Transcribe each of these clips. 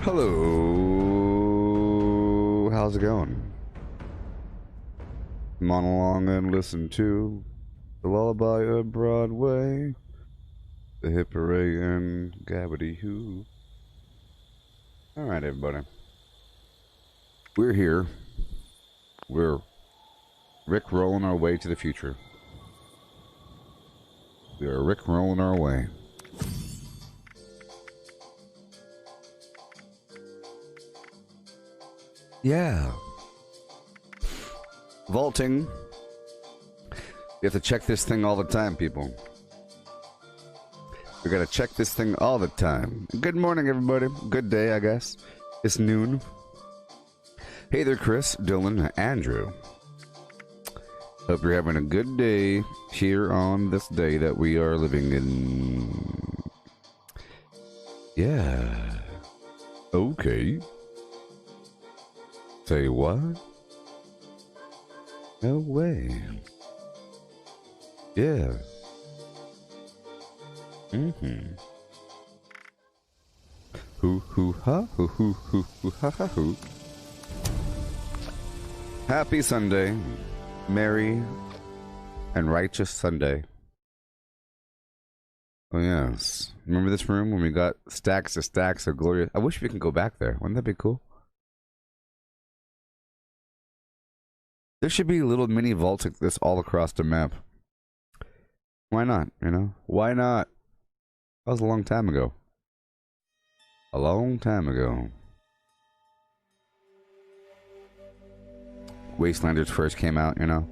Hello, how's it going? Come on along and listen to the lullaby of Broadway, the hip hooray and gabbity hoo. Alright, everybody. We're here. We're Rick rolling our way to the future. We are Rick rolling our way. Yeah. Vaulting. You have to check this thing all the time, people. We gotta check this thing all the time. Good morning, everybody. Good day, I guess. It's noon. Hey there, Chris, Dylan, Andrew. Hope you're having a good day here on this day that we are living in. Yeah. Okay. Say what? No way. Yeah. Hoo hoo ha hoo hoo hoo hoo ha ha hoo. Happy Sunday. Merry and righteous Sunday. Oh yes. Remember this room when we got stacks of glorious? I wish we could go back there. Wouldn't that be cool? There should be little mini vaults like this all across the map. Why not, you know? Why not? That was a long time ago. A long time ago. Wastelanders first came out, you know?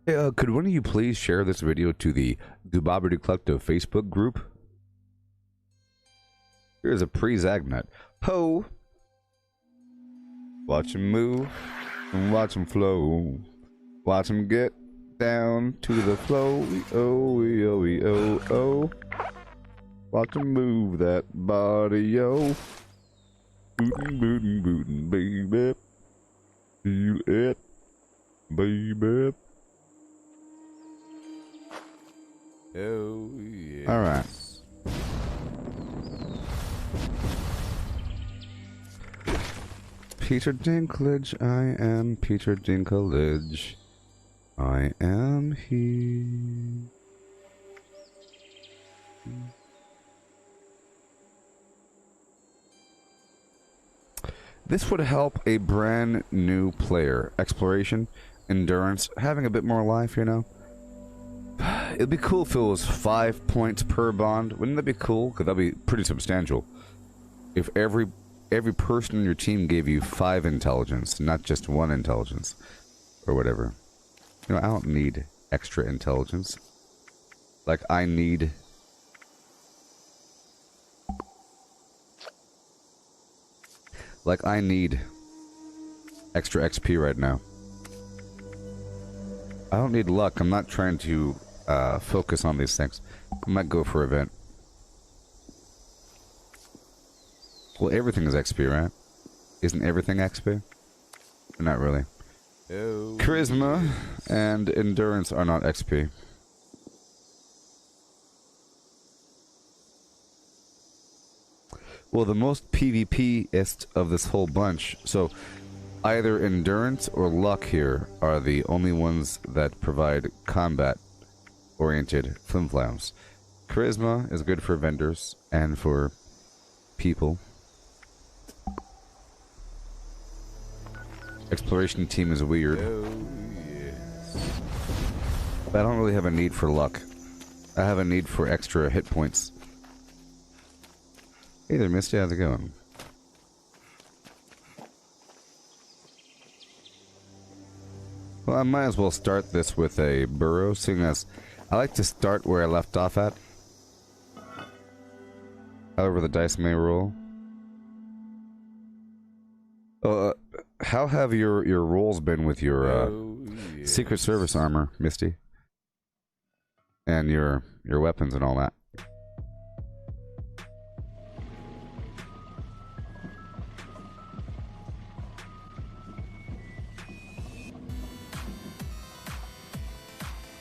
Hey, could one of you please share this video to the Gooboberti Collective Facebook group? Here's a pre-Zagnut. Ho! Watch him move and watch him flow. Watch him get down to the flow. We oh. Watch him move that body, yo. Bootin', baby. Feel it, baby. Oh, yeah. Alright. Peter Dinklage, I am Peter Dinklage. I am here. This would help a brand new player. Exploration, endurance, having a bit more life, you know? It'd be cool if it was 5 points per bond. Wouldn't that be cool? Because that'd be pretty substantial. If every person in your team gave you 5 intelligence, not just 1 intelligence. Or whatever. You know, I don't need extra intelligence. Like, I need... Like, I need extra XP right now. I don't need luck. I'm not trying to focus on these things. I might go for an event. Well, everything is XP, right? Isn't everything XP? Not really. Oh, charisma and endurance are not XP. Well, the most PvP-ist of this whole bunch, so either endurance or luck here are the only ones that provide combat-oriented flimflams. Charisma is good for vendors and for people. Exploration team is weird. Oh, yes. But I don't really have a need for luck. I have a need for extra hit points. Hey there, Misty. How's it going? Well, I might as well start this with a burrow, seeing as I like to start where I left off at. However the dice may roll. How have your rolls been with your yes. Secret Service armor, Misty? And your weapons and all that?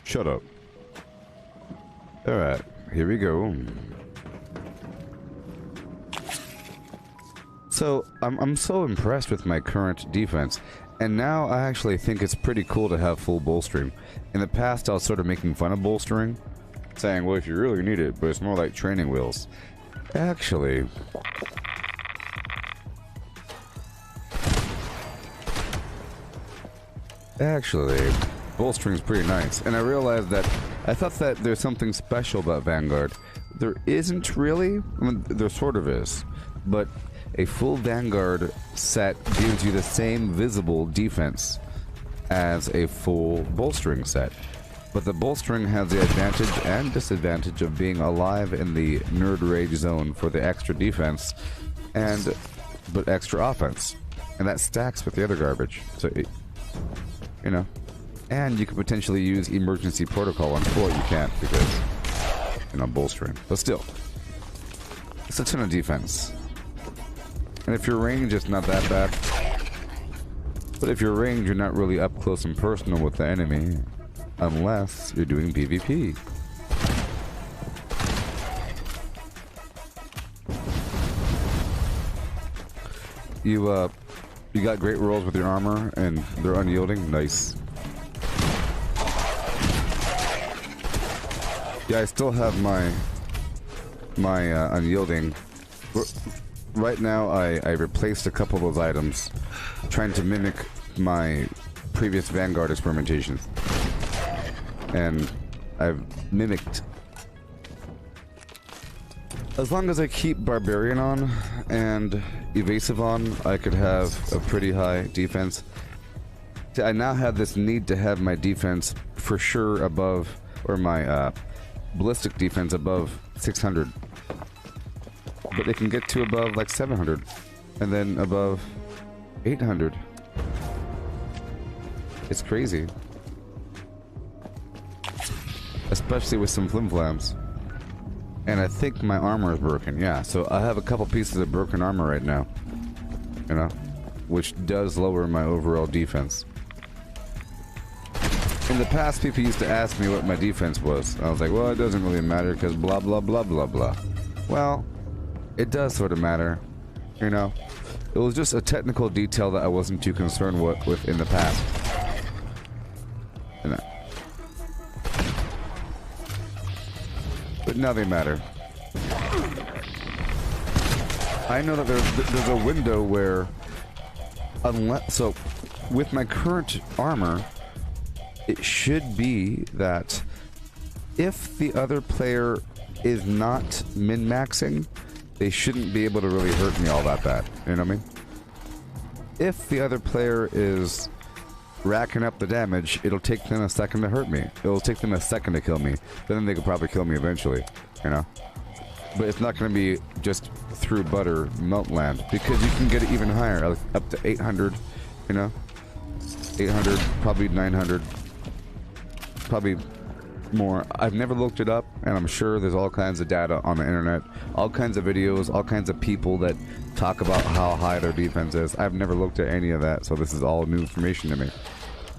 Shut up. Alright, here we go. So, I'm so impressed with my current defense, and now I actually think it's pretty cool to have full bolstering. In the past, I was sort of making fun of bolstering, saying, well, if you really need it, but it's more like training wheels. Actually... bolstering's pretty nice, and I realized that I thought that there's something special about Vanguard. There isn't really. I mean, there sort of is, but a full Vanguard set gives you the same visible defense as a full bolstering set. But the bolstering has the advantage and disadvantage of being alive in the nerd rage zone for the extra defense, but extra offense, and that stacks with the other garbage. So, you know. And you could potentially use emergency protocol on foot. You can't because, you know, bolstering. But still, it's a ton of defense. And if your range, it's not that bad. But if your range, you're not really up close and personal with the enemy, unless you're doing PvP. You got great rolls with your armor, and they're unyielding. Nice. Yeah, I still have my unyielding. Right now, I replaced a couple of those items, trying to mimic my previous Vanguard experimentations. And I've mimicked. As long as I keep Barbarian on and Evasive on, I could have a pretty high defense. I now have this need to have my defense for sure above, or my ballistic defense above 600, but they can get to above like 700 and then above 800. It's crazy. especially with some flim-flams. And I think my armor is broken, yeah. So I have a couple pieces of broken armor right now. You know? Which does lower my overall defense. In the past, people used to ask me what my defense was. I was like, well, it doesn't really matter because blah, blah, blah, blah, blah. Well, it does sort of matter. You know? It was just a technical detail that I wasn't too concerned with in the past. You know? But now they matter. I know that there's a window where, so with my current armor, it should be that if the other player is not min-maxing, they shouldn't be able to really hurt me all that bad. You know what I mean? If the other player is racking up the damage, it'll take them a second to hurt me. It'll take them a second to kill me. Then they could probably kill me eventually, you know? But it's not going to be just through butter melt land, because you can get it even higher, like up to 800, you know? 800, probably 900, probably more. I've never looked it up, and I'm sure there's all kinds of data on the internet, all kinds of videos, all kinds of people that talk about how high their defense is. I've never looked at any of that, so this is all new information to me.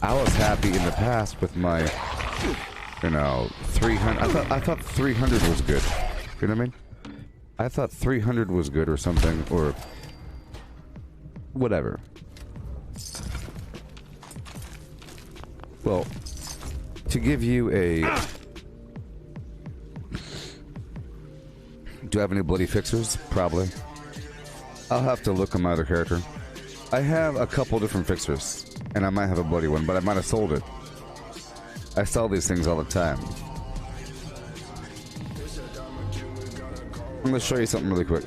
I was happy in the past with my, you know, 300. I thought 300 was good. You know what I mean? I thought 300 was good or something, or whatever. Well, to give you a... Do I have any bloody fixers? Probably. I'll have to look on my other character. I have a couple different fixers, and I might have a bloody one, but I might have sold it. I sell these things all the time. I'm gonna show you something really quick.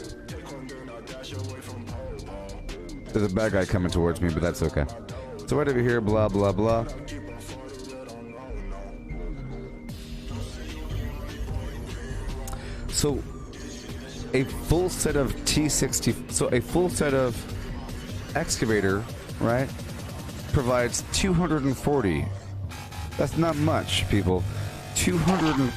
There's a bad guy coming towards me, but that's okay. So right over here, blah, blah, blah. So, a full set of T60, so a full set of excavator, right, provides 240. That's not much, people. 200.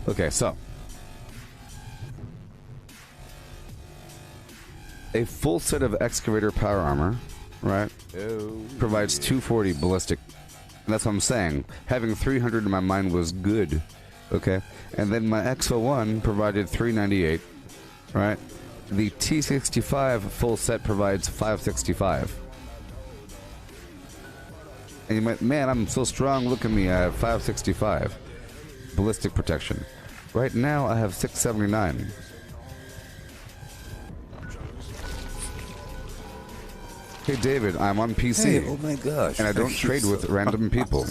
Okay, so a full set of excavator power armor, right, provides 240 ballistic. And that's what I'm saying. Having 300 in my mind was good, okay? And then my XO1 provided 398, right? The T65 full set provides 565. And you might, man, I'm so strong, look at me, I have 565. Ballistic protection. Right now, I have 679. Hey David, I'm on PC. Hey, oh my gosh. And I don't trade with random people.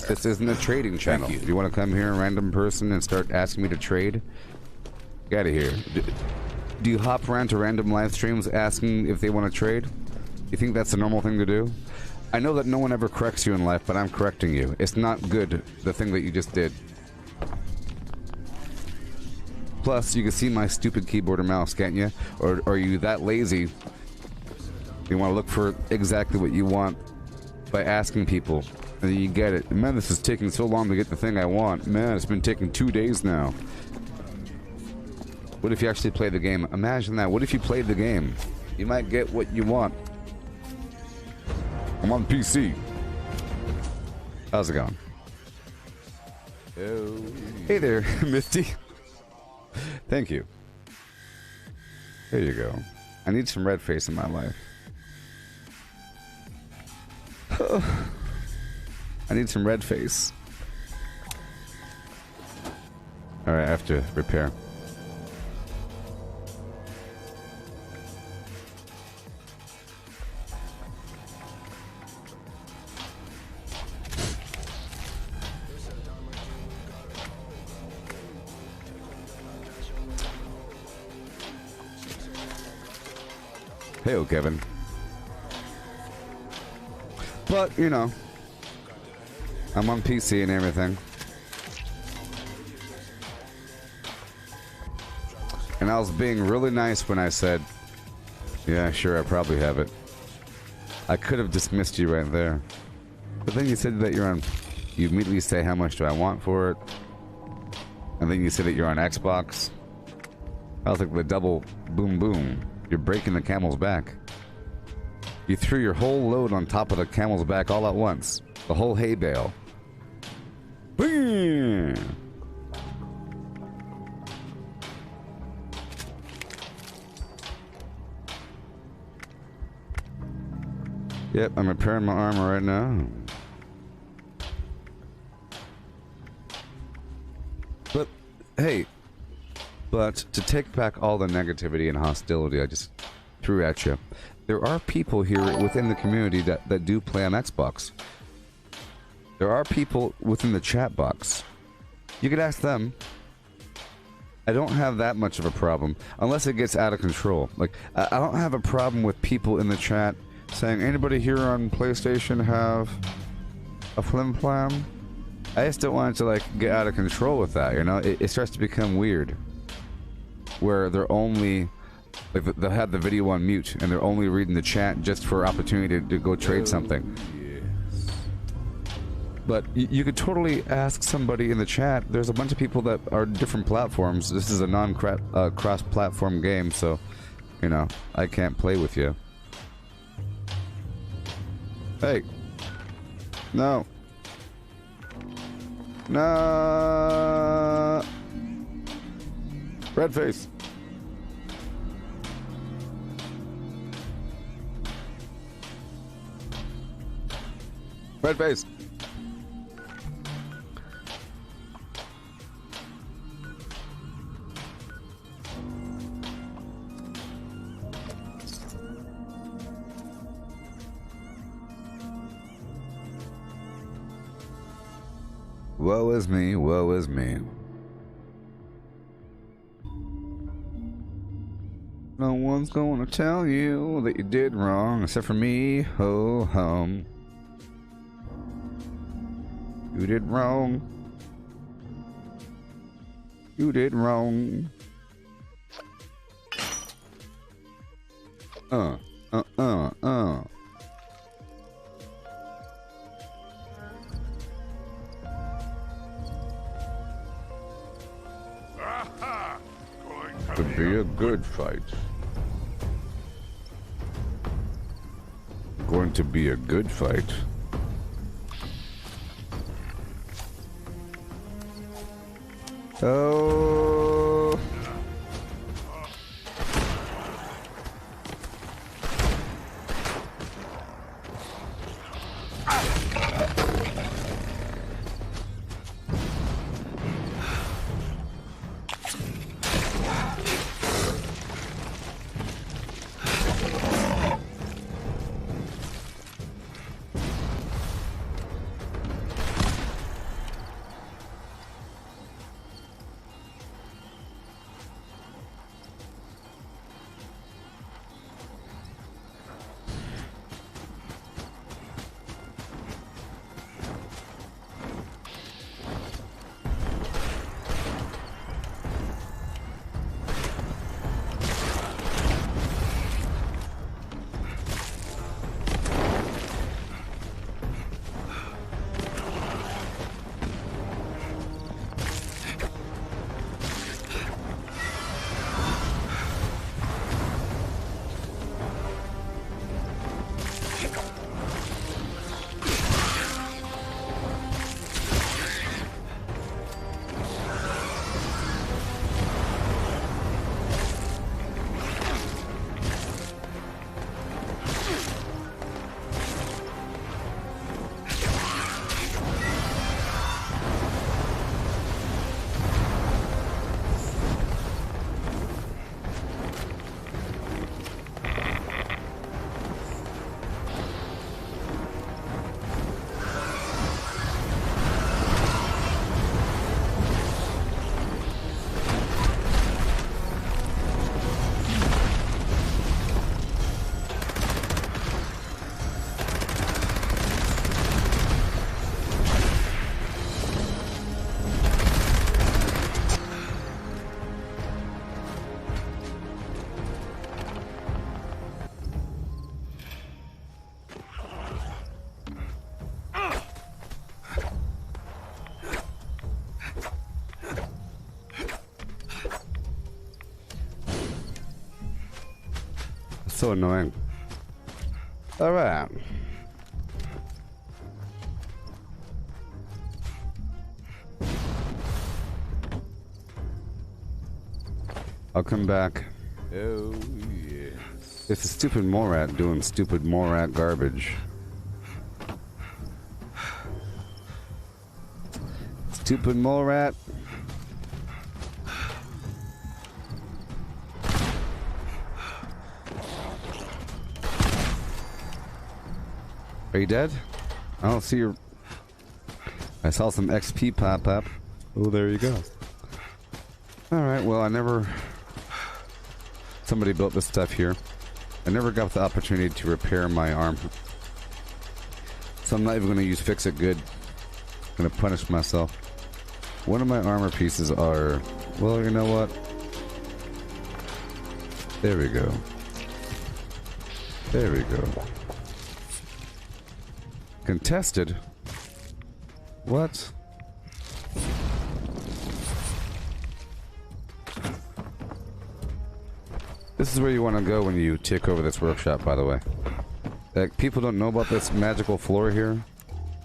This isn't a trading channel. Do you want to come here, a random person, and start asking me to trade? Get out of here. Do you hop around to random live streams asking if they want to trade? You think that's a normal thing to do? I know that no one ever corrects you in life, but I'm correcting you. It's not good, the thing that you just did. Plus, you can see my stupid keyboard or mouse, can't you? Or are you that lazy? You want to look for exactly what you want by asking people, and then you get it. Man, this is taking so long to get the thing I want. Man, it's been taking 2 days now. What if you actually play the game? Imagine that. What if you played the game? You might get what you want. I'm on PC. How's it going? Oh. Hey there, Misty. Thank you. There you go. I need some red face in my life. I need some red face. Alright, I have to repair. Hey, Kevin. But, you know, I'm on PC and everything. And I was being really nice when I said, yeah, sure, I probably have it. I could have dismissed you right there. But then you said that you're on... You immediately say how much do I want for it. And then you say that you're on Xbox. I was like the double boom boom. You're breaking the camel's back. You threw your whole load on top of the camel's back all at once. The whole hay bale. Boom! Yep, I'm repairing my armor right now. But, hey. But to take back all the negativity and hostility I just threw at you, there are people here within the community that do play on Xbox. There are people within the chat box. You could ask them. I don't have that much of a problem, unless it gets out of control. Like, I don't have a problem with people in the chat saying, anybody here on PlayStation have a flim flam? I just don't want it to, like, get out of control with that, you know? It starts to become weird. Where they're only... Like, they'll have the video on mute, and they're only reading the chat just for opportunity to go trade something. Yes. But you could totally ask somebody in the chat. There's a bunch of people that are different platforms. This is a non-cross-platform game, so, you know, I can't play with you. Hey. No. No. Red face. Red face. Woe is me, woe is me. No one's gonna tell you that you did wrong, except for me, ho hum. You did wrong. You did wrong. To be a good fight. Going to be a good fight. Oh. so annoying. Alright. I'll come back. Oh, yeah. It's a stupid Morat doing stupid Morat garbage. Stupid Morat. Are you dead? I don't see your... I saw some XP pop up. Oh, there you go. Alright, well, I never... Somebody built this stuff here. I never got the opportunity to repair my arm. So I'm not even going to use Fix It Good. I'm going to punish myself. One of my armor pieces are... Well, you know what? There we go. There we go. Contested? What? This is where you want to go when you take over this workshop, by the way. Like, people don't know about this magical floor here.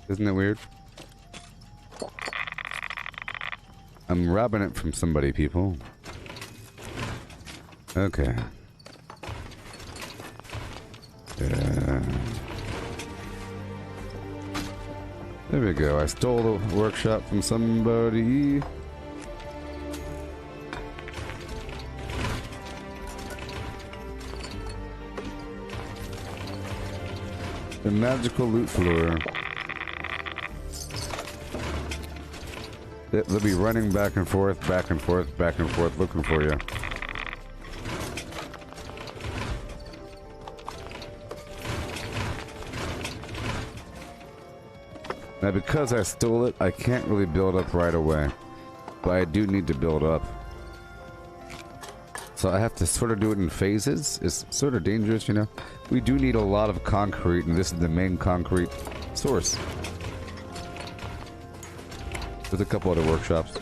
Isn't it weird? I'm robbing it from somebody, people. Okay. Yeah. There we go. I stole the workshop from somebody. The magical loot floor. They'll be running back and forth, back and forth, back and forth, looking for you. Now, because I stole it, I can't really build up right away. But I do need to build up. So I have to sort of do it in phases. It's sort of dangerous, you know? We do need a lot of concrete, and this is the main concrete source. There's a couple other workshops.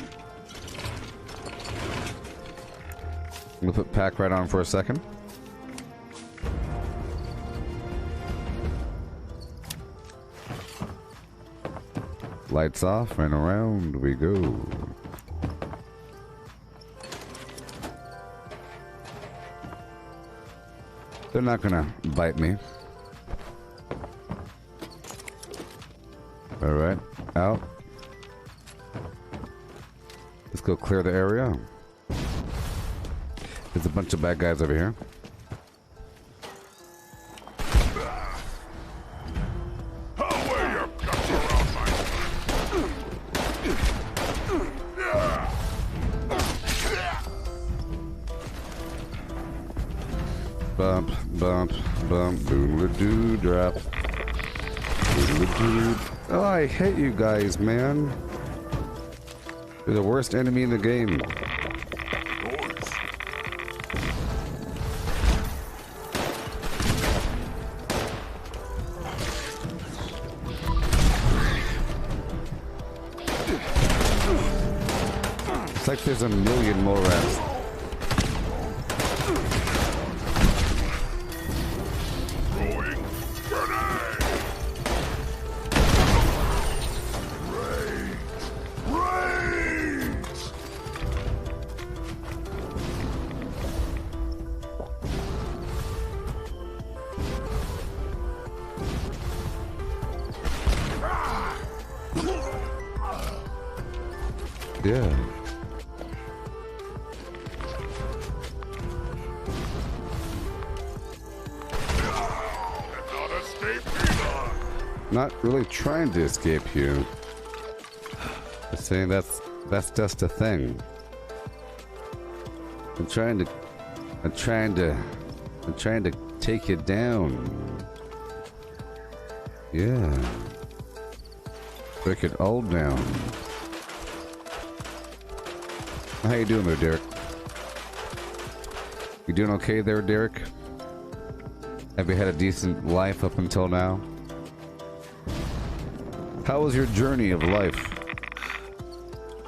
I'm gonna put pack right on for a second. Lights off and around we go. They're not gonna bite me. Alright, out. Let's go clear the area. There's a bunch of bad guys over here. Bump, bump, bump, doodle-doo, drop. Doodle-doo. Oh, I hate you guys, man. You're the worst enemy in the game. It's like there's a million more rats. Yeah. Not really trying to escape you. Just saying that's just a thing. I'm trying to take you down. Yeah. Break it all down. How you doing there, Derek? You doing okay there, Derek? Have you had a decent life up until now? How was your journey of life?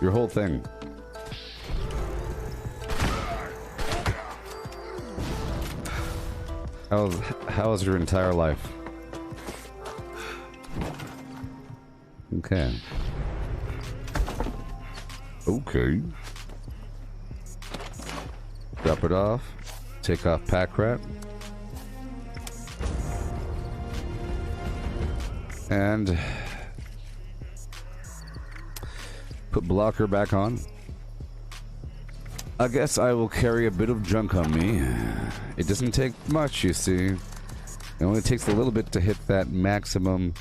Your whole thing? How was your entire life? Okay. Okay. Drop it off. Take off pack rat. And put blocker back on. I guess I will carry a bit of junk on me. It doesn't take much, you see. It only takes a little bit to hit that maximum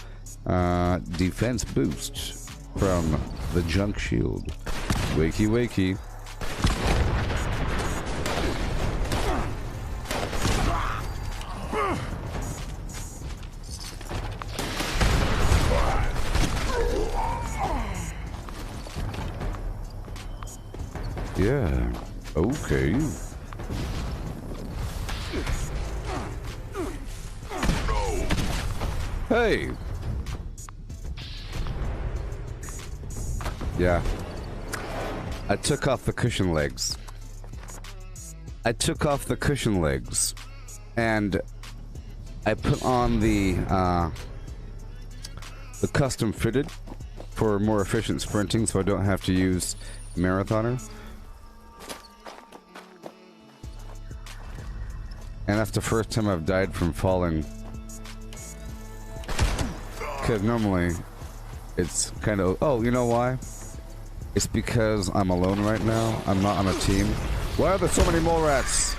defense boost from the junk shield. Wakey, wakey. Yeah, okay. Hey! Yeah. I took off the cushion legs. And I put on the custom fitted for more efficient sprinting so I don't have to use marathoner. And that's the first time I've died from falling. Because normally, it's kind of... Oh, you know why? It's because I'm alone right now. I'm not on a team. Why are there so many mole rats?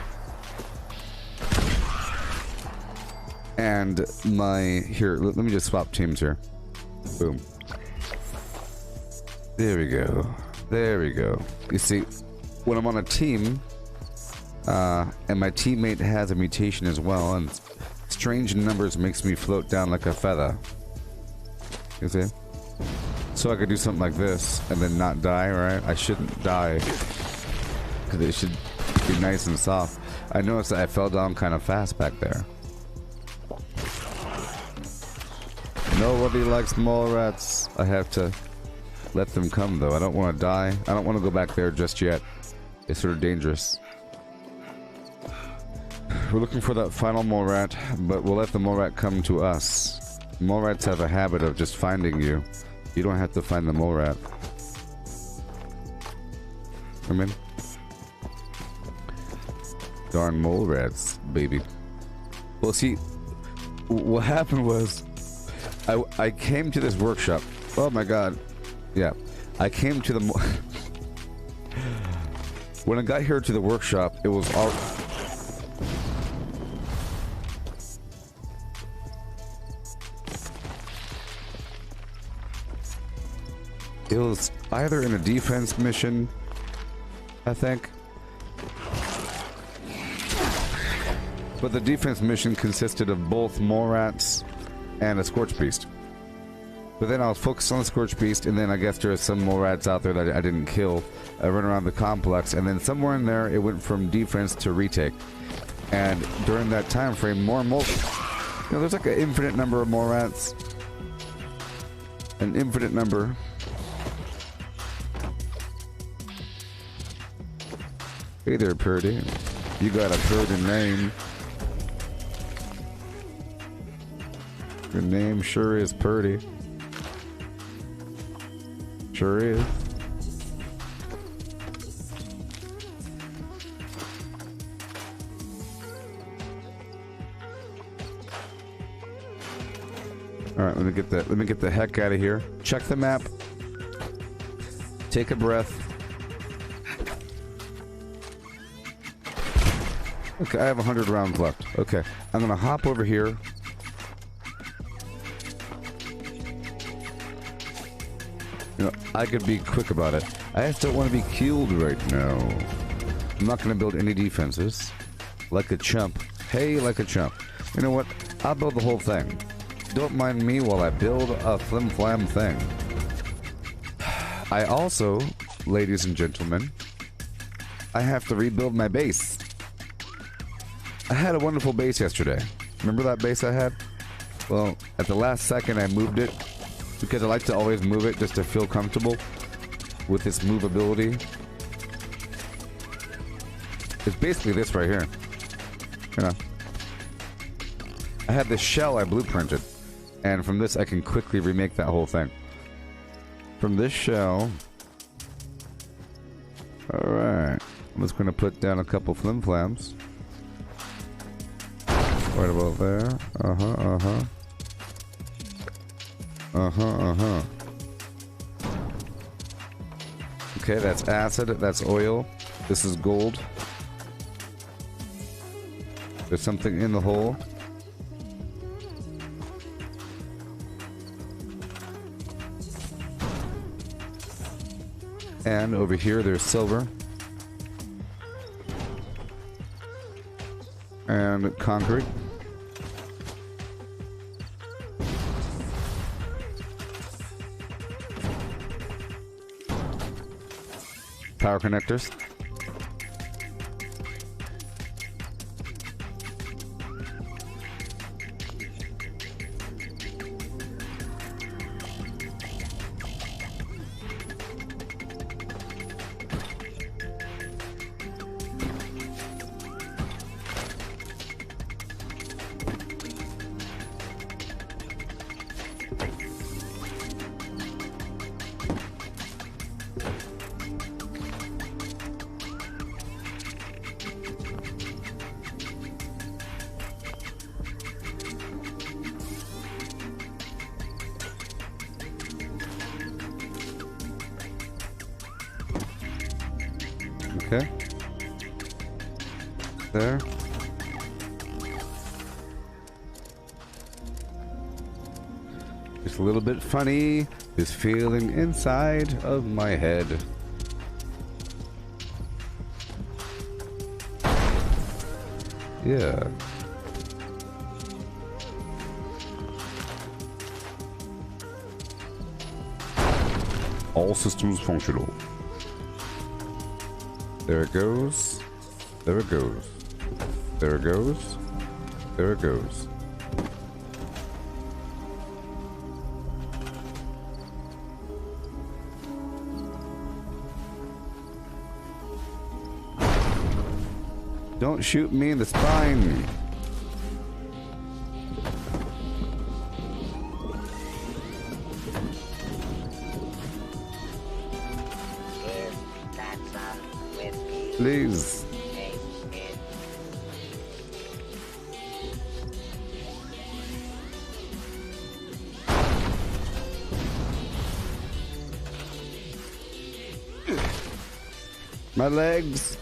And my... Here, let me just swap teams here. Boom. There we go. There we go. You see, when I'm on a team... and my teammate has a mutation as well, and strange numbers makes me float down like a feather. You see? So I could do something like this, and then not die, right? I shouldn't die. Because it should be nice and soft. I noticed that I fell down kind of fast back there. Nobody likes mole rats. I have to let them come, though. I don't want to die. I don't want to go back there just yet. It's sort of dangerous. We're looking for that final mole rat, but we'll let the mole rat come to us. Mole rats have a habit of just finding you. You don't have to find the mole rat. Come in. Darn mole rats, baby. Well, see, what happened was, I came to this workshop. Oh my god. Yeah. I came to the... When I got here to the workshop, it was all... It was either in a defense mission, I think. But the defense mission consisted of both mole rats and a scorch beast. But then I was focused on the scorch beast, and then I guess there are some mole rats out there that I didn't kill. I ran around the complex, and then somewhere in there it went from defense to retake. And during that time frame, more mole... You know, there's like an infinite number of mole rats. An infinite number... Hey there, Purdy. You got a Purdy name. Your name sure is Purdy. Sure is. Alright, let me get the heck out of here. Check the map. Take a breath. Okay, I have 100 rounds left. Okay, I'm gonna hop over here. You know, I could be quick about it. I just don't want to be killed right now. I'm not gonna build any defenses. Like a chump. Hey, like a chump. You know what? I'll build the whole thing. Don't mind me while I build a flim-flam thing. I also, ladies and gentlemen, I have to rebuild my base. I had a wonderful base yesterday. Remember that base I had? Well, at the last second I moved it because I like to always move it just to feel comfortable with its movability. It's basically this right here. You know. I had this shell I blueprinted, and from this I can quickly remake that whole thing. From this shell... Alright. I'm just gonna put down a couple flim-flams. Right about there. Okay, that's acid, that's oil. This is gold. There's something in the hole. And over here, there's silver. And concrete. Power connectors. Okay. There. Just a little bit funny, this feeling inside of my head. Yeah. All systems functional. There it goes. There it goes. There it goes. There it goes. Don't shoot me in the spine. Please. My legs.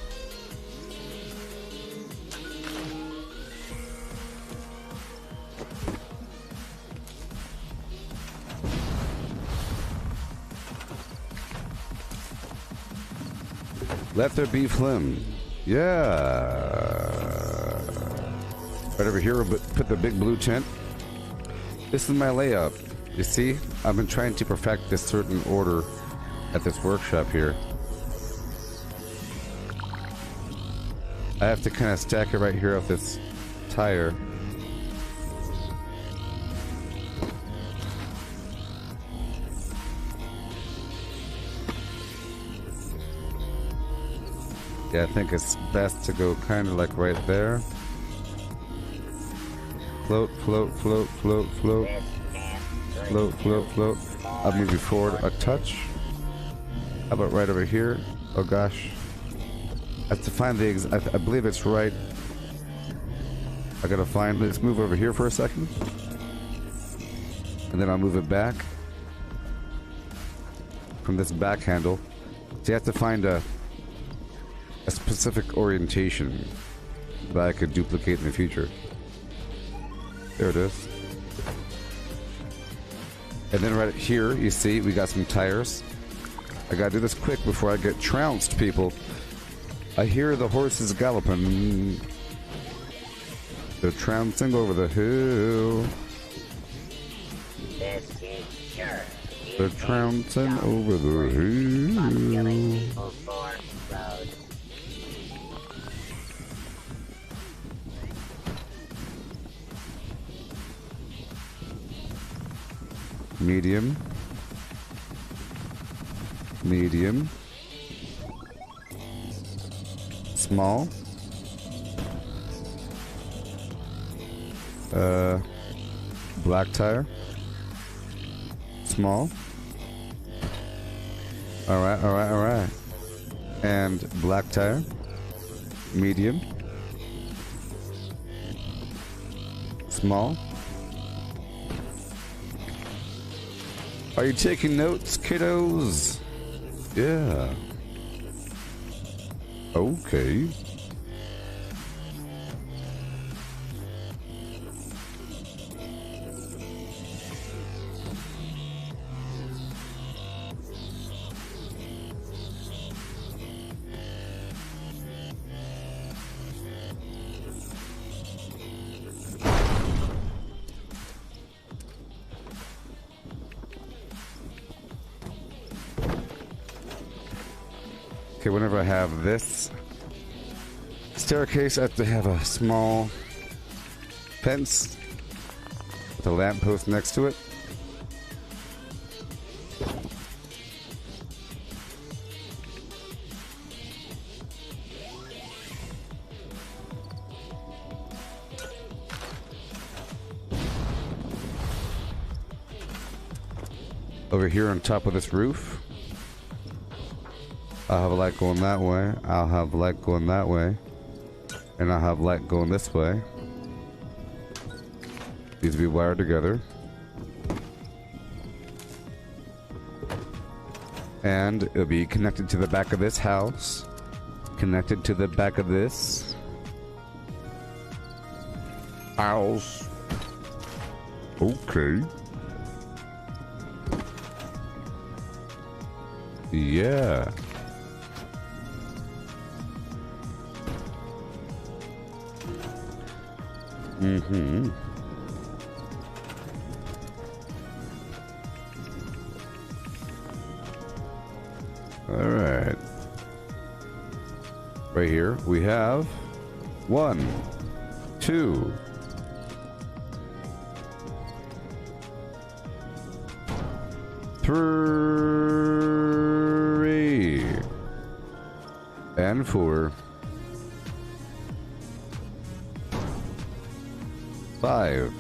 Let there be phlegm. Yeah. Right over here, we'll put the big blue tent. This is my layout. You see, I've been trying to perfect this certain order at this workshop here. I have to kind of stack it right here off this tire. Yeah, I think it's best to go kind of like right there. Float, float, float, float, float. Float, float, float. I'll move you forward a touch. How about right over here? Oh gosh. I have to find the I believe it's right. I gotta find, let's move over here for a second. And then I'll move it back. From this back handle. So you have to find a specific orientation that I could duplicate in the future. There it is. And then right here, you see, we got some tires. I gotta do this quick before I get trounced, people. I hear the horses galloping. They're trouncing over the hill. They're trouncing over the hill. Medium. Medium. Small. black tire. Small. Alright, alright, alright. And black tire. Medium. Small. Are you taking notes, kiddos? Yeah. Okay. Okay, whenever I have this staircase, I have to have a small fence with a lamppost next to it. Over here on top of this roof, I'll have a light going that way, I'll have light going that way, and I'll have light going this way. These will be wired together. And it'll be connected to the back of this house, connected to the back of this house. Okay. Yeah. Mm-hmm. All right. Right here we have 1, 2, 3, and 4, 5,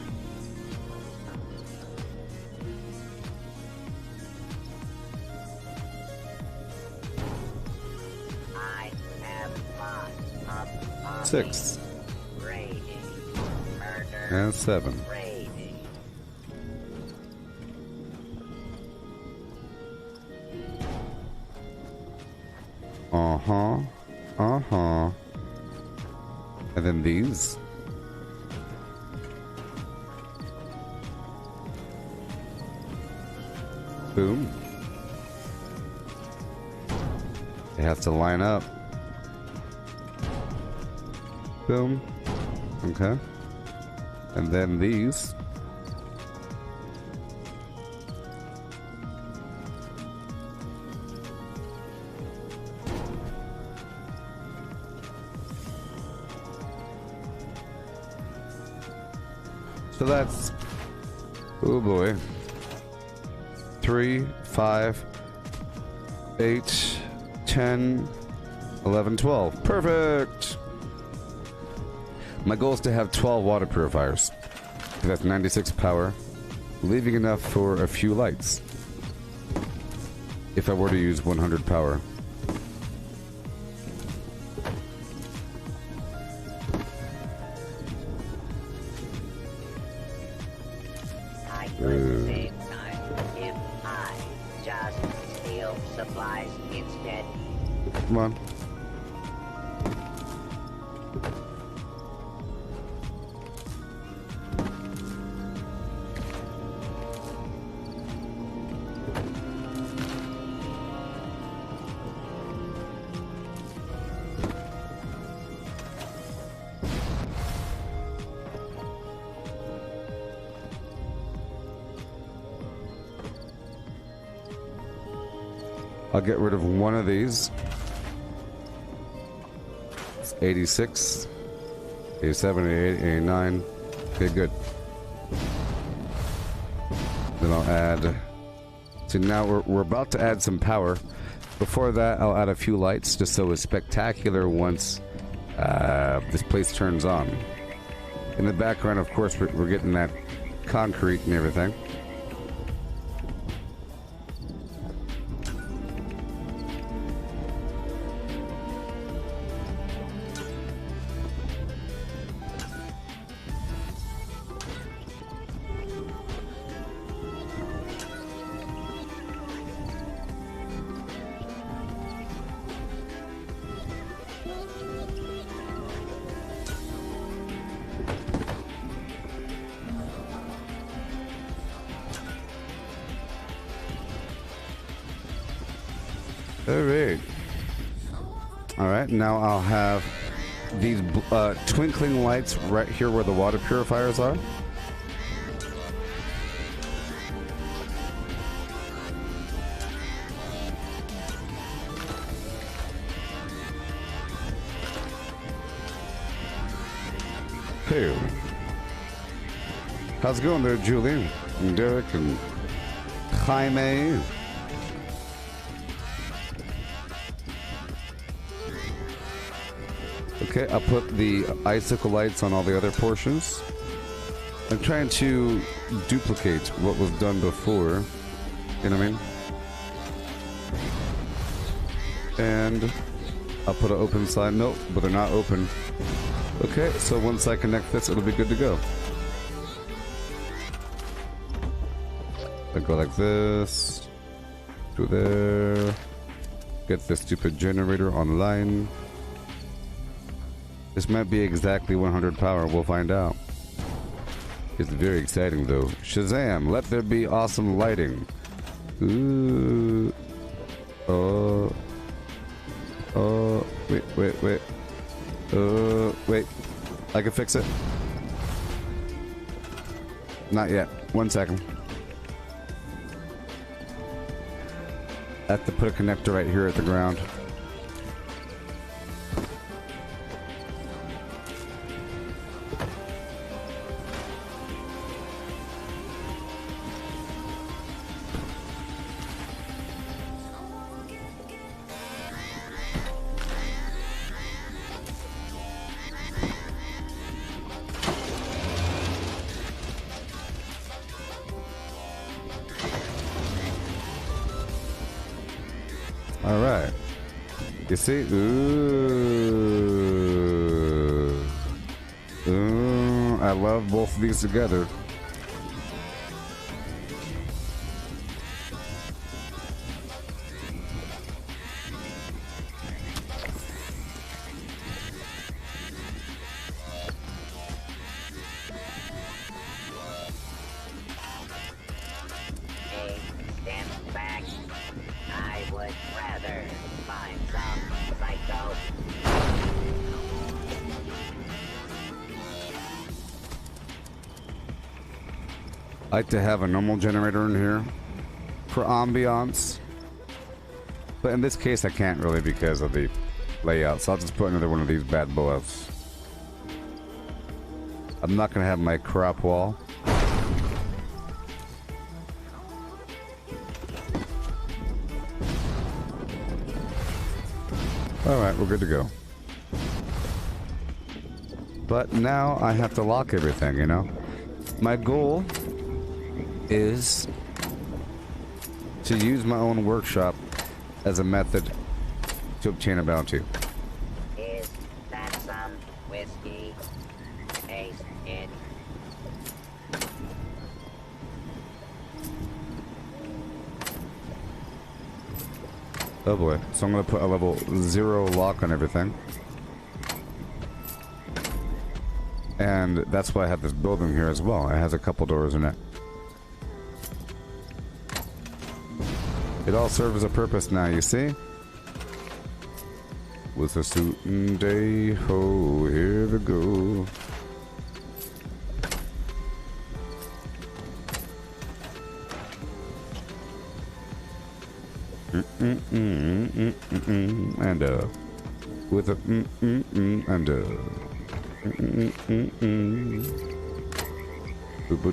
6, and 7. Uh-huh. Uh-huh. And then these. Boom. It has to line up. Boom. Okay. And then these. So that's, oh boy, 3, 5, 8, 10, 11, 12. Perfect! My goal is to have 12 water purifiers. That's 96 power, leaving enough for a few lights. If I were to use 100 power. Come on. I'll get rid of one of these. 86, 87, 88, 89. Okay, good. Then I'll add. So now we're about to add some power. Before that, I'll add a few lights just so it's spectacular once this place turns on. In the background, of course, we're getting that concrete and everything. Alright, now I'll have these twinkling lights right here where the water purifiers are. Hey. How's it going there, Julie? And Derek and Jaime? Okay, I'll put the icicle lights on all the other portions. I'm trying to duplicate what was done before. You know what I mean? And I'll put an open sign. Nope, but they're not open. Okay, so once I connect this, it'll be good to go. I go like this. To there. Get this stupid generator online. This might be exactly 100 power, we'll find out. It's very exciting though. Shazam, let there be awesome lighting. Ooh. Oh. Oh, wait. Wait. I can fix it. Not yet. 1 second. I have to put a connector right here at the ground. Alright. You see? Ooh. Ooh. I love both of these together. I like to have a normal generator in here for ambiance, but in this case I can't really because of the layout, so I'll just put another one of these bad boys. I'm not gonna have my crop wall. Alright, we're good to go. But now I have to lock everything, you know? My goal is to use my own workshop as a method to obtain a bounty. Is that some whiskey? Taste it. Oh boy, so I'm gonna put a level 0 lock on everything. And that's why I have this building here as well. It has a couple doors in it. It all serves a purpose now, you see? With a suit and day, ho, here we go. And with a and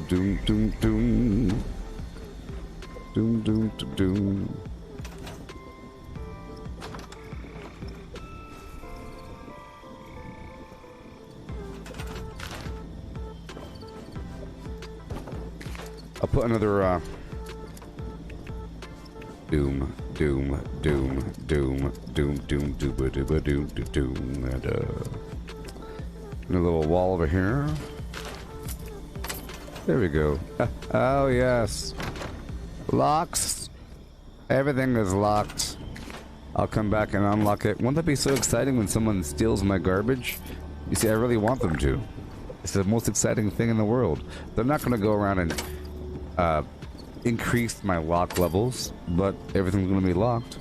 doom doom doom. Doom doom doom doom. put another doom, doom, doom, doom, doom, doom, dooba dooba doom, doom, and a little wall over here. There we go. Oh yes, locks. Everything is locked. I'll come back and unlock it. Won't that be so exciting when someone steals my garbage? You see, I really want them to. It's the most exciting thing in the world. They're not going to go around and increase my lock levels, but everything's going to be locked.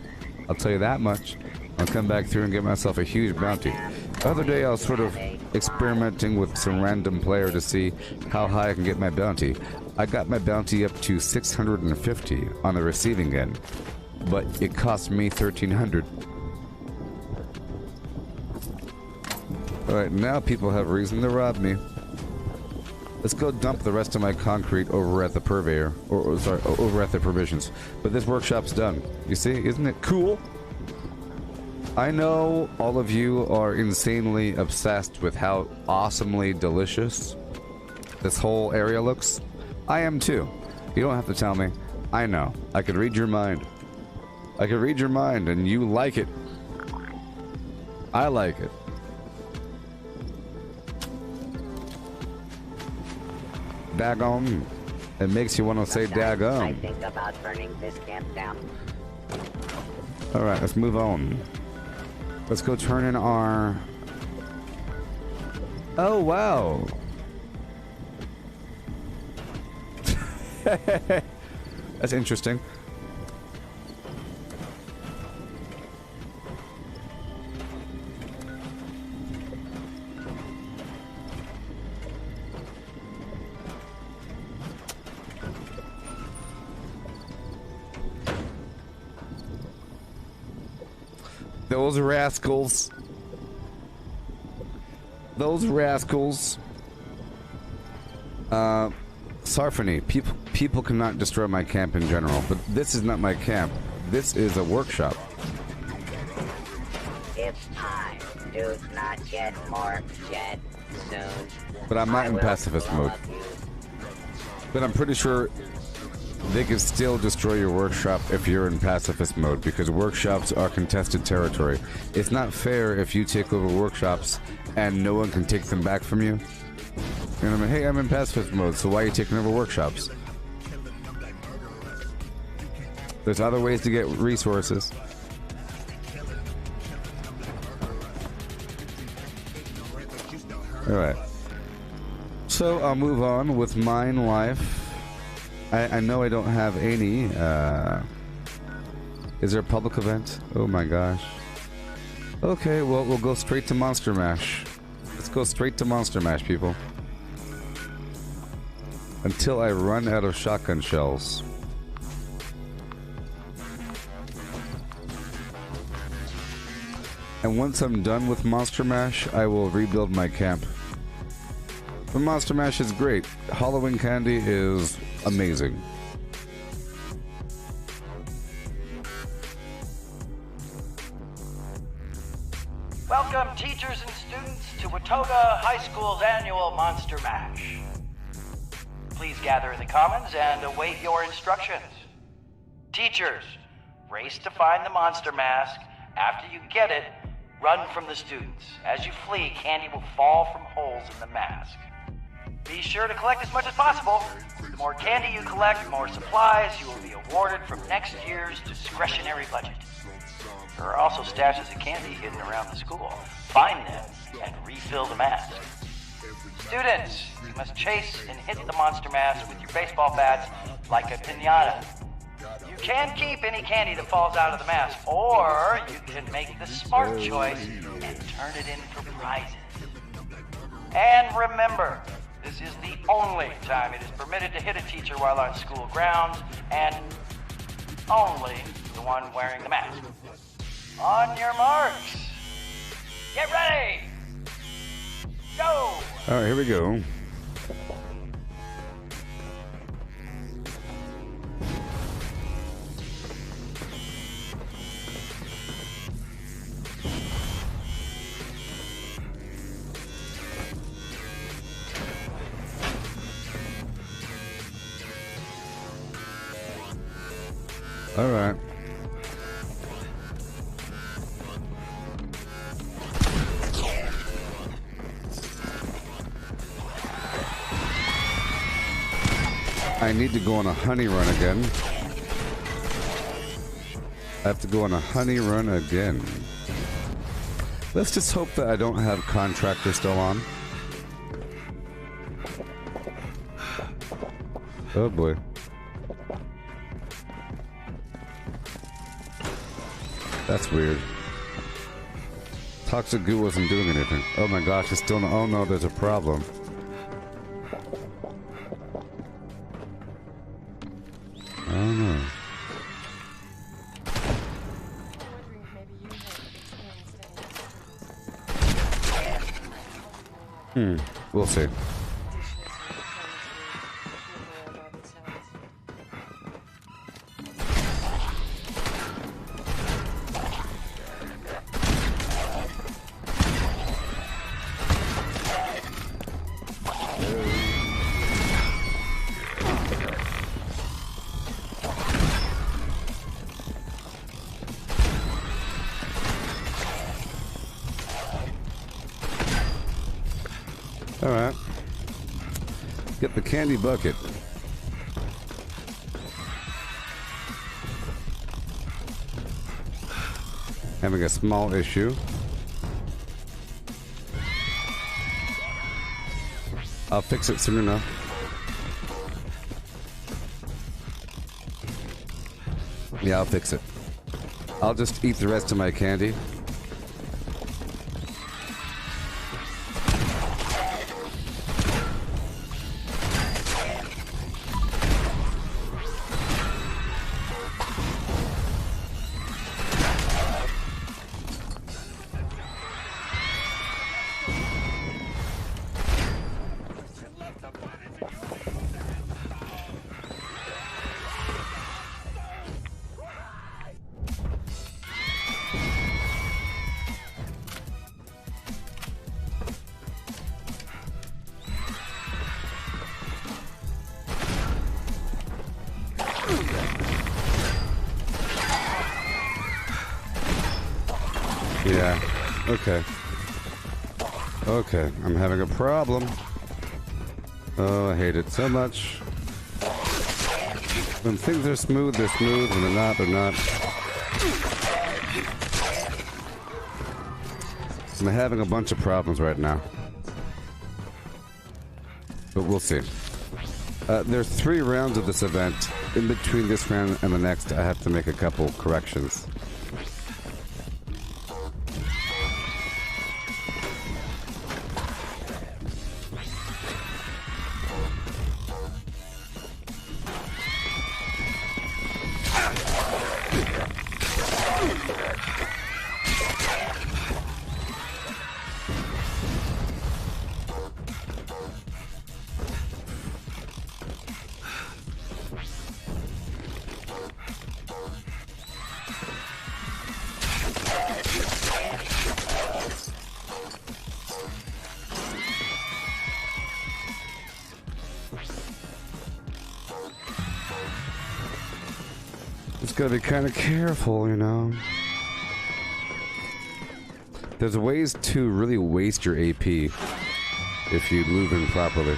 I'll tell you that much. I'll come back through and get myself a huge bounty. The other day I was sort of experimenting with some random player to see how high I can get my bounty. I got my bounty up to 650 on the receiving end, but it cost me 1,300. Alright, now people have reason to rob me. Let's go dump the rest of my concrete over at the purveyor, or sorry, over at the provisions. But this workshop's done. You see, isn't it cool? I know all of you are insanely obsessed with how awesomely delicious this whole area looks. I am too. You don't have to tell me. I know. I could read your mind. I could read your mind, and you like it. I like it. Daggone. It makes you want to say daggone. I think about burning this camp down. Alright, let's move on. Let's go turn in our... Oh, wow. That's interesting. Those rascals. Those rascals. Sarfany. People cannot destroy my camp in general, but this is not my camp. This is a workshop. It's time. Do not get more jet soon. But I'm not in pacifist mode. But I'm pretty sure they can still destroy your workshop if you're in pacifist mode, because workshops are contested territory. It's not fair if you take over workshops and no one can take them back from you. You know what I mean? Hey, I'm in pacifist mode, so why are you taking over workshops? There's other ways to get resources. Alright. So I'll move on with mine life. I know I don't have any. Is there a public event? Oh my gosh. Okay, well, we'll go straight to Monster Mash. Let's go straight to Monster Mash, people. Until I run out of shotgun shells. And once I'm done with Monster Mash, I will rebuild my camp. But Monster Mash is great. Halloween candy is amazing. Welcome, teachers and students, to Watoga High School's annual Monster Mash. Please gather in the commons and await your instructions. Teachers, race to find the monster mask. After you get it, run from the students. As you flee, candy will fall from holes in the mask. Be sure to collect as much as possible. The more candy you collect, the more supplies you will be awarded from next year's discretionary budget. There are also stashes of candy hidden around the school. Find them and refill the mask. Students, you must chase and hit the monster mask with your baseball bats like a piñata. You can keep any candy that falls out of the mask, or you can make the smart choice and turn it in for prizes. And remember, this is the only time it is permitted to hit a teacher while on school grounds, and only the one wearing the mask. On your marks, get ready, go! Alright, here we go. Alright. I need to go on a honey run again. I have to go on a honey run again. Let's just hope that I don't have contractor still on. Oh boy. That's weird. Toxic goo wasn't doing anything. Oh my gosh, it's still no. Oh no, there's a problem. Oh no. We'll see. Alright. Get the candy bucket. Having a small issue. I'll fix it soon enough. Yeah, I'll fix it. I'll just eat the rest of my candy. Yeah, okay. Okay, I'm having a problem. Oh, I hate it so much. When things are smooth, they're smooth. When they're not, they're not. I'm having a bunch of problems right now. But we'll see. There's 3 rounds of this event. In between this round and the next, I have to make a couple corrections. Just gotta be kind of careful, you know. There's ways to really waste your AP if you move in properly.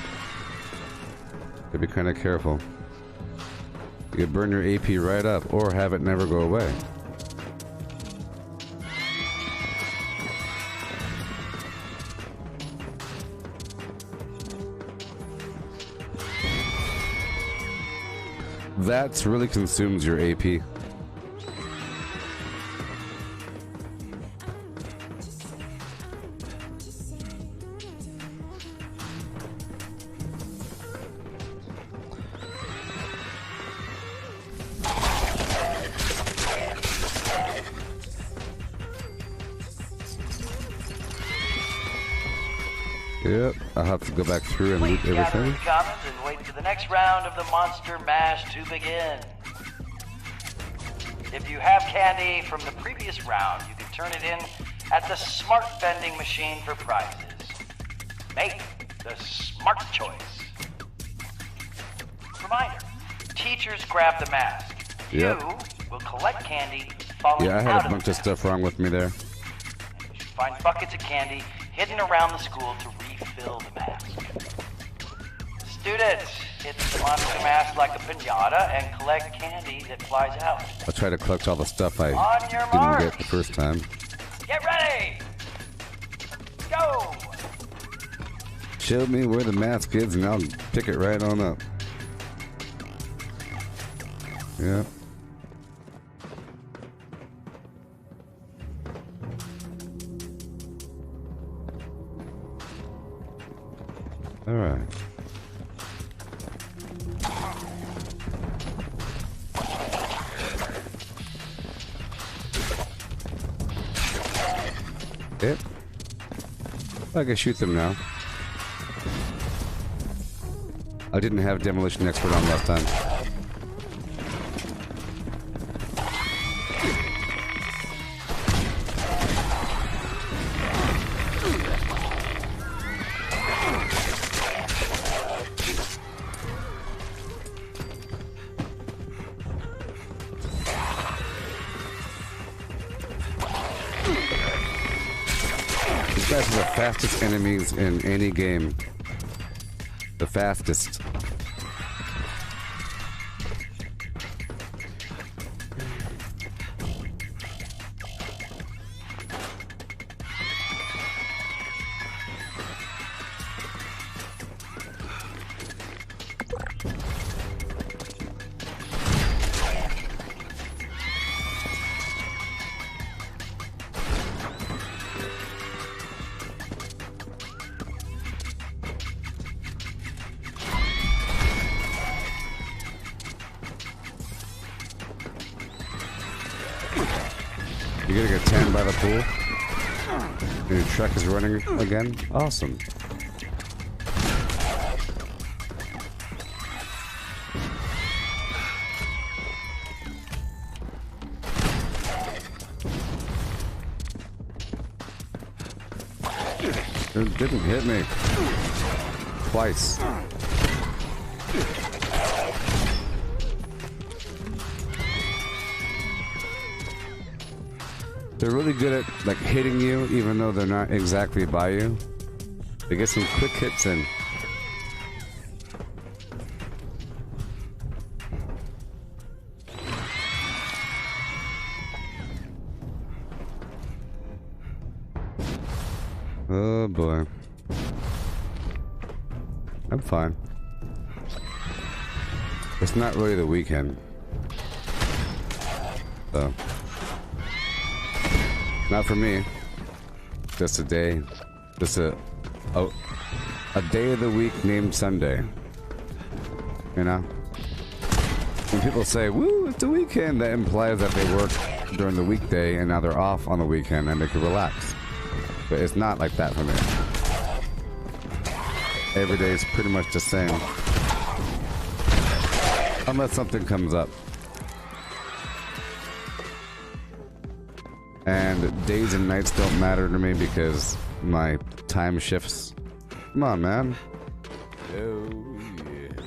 Gotta be kind of careful. You could burn your AP right up, or have it never go away. That really consumes your AP. Yep, I'll have to go back through and loot everything. Commons and wait for the next round of the Monster Mash to begin. If you have candy from the previous round, you can turn it in at the smart vending machine for prizes. Make the smart choice. Reminder, teachers grab the mask. Yep. You collect candy falling Yeah, I had out a bunch of the stuff wrong with me there. You should find buckets of candy hidden around the school to refill the mask. Students, hit the monster mask like a piñata and collect candy that flies out. I'll try to collect all the stuff I On your didn't marks. get the first time. Get ready! Go! Show me where the mask is and I'll pick it right on up. Yeah. All right. Yep. I can shoot them now. I didn't have Demolition Expert on last time. These guys are the fastest enemies in any game. The fastest. You're gonna get tanned by the pool? And your truck is running again? Awesome. It didn't hit me. Twice. They're really good at like hitting you even though they're not exactly by you. They get some quick hits in. Oh boy. I'm fine. It's not really the weekend. So. Not for me. Just a day. Just a day of the week named Sunday. You know? When people say, woo, it's the weekend, that implies that they work during the weekday and now they're off on the weekend and they can relax. But it's not like that for me. Every day is pretty much the same. Unless something comes up. And days and nights don't matter to me because my time shifts. Come on, man. Oh, yeah.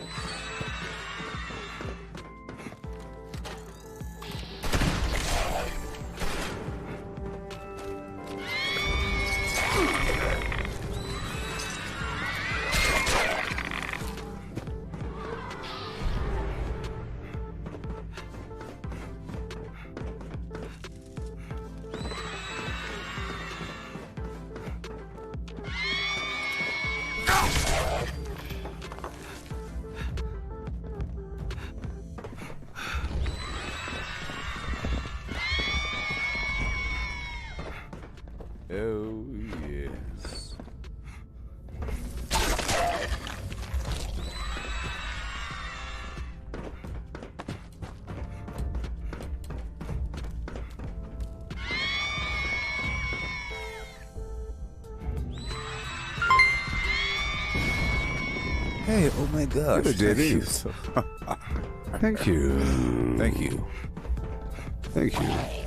Oh, yes. Hey, oh my gosh. Hello, Thank you. Thank you. Thank you. Thank you.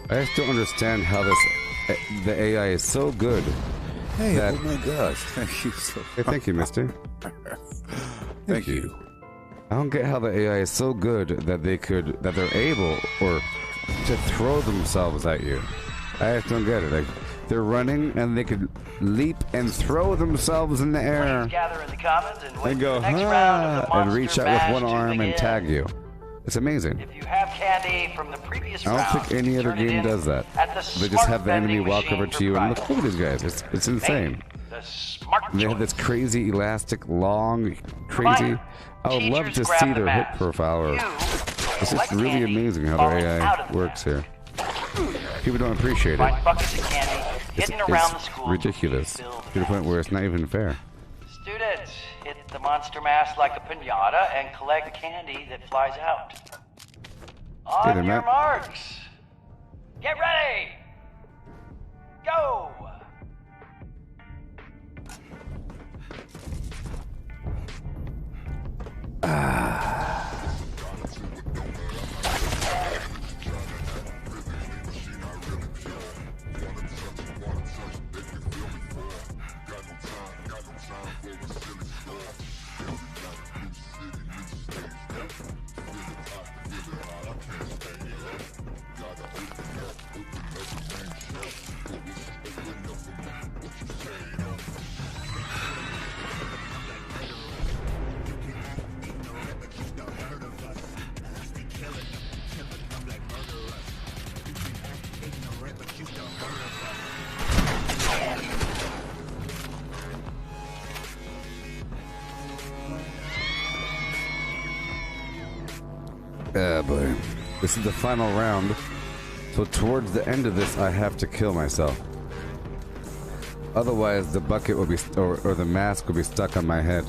I just don't understand how the AI is so good. Hey, that, oh my gosh. Thank you so hey, thank you, mister. Thank you. I don't get how the AI is so good that they're able or to throw themselves at you. I just don't get it. Like, they're running and they could leap and throw themselves in the air. Please gather in the commons and wait And go, for the next round of the and Monster reach out Mash with one to arm and begin. tag you. It's amazing. If you have candy from the previous I don't round, think any other turn it game in does that. at the They just smart have the enemy vending walk over machine to for you and prizes. look at these guys. It's insane. Make the smart They have choice. this crazy, elastic, long, crazy. Reminder, I would love to teachers grab see the their hit mask. profile. Or You it's just collect really candy amazing how falling their out AI of the works mask. here. People don't appreciate it. Find buckets of candy hidden around the school. Ridiculous to fill to the point where it's not even fair. Students, hit the monster mash like a piñata and collect candy that flies out. Hey On there, your Matt. marks. Get ready. Go. Boy. This is the final round. So towards the end of this, I have to kill myself. Otherwise, the bucket will be, or the mask will be stuck on my head.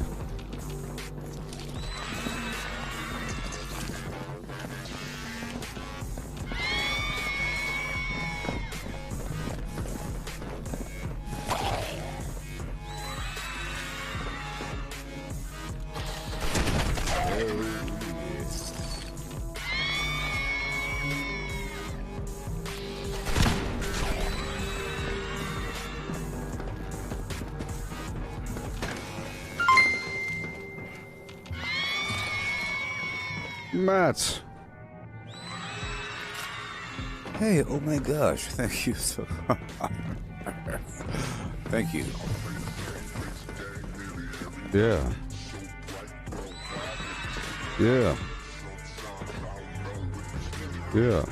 Matt. Hey, oh my gosh. Thank you so Thank you. Yeah. Yeah. Yeah.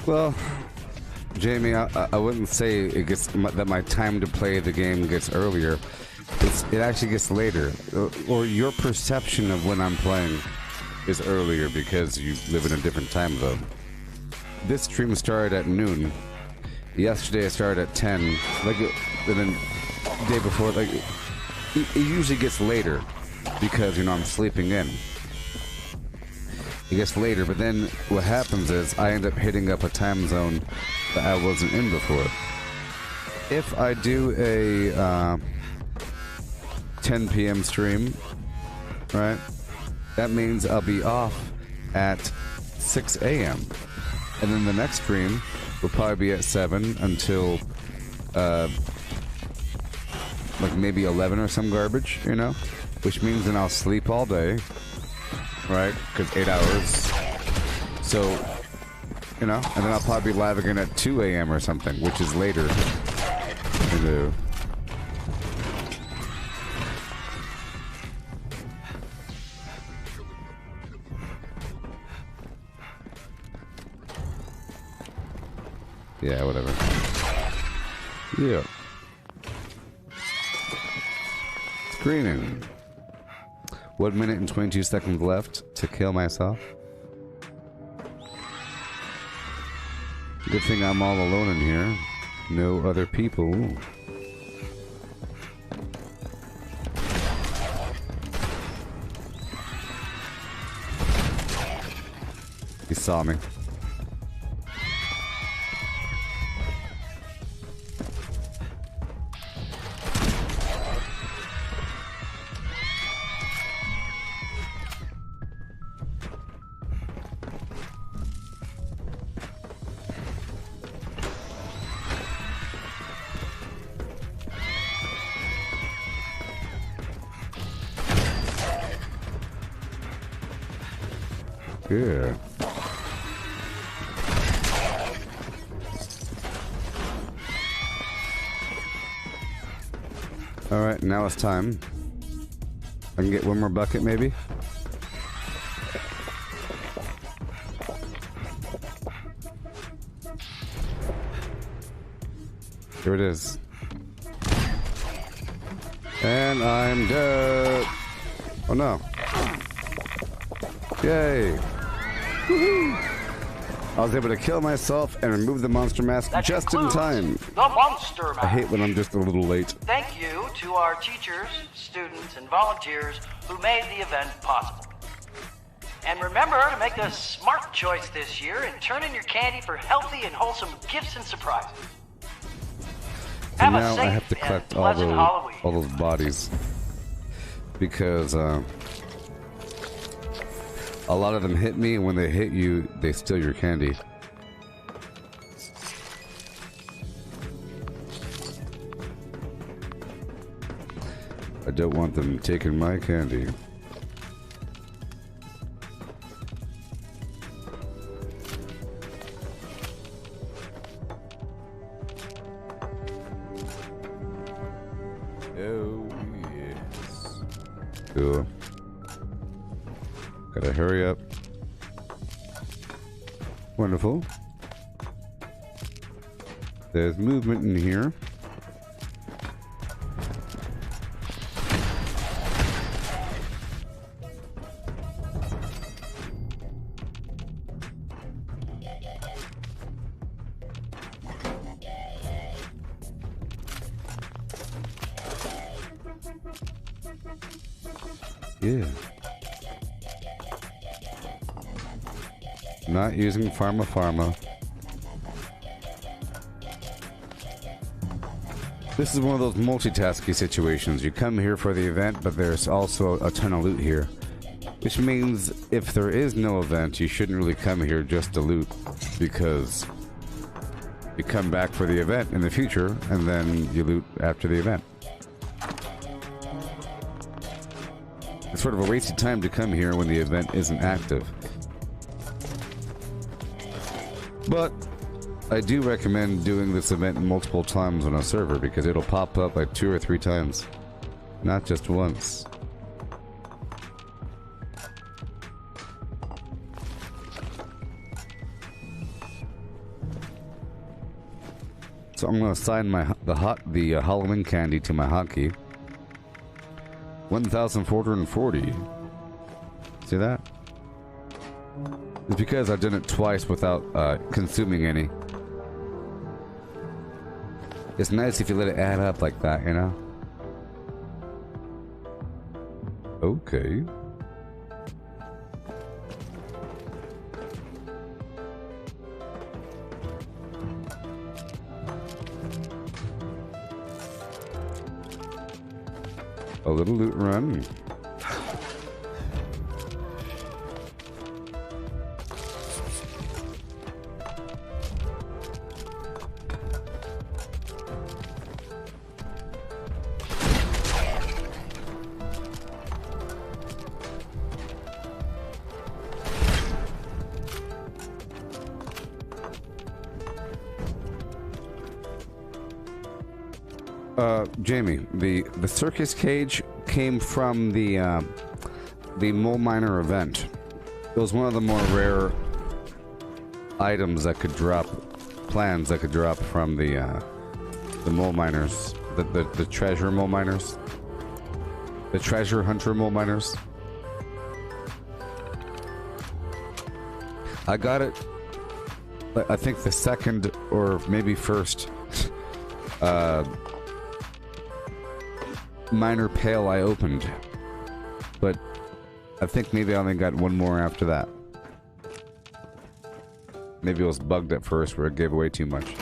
Well, Jamie, I wouldn't say it gets that my time to play the game gets earlier. It actually gets later, or your perception of when I'm playing is earlier because you live in a different time zone. This stream started at noon. Yesterday I started at 10. Like, and then the day before, like, it usually gets later because I'm sleeping in. It gets later, but then what happens is I end up hitting up a time zone that I wasn't in before. If I do a 10 p.m. stream, right, that means I'll be off at 6 a.m. And then the next stream will probably be at 7 until like maybe 11 or some garbage, which means then I'll sleep all day. Right, because 8 hours. So, and then I'll probably be live again at 2 a.m. or something, which is later. Yeah, whatever. Yeah. Screening. 1 minute and 22 seconds left to kill myself. Good thing I'm all alone in here. No other people. saw me. Yeah. Alright, now it's time. I can get one more bucket, maybe? Here it is. And I'm dead. Oh no. Yay. Woohoo! I was able to kill myself and remove the monster mask That just in concludes time. The Monster Mash. I hate when I'm just a little late. Thank you to our teachers, students, and volunteers who made the event possible. And remember to make the smart choice this year and turn in your candy for healthy and wholesome gifts and surprises. And Have a now I safe have to and collect all pleasant Halloween. those bodies. Because, a lot of them hit me, and when they hit you, they steal your candy. I don't want them taking my candy. Oh, yes. Cool. Gotta hurry up. Wonderful. There's movement in here. Yeah. Not using pharma. This is one of those multitasking situations. You come here for the event, but there's also a ton of loot here. Which means if there is no event, you shouldn't really come here just to loot, because you come back for the event in the future, and then you loot after the event. It's sort of a waste of time to come here when the event isn't active. But I do recommend doing this event multiple times on a server, because it'll pop up like 2 or 3 times, not just once. So I'm going to assign the Halloween candy to my hotkey. 1,440. See that? It's because I've done it twice without consuming any. It's nice if you let it add up like that, you know? Okay. A little loot run. Jamie, the circus cage came from the mole miner event. It was one of the more rare items that could drop, plans that could drop from the mole miners, the treasure mole miners, the treasure hunter mole miners. I got it, I think the second or maybe first minor pail I opened, but I think maybe I only got one more after that. Maybe it was bugged at first where it gave away too much.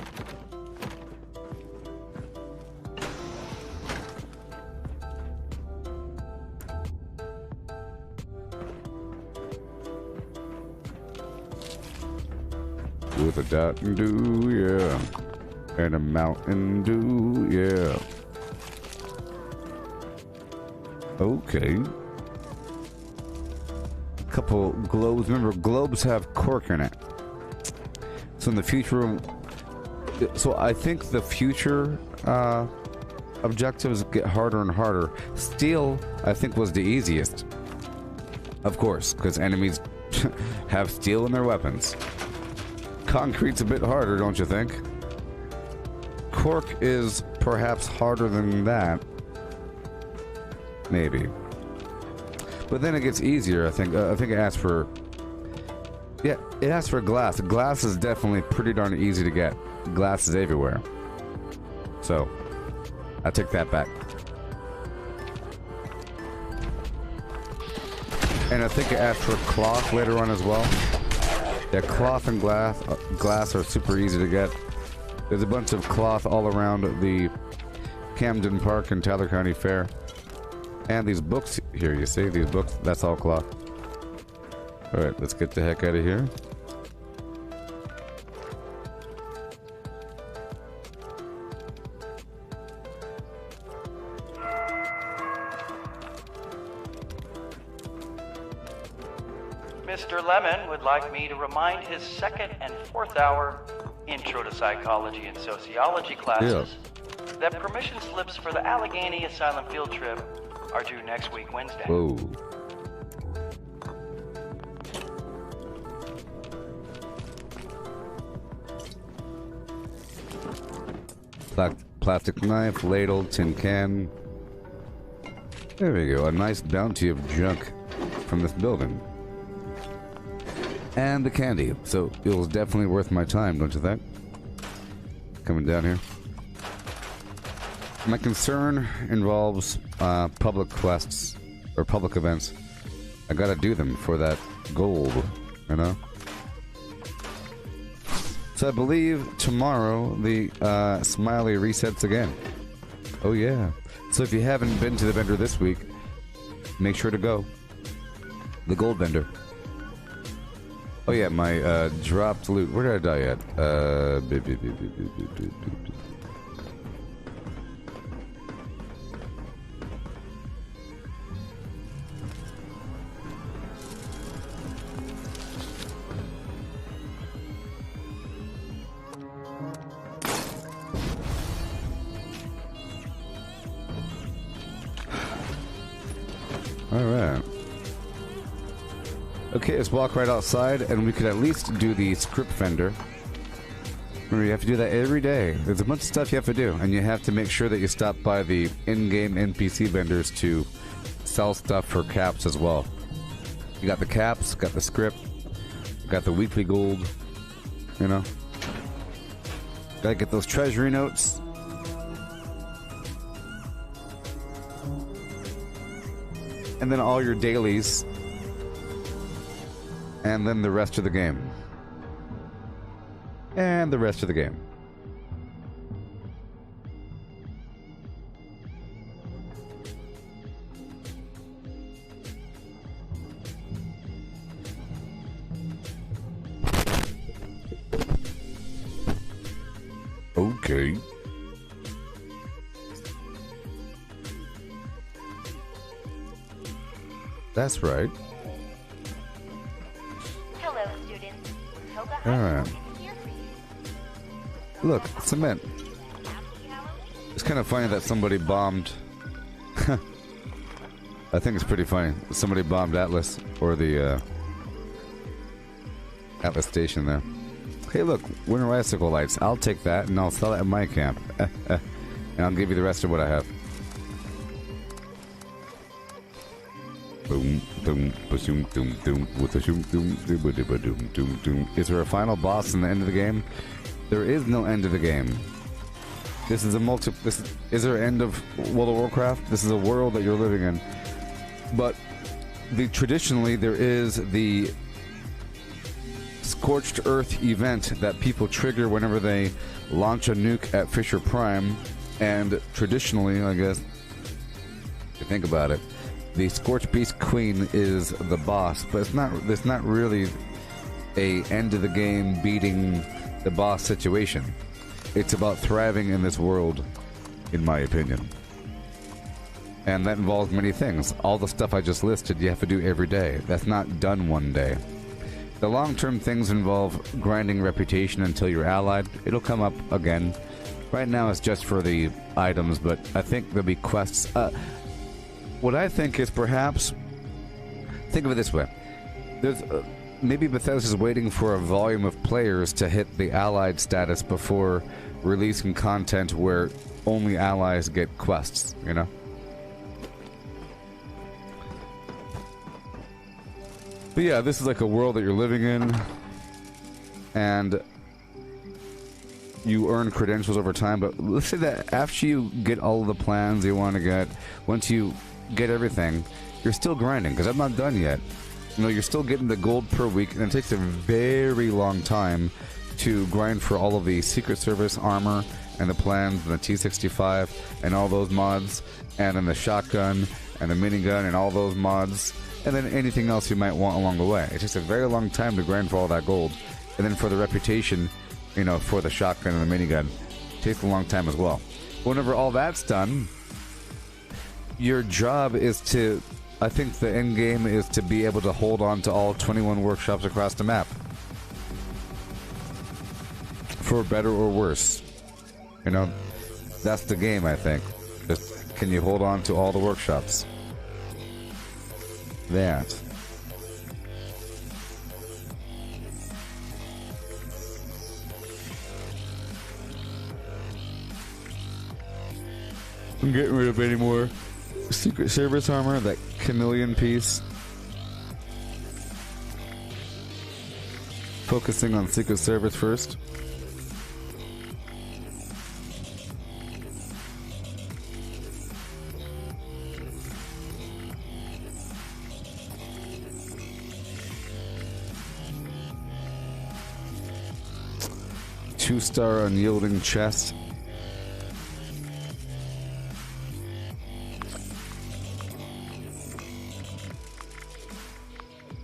With a Mountain Dew, yeah. And a Mountain Dew, yeah. Okay. Couple globes. Remember, globes have cork in it. So in the future, so I think the future objectives get harder and harder. Steel, I think, was the easiest. Of course, because enemies have steel in their weapons. Concrete's a bit harder, don't you think? Cork is perhaps harder than that. Maybe. But then it gets easier, I think. I think it asks for... Yeah, it asks for glass. Glass is definitely pretty darn easy to get. Glass is everywhere. So, I take that back. And I think it asks for cloth later on as well. Yeah, cloth and glass are super easy to get. There's a bunch of cloth all around the Camden Park and Tyler County Fair. And these books here, you see? These books, that's all cloth. Alright, let's get the heck out of here. Mr. Lemon would like me to remind his second and fourth hour Intro to Psychology and Sociology classes that permission slips for the Allegheny Asylum field trip are due next week, Wednesday. Whoa. Plastic knife, ladle, tin can. There we go. A nice bounty of junk from this building. And the candy. So it was definitely worth my time, don't you think? Coming down here. My concern involves public quests or public events. I gotta do them for that gold, you know? So I believe tomorrow the Smiley resets again. Oh yeah. So if you haven't been to the vendor this week, make sure to go. The gold vendor. Oh yeah, my dropped loot. Where did I die at? Alright. Okay, let's walk right outside, and we could at least do the script vendor. Remember, you have to do that every day. There's a bunch of stuff you have to do, and you have to make sure that you stop by the in-game NPC vendors to sell stuff for caps as well. You got the caps, got the script, got the weekly gold, you know. Gotta get those treasury notes. And then all your dailies. And then the rest of the game. And the rest of the game. Okay. That's right. Hello, students. Alright. Look, cement. It's kind of funny that somebody bombed. I think it's pretty funny. Somebody bombed Atlas, or the Atlas station there. Hey look, winter icicle lights. I'll take that and I'll sell it at my camp. And I'll give you the rest of what I have. Boom, boom, boom, boom, boom, with a shoom, boom, boom, boom, boom. Is there a final boss in the end of the game? There is no end of the game. This is a is there an end of World of Warcraft? This is a world that you're living in. But traditionally there is the scorched earth event that people trigger whenever they launch a nuke at Fisher Prime. And traditionally, I guess, if you think about it, the Scorched Beast Queen is the boss, but it's not really a end of the game beating the boss situation. It's about thriving in this world, in my opinion. And that involves many things. All the stuff I just listed, you have to do every day. That's not done one day. The long-term things involve grinding reputation until you're allied. It'll come up again. Right now it's just for the items, but I think there'll be quests. What I think is perhaps... Think of it this way. There's... maybe Bethesda's waiting for a volume of players to hit the allied status before releasing content where only allies get quests, you know? But yeah, this is like a world that you're living in, and you earn credentials over time, but let's say that after you get all of the plans you want to get, once you get everything, you're still grinding, because I'm not done yet. You know, you're still getting the gold per week, and it takes a very long time to grind for all of the Secret Service armor, and the plans, and the T-65, and all those mods, and then the shotgun, and the minigun, and all those mods, and then anything else you might want along the way. It takes a very long time to grind for all that gold. And then for the reputation, you know, for the shotgun and the minigun, it takes a long time as well. Whenever all that's done, your job is to... I think the end game is to be able to hold on to all 21 workshops across the map. For better or worse. You know, that's the game, I think. Just, can you hold on to all the workshops? That. I'm getting rid of any more Secret Service armor, that chameleon piece. Focusing on Secret Service first. Two-star unyielding chest.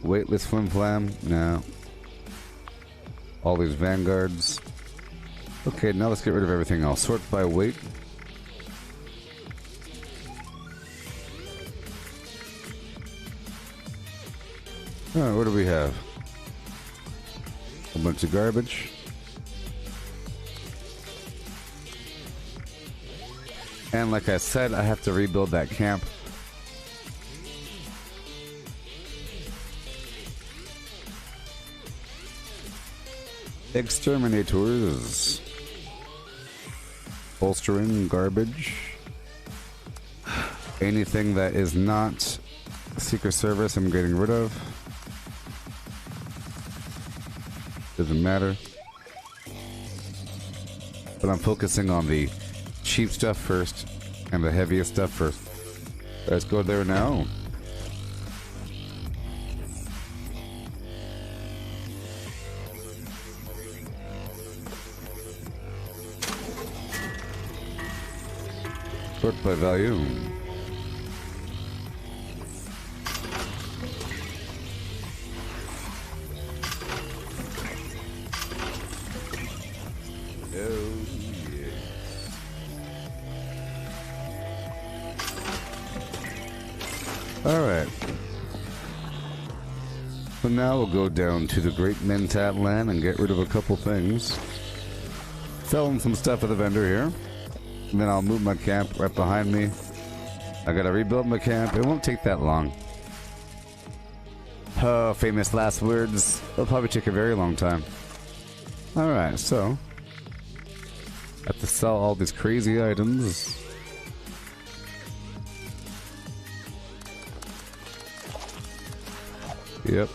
Weightless flim flam? No. All these vanguards. Okay, now let's get rid of everything else. Sort by weight. Alright, what do we have? A bunch of garbage. And like I said, I have to rebuild that camp. Exterminators. Bolstering, garbage. Anything that is not Secret Service, I'm getting rid of. Doesn't matter. But I'm focusing on the cheap stuff first and the heaviest stuff first. Let's go there now. Sort by value. Alright. So now we'll go down to the Great Mentat land and get rid of a couple things. Selling some stuff at the vendor here. And then I'll move my camp right behind me. I gotta rebuild my camp. It won't take that long. Oh, famous last words. It'll probably take a very long time. Alright, so I have to sell all these crazy items. Yep.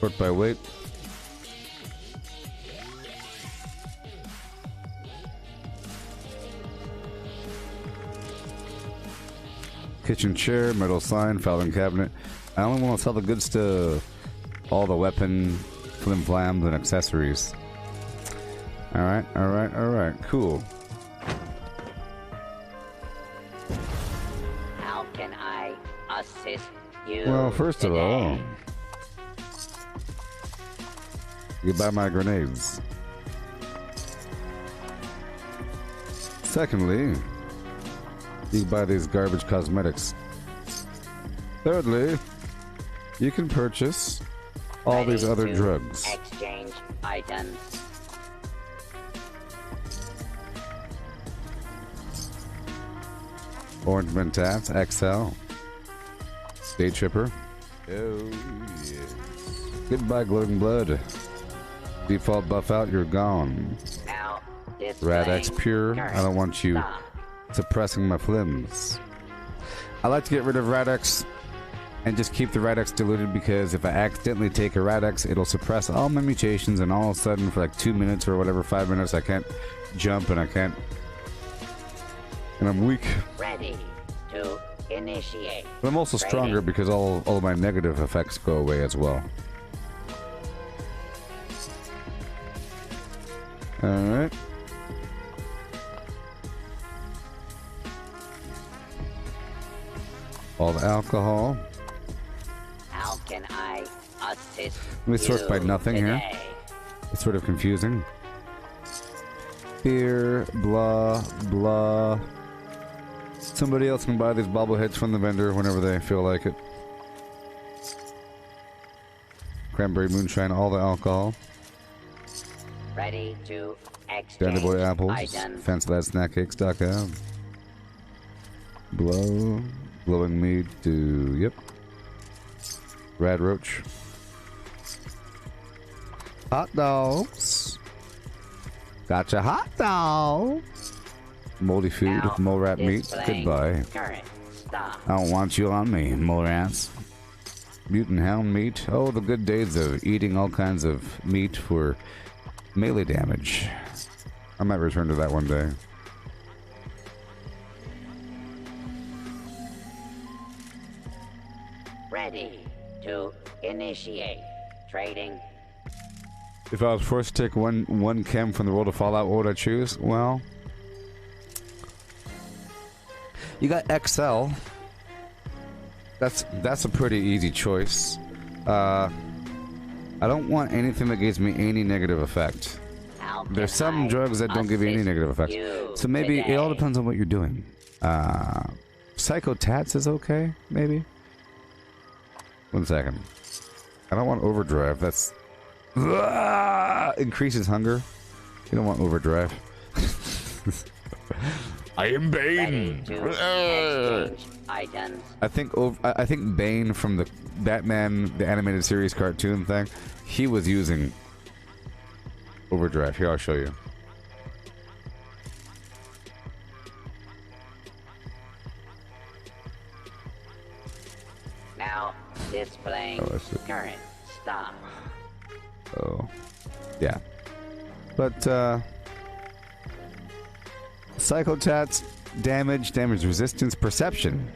Sort by weight. Kitchen chair, metal sign, filing cabinet. I only want to sell the good stuff. all the weapon flim flams and accessories. Alright, alright, alright, cool. How can I assist you? Well, first of all, you buy my grenades. Secondly, you buy these garbage cosmetics. Thirdly, you can purchase all these other to drugs. Exchange items. Orange Mentat, XL, Day Tripper. Oh, yeah. Goodbye, Glowing Blood. Default buff out, you're gone. Now, Rad-X Pure, I don't want you suppressing my flims. I like to get rid of Rad-X and just keep the Rad-X diluted, because if I accidentally take a Rad-X, it'll suppress all my mutations, and all of a sudden for like 2 minutes or whatever, 5 minutes, I can't jump and I can't... and I'm weak. Ready to initiate. But I'm also stronger because all of my negative effects go away as well. Alright. All the alcohol. How can I assist Let me sort by nothing today? here. It's sort of confusing. Beer, blah, blah. Somebody else can buy these bobbleheads from the vendor whenever they feel like it. Cranberry moonshine, all the alcohol. Ready to exchange Dandy Boy apples. items. FancyLadSnackCakes.com. Blow. Glowing mead to... Yep. Rad Roach. Hot dogs. Gotcha hot dog. Moldy food. Now Mole rat meat. displaying Goodbye. Current stock. I don't want you on me, mole rats. Mutant hound meat. Oh, the good days of eating all kinds of meat for melee damage. I might return to that one day. Ready to initiate trading. If I was forced to take one chem from the world of Fallout, what would I choose? Well, you got XL. That's a pretty easy choice. I don't want anything that gives me any negative effect. How can There's some I drugs that don't give you any assist negative effects. you So maybe it all today? depends on what you're doing. Psychotats is okay, maybe. 1 second. I don't want overdrive. That's increases hunger. You don't want overdrive. I am Ready Bane. to exchange items. I think Bane from the Batman the animated series cartoon thing, he was using overdrive. Here, I'll show you. Now displaying Oh, I see. current stock. Oh, yeah. But Psychotats, damage resistance, perception.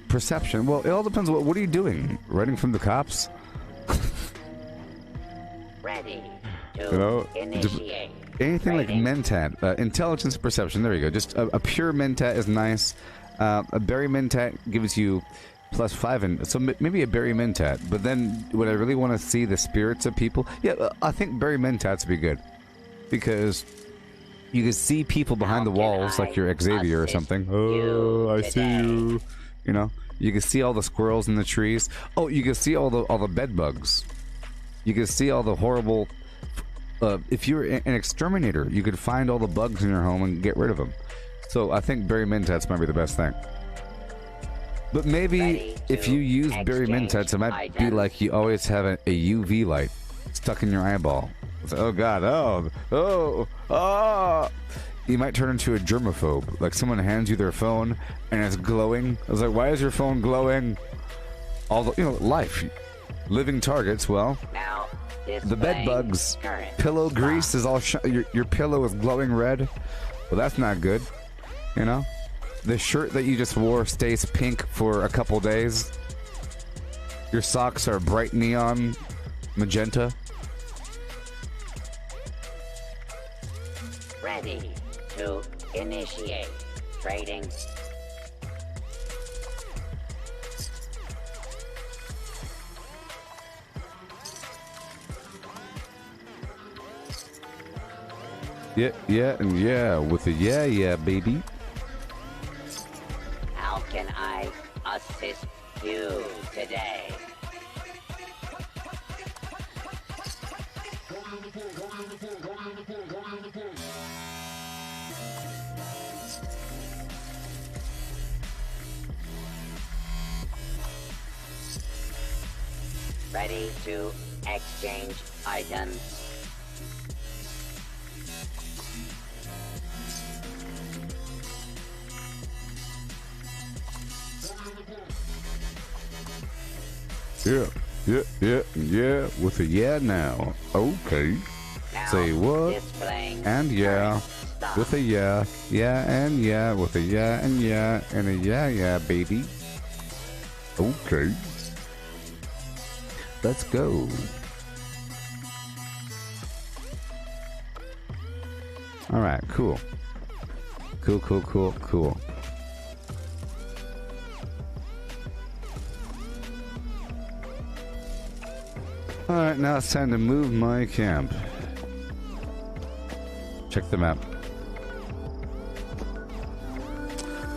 Perception. Well, it all depends. What are you doing? Running from the cops? Ready to You know, initiate. Anything like trading. Mentat, intelligence, perception. There you go. Just a pure Mentat is nice. A berry Mentat gives you +5, and so maybe a berry Mentat. But then, would I really want to see the spirits of people? Yeah, I think berry Mentats would be good because you can see people behind the How can walls, like I your Xavier or assist something. you Oh, I see today? you. You know, you can see all the squirrels in the trees. Oh, you can see all the bed bugs. You can see all the horrible. If you're an exterminator, you could find all the bugs in your home and get rid of them. So I think berry Mentats might be the best thing. But maybe Ready if to you use berry exchange Mentats, it might be items. like you always have a UV light stuck in your eyeball. It's like, oh god, oh. You might turn into a germaphobe. Like someone hands you their phone and it's glowing. I was like, why is your phone glowing? All the, life. Living targets, well, Now the bed displaying bugs, current pillow stock. grease is all your pillow is glowing red. Well, that's not good. You know, the shirt that you just wore stays pink for a couple days. Your socks are bright neon magenta. Ready to initiate trading. Yeah, and yeah, with a yeah, baby. How can I assist you today? Ready to exchange items. Yeah, with a yeah now. Okay. Now Say what? displaying And yeah. stock. With a yeah. Yeah, and yeah. With a yeah, and a yeah, baby. Okay. Let's go. Alright, cool. Cool. Alright, now it's time to move my camp. Check the map.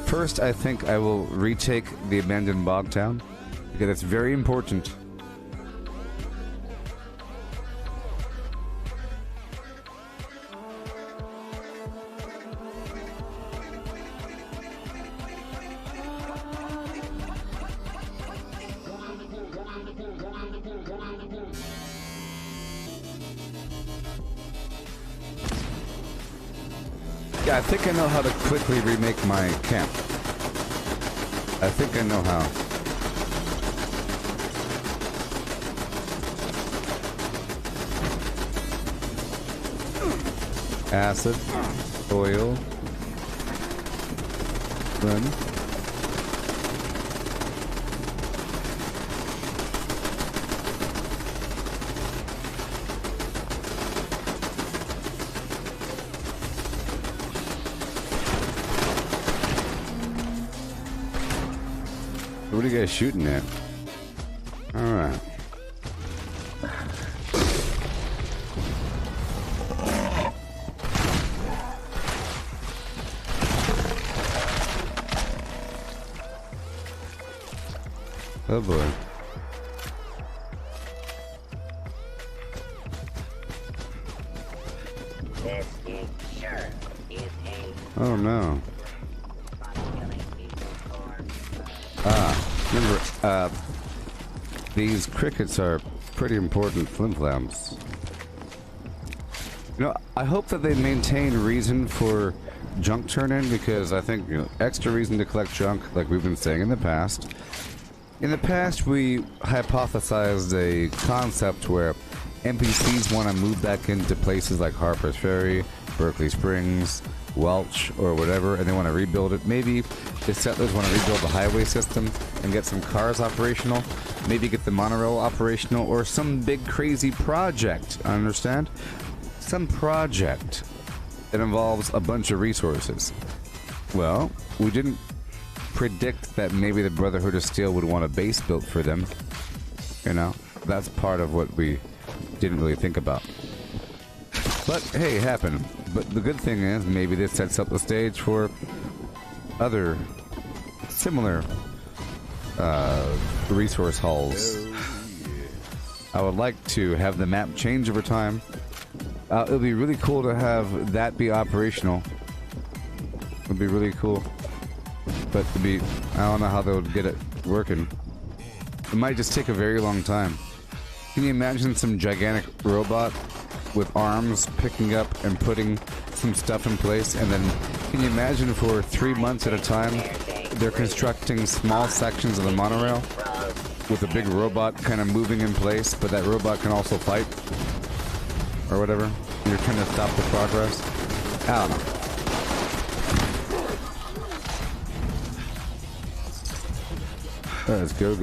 First, I think I will retake the abandoned bog town, because it's very important. Yeah, I think I know how to quickly remake my camp. I think I know how. Acid, oil, run. What are you guys shooting at? Alright. Oh boy. This gig sure is a Oh no. killing people for Remember, these crickets are pretty important flimflams. You know, I hope that they maintain reason for junk turn-in, because I think, you know, extra reason to collect junk, like we've been saying in the past. In the past, we hypothesized a concept where NPCs want to move back into places like Harper's Ferry, Berkeley Springs, Welch, or whatever, and they want to rebuild it. Maybe the settlers want to rebuild the highway system and get some cars operational, maybe get the monorail operational, or some big crazy project, I understand? Some project that involves a bunch of resources. Well, we didn't predict that maybe the Brotherhood of Steel would want a base built for them. You know, that's part of what we didn't really think about. But hey, it happened. But the good thing is, maybe this sets up the stage for other similar resource hauls. I would like to have the map change over time. It would be really cool to have that be operational. It would be really cool. But to be, I don't know how they would get it working. It might just take a very long time. Can you imagine some gigantic robot with arms picking up and putting some stuff in place, and then can you imagine for 3 months at a time they're constructing small sections of the monorail with a big robot kind of moving in place, but that robot can also fight or whatever? You're trying to stop the progress. I don't know. Let's go.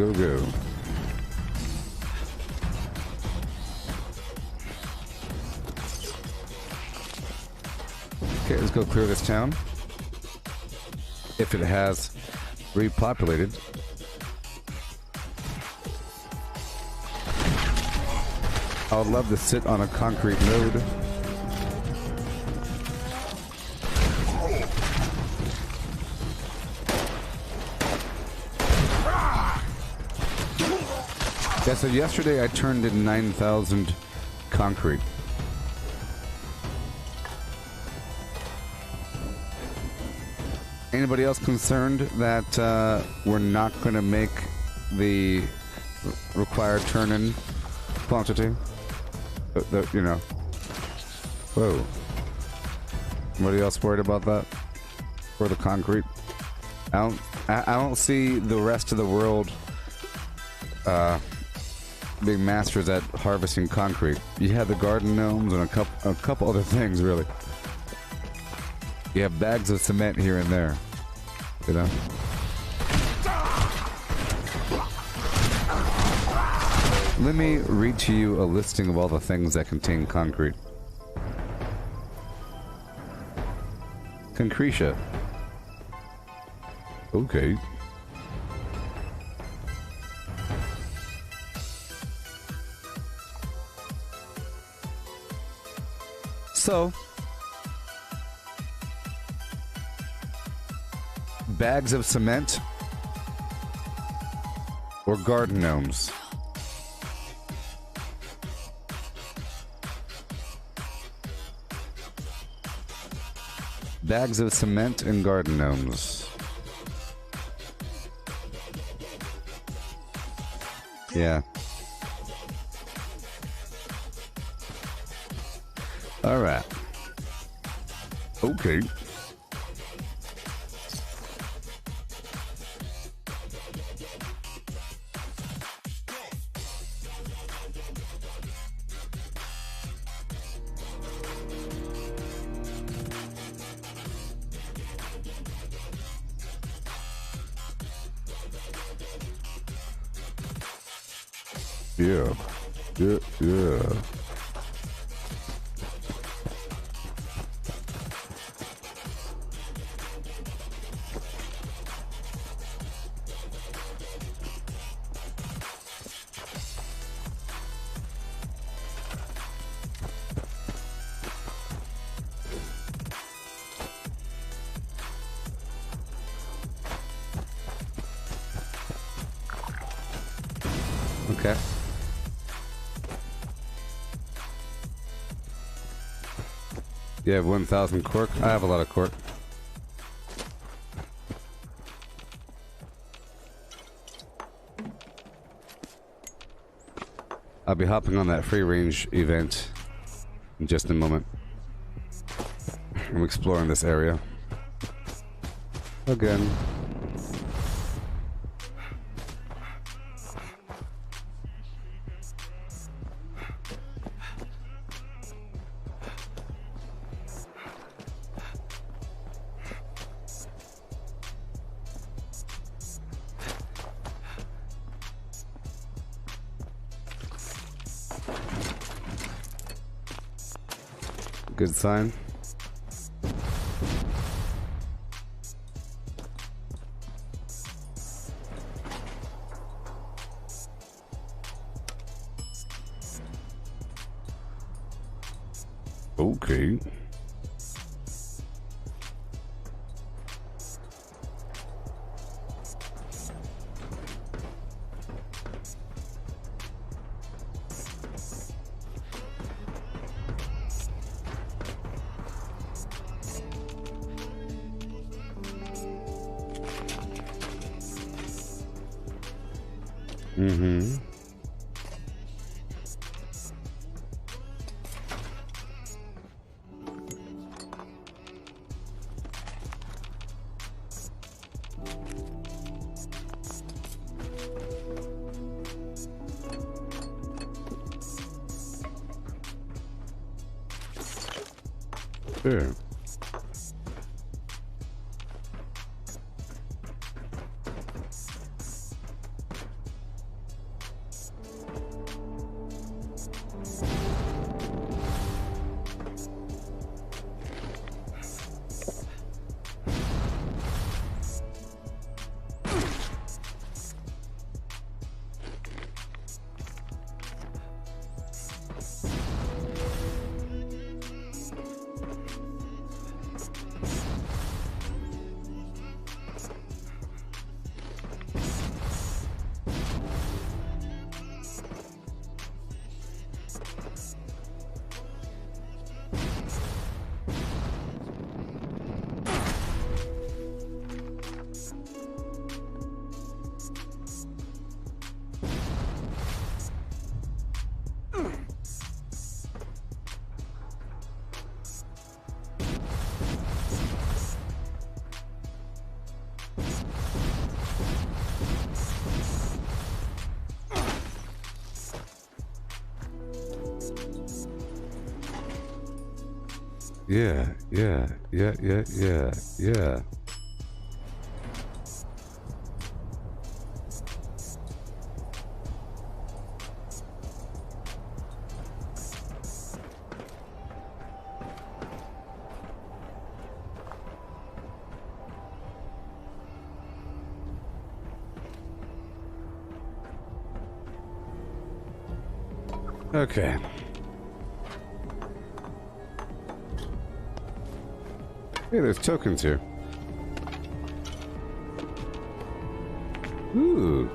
Let's go clear this town. If it has repopulated. I would love to sit on a concrete node. Yeah, so yesterday I turned in 9,000 concrete. Anybody else concerned that we're not going to make the required turn-in quantity? You know. Whoa. Anybody else worried about that? For the concrete? I don't see the rest of the world being masters at harvesting concrete. You have the garden gnomes and a couple other things, really. You have bags of cement here and there. You know? Let me read to you a listing of all the things that contain concrete. Concretia. Okay. So, bags of cement or garden gnomes? Bags of cement and garden gnomes. Yeah. All right. Okay. Yeah. Yeah, yeah. Okay. You have 1,000 cork? I have a lot of cork. I'll be hopping on that free range event in just a moment. I'm exploring this area again. Good sign. Okay. Mm-hmm. Sure. Yeah, yeah, yeah, yeah, yeah, yeah. Okay. Hey, there's tokens here. Ooh.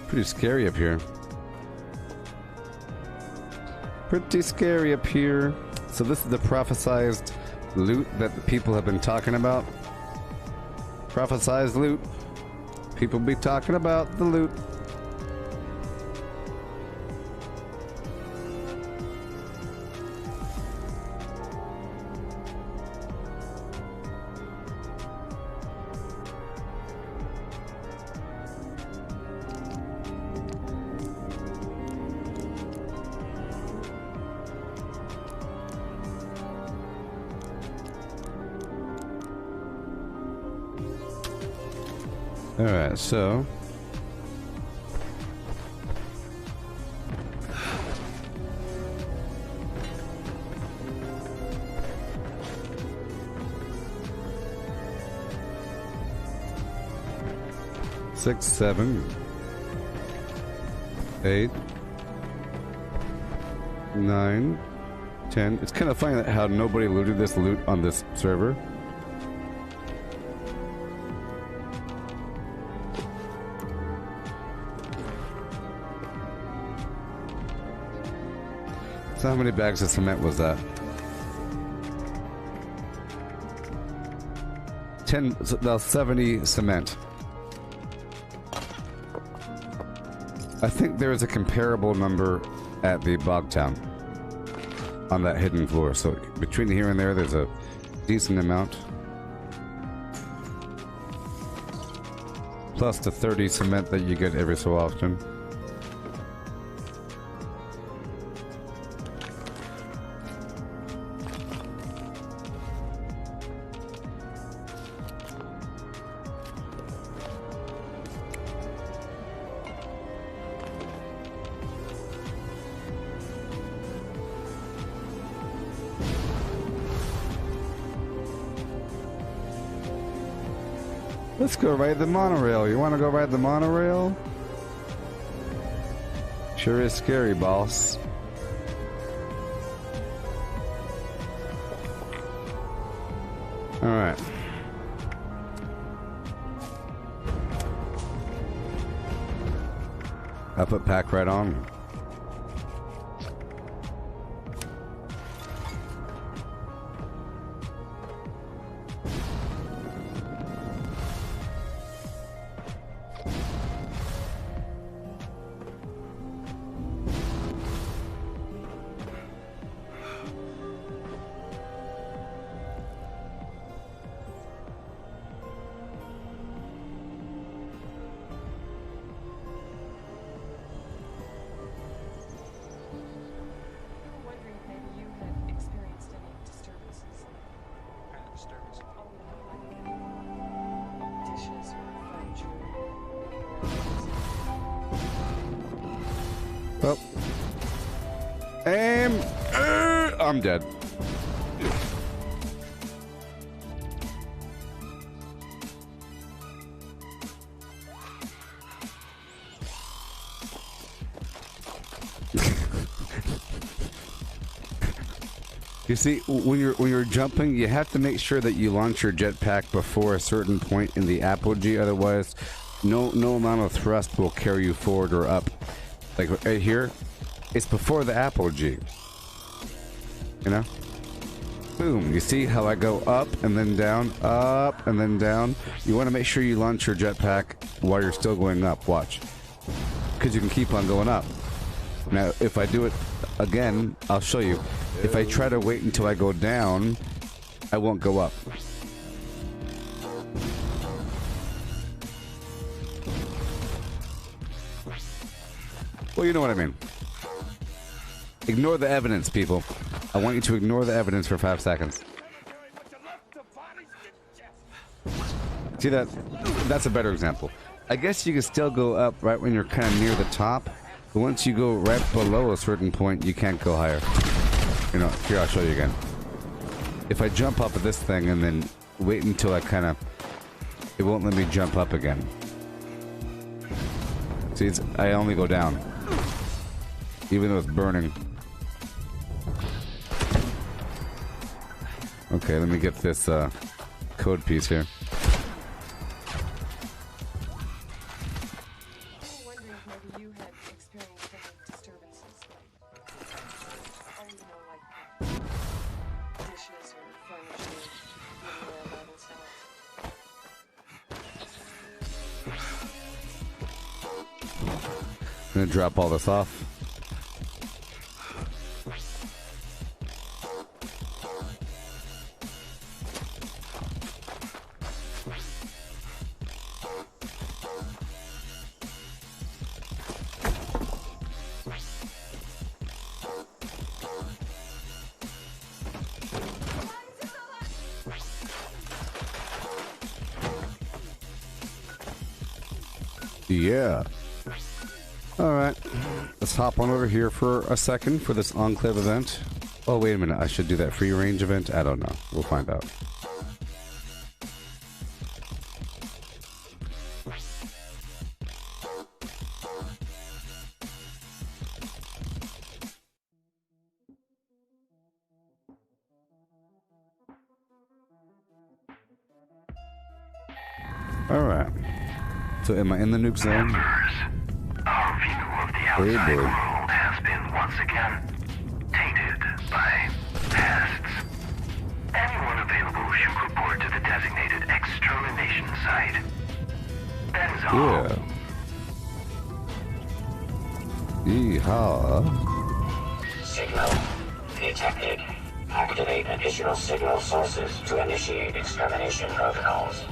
Pretty scary up here. Pretty scary up here. So this is the prophesized loot that the people have been talking about. Prophesized loot. People be talking about the loot. Alright, so six, 7, 8, 9, 10. It's kind of funny that how nobody looted this loot on this server. So how many bags of cement was that? 10, no, 70 cement. I think there is a comparable number at the Bogtown on that hidden floor. So between here and there, there's a decent amount. Plus the 30 cement that you get every so often. Let's go ride the monorail. You want to go ride the monorail? Sure is scary, boss. All right. I put pack right on. Oh. Aim! I'm dead. You see, when you're jumping, you have to make sure that you launch your jetpack before a certain point in the apogee. Otherwise, no amount of thrust will carry you forward or up. Like right here, it's before the apogee. You know? Boom. You see how I go up and then down, up and then down? You want to make sure you launch your jetpack while you're still going up. Watch. Because you can keep on going up. Now, if I do it again, I'll show you. If I try to wait until I go down, I won't go up. Well, you know what I mean. Ignore the evidence, people. I want you to ignore the evidence for 5 seconds. See that? That's a better example. I guess you can still go up right when you're kind of near the top, but once you go right below a certain point, you can't go higher. You know, here, I'll show you again. If I jump up at this thing and then wait until I kind of... It won't let me jump up again. See, I only go down. Even though it's burning. Okay, let me get this code piece here. I'm gonna drop all this off. Yeah. Alright. Let's hop on over here for a second for this Enclave event. Oh, wait a minute. I should do that free range event? I don't know. We'll find out. Alright. So am I in the nuke zone? Our view of the outside world has been once again tainted by pests. Anyone available should report to the designated extermination site. That is all. Yeah. Yeehaw. Signal detected. Activate additional signal sources to initiate extermination protocols.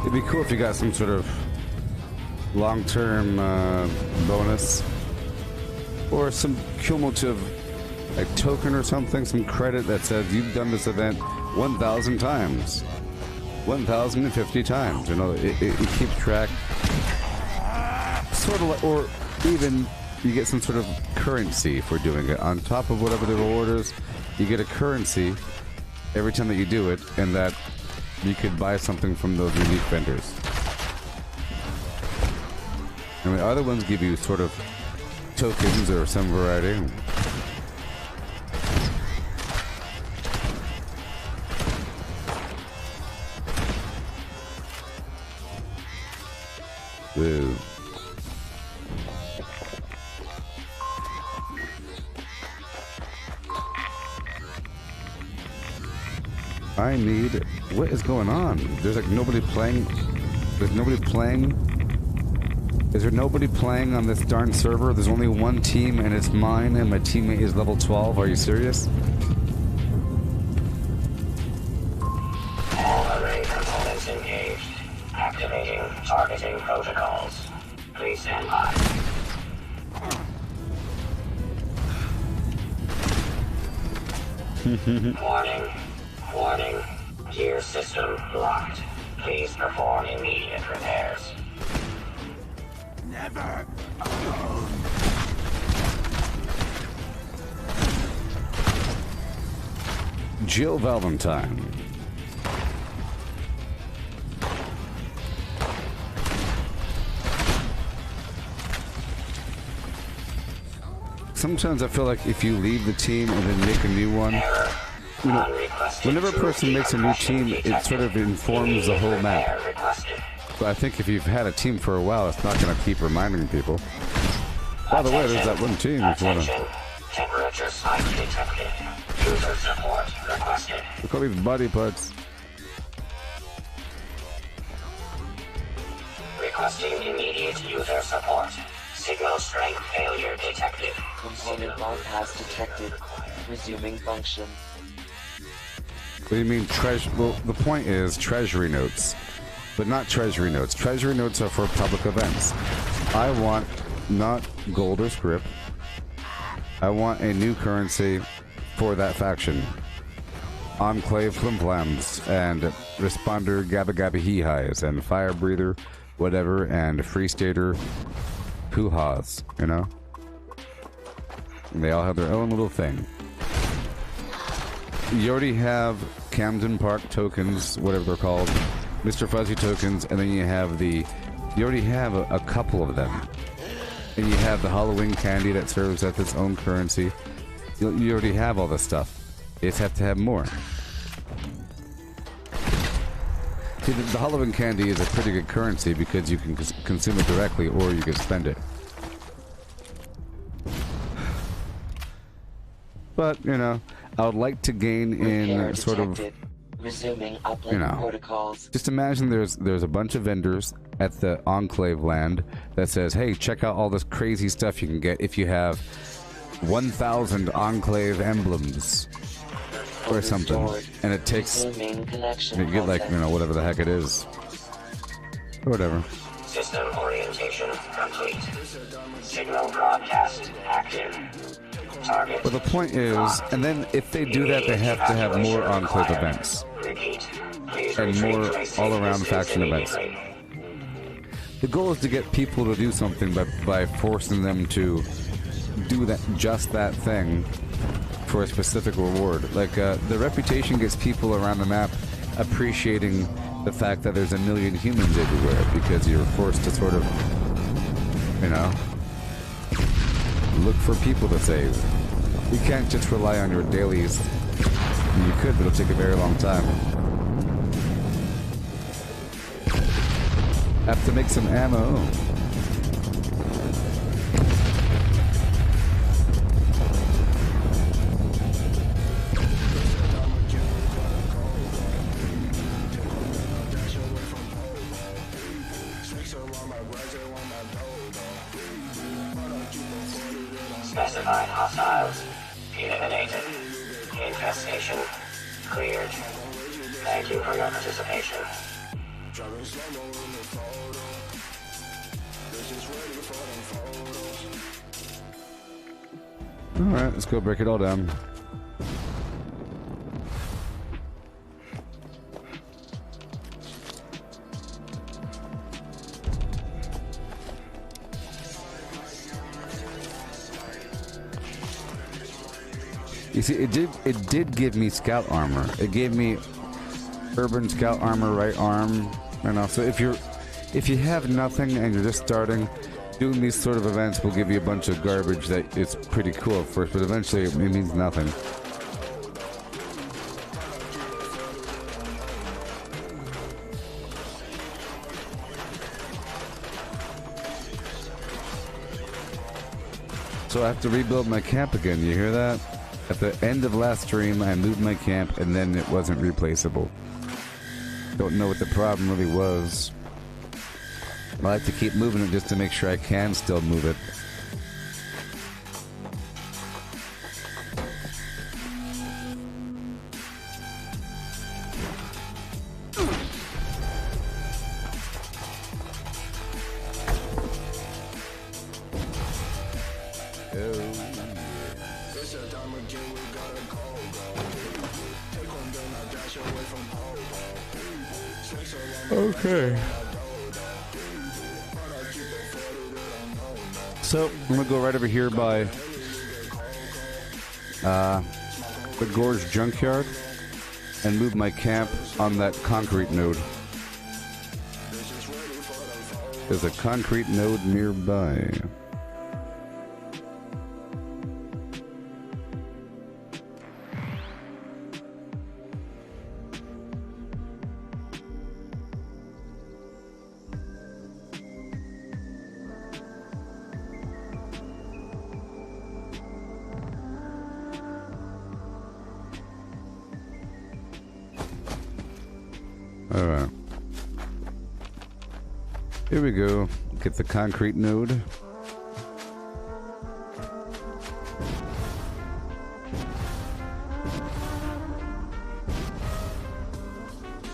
It'd be cool if you got some sort of long-term bonus or some cumulative like token or something, some credit that says you've done this event 1,000 times, 1,050 times. You know, it keeps track. Sort of, like, or even you get some sort of currency for doing it on top of whatever the reward is. You get a currency every time that you do it, and that you could buy something from those unique vendors. I mean, other ones give you sort of tokens or some variety. Whoa. I need... What is going on? There's like nobody playing... There's nobody playing... Is there nobody playing on this darn server? There's only one team and it's mine and my teammate is level 12. Are you serious? All array components engaged. Activating targeting protocols. Please stand by. Warning. Warning. Gear system locked. Please perform immediate repairs. Never. Jill Valentine. Sometimes I feel like if you leave the team and then make a new one, you know, whenever a person makes a new team, it sort of informs the whole map. But I think if you've had a team for a while, it's not going to keep reminding people. By the way, there's that one team if you want to... Temperature spike detected. User support requested. Look at all these body parts. Requesting immediate user support. Signal strength failure detected. Component bypass detected. Resuming function. What do you mean treasure? Well, the point is treasury notes. but not treasury notes. Treasury notes are for public events. I want not gold or script. I want a new currency for that faction. Enclave Flimflams and Responder Gabba Gabba Hee Highs and Fire Breather, whatever, and Free Stater Hoo Ha's, you know? And they all have their own little thing. You already have Camden Park tokens, whatever they're called, Mr. Fuzzy tokens, and then you have you already have a couple of them. And you have the Halloween candy that serves as its own currency. You already have all this stuff. You just have to have more. See, the Halloween candy is a pretty good currency because you can consume it directly or you can spend it. But, you know, I would like to gain in sort of, Resuming uplink you know, protocols. just imagine there's a bunch of vendors at the Enclave land that says, hey, check out all this crazy stuff you can get if you have 1,000 Enclave emblems or something. And it takes, you get like, you know, whatever the heck it is. Or whatever. System orientation complete. Signal broadcast active. Target. But the point is, and then if they do that, they have to have more Enclave events. Repeat. Please And retrieve more trace all-around sequences faction events. immediately. The goal is to get people to do something by forcing them to do just that thing for a specific reward. Like, the reputation gets people around the map appreciating the fact that there's a million humans everywhere because you're forced to sort of, you know, look for people to save. You can't just rely on your dailies. You could, but it'll take a very long time. Have to make some ammo. Specified hostiles eliminated. Infestation cleared. Thank you for your participation. Alright, let's go break it all down. You see, it did give me scout armor. It gave me urban scout armor, right arm, you know. So if you have nothing and you're just starting, doing these sort of events will give you a bunch of garbage that is pretty cool at first, but eventually it means nothing. So I have to rebuild my camp again, you hear that? At the end of last stream, I moved my camp and then it wasn't replaceable. Don't know what the problem really was. I'll have to keep moving it just to make sure I can still move it. Okay. So, I'm gonna go right over here by the Gorge Junkyard and move my camp on that concrete node. There's a concrete node nearby. Alright. Here we go. Get the concrete node.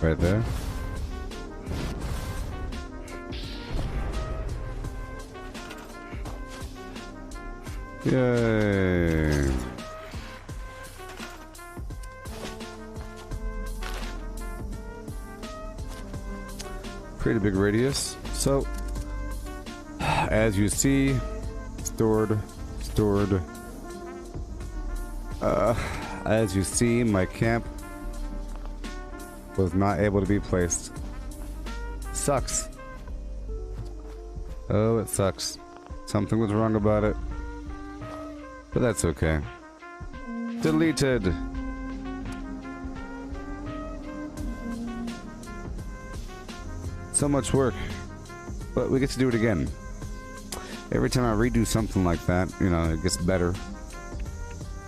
Right there. Yay. Pretty big radius. So, as you see, stored. As you see, my camp was not able to be placed. Sucks. Oh, it sucks. Something was wrong about it. But that's okay. Deleted. So much work. But we get to do it again. Every time I redo something like that, you know, it gets better.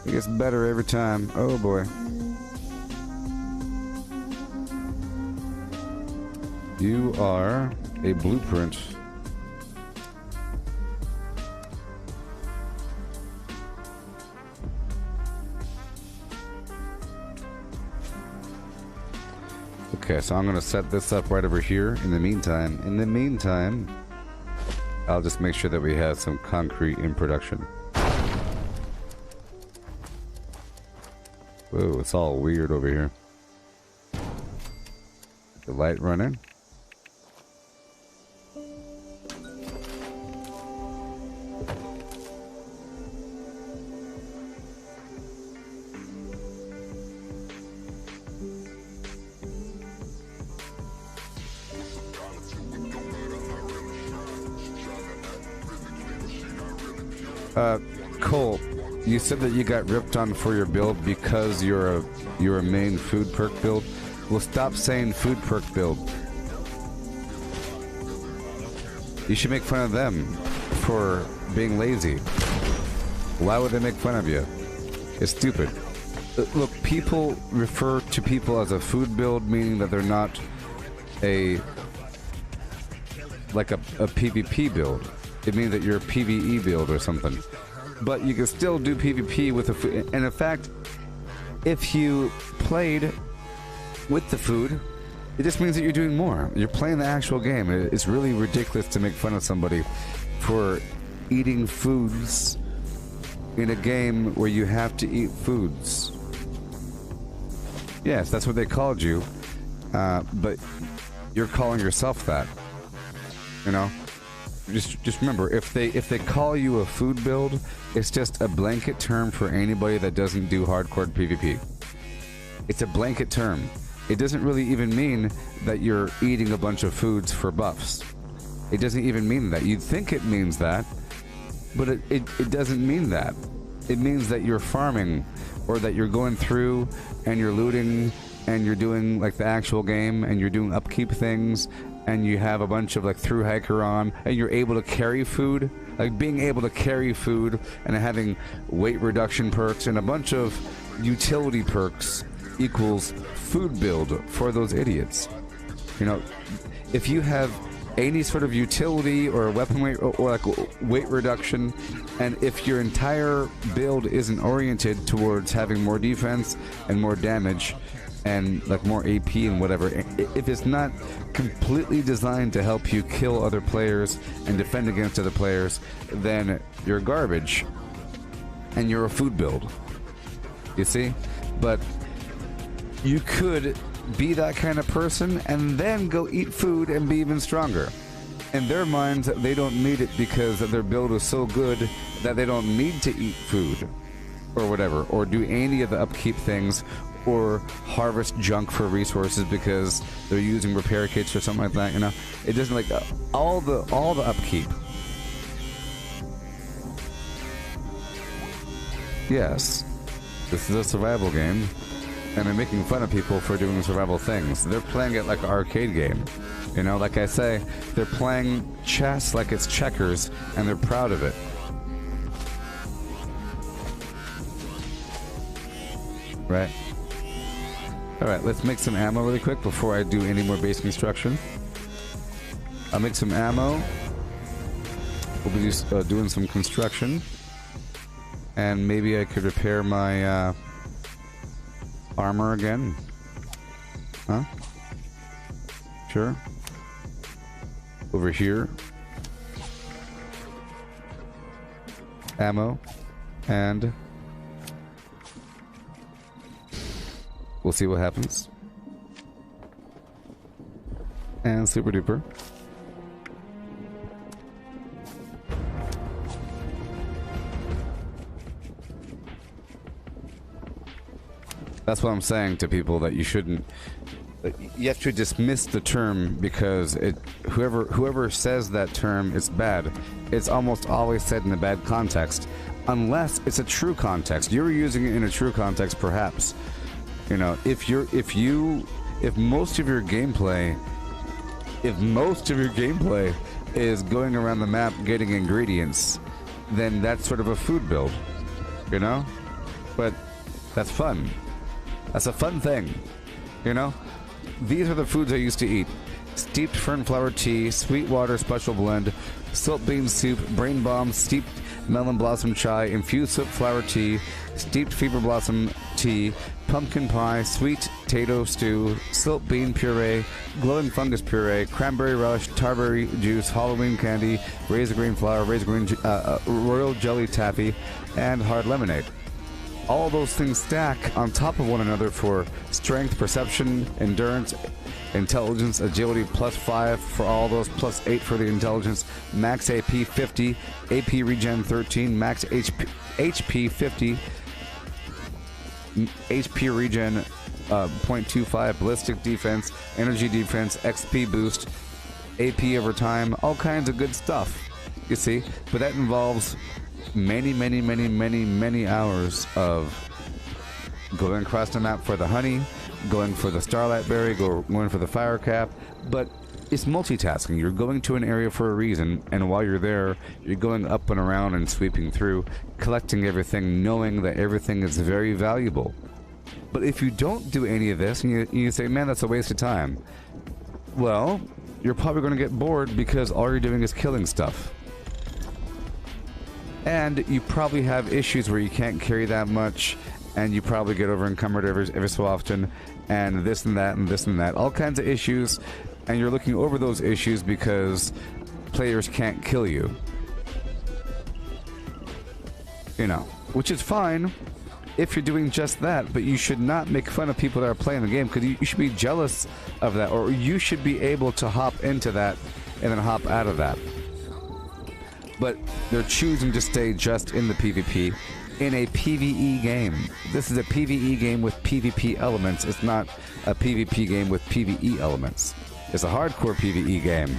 It gets better every time. Oh boy. You are a blueprint. Okay, so I'm gonna set this up right over here. In the meantime, I'll just make sure that we have some concrete in production. Whoa, it's all weird over here. The light running. Cole, you said that you got ripped on for your build because you're a main food perk build. Well, stop saying food perk build. You should make fun of them for being lazy. Why would they make fun of you? It's stupid. Look, people refer to people as a food build, meaning that they're not a PvP build. It means that you're a PvE build or something. But you can still do PvP with the food. And in fact, if you played with the food, it just means that you're doing more. You're playing the actual game. It's really ridiculous to make fun of somebody for eating foods in a game where you have to eat foods. Yes, that's what they called you. But you're calling yourself that. You know? Just remember, if they call you a food build, it's just a blanket term for anybody that doesn't do hardcore PvP. It's a blanket term. It doesn't really even mean that you're eating a bunch of foods for buffs. It doesn't even mean that. You'd think it means that, but it doesn't mean that. It means that you're farming, or that you're going through and you're looting and you're doing like the actual game and you're doing upkeep things, and you have a bunch of like through hiker on, and you're able to carry food. Like being able to carry food and having weight reduction perks and a bunch of utility perks equals food build for those idiots. You know, if you have any sort of utility or weapon weight or like weight reduction, and if your entire build isn't oriented towards having more defense and more damage and like more AP and whatever, if it's not completely designed to help you kill other players and defend against other players, then you're garbage and you're a food build. You see? But you could be that kind of person and then go eat food and be even stronger. In their minds, they don't need it because their build is so good that they don't need to eat food or whatever, or do any of the upkeep things, or harvest junk for resources because they're using repair kits or something like that. You know, it doesn't like all the upkeep. Yes, this is a survival game, and they're making fun of people for doing survival things. They're playing it like an arcade game. You know, like I say, they're playing chess like it's checkers, and they're proud of it. Right? Alright, let's make some ammo really quick before I do any more base construction. I'll make some ammo. We'll be just, doing some construction. And maybe I could repair my armor again. Huh? Sure. Over here. Ammo. and we'll see what happens. And super duper. That's what I'm saying to people, that you shouldn't. You have to dismiss the term because whoever says that term is bad. It's almost always said in a bad context, unless it's a true context. You're using it in a true context, perhaps. You know, if most of your gameplay is going around the map getting ingredients, then that's sort of a food build, you know? But that's fun. That's a fun thing, you know? These are the foods I used to eat. Steeped fernflower tea, sweet water special blend, silk bean soup, brain bomb, steeped melon blossom chai, infused silk flower tea, steeped fever blossom tea, pumpkin pie, sweet potato stew, silk bean puree, glowing fungus puree, cranberry relish, tarberry juice, Halloween candy, raisin green flour, royal jelly taffy, and hard lemonade. All those things stack on top of one another for strength, perception, endurance, intelligence, agility +5 for all those, +8 for the intelligence, max AP 50, AP regen 13, max HP 50, HP regen 0.25, ballistic defense, energy defense, XP boost, AP over time, all kinds of good stuff, you see. But that involves many hours of going across the map for the honey, going for the starlight berry, going for the fire cap. But it's multitasking. You're going to an area for a reason, and while you're there, you're going up and around and sweeping through, collecting everything, knowing that everything is very valuable. But if you don't do any of this, and you say, man, that's a waste of time, well, you're probably going to get bored because all you're doing is killing stuff. And you probably have issues where you can't carry that much, and you probably get over encumbered every so often, and this and that and this and that. All kinds of issues, and you're looking over those issues because players can't kill you. You know, which is fine if you're doing just that, but you should not make fun of people that are playing the game, because you should be jealous of that, or you should be able to hop into that and then hop out of that. But they're choosing to stay just in the PvP in a PvE game. This is a PvE game with PvP elements. It's not a PvP game with PvE elements. It's a hardcore PvE game,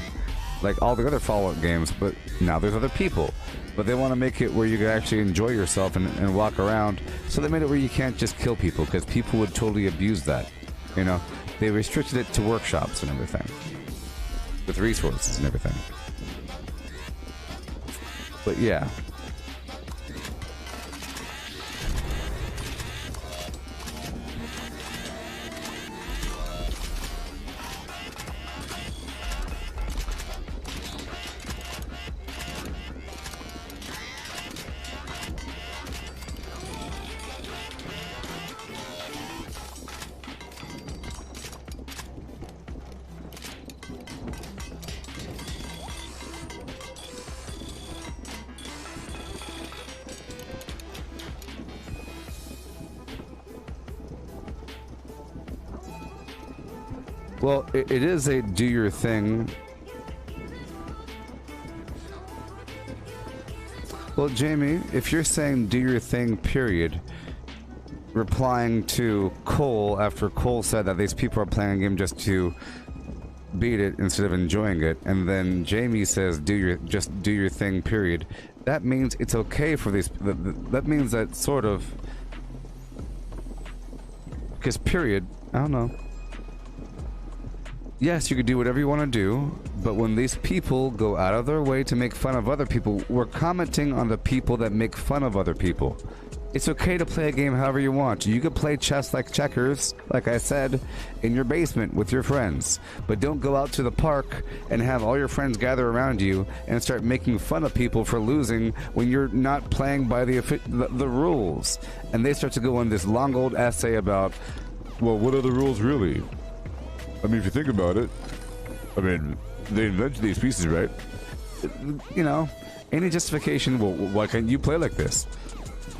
like all the other Fallout games, but now there's other people. But they want to make it where you can actually enjoy yourself and walk around, so they made it where you can't just kill people, because people would totally abuse that. You know, they restricted it to workshops and everything, with resources and everything. But yeah. Well, it is a do your thing. Well, Jamie, if you're saying do your thing, period, replying to Cole after Cole said that these people are playing a game just to beat it instead of enjoying it, and then Jamie says just do your thing, period, that means it's okay for these. That means that sort of, because period, I don't know. Yes, you could do whatever you want to do, but when these people go out of their way to make fun of other people, we're commenting on the people that make fun of other people. It's okay to play a game however you want. You could play chess like checkers, like I said, in your basement with your friends. But don't go out to the park and have all your friends gather around you and start making fun of people for losing when you're not playing by the rules. And they start to go on this long old essay about, well, what are the rules really? I mean, if you think about it, I mean, they invented these pieces, right? You know, any justification, well, why can't you play like this?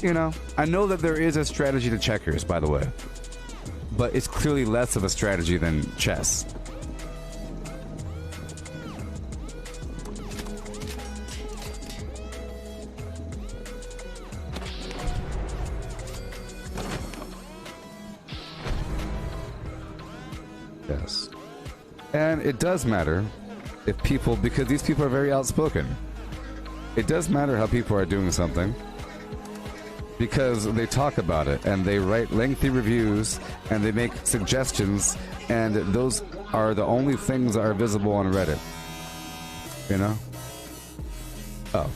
You know, I know that there is a strategy to checkers, by the way, but it's clearly less of a strategy than chess. Yes. And it does matter if people, because these people are very outspoken. It does matter how people are doing something because they talk about it and they write lengthy reviews and they make suggestions, and those are the only things that are visible on Reddit. You know? Oh.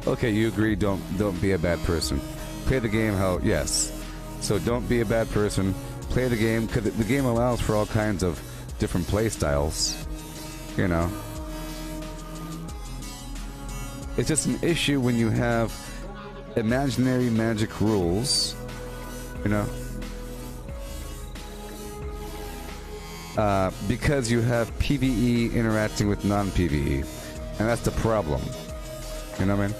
Okay, you agree, don't be a bad person. Play the game how, yes. So don't be a bad person. Play the game, because the game allows for all kinds of different play styles. You know? It's just an issue when you have imaginary magic rules, you know? Because you have PvE interacting with non-PvE. And that's the problem. You know what I mean?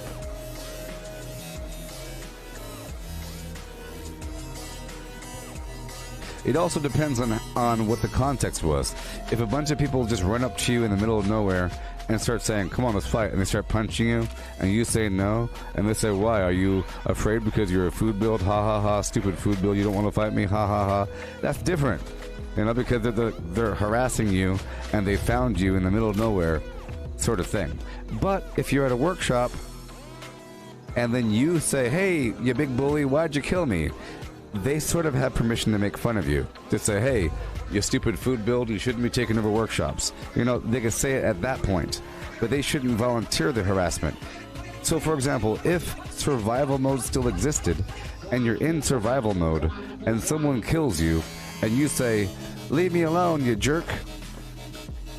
It also depends on what the context was. If a bunch of people just run up to you in the middle of nowhere and start saying, come on, let's fight, and they start punching you, and you say no, and they say, why? Are you afraid because you're a food build? Ha ha ha, stupid food build, you don't want to fight me? Ha ha ha. That's different. You know, because they're harassing you, and they found you in the middle of nowhere, sort of thing. But if you're at a workshop, and then you say, hey, you big bully, why'd you kill me? They sort of have permission to make fun of you. To say, hey, you stupid food build, you shouldn't be taking over workshops. You know, they can say it at that point, but they shouldn't volunteer the harassment. So, for example, if survival mode still existed, and you're in survival mode, and someone kills you, and you say, leave me alone, you jerk,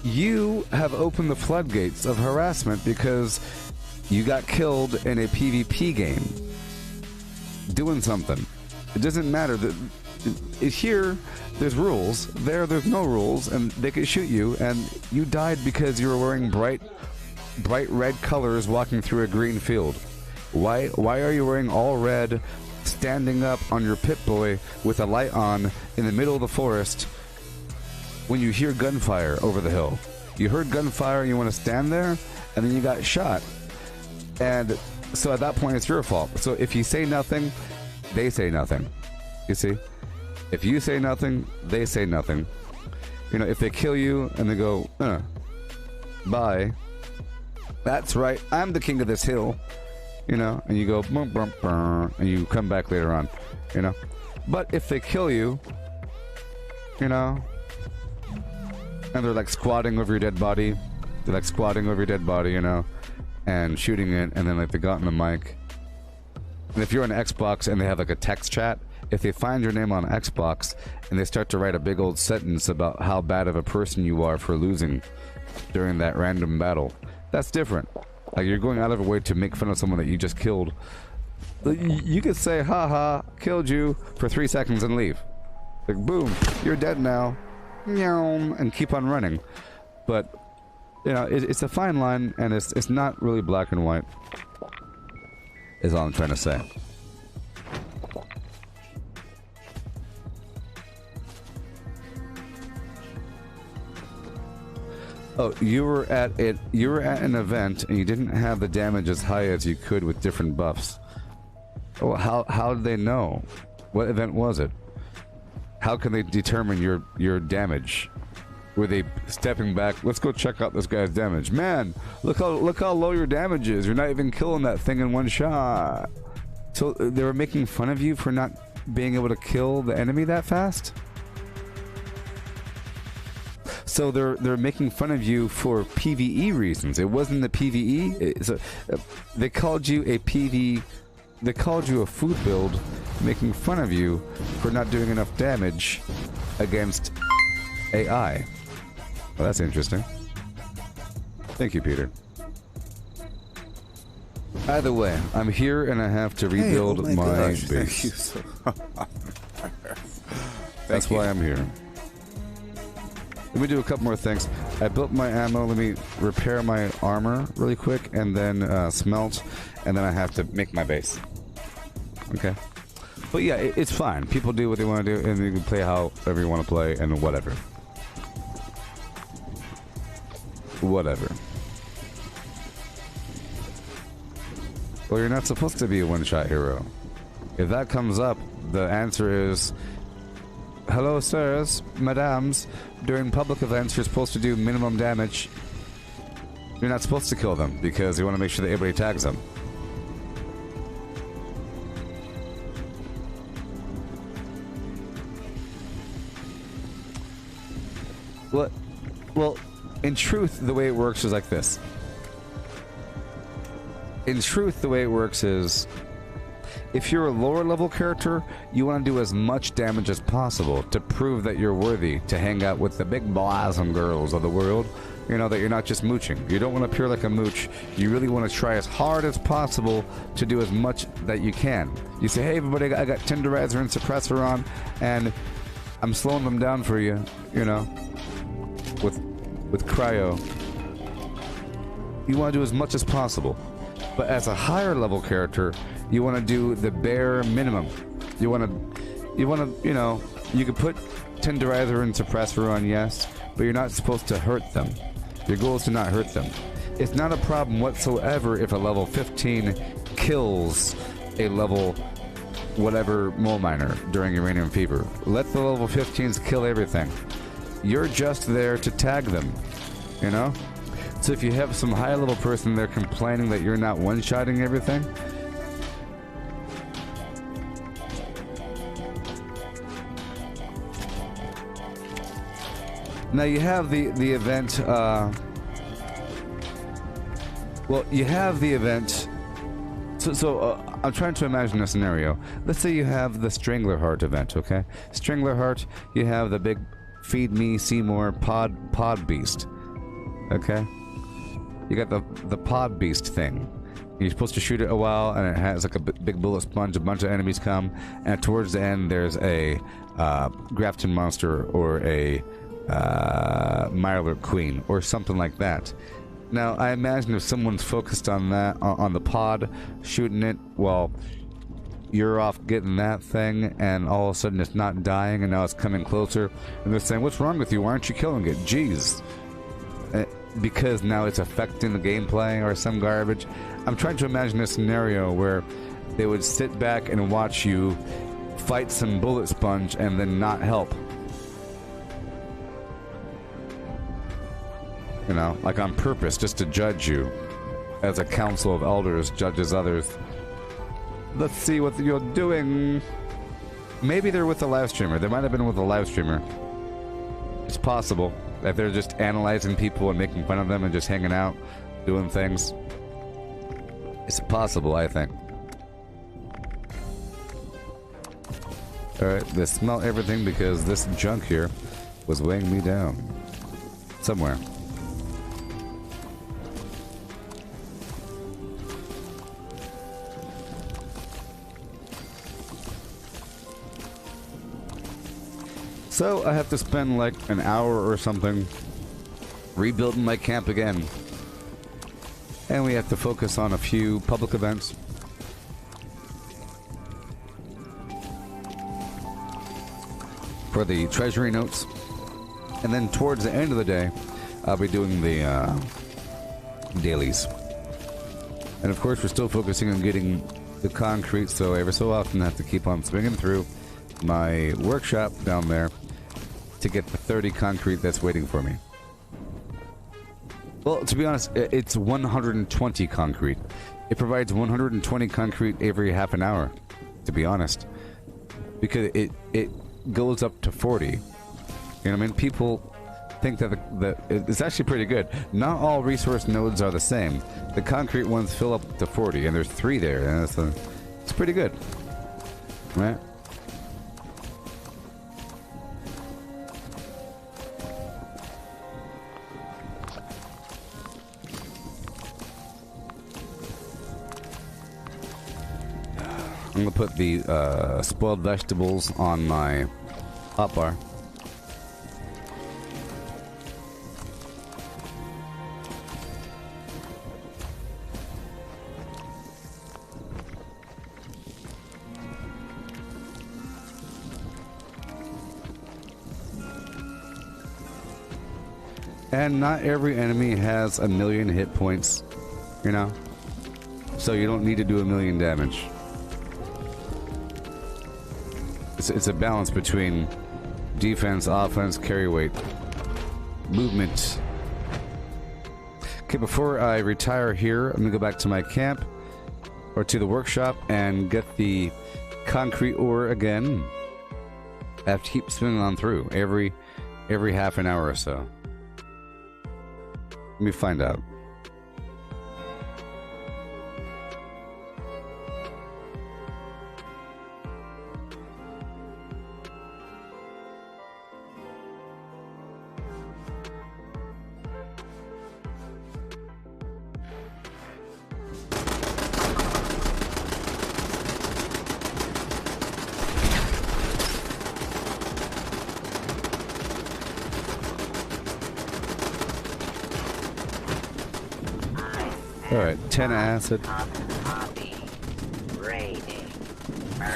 you have opened the floodgates of harassment because you got killed in a PvP game doing something. It doesn't matter. Here, there's rules. There's no rules, and they could shoot you, and you died because you were wearing bright red colors walking through a green field. Why are you wearing all red, standing up on your Pip-Boy with a light on in the middle of the forest when you hear gunfire over the hill? You heard gunfire and you want to stand there, and then you got shot. And so at that point, it's your fault. So if you say nothing, they say nothing. You see? If you say nothing, they say nothing. You know, if they kill you and they go, bye. That's right, I'm the king of this hill. You know, and you go, bum, bum, bum, and you come back later on. You know? But if they kill you, you know, and they're like squatting over your dead body, you know, and shooting it, and then like they got in the mic. And if you're on Xbox and they have like a text chat, if they find your name on Xbox and they start to write a big old sentence about how bad of a person you are for losing during that random battle, that's different. Like, you're going out of your way to make fun of someone that you just killed. You could say, haha, killed you for 3 seconds and leave. Like, boom, you're dead now. And keep on running. But, you know, it's a fine line, and it's not really black and white. Is all I'm trying to say. Oh, you were at an event and you didn't have the damage as high as you could with different buffs. Oh, how did they know? What event was it? How can they determine your damage? Were they stepping back? Let's go check out this guy's damage. Man, look how low your damage is. You're not even killing that thing in one shot. So they were making fun of you for not being able to kill the enemy that fast? So they're making fun of you for PvE reasons. It wasn't the PvE. They called you a PvE. They called you a food build, making fun of you for not doing enough damage against AI. Well, that's interesting. Thank you, Peter. Either way, I'm here and I have to rebuild my base. Thank you so That's why I'm here. Let me do a couple more things. I built my ammo. Let me repair my armor really quick, and then smelt, and then I have to make my base. Okay. But yeah, it's fine. People do what they want to do, and you can play however you want to play, and whatever. Whatever. Well, you're not supposed to be a one-shot hero. If that comes up, the answer is, hello, sirs, madams. During public events, you're supposed to do minimum damage. You're not supposed to kill them, because you want to make sure that everybody tags them. What? Well, in truth, the way it works is like this. In truth, the way it works is, if you're a lower level character, you want to do as much damage as possible to prove that you're worthy to hang out with the big boys and girls of the world. You know, that you're not just mooching. You don't want to appear like a mooch. You really want to try as hard as possible to do as much that you can. You say, hey everybody, I got Tenderizer and Suppressor on, and I'm slowing them down for you, you know, with cryo. You want to do as much as possible. But as a higher level character, you want to do the bare minimum. You want to, you know, you could put Tenderizer and Suppressor on, yes, but you're not supposed to hurt them. Your goal is to not hurt them. It's not a problem whatsoever if a level 15 kills a level whatever mole miner during Uranium Fever. Let the level 15s kill everything. You're just there to tag them, you know? So if you have some high level person there complaining that you're not one-shotting everything, now you have the event, well, you have the event, so I'm trying to imagine a scenario. Let's say you have the Strangler Heart event, okay? Strangler Heart, you have the big Feed Me Seymour pod beast, okay? You got the pod beast thing. You're supposed to shoot it a while, and it has like a big bullet sponge. A bunch of enemies come, and towards the end, there's a Grafton monster or a Mirelurk Queen or something like that. Now, I imagine if someone's focused on that, on the pod, shooting it, well, you're off getting that thing, and all of a sudden it's not dying, and now it's coming closer, and they're saying, "What's wrong with you? Why aren't you killing it?" Jeez. Because now it's affecting the gameplay or some garbage. I'm trying to imagine a scenario where they would sit back and watch you fight some bullet sponge and then not help. You know, like on purpose, just to judge you as a council of elders judges others. Let's see what you're doing. Maybe they're with a live streamer. They might have been with a live streamer. It's possible that they're just analyzing people and making fun of them and just hanging out, doing things. It's possible, I think. Alright, let's smell everything because this junk here was weighing me down. Somewhere. So I have to spend like an hour or something rebuilding my camp again. And we have to focus on a few public events. For the treasury notes. And then towards the end of the day, I'll be doing the dailies. And of course we're still focusing on getting the concrete, so every so often I have to keep on swinging through my workshop down there to get the 30 concrete that's waiting for me. Well, to be honest, it's 120 concrete. It provides 120 concrete every half an hour, to be honest. Because it goes up to 40. You know what I mean? People think that it's actually pretty good. Not all resource nodes are the same. The concrete ones fill up to 40, and there's 3 there, and it's pretty good. Right? I'm gonna put the spoiled vegetables on my hotbar. And not every enemy has 1,000,000 hit points, you know? So you don't need to do 1,000,000 damage. It's a balance between defense, offense, carry weight, movement. Okay, before I retire here, I'm gonna go back to my camp or to the workshop and get the concrete ore again. I have to keep spinning on through every half an hour or so. Let me find out. Alright, 10 acid,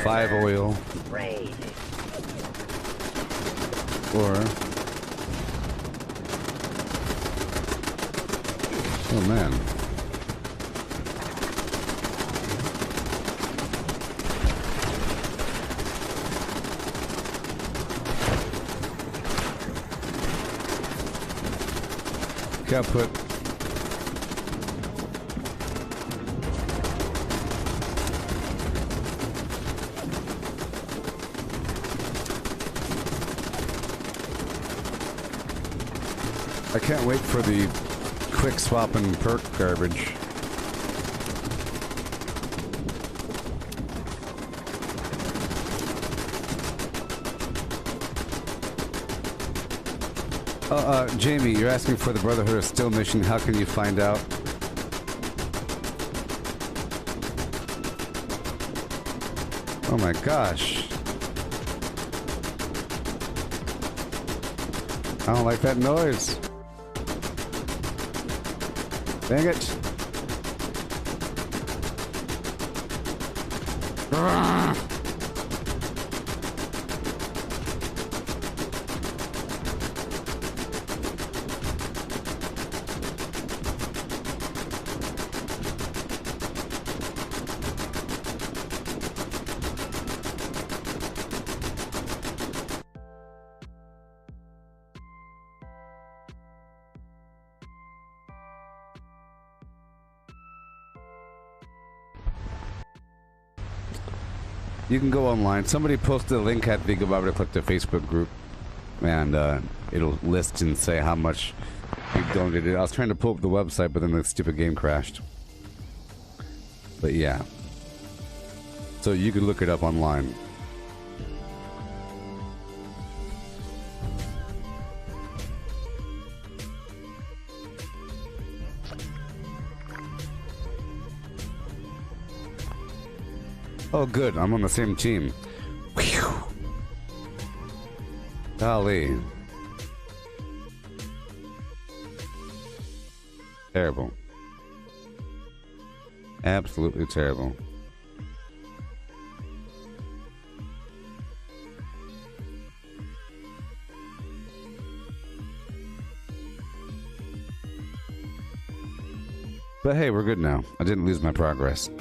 5 oil, or... Oh man. Gotta put... I can't wait for the quick swap and perk garbage. Jamie, you're asking for the Brotherhood of Steel mission. How can you find out? Oh my gosh. I don't like that noise. Dang it. You can go online. Somebody posted a link at the Gooboberti Collective Facebook group, and it'll list and say how much you donated. I was trying to pull up the website, but then the stupid game crashed. But yeah. So you can look it up online. Oh, good. I'm on the same team. Whew. Golly. Terrible. Absolutely terrible. But hey, we're good now. I didn't lose my progress.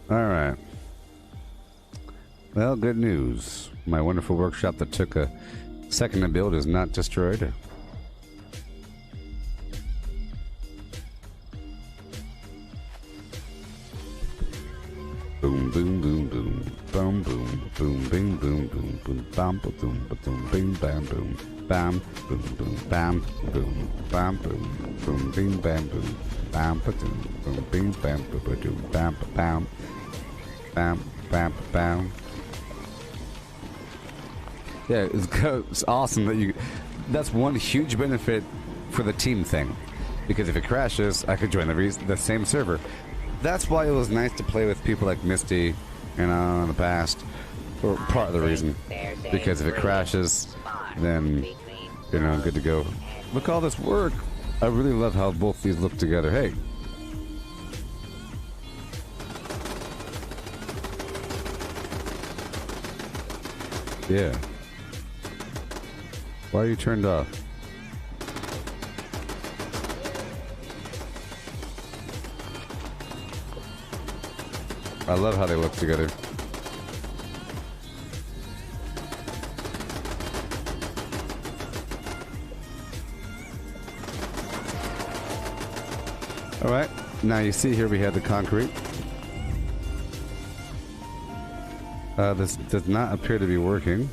Alright. Well, good news. My wonderful workshop that took a second to build is not destroyed. Boom, boom, boom, boom. Boom, boom, boom, bing, boom, boom, boom. bam, ba-doom, ba-doom, bing, bam, boom, bam, boom, boom, bam, boom, bam, boom, boom, bing, bam, boom, bam, ba-doom, boom, bing, bam, ba-doom, bam, ba-bam, bam, bam, bam. Yeah, it's awesome that you. That's one huge benefit for the team thing, because if it crashes, I could join the same server. That's why it was nice to play with people like Misty, in the past, or part of the reason. Because if it crashes, then good to go. Look at all this work. I really love how both these look together. Hey. Yeah. Why are you turned off? I love how they look together. Alright, now you see here we have the concrete. This does not appear to be working.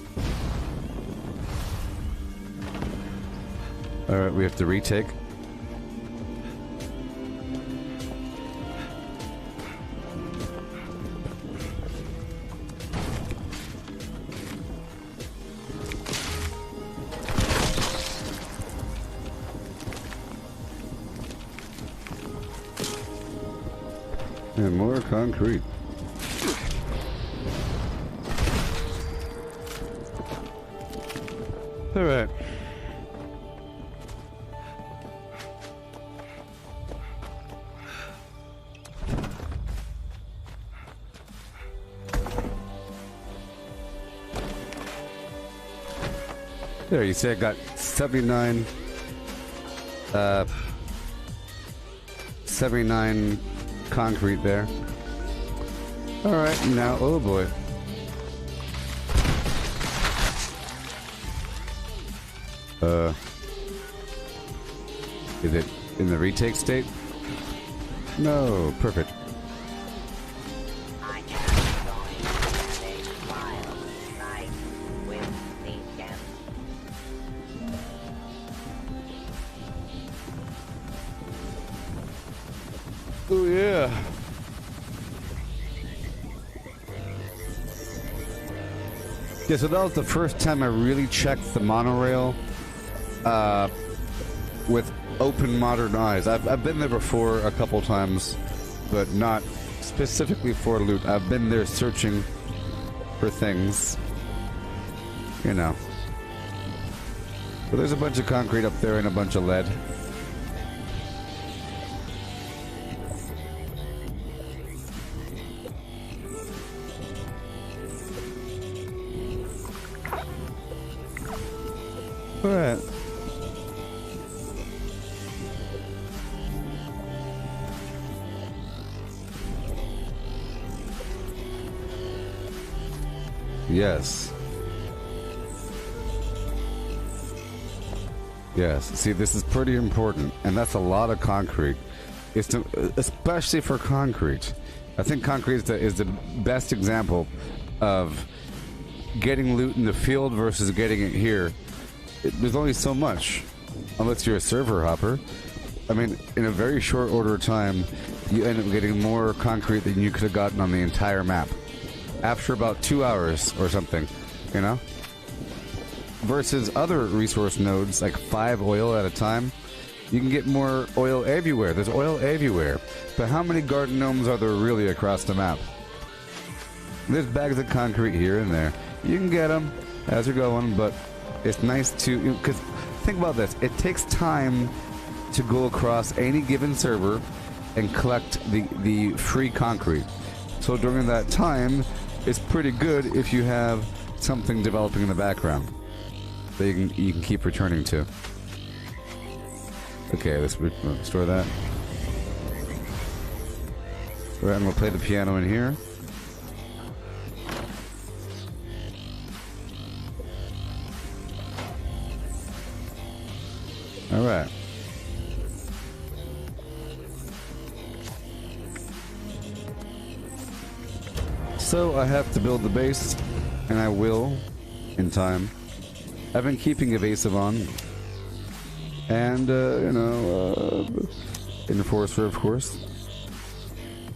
Alright, we have to retake. And more concrete. All right. There, you see I got 79 concrete there. All right, now, oh boy. Is it in the retake state? No, perfect. Oh yeah. Yeah, so that was the first time I really checked the monorail with open modern eyes. I've been there before a couple times, but not specifically for loot. I've been there searching for things, you know. But there's a bunch of concrete up there and a bunch of lead. Alright. Yes. Yes. See, this is pretty important, and that's a lot of concrete. Especially for concrete. I think concrete is the best example of getting loot in the field versus getting it here. There's only so much, unless you're a server hopper. I mean, in a very short order of time, you end up getting more concrete than you could have gotten on the entire map. After about 2 hours or something, you know? Versus other resource nodes, like 5 oil at a time, you can get more oil everywhere. There's oil everywhere. But how many garden gnomes are there really across the map? There's bags of concrete here and there. You can get them as you're going, but it's nice to, because think about this, it takes time to go across any given server and collect the free concrete. So during that time, it's pretty good if you have something developing in the background that you can keep returning to. Okay, let's restore that. Alright, I'm gonna play the piano in here. Alright. So I have to build the base, and I will. in time. I've been keeping evasive on. And, enforcer, of course.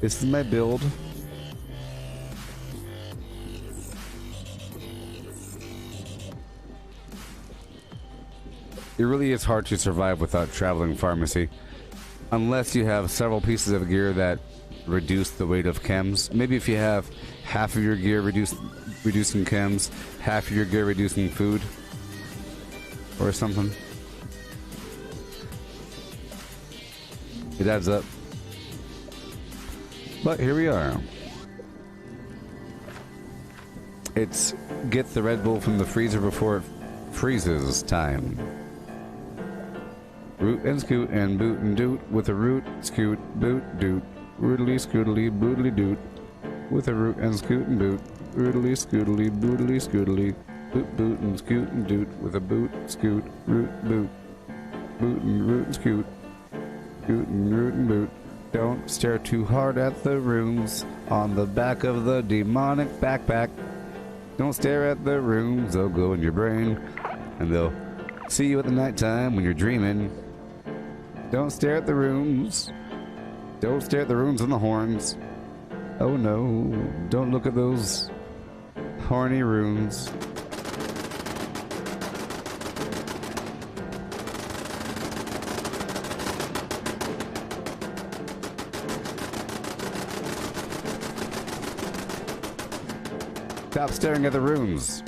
This is my build. It really is hard to survive without traveling pharmacy. Unless you have several pieces of gear that reduce the weight of chems. Maybe if you have half of your gear reducing chems, half of your gear reducing food. Or something. It adds up. But here we are. It's get the Red Bull from the freezer before it freezes time. Root and scoot and boot and doot with a root, scoot, boot, doot. Rootily, scootily, bootily, doot. With a root and scoot and boot. Rootily, scootily, bootily, scootily. Boot, boot and scoot and doot. With a boot, scoot, root, boot. Boot and root and scoot. Scoot and root and boot. Don't stare too hard at the runes on the back of the demonic backpack. Don't stare at the runes, they'll go in your brain. And they'll see you at the nighttime when you're dreaming. Don't stare at the runes. Don't stare at the runes and the horns. Oh no, don't look at those horny runes. Stop staring at the runes.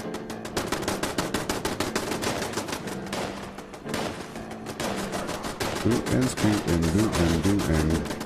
Boot and scoot and boot and doot and...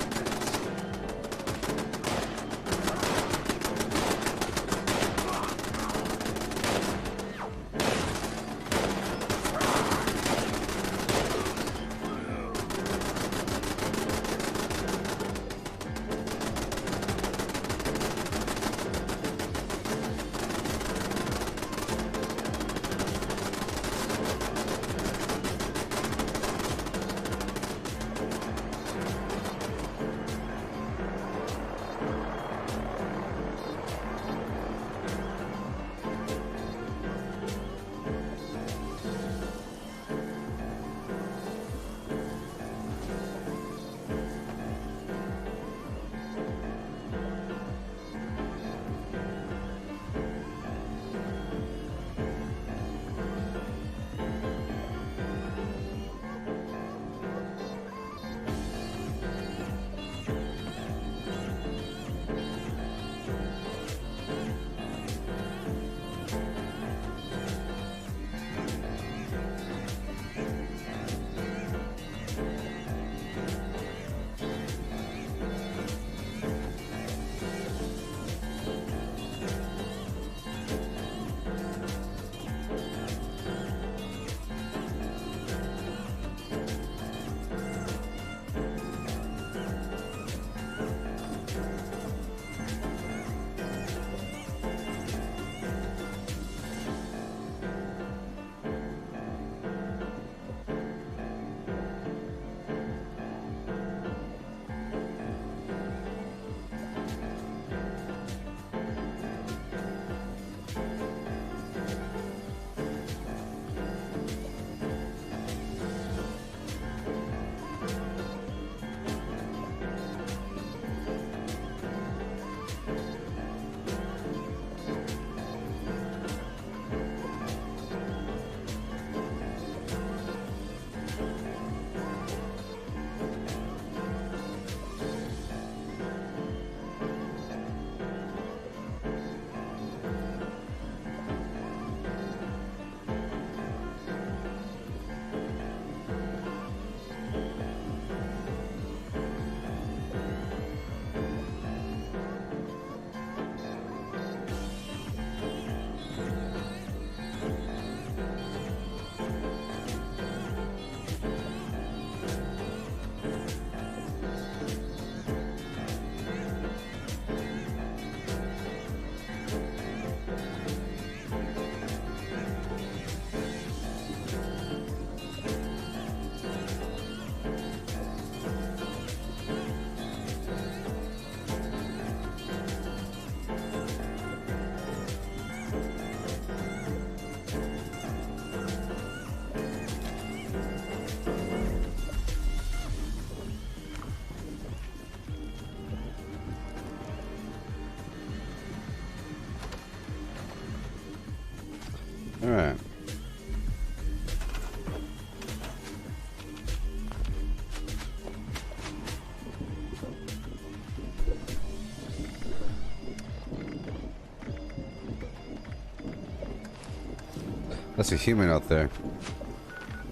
That's a human out there.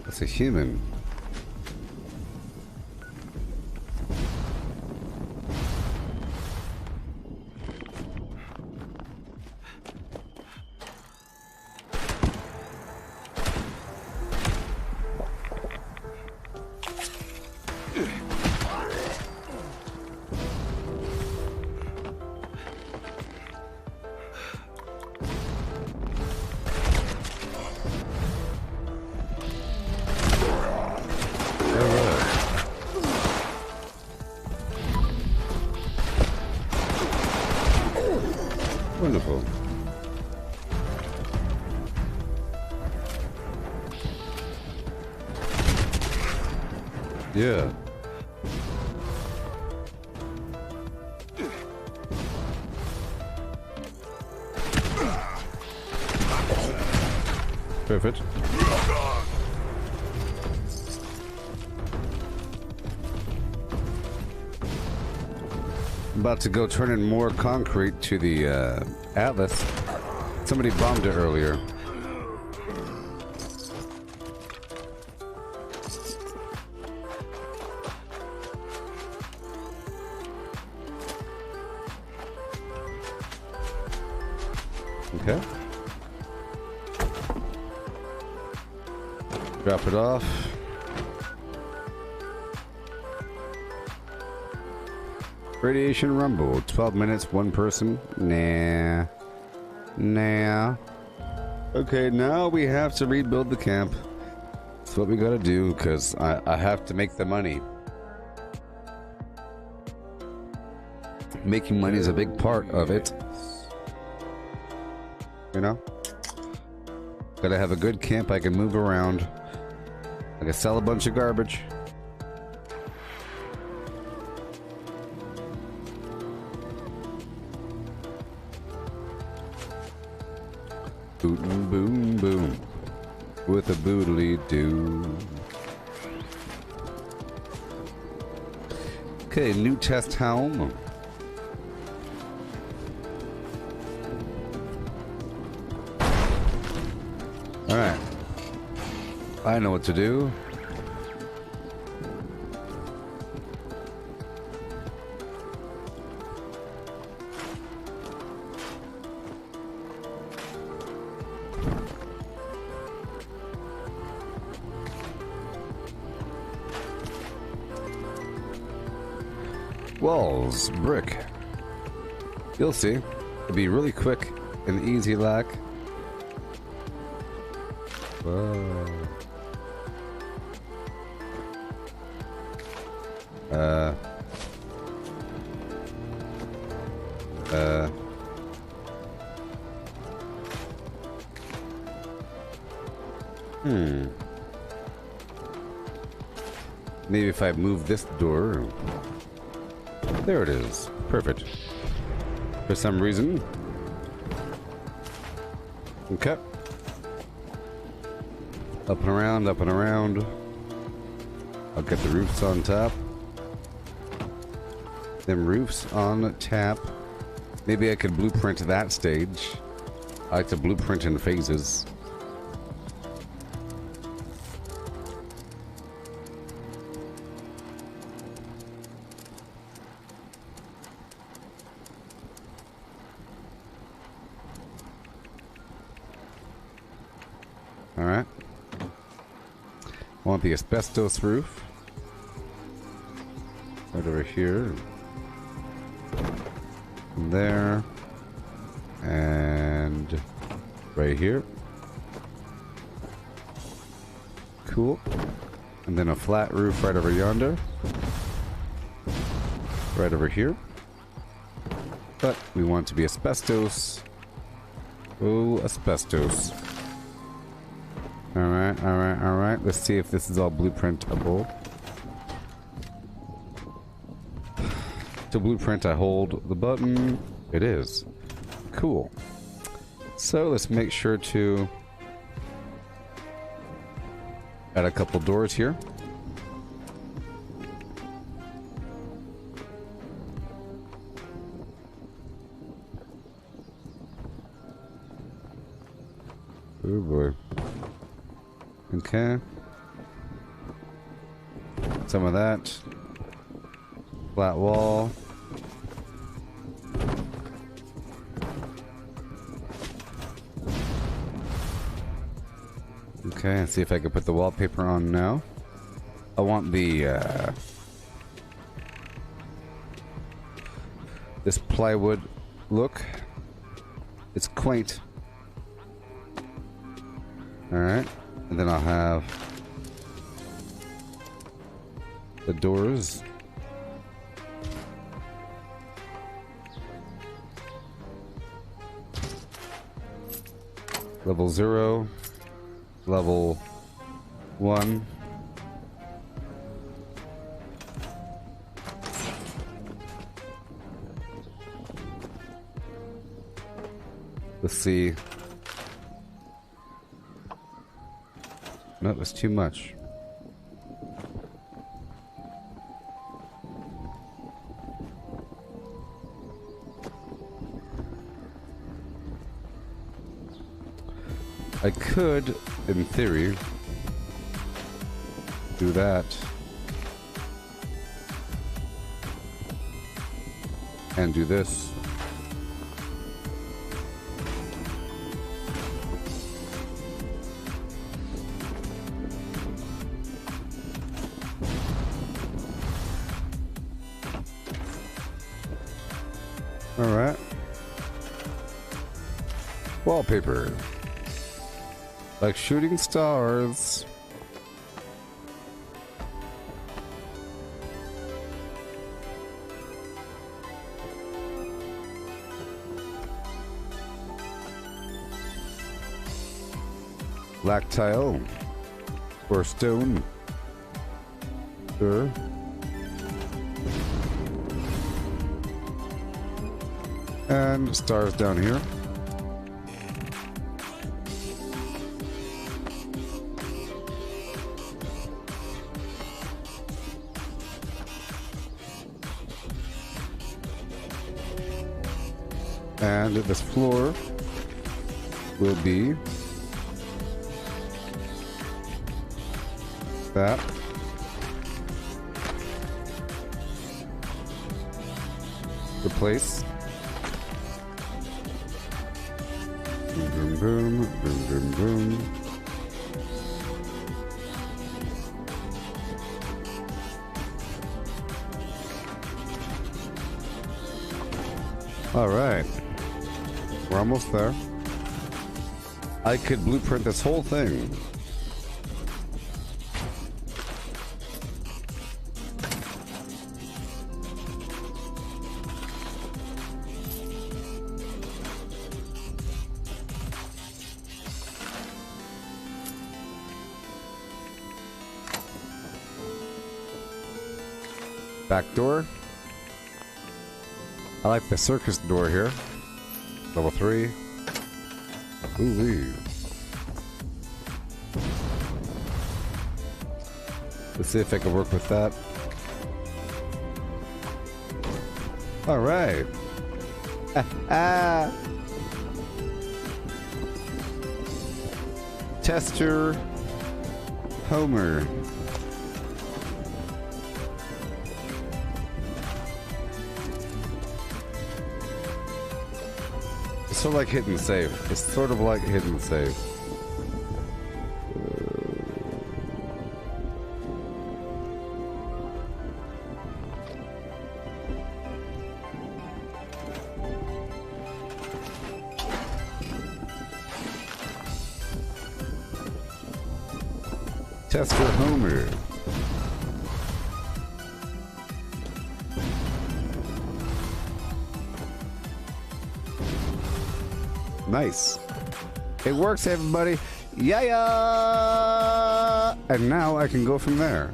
That's a human. Wonderful. Yeah. Perfect. I'm about to go turn in more concrete to the Atlas. Somebody bombed it earlier. Okay. Drop it off. Radiation rumble. 12 minutes, one person. Nah. Nah. Okay, now we have to rebuild the camp. That's what we gotta do, because I have to make the money. Making money is a big part of it. You know? Gotta have a good camp I can move around. I can sell a bunch of garbage. Bootin' boom boom. With a boodly doo. Okay, new test helm. Alright. I know what to do. Walls, brick. You'll see. It'll be really quick and easy like. Whoa. Maybe if I move this door. There it is. Perfect. For some reason. Okay. Up and around, up and around. I'll get the roofs on top. Them roofs on tap. Maybe I could blueprint that stage. I like to blueprint in phases. Alright. I want the asbestos roof. Right over here. And there. And right here. Cool. And then a flat roof right over yonder. Right over here. But we want it to be asbestos. Oh, asbestos. Alright, alright, alright. Let's see if this is all blueprintable. To blueprint, I hold the button. It is. Cool. So let's make sure to add a couple doors here. Oh boy. Okay. Some of that. Flat wall. Okay, let's see if I can put the wallpaper on now. I want the, this plywood look. It's quaint. Alright, and then I'll have the doors. Level 0. Level 1. Let's see. No, it was too much. I could, in theory, do that. And do this. Alright. Wallpaper. Like shooting stars. Black tile. Or stone. Sure. And stars down here. And this floor will be that. Replace. Boom, boom, boom, boom, boom, boom. All right. We're almost there. I could blueprint this whole thing. Back door. I like the circus door here. Level 3. Ooh-wee. Let's see if I can work with that. Alright. Tester Homer. It's sort of like hit and save. It's sort of like hit and save. Tester Homer. Nice. It works, everybody. Yeah. And now I can go from there.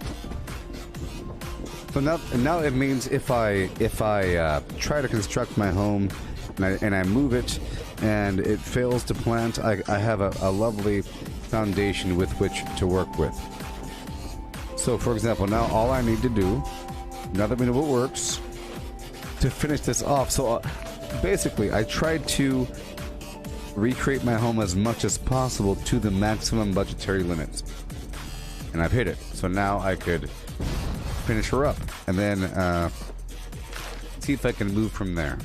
So now it means if I try to construct my home and I move it and it fails to plant, I have a lovely foundation with which to work with. So for example, now all I need to do, now that we know what works, to finish this off. So basically I tried to recreate my home as much as possible to the maximum budgetary limits. And I've hit it. So now I could finish her up and then see if I can move from there.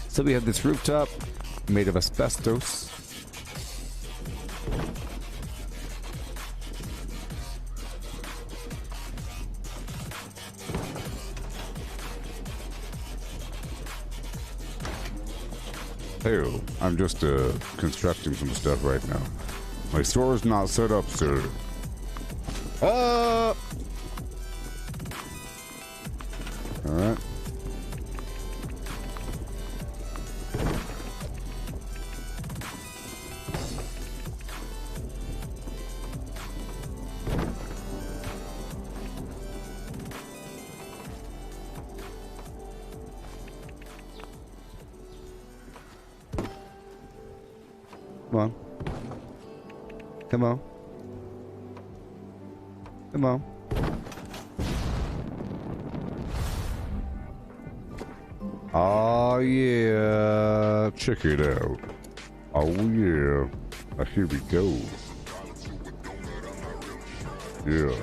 So we have this rooftop made of asbestos. Hey, I'm just constructing some stuff right now. My store's not set up, sir. Alright. Come on. Come on. Come on. Oh yeah, check it out. Oh yeah, here we go. Yeah.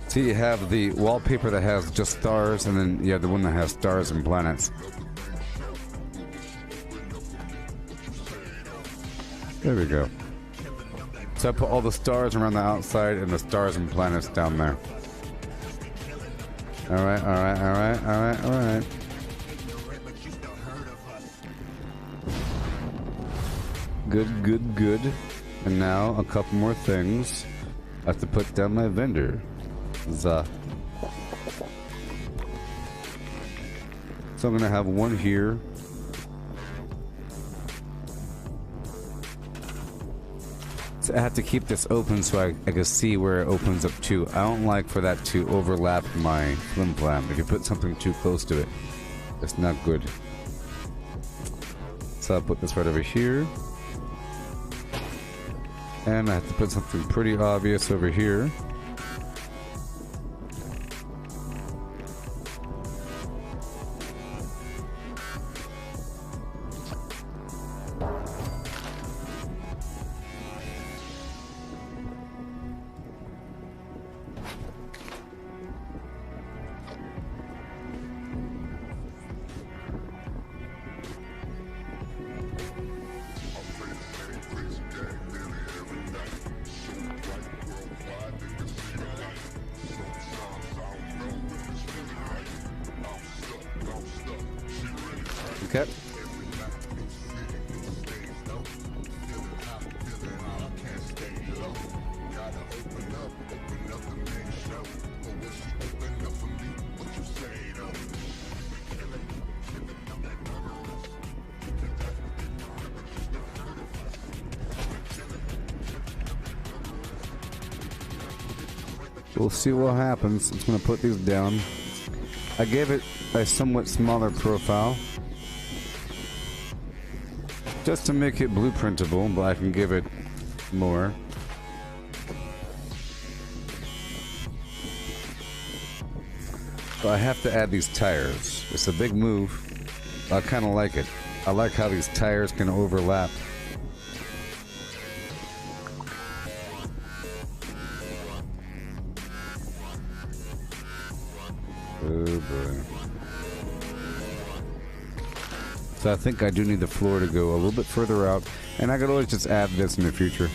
See, you have the wallpaper that has just stars, and then you have the one that has stars and planets. There we go. So I put all the stars around the outside and the stars and planets down there. Alright, alright, alright, alright, alright. Good, good, good. And now a couple more things. I have to put down my vendor. So I'm gonna have one here. So I have to keep this open so I can see where it opens up to. I don't like for that to overlap my flim flam. If you put something too close to it, it's not good. So I'll put this right over here. And I have to put something pretty obvious over here. Okay. We'll see what happens. I'm just gonna put these down. I gave it a somewhat smaller profile, just to make it blueprintable, but I can give it more. So I have to add these tires. It's a big move. I kind of like it. I like how these tires can overlap. Oh boy. So I think I do need the floor to go a little bit further out, and I could always just add this in the future.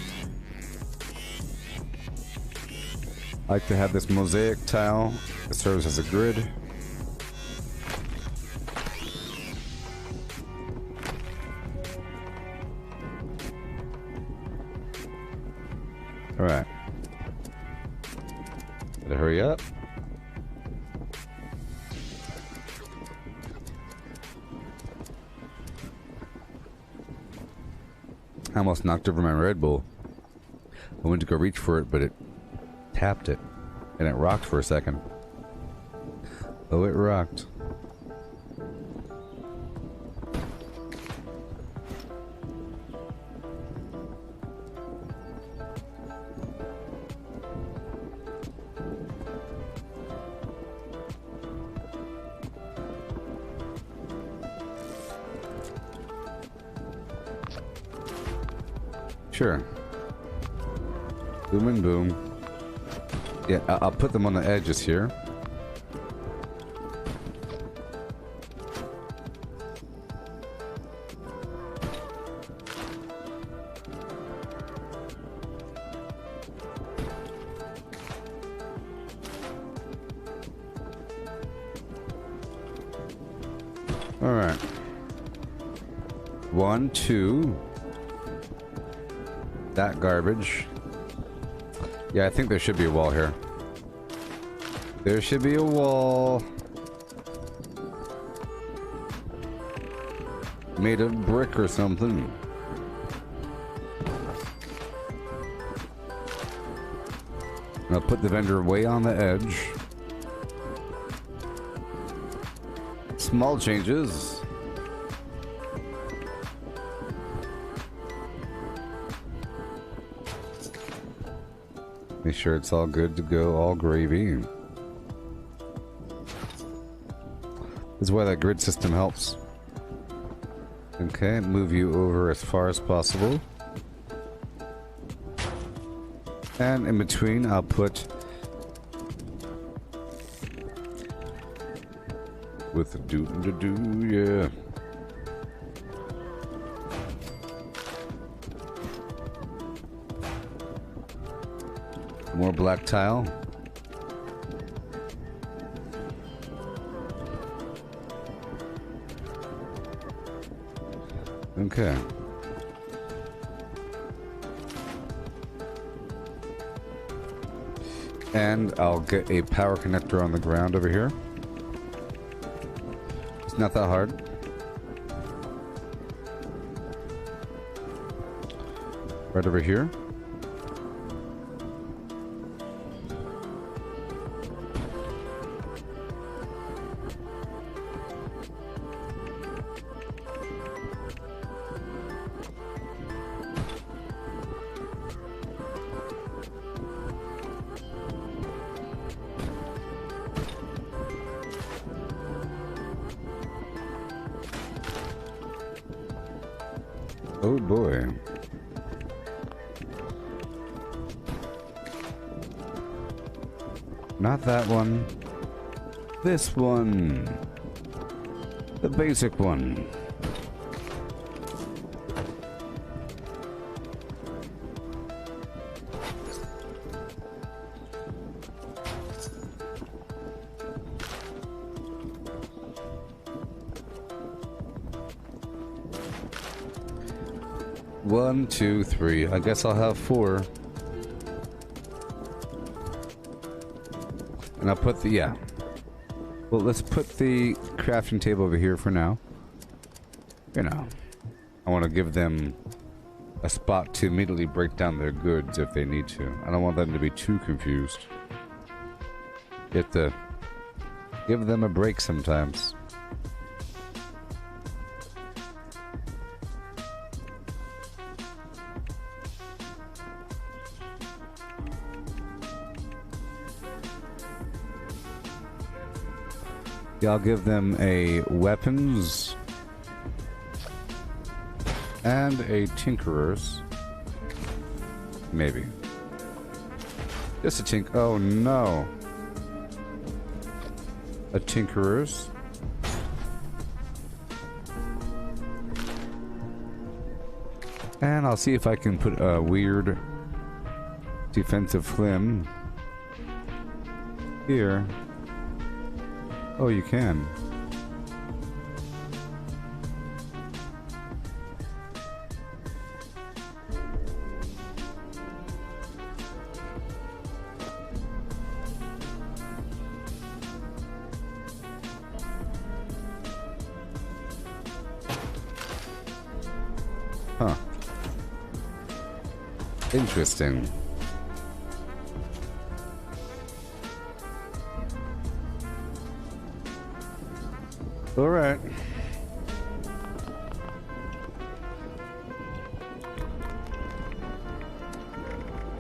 I like to have this mosaic tile that serves as a grid. Alright. Better hurry up. I almost knocked over my Red Bull. I went to go reach for it, but it tapped it. And it rocked for a second. Oh, it rocked. Sure. Boom and boom. Yeah, I'll put them on the edges here. All right. 1, 2. That garbage. Yeah, I think there should be a wall here. There should be a wall. Made of brick or something. I'll put the vendor way on the edge. Small changes. Make sure it's all good to go, all gravy. This is why that grid system helps. Okay, move you over as far as possible. And in between, I'll put with the do, yeah. More black tile. Okay. And I'll get a power connector on the ground over here. It's not that hard. Right over here. Oh boy. Not that one. This one. The basic one. One, two, three. I guess I'll have 4. And I'll put the, yeah. Well, let's put the crafting table over here for now. You know, I want to give them a spot to immediately break down their goods if they need to. I don't want them to be too confused. You have to give them a break sometimes. I'll give them a weapons and a tinkerer's. Maybe. Just a oh no. A tinkerer's. And I'll see if I can put a weird defensive flim here. Oh, you can. Huh. Interesting. All right.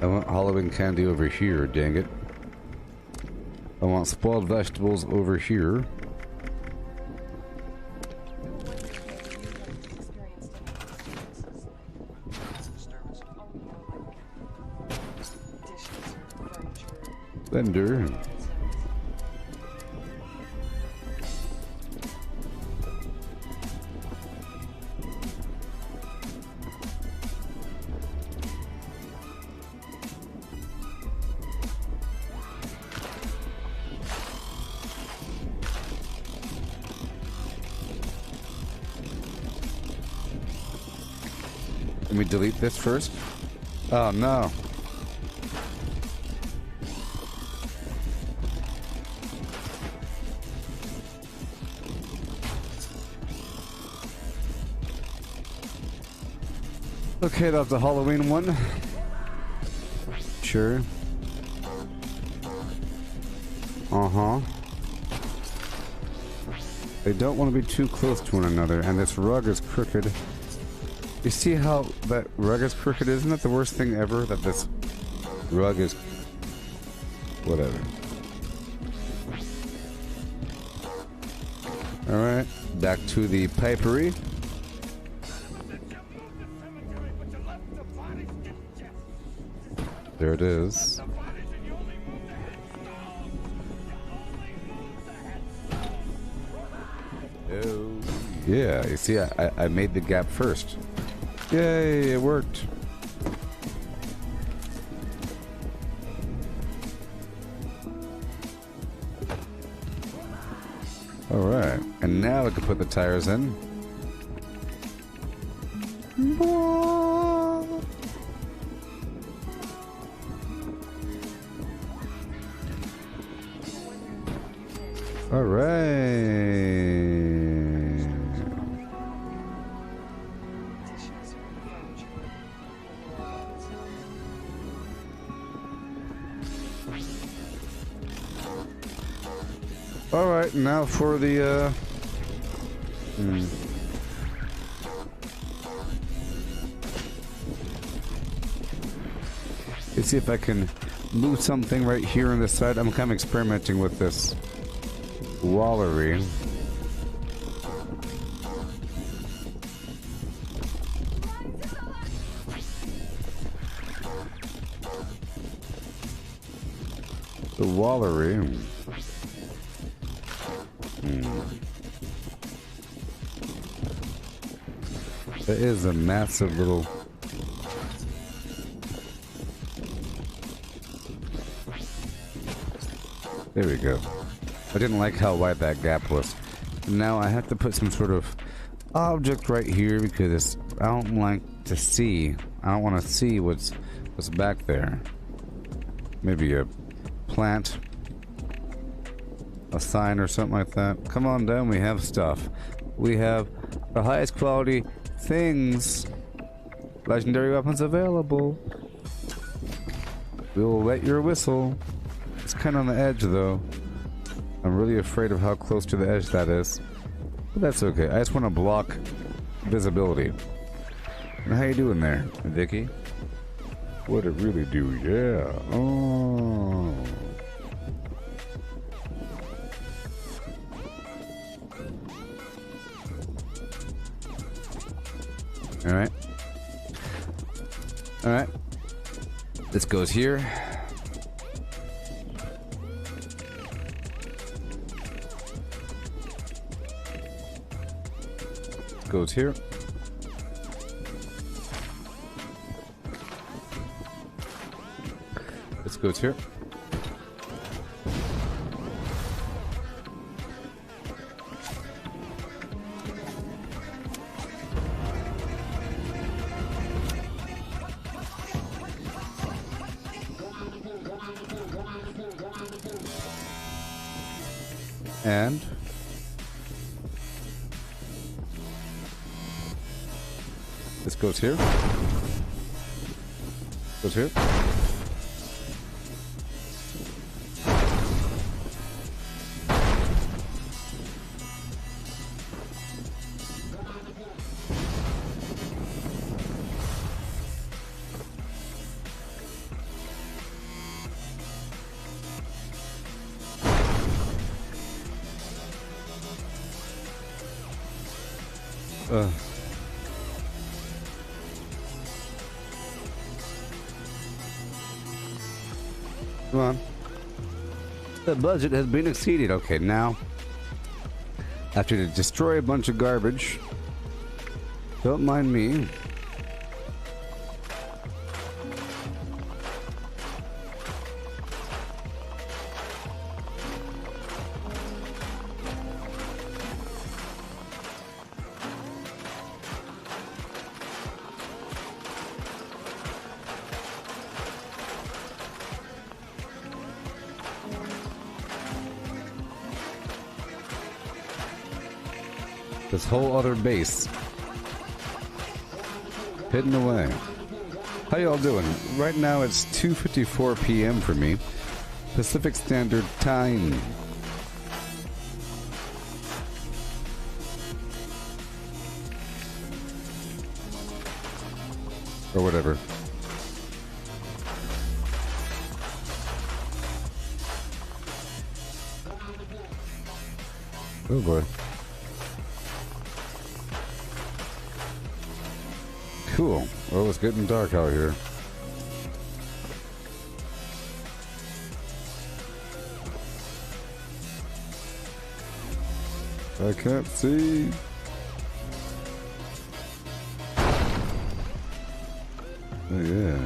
I want Halloween candy over here, dang it. I want spoiled vegetables over here. Bender. Let me delete this first. Oh no. Okay, that's the Halloween one. Sure. Uh-huh. They don't want to be too close to one another, and this rug is crooked. You see how that rug is crooked? Isn't that the worst thing ever? That this rug is... whatever. Alright, back to the pipery. There it is. Oh, yeah, you see, I made the gap first. Yay, it worked. Alright, and now I can put the tires in. Alright, now for the, Let's see if I can move something right here on this side. I'm kind of experimenting with this wallery. The wallery. That is a massive little... There we go. I didn't like how wide that gap was. Now I have to put some sort of object right here because I don't like to see. I don't want to see what's back there. Maybe a plant, a sign or something like that. Come on down, we have stuff. We have the highest quality things. Legendary weapons available. We'll wet your whistle. It's kind of on the edge though. I'm really afraid of how close to the edge that is. But that's okay. I just want to block visibility. And how you doing there, Vicky? What it really do? Yeah. Oh. Alright. Alright. This goes here. Goes here. This goes here. And this goes here. Goes here. Come on. The budget has been exceeded. Okay, now after to destroy a bunch of garbage, don't mind me. This whole other base hidden away. How y'all doing? Right now it's 2:54 p.m. for me, Pacific Standard Time. Or whatever. Oh boy. Cool. Well, it's getting dark out here. I can't see. Oh, yeah.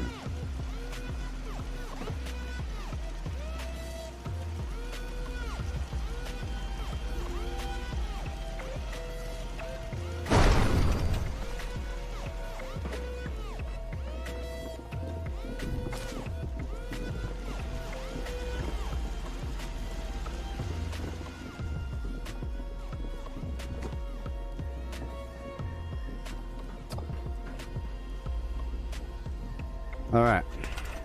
Alright,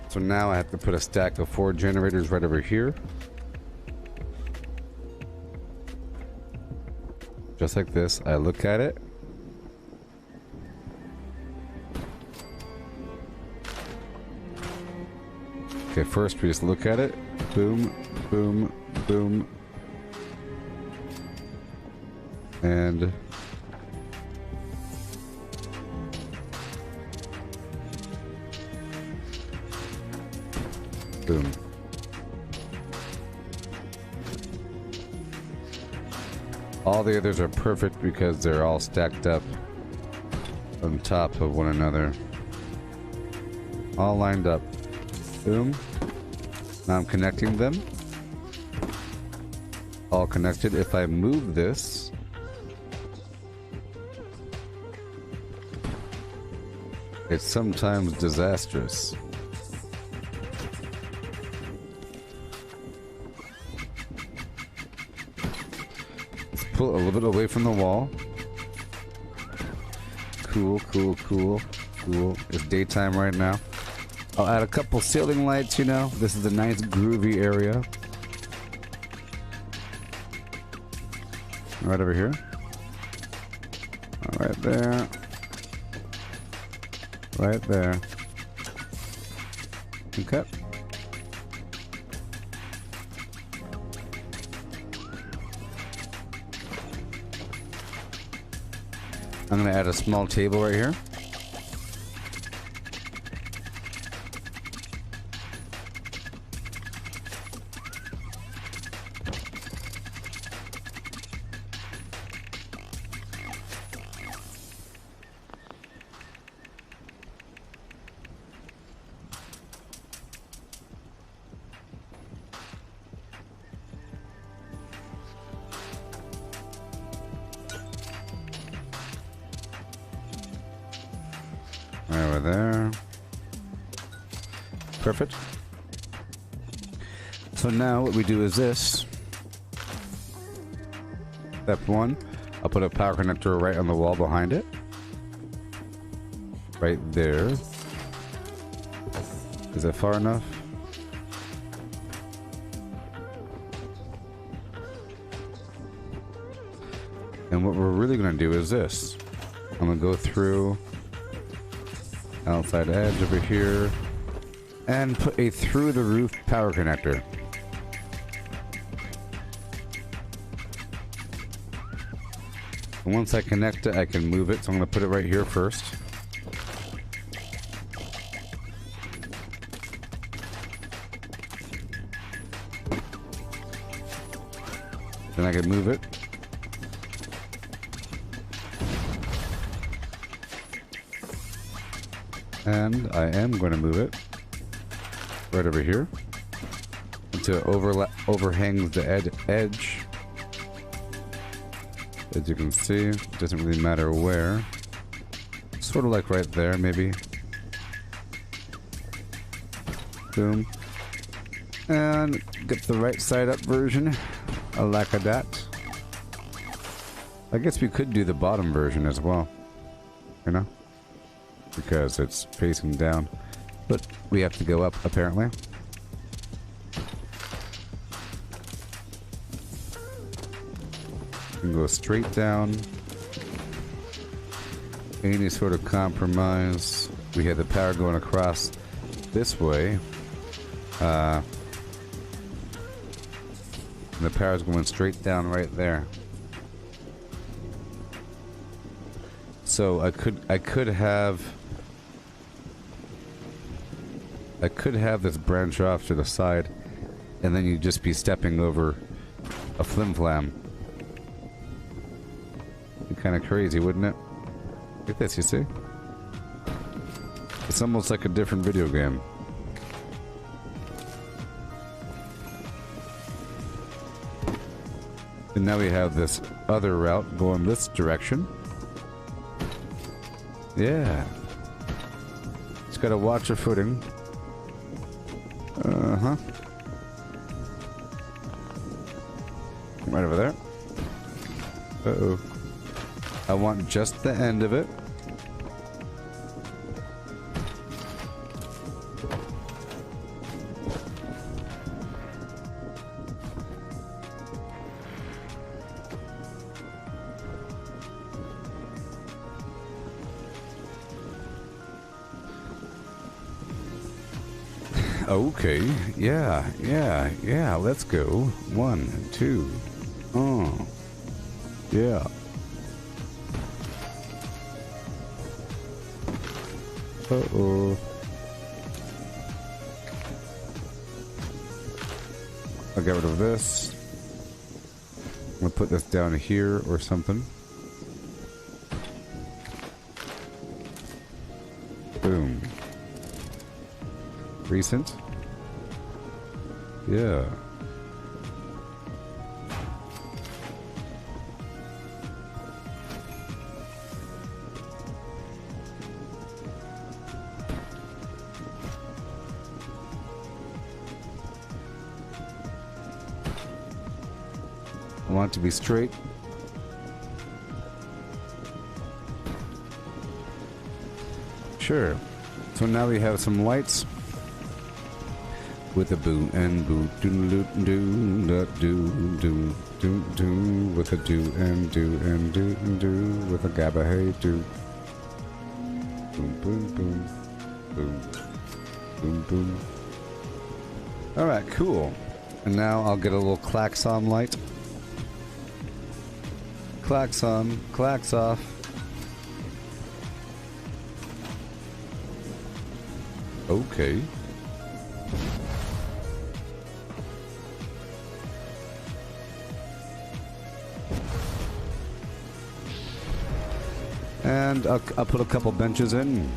so now I have to put a stack of 4 generators right over here. Just like this. I look at it. Okay, first we just look at it. Boom, boom, boom. And boom. All the others are perfect because they're all stacked up on top of one another. All lined up. Boom. Now I'm connecting them. All connected. If I move this, it's sometimes disastrous. Pull a little bit away from the wall. Cool, cool, cool, cool. It's daytime right now. I'll add a couple ceiling lights, you know. This is a nice groovy area. Right over here. Right there. Right there. Okay. I'm going to add a small table right here. Right over there. Perfect. So now what we do is this. Step 1, I'll put a power connector right on the wall behind it. Right there. Is that far enough? And what we're really going to do is this. I'm going to go through outside edge over here and put a through the roof power connector. And once I connect it, I can move it, so I'm going to put it right here first. Then I can move it. And I am going to move it right over here until it overhangs the edge. As you can see, it doesn't really matter where. Sort of like right there, maybe. Boom. And get the right side up version. I like that. I guess we could do the bottom version as well. You know? Because it's facing down. But we have to go up, apparently. We can go straight down. Any sort of compromise. We had the power going across this way. And the power's going straight down right there. So I could have this branch off to the side, and then you'd just be stepping over a flim-flam. Be kind of crazy, wouldn't it? Look at this, you see? It's almost like a different video game. And now we have this other route going this direction. Yeah. Just gotta watch your footing. Uh-huh. Right over there. Uh-oh. I want just the end of it. Okay, yeah, let's go. 1, 2. Oh. Yeah. Uh-oh. I'll get rid of this. I'm gonna put this down here or something. Boom. Recent. Yeah. I want it to be straight. Sure. So now we have some lights. With a boo and boo do do do do do do do with a do and do and do and do with a gabba hey do boom boom boom boom boom boom. All right, cool. And now I'll get a little klaxon light. Klaxon, klax off. Okay. And I'll put a couple benches in.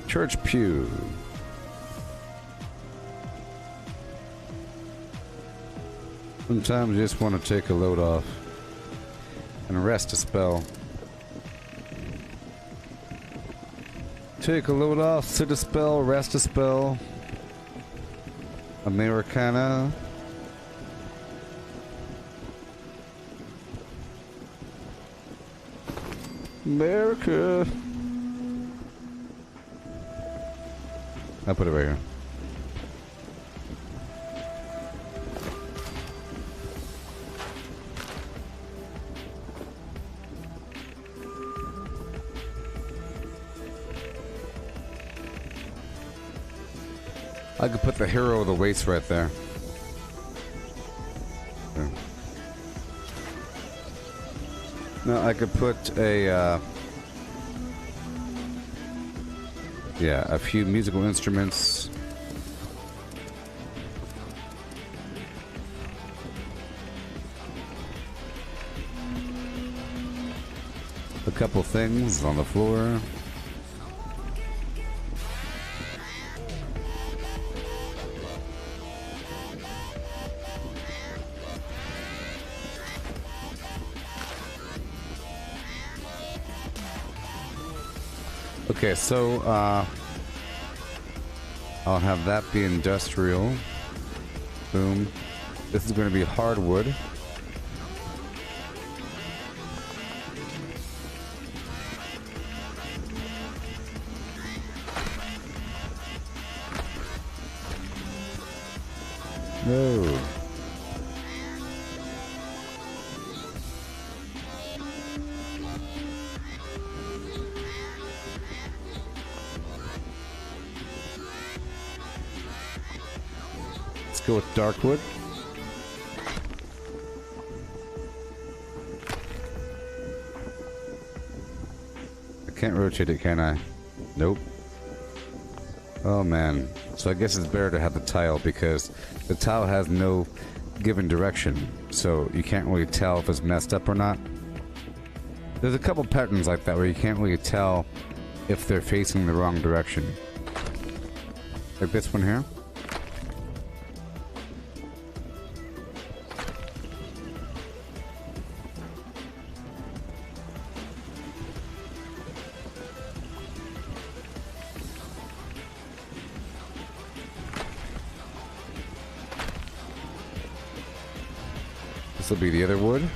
Church pew. Sometimes you just want to take a load off and rest a spell. Take a load off, sit a spell, rest a spell. Americana. America. I'll put it right here. I could put the hero of the waste right there. No, I could put a, yeah, a few musical instruments. A couple things on the floor. Okay, so I'll have that be industrial. Boom. This is going to be hardwood. No. Let's go with darkwood. I can't rotate it, can I? Nope. Oh man. So I guess it's better to have the tile because the tile has no given direction. So you can't really tell if it's messed up or not. There's a couple patterns like that where you can't really tell if they're facing the wrong direction. Like this one here. This will be the other wood.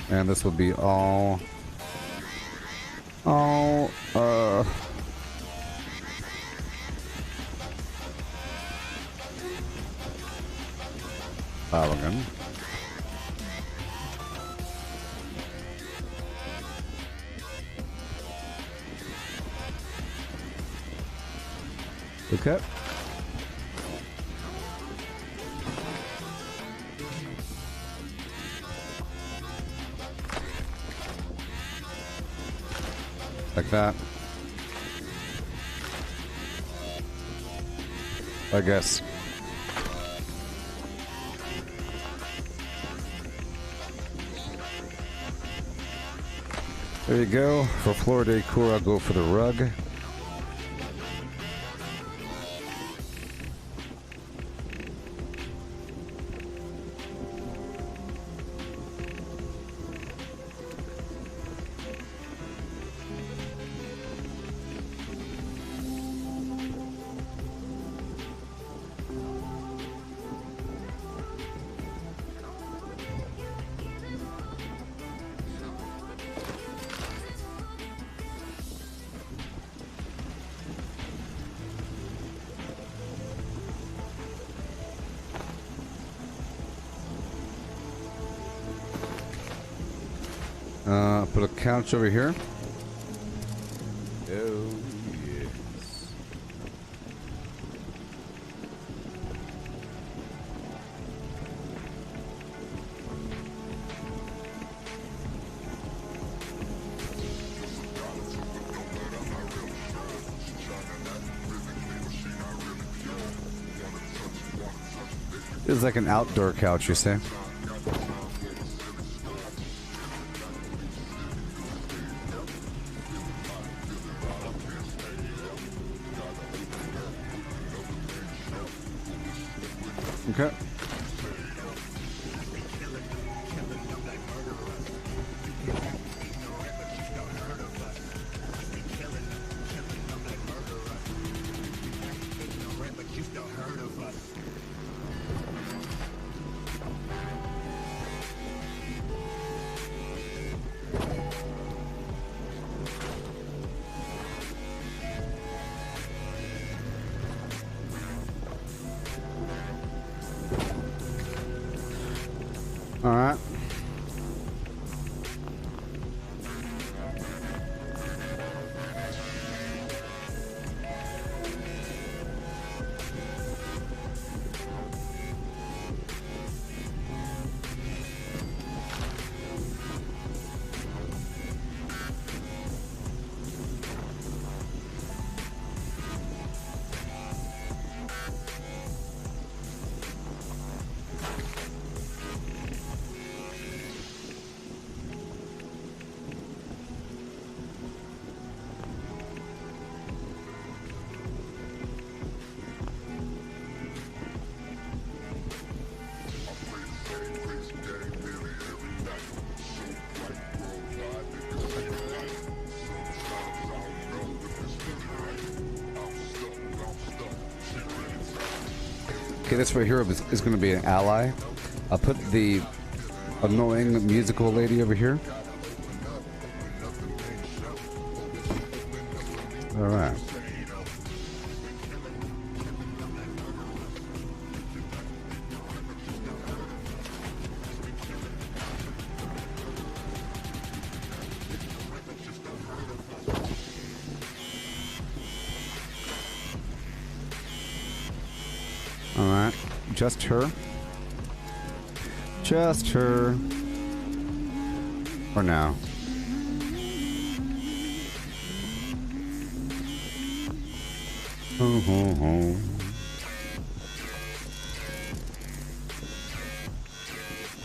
And this will be all polygon. Okay. Like that. I guess. There you go. For floor decor, I'll go for the rug. Put a couch over here. Oh, yes. It's like an outdoor couch, you say? Okay. All right. Okay, this right here is going to be an ally. I'll put the annoying musical lady over here. Alright. Alright, just her. Just her. For now. Ho ho ho.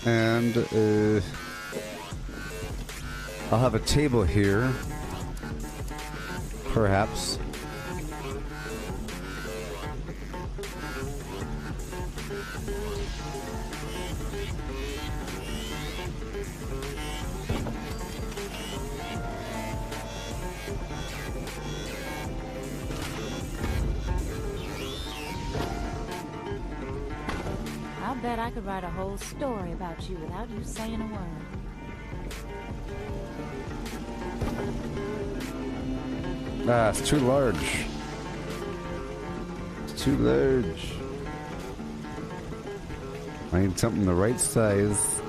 And I'll have a table here. Perhaps. I bet I could write a whole story about you without you saying a word. Ah, it's too large. It's too large. I need something the right size.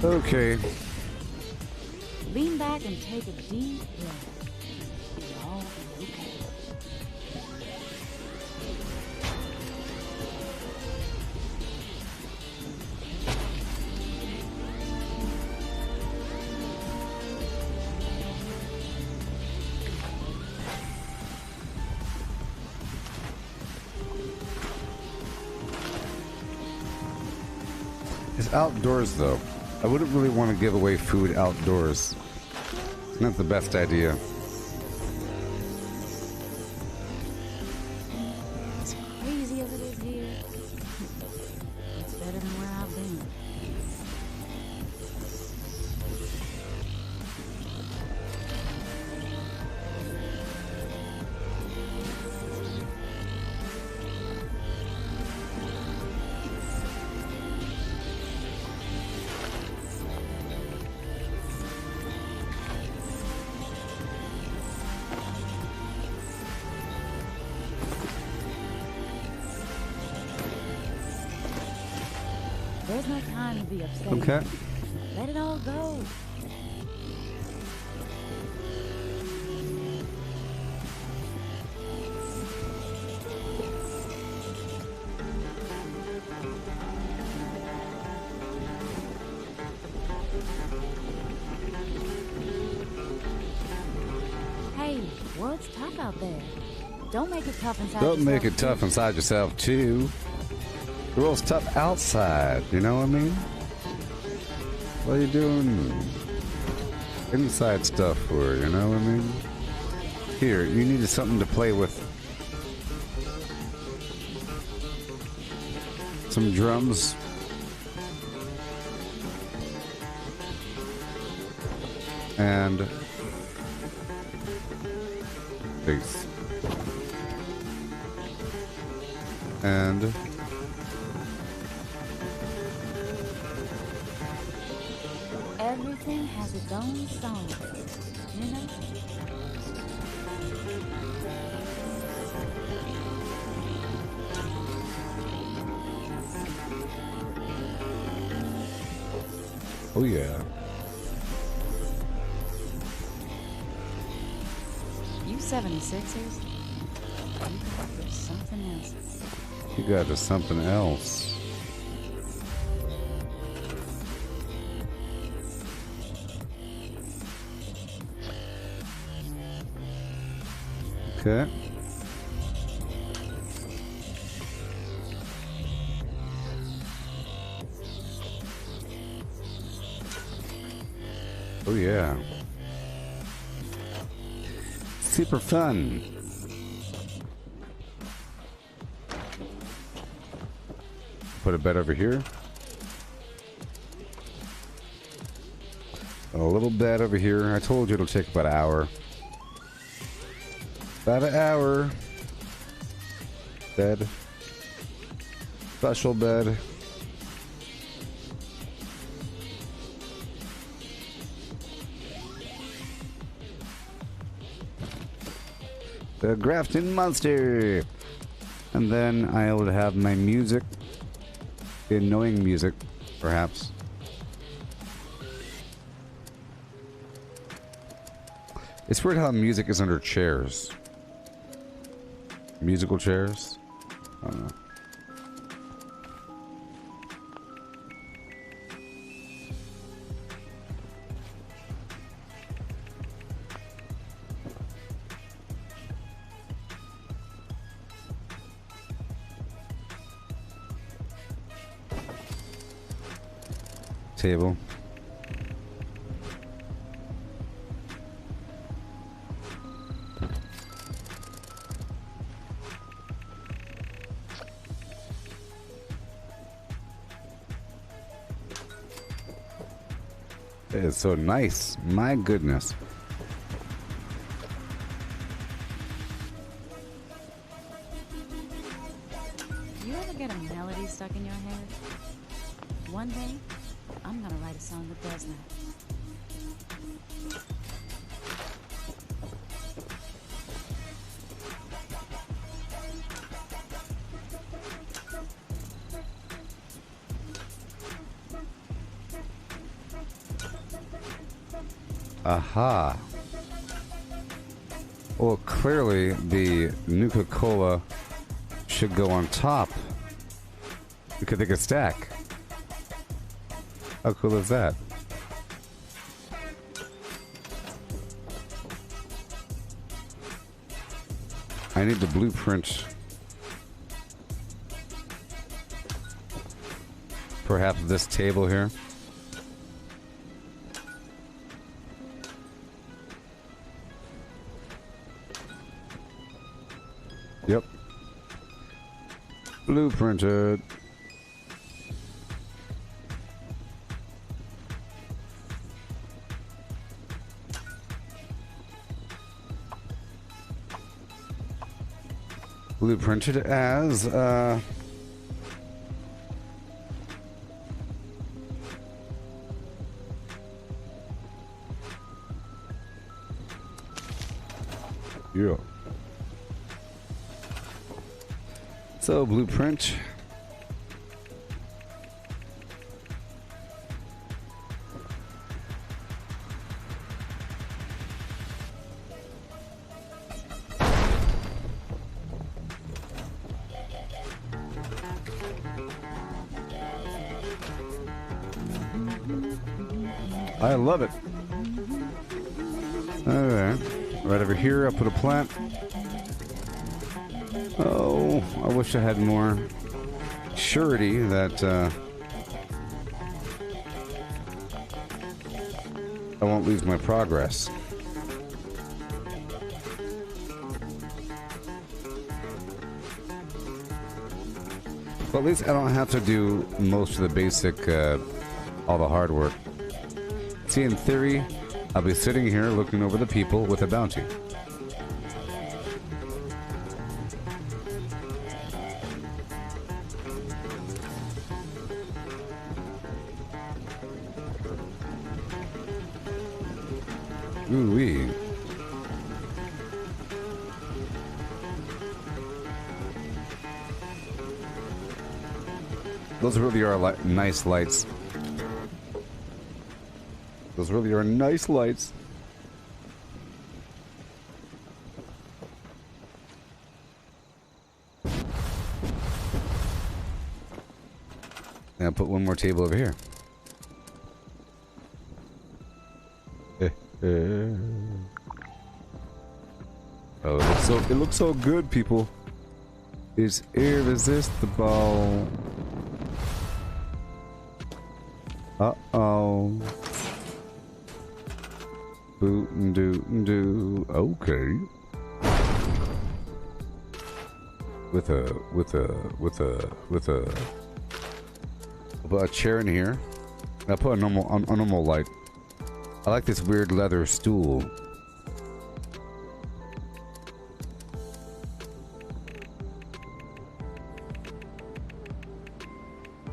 Okay. Lean back and take a deep breath. You'll all be okay. It's outdoors though. I wouldn't really want to give away food outdoors. It's not the best idea. As crazy as it is here, it's better than where I've been. There's no time to be upset. Okay. Let it all go. Hey, world's tough out there. Don't make it tough inside Don't make it yourself, tough inside yourself too. The world's tough outside, you know what I mean? What are you doing inside stuff for, you know what I mean? Here, you needed something to play with. Some drums. And bass. And Everything has its own song, you know? oh yeah. You 76ers, you got there's something else. You got to something else. Okay. Oh yeah. super fun. Put a bed over here. A little bed over here. I told you it'll take about an hour. About an hour. Bed. Special bed. The Grafton Monster. And then I would have my music. The annoying music, perhaps. It's weird how music is under chairs. Musical chairs? I don't know. Table. It is so nice. My goodness. You ever get a melody stuck in your head? One day, I'm gonna write a song that does that. Aha. Well, clearly the Nuka-Cola should go on top. Because they could stack. How cool is that? I need the blueprint. Perhaps this table here. Yep. Blueprinted. Blueprinted as, yeah. So, blueprint. I love it. Alright. Right over here, I'll put a plant. Oh, I wish I had more surety that I won't lose my progress. Well, at least I don't have to do most of the basic, all the hard work. See, in theory, I'll be sitting here looking over the people with a bounty. Ooh-wee. Those really are nice lights. Those really are nice lights. And I'll put one more table over here. Oh, it looks so good, people. It's irresistible. Uh-oh. Boot and do and do. Okay. with a I'll put a chair in here. I'll put a normal light. I like this weird leather stool.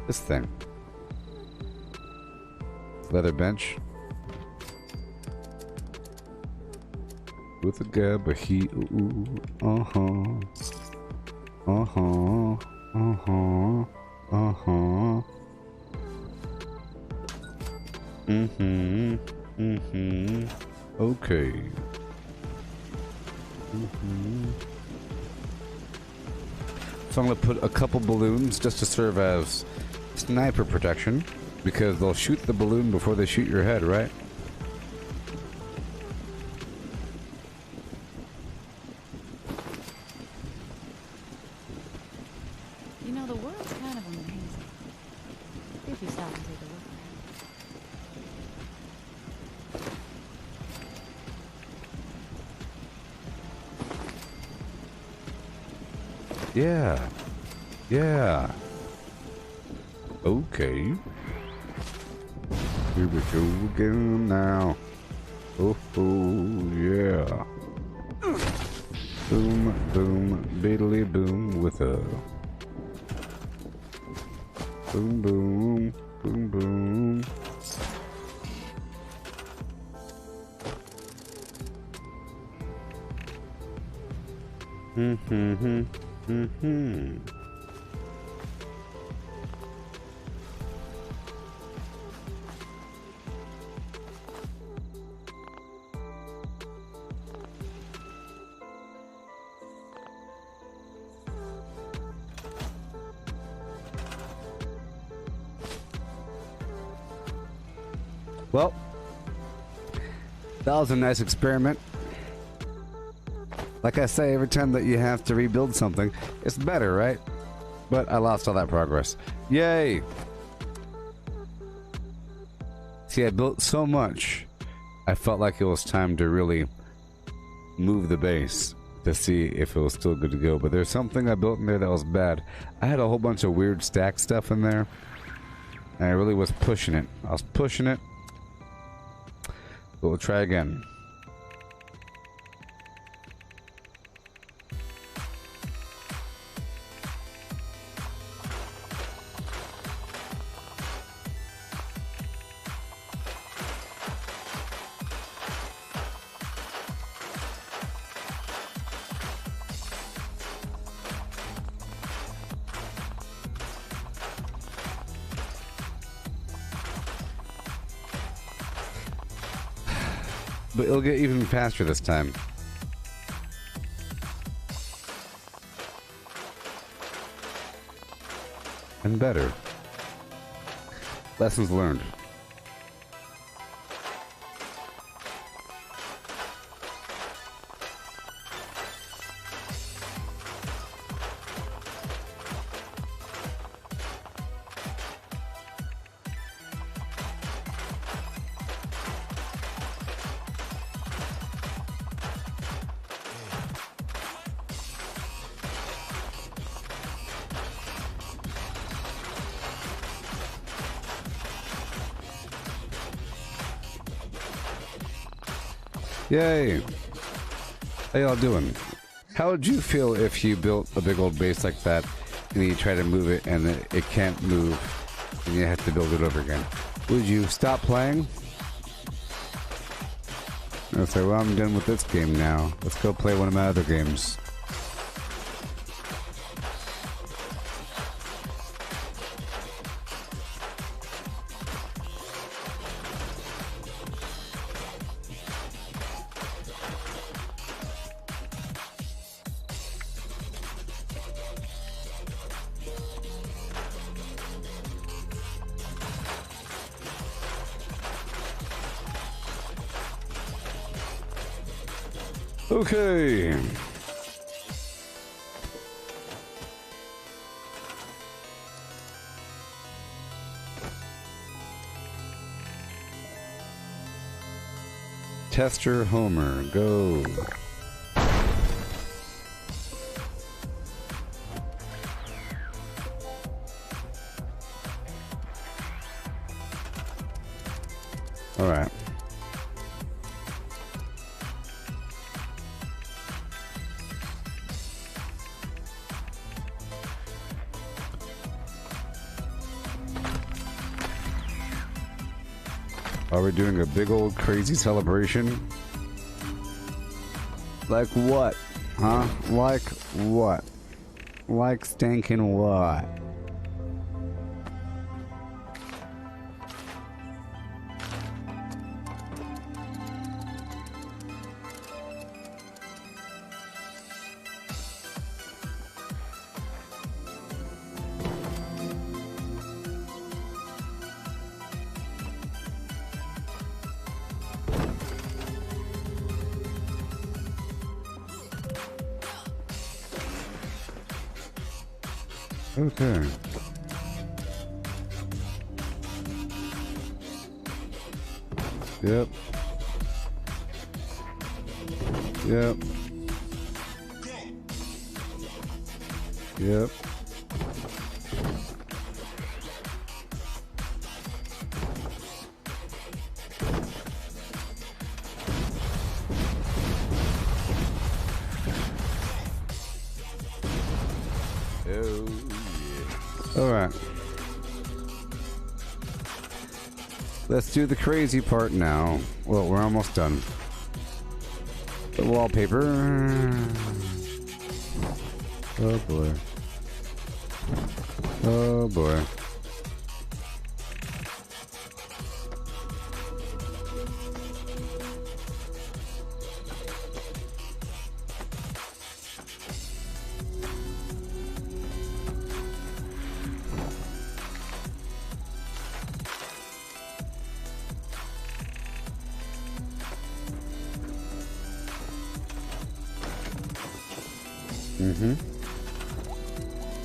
This thing. Leather bench. With a gabahee. Uh-huh. Uh-huh. Uh-huh. Uh-huh. Mm-hmm. Mm-hmm. Okay. Mm-hmm. So I'm gonna put a couple balloons just to serve as sniper protection, because they'll shoot the balloon before they shoot your head, right? You know, the world's kind of amazing. If you stop and take a look at it. Yeah. Yeah. Okay. Here we go again now. Oh, yeah. Boom, boom, biddly boom with a boom, boom, boom, boom. Mm-hmm. Mm-hmm. Well, that was a nice experiment. Like I say, every time that you have to rebuild something, it's better, right? But I lost all that progress. Yay! See, I built so much, I felt like it was time to really move the base to see if it was still good to go. But there's something I built in there that was bad. I had a whole bunch of weird stack stuff in there, and I really was pushing it. I was pushing it. But we'll try again. But it'll get even faster this time. And better. Lessons learned. Yay! How y'all doing? How would you feel if you built a big old base like that and you try to move it and it can't move and you have to build it over again? Would you stop playing? I'd say, well, I'm done with this game now. Let's go play one of my other games. Okay. Tester Homer, go. All right. Are we doing a big old crazy celebration? Like what? Huh? Like what? Like stankin' what? Okay. Yep. Yep. Yep. Oh, yeah. All right. Let's do the crazy part now. Well, we're almost done. The wallpaper. Oh boy. Oh boy.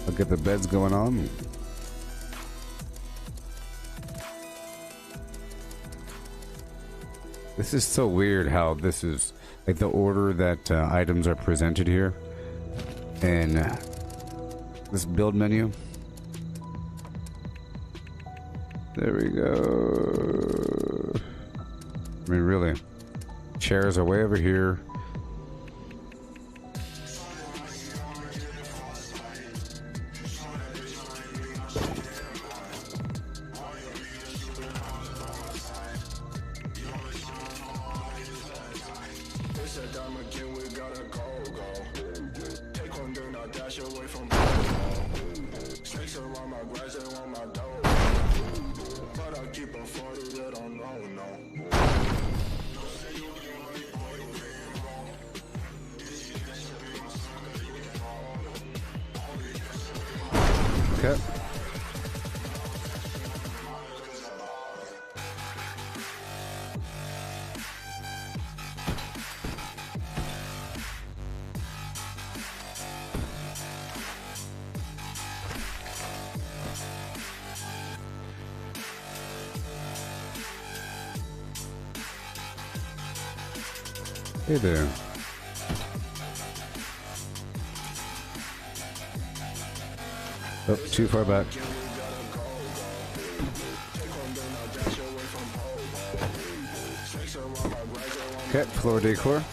I'll get the beds going on. This is so weird how this is like the order that items are presented here in this build menu. There we go. I mean, really, chairs are way over here. Okay. Hey there. Oh, too far back. Okay, floor decor.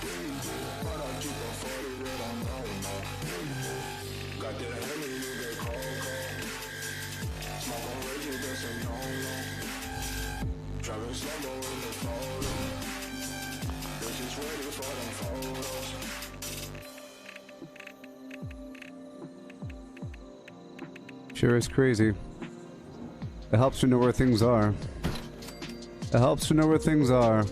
Sure is crazy. It helps to know where things are. It helps to know where things are.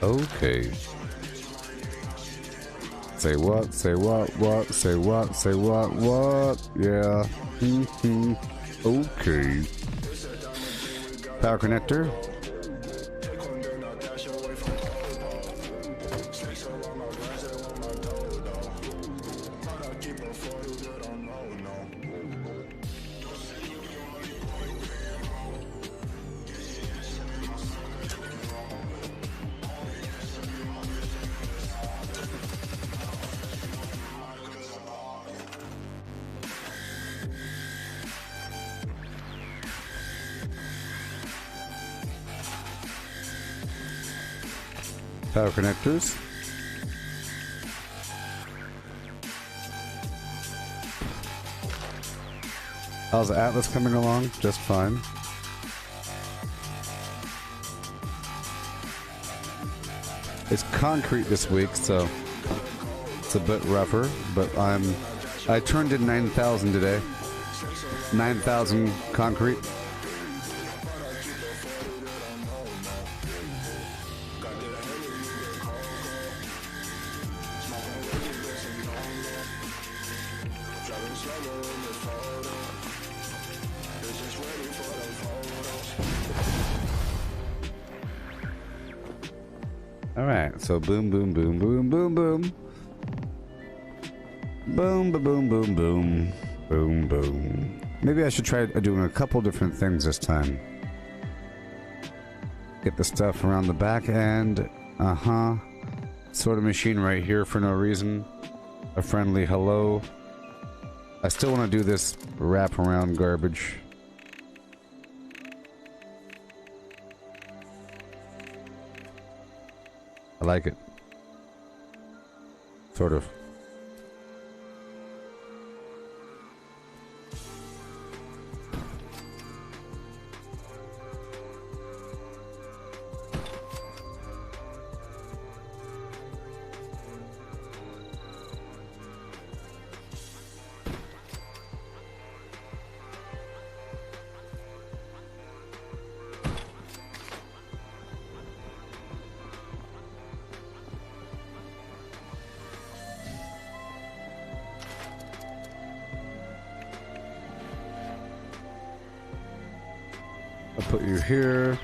Okay. Say what? Say what? What? Say what? Say what? What? Yeah. Okay. Power connector. power connectors. How's Atlas coming along? Just fine. It's concrete this week, so it's a bit rougher, but I turned in 9,000 today. 9,000 concrete. Alright, so boom, boom, boom, boom, boom, boom. Boom, ba boom, boom, boom. Boom, boom. Maybe I should try doing a couple different things this time. Get the stuff around the back end. Sort of machine right here for no reason. A friendly hello. I still want to do this wraparound garbage. I like it. Sort of. I'll put you here.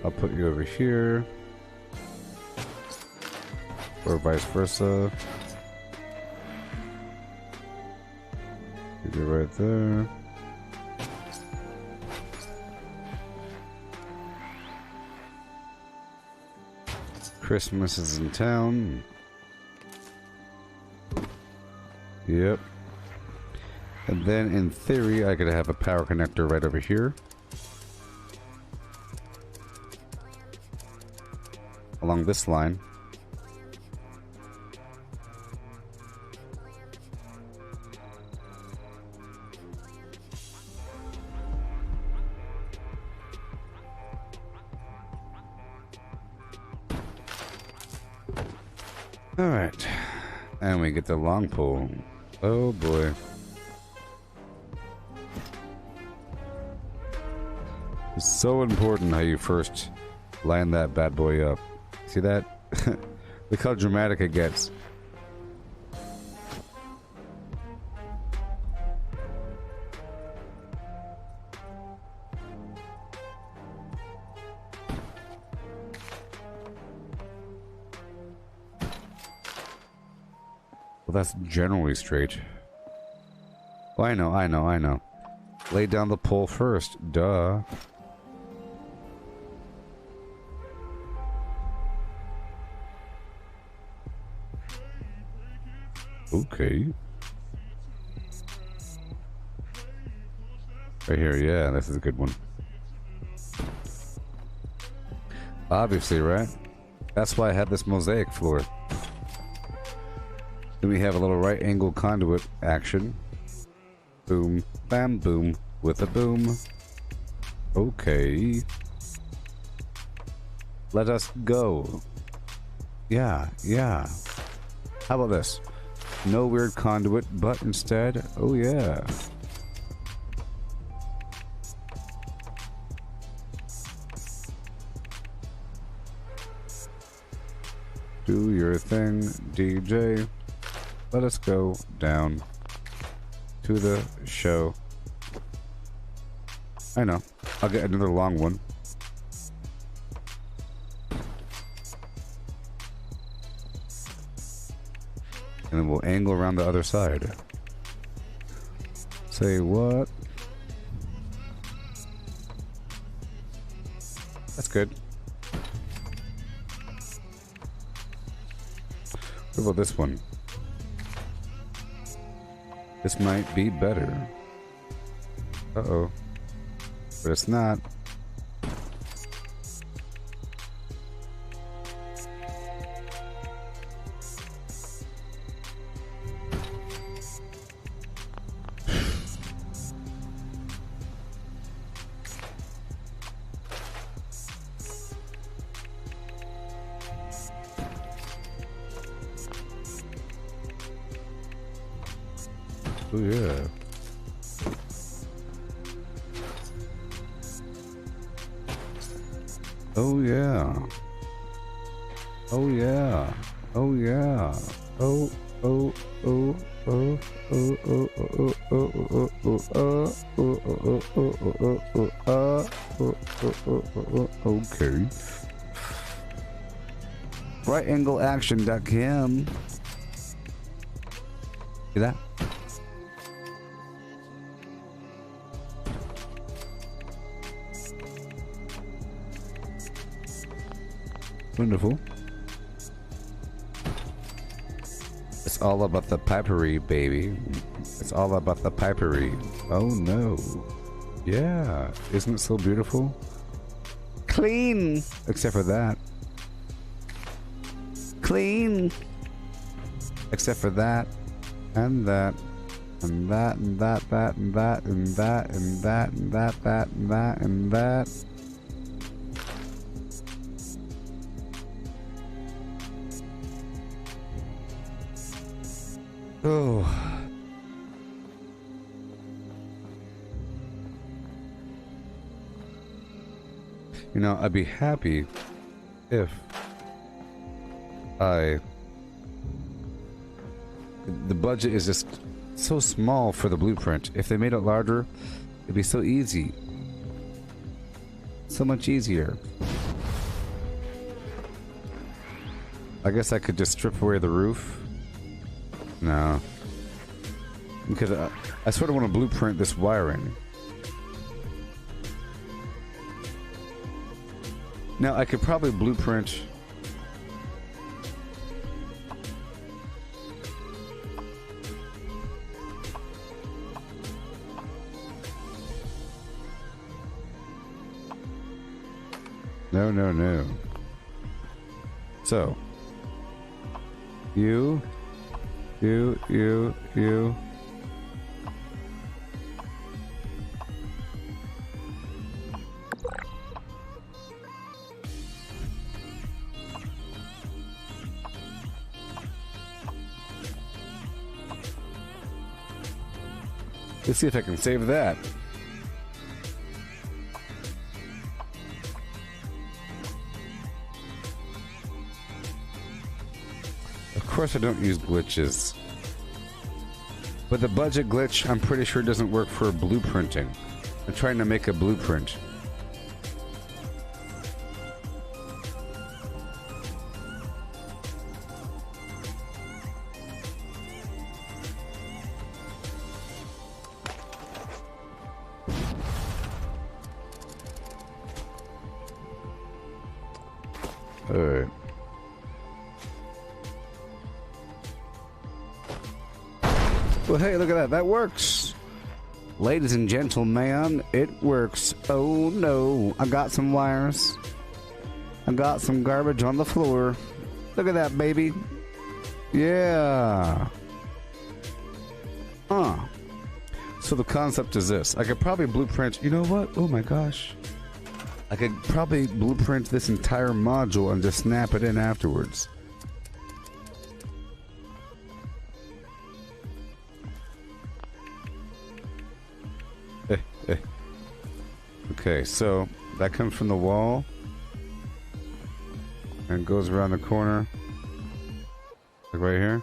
I'll put you over here. Or vice versa. You right there. Christmas is in town. Yep. And then, in theory, I could have a power connector right over here. Along this line. Alright. And we get the long pole. Oh boy. It's so important how you first line that bad boy up. See that? Look how dramatic it gets. Well, that's generally straight. Oh, I know. Lay down the pole first. Duh. Okay. Right here, yeah, this is a good one. Obviously, right? That's why I had this mosaic floor. Then we have a little right angle conduit action. Boom, bam, boom, with a boom. Okay. Let us go. Yeah. How about this? No weird conduit, but instead, oh yeah. Do your thing, DJ. Let us go down to the show. I know. I'll get another long one. And then we'll angle around the other side. Say what? That's good. What about this one? This might be better. Uh-oh. But it's not. Oh yeah. Oh yeah. Oh yeah. Oh yeah. Oh oh oh oh oh oh oh oh oh oh okay. RightAngleAction.com. See that? Wonderful. It's all about the pipery, baby. It's all about the pipery. Oh no. Yeah. Isn't it so beautiful? Clean! Except for that. Clean! Except for that. And that. And that, and that, that, and that, and that, and that, and that, that, and that, and that. Oh. You know, I'd be happy if the budget is just so small for the blueprint. If they made it larger, it'd be so easy. So much easier. I guess I could just strip away the roof. No. Because I sort of want to blueprint this wiring. Now, I could probably blueprint... No, no, no. So. You. Let's see if I can save that. Of course I don't use glitches. But the budget glitch, I'm pretty sure doesn't work for blueprinting. I'm trying to make a blueprint. Alright. Well, hey, look at that. That works. Ladies and gentlemen, it works. Oh, no. I got some wires. I got some garbage on the floor. Look at that, baby. Yeah. Huh. So the concept is this. I could probably blueprint... You know what? Oh, my gosh. I could probably blueprint this entire module and just snap it in afterwards. Okay, so that comes from the wall and goes around the corner, like right here.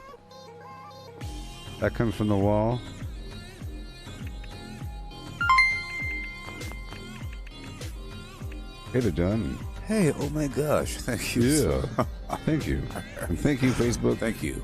That comes from the wall. Okay, they're done. Hey, oh my gosh, thank you. Yeah, thank you. And thank you, Facebook. Thank you.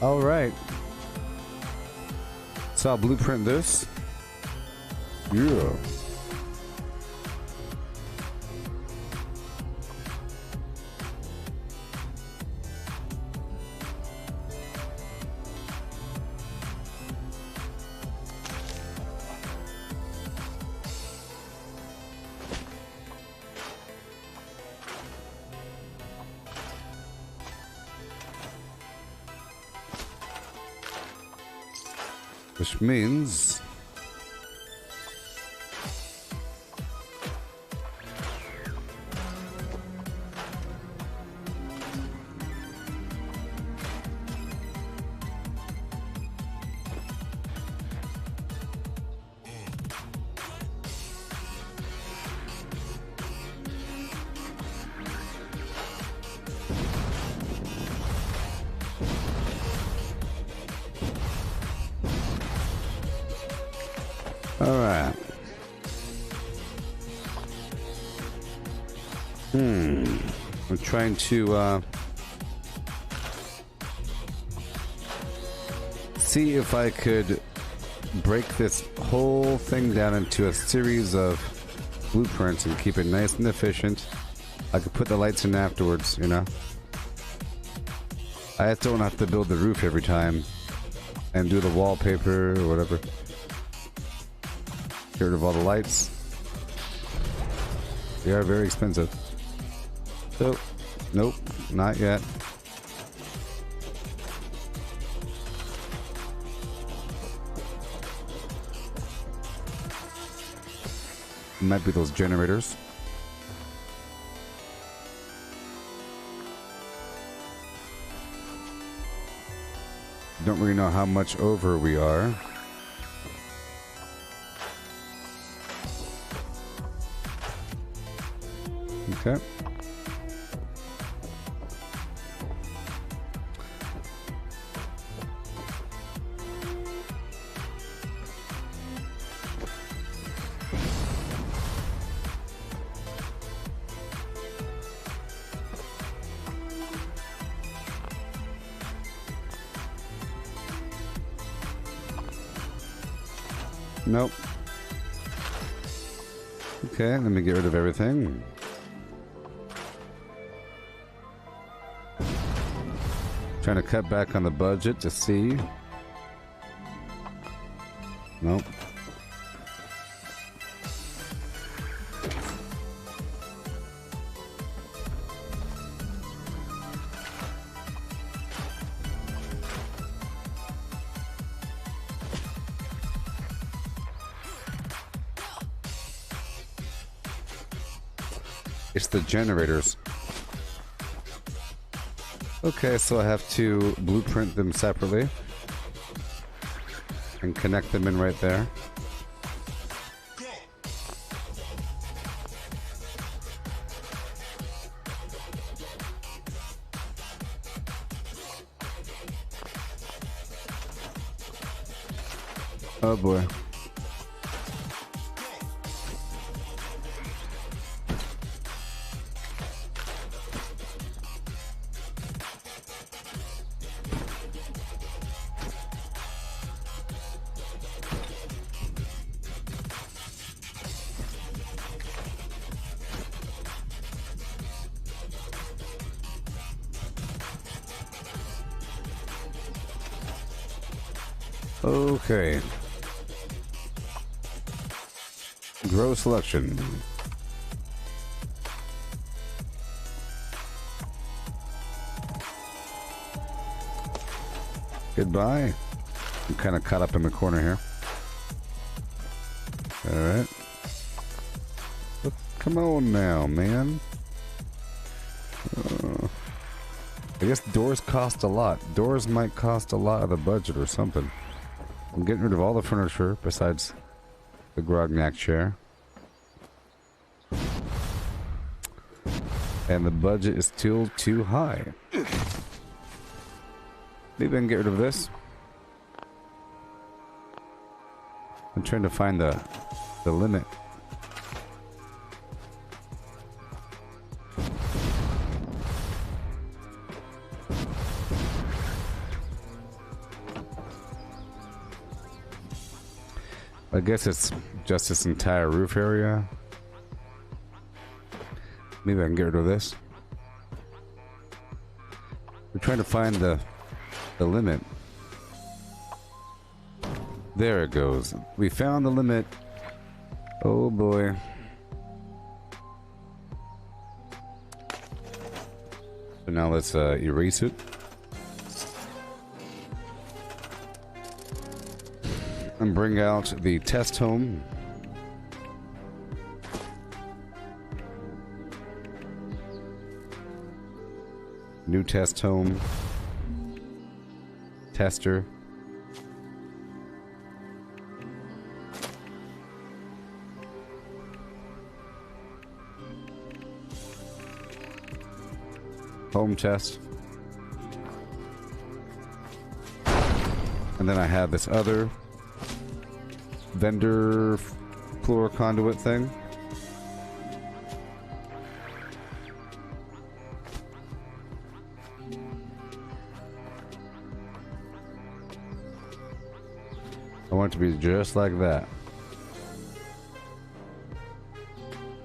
All right. So I'll blueprint this. Yeah. Which means all right. I'm trying to see if I could break this whole thing down into a series of blueprints and keep it nice and efficient. I could put the lights in afterwards, you know. I just don't have to build the roof every time and do the wallpaper or whatever. Get rid of all the lights. They are very expensive. So, nope, not yet. Might be those generators. Don't really know how much over we are. Okay. Nope. Okay, let me get rid of everything. Trying to cut back on the budget to see. Nope. It's the generators. Okay, so I have to blueprint them separately and connect them in right there. Oh boy. Okay. Grow selection. Goodbye. I'm kind of caught up in the corner here. Alright. Come on now, man. I guess doors cost a lot. Doors might cost a lot of the budget or something. I'm getting rid of all the furniture besides the grognac chair. And the budget is still too high. Maybe I can get rid of this. I'm trying to find the limit. I guess it's just this entire roof area. Maybe I can get rid of this. We're trying to find the limit. There it goes. We found the limit. Oh boy. So now let's erase it. And bring out the test home. New test home. Tester. Home test. And then I have this other vendor floor conduit thing. I want it to be just like that.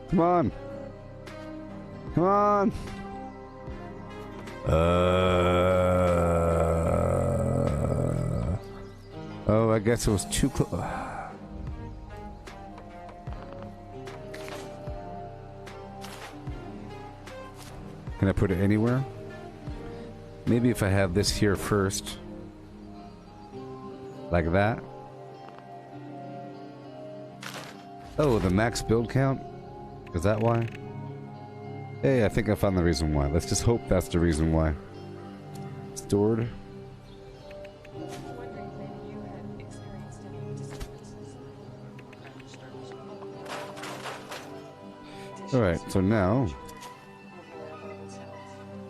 Come on. Come on. Oh, I guess it was too close. Can I put it anywhere? Maybe if I have this here first. Like that. Oh, the max build count? Is that why? Hey, I think I found the reason why. Let's just hope that's the reason why. Stored. Alright, so now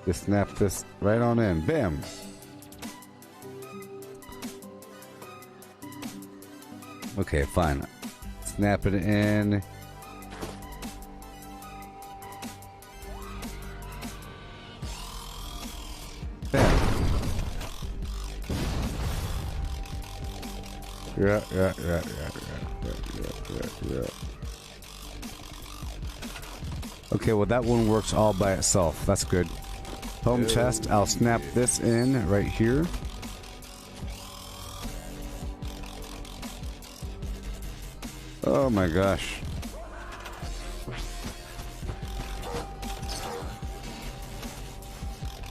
just snap this right on in. Bam! Okay, fine. Snap it in. Bam. Yeah. Okay, well that one works all by itself. That's good. Home test. I'll snap this in right here. Oh my gosh.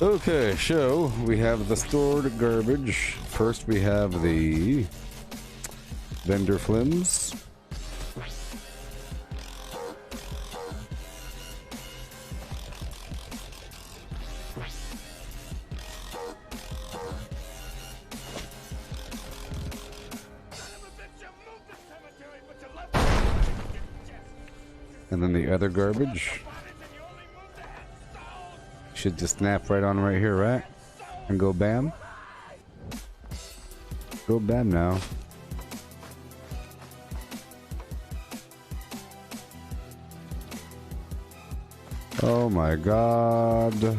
Okay, so we have the stored garbage. First we have the vendor flims. And then the other garbage should just snap right on right here, right? And go bam. Go bam now. Oh my god.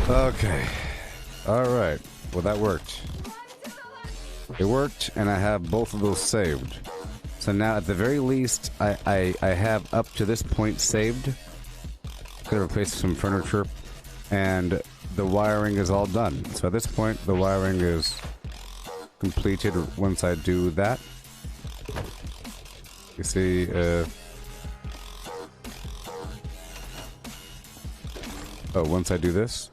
Okay. Alright. Well, that worked. It worked, and I have both of those saved. So now, at the very least, I have up to this point saved. Could replace some furniture, and the wiring is all done. So at this point, the wiring is completed once I do that. You see, once I do this,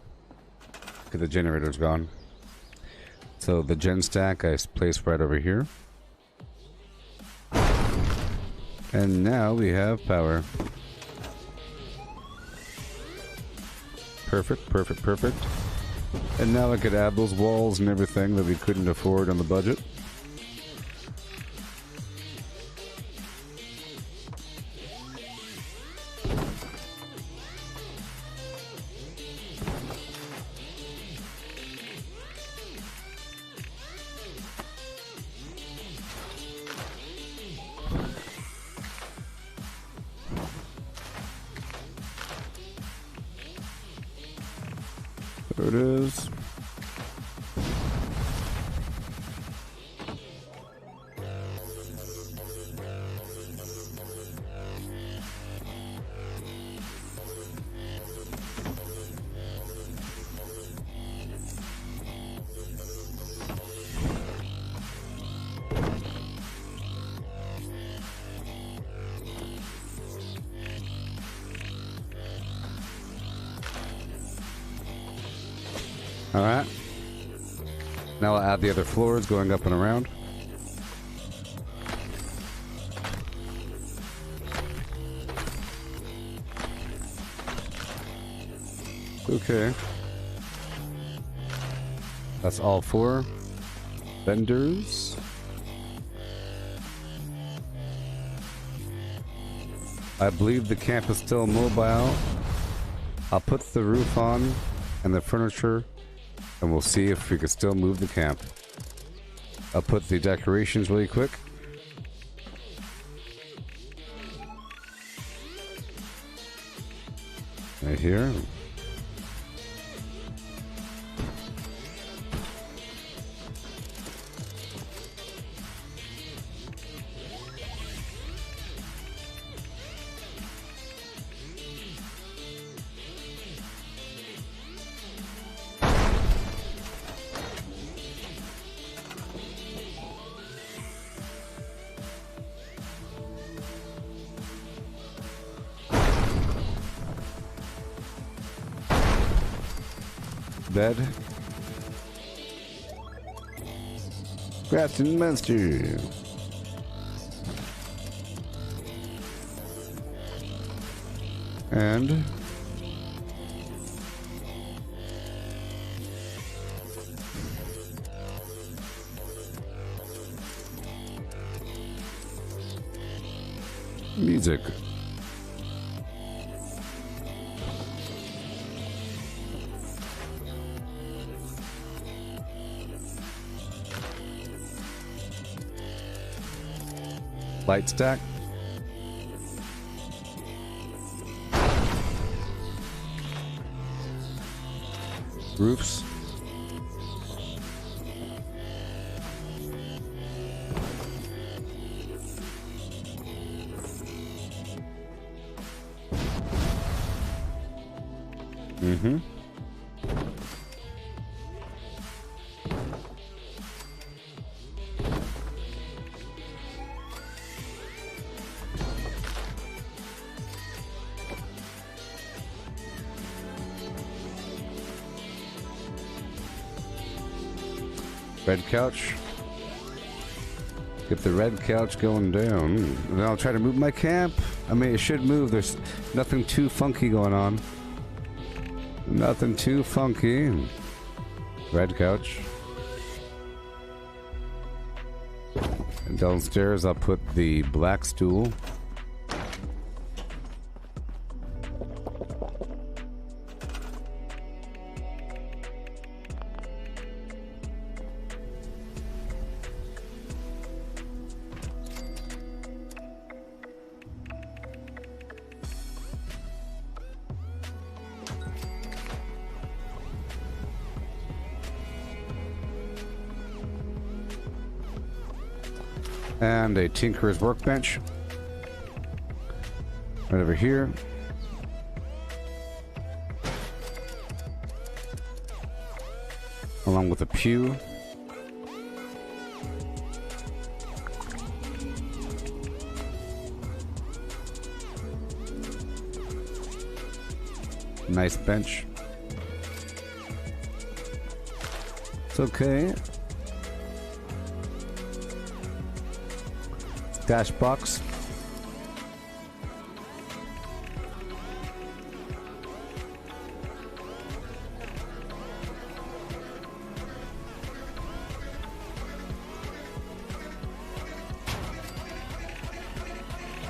the generator's gone. So the gen stack I placed right over here. And now we have power. Perfect, perfect, perfect. And now I could add those walls and everything that we couldn't afford on the budget. There it is. Alright. Now I'll add the other floors going up and around. Okay. That's all 4 vendors. I believe the camp is still mobile. I'll put the roof on and the furniture, and we'll see if we can still move the camp. I'll put the decorations really quick. Right here. Bed. Crafting monster. And music. Light stack. Roofs. Mm-hmm. Red couch. Get the red couch going down. And then I'll try to move my camp. I mean, it should move. There's nothing too funky going on. Nothing too funky. Red couch. And downstairs, I'll put the black stool. And a tinkerer's workbench right over here. Along with a pew. Nice bench. It's okay. dash box.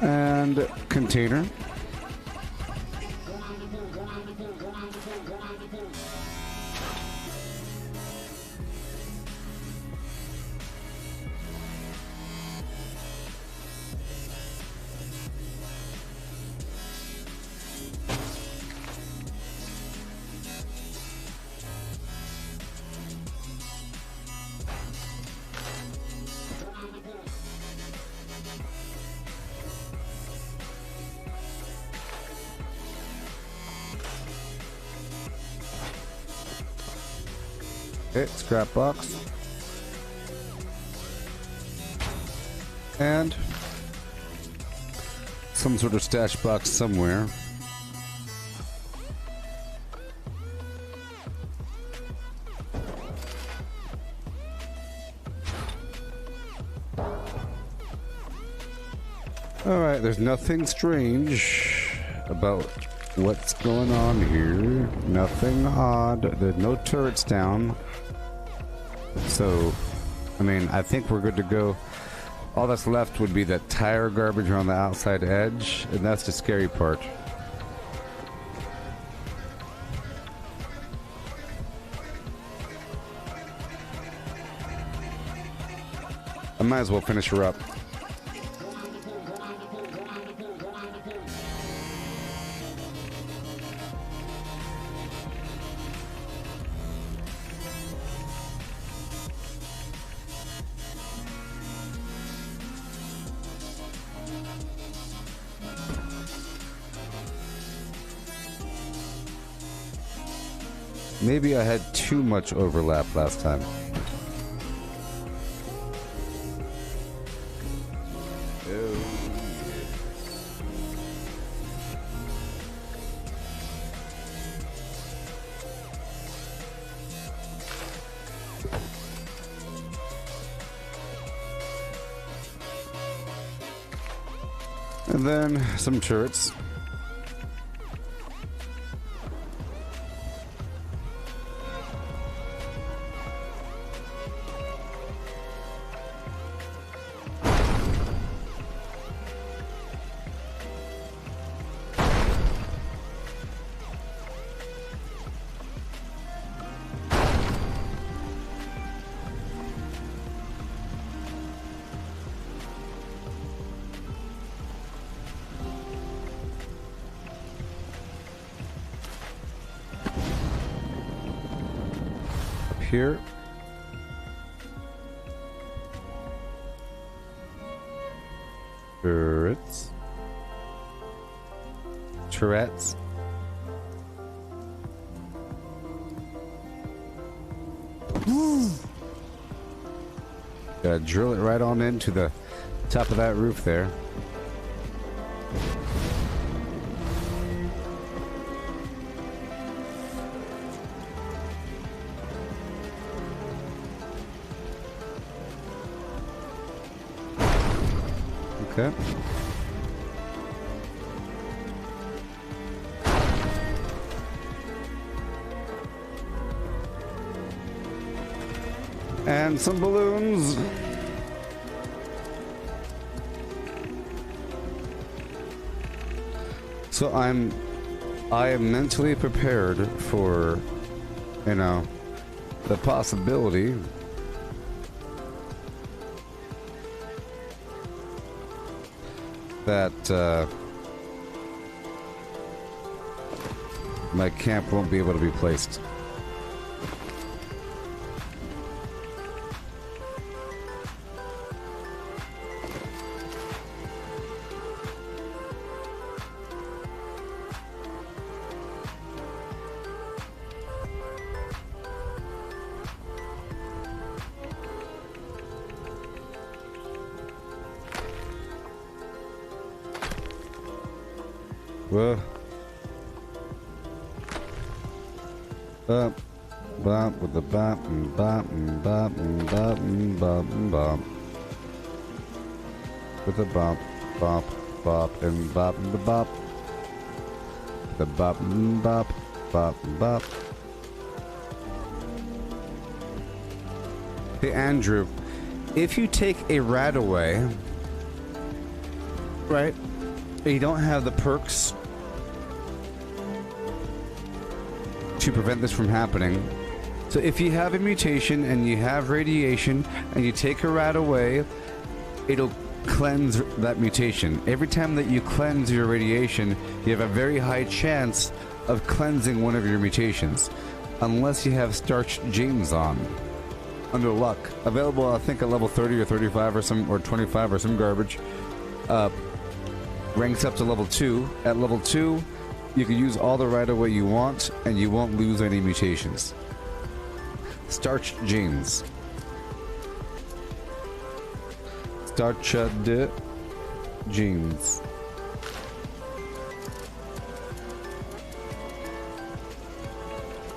And container. Okay, scrap box. And some sort of stash box somewhere. Alright, there's nothing strange about what's going on here. Nothing odd. There's no turrets down. So, I mean, I think we're good to go. All that's left would be that tire garbage around the outside edge, and that's the scary part. I might as well finish her up. Maybe I had too much overlap last time. And then some turrets. Here. Turrets. Tourettes. Gotta drill it right on into the top of that roof there. Okay. And some balloons. So I am mentally prepared for, you know, the possibility that my camp won't be able to be placed. Whoa. Bump, bump with the bump and bump and bump and bump and bump and bump. with a bop, bop, bop, and bop, and the bop. The bop, and bop, bop, and bop. Hey, Andrew, if you take a rat away, right, and you don't have the perks to prevent this from happening. So if you have a mutation and you have radiation and you take a rat away, it'll cleanse that mutation. Every time that you cleanse your radiation, you have a very high chance of cleansing one of your mutations, unless you have starched genes on. Under luck. Available, I think, at level 30 or 35 or some, or 25 or some garbage. Ranks up to level 2. At level 2, you can use all the right away you want, and you won't lose any mutations. Starched genes. Starched genes.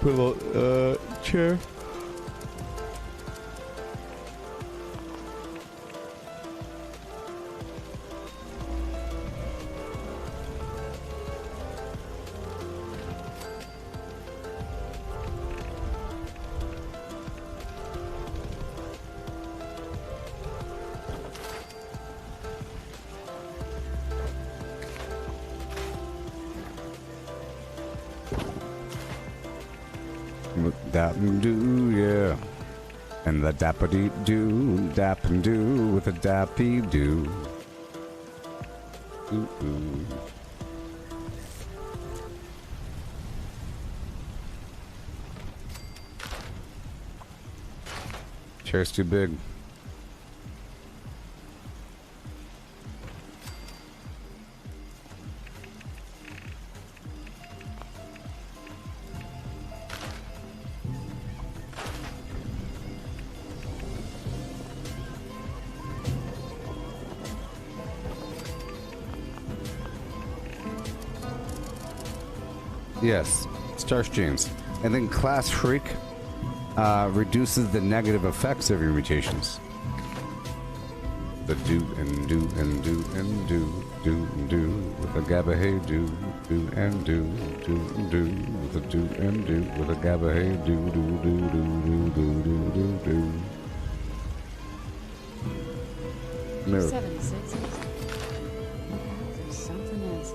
Put a little chair. Dap and do, yeah. And the dappity do, dap and do with a dappy do. Ooh, ooh. Chair's too big. Yes, starch genes. And then class freak reduces the negative effects of your mutations. The do and do and do and do, do and do, with a GABA hey do, do and do and do, with a do and do, with a GABA hey do, do, do, do, do, do, do, do, do. No. 76. There's something else.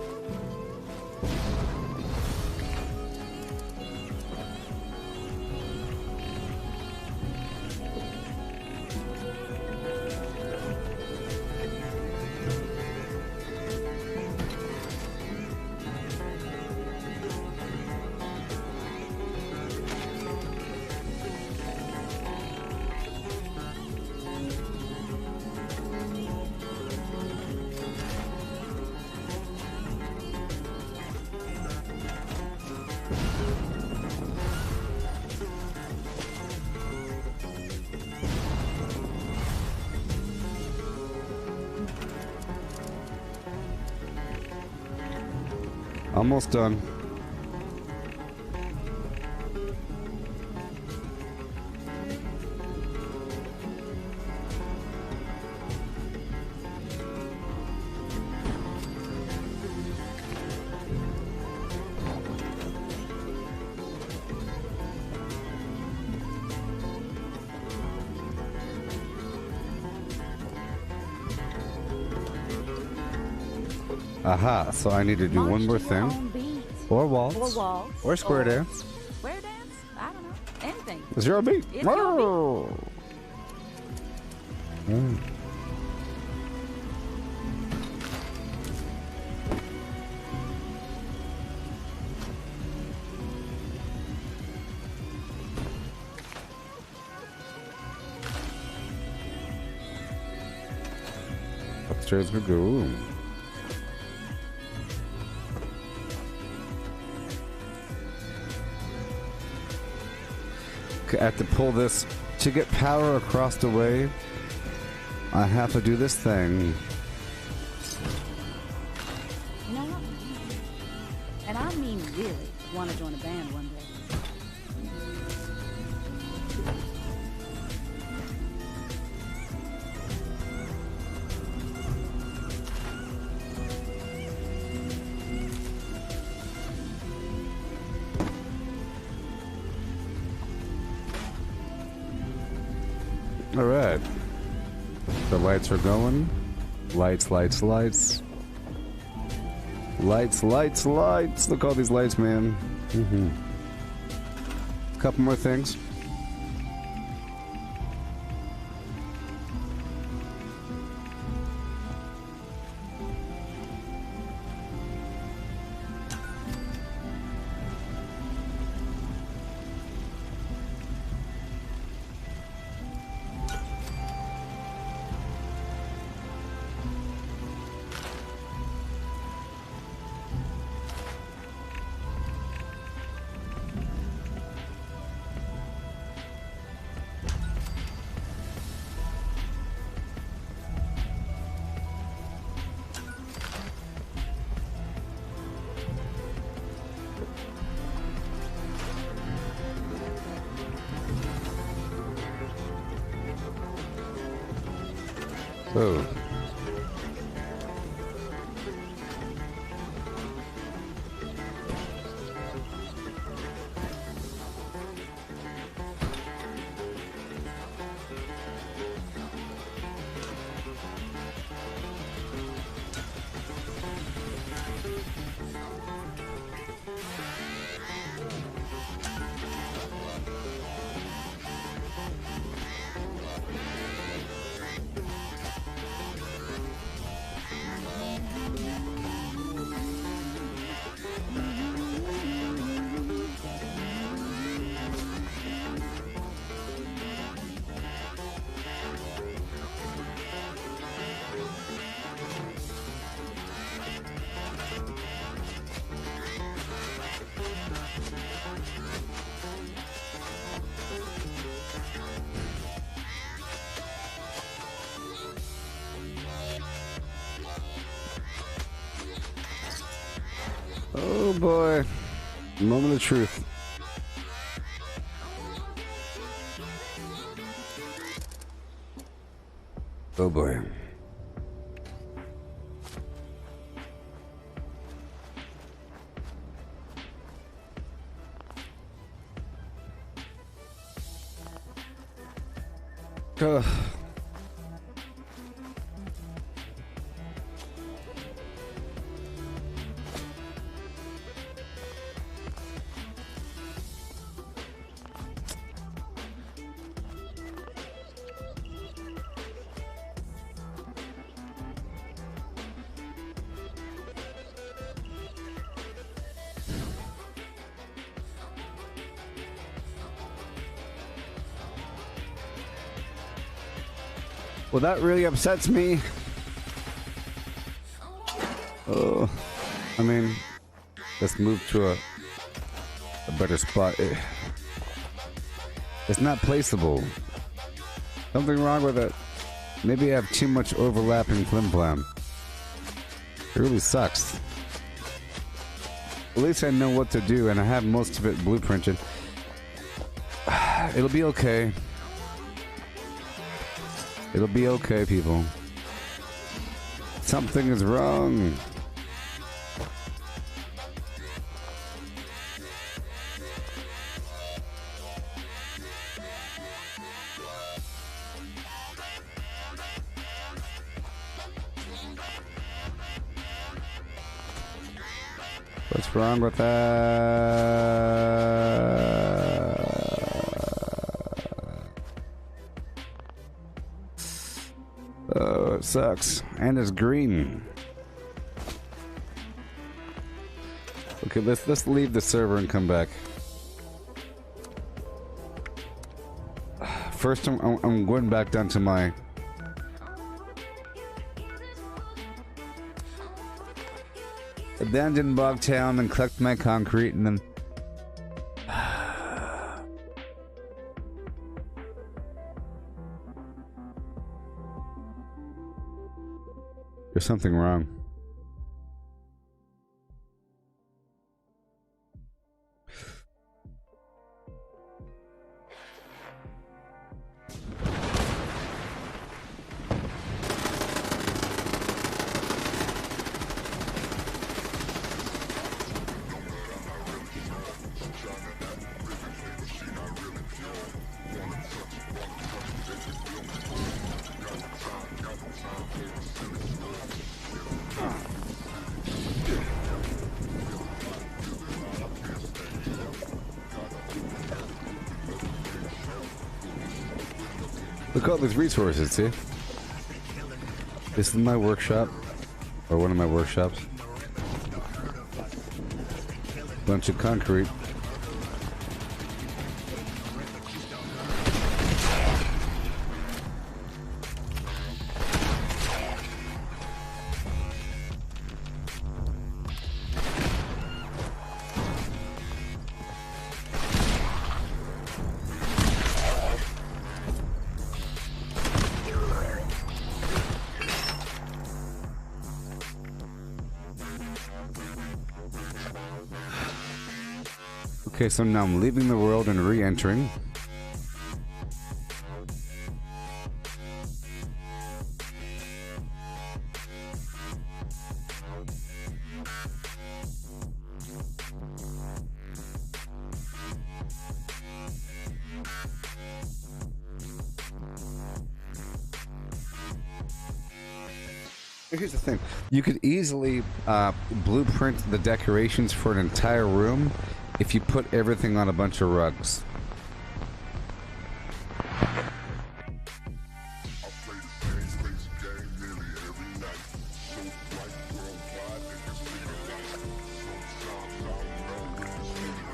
Almost done. Aha, so I need to do one more thing. Or waltz. Or square dance. Square dance? I don't know. Anything. 0 beat. It's your Mm. Upstairs we go. I have to pull this to get power across the way. I have to do this thing. You know what? And I mean really want to join a band one day. Alright. The lights are going. Lights, lights, lights. Lights, lights, lights. Look at all these lights, man. Couple more things. Oh. Oh boy. Moment of truth. Oh boy. Ugh. Well, that really upsets me. Oh, I mean, let's move to a better spot. It's not placeable. Something wrong with it. Maybe I have too much overlapping flim-flam. It really sucks. At least I know what to do, and I have most of it blueprinted. It'll be okay. It'll be okay, people. Something is wrong. What's wrong with that? Oh, it sucks. And it's green. Okay, let's leave the server and come back. First, I'm going back down to my abandoned bog town and collect my concrete, and then there's something wrong. Look at all these resources, see? This is my workshop, or one of my workshops. Bunch of concrete. Okay, so now I'm leaving the world and re-entering. Here's the thing. You could easily blueprint the decorations for an entire room if you put everything on a bunch of rugs.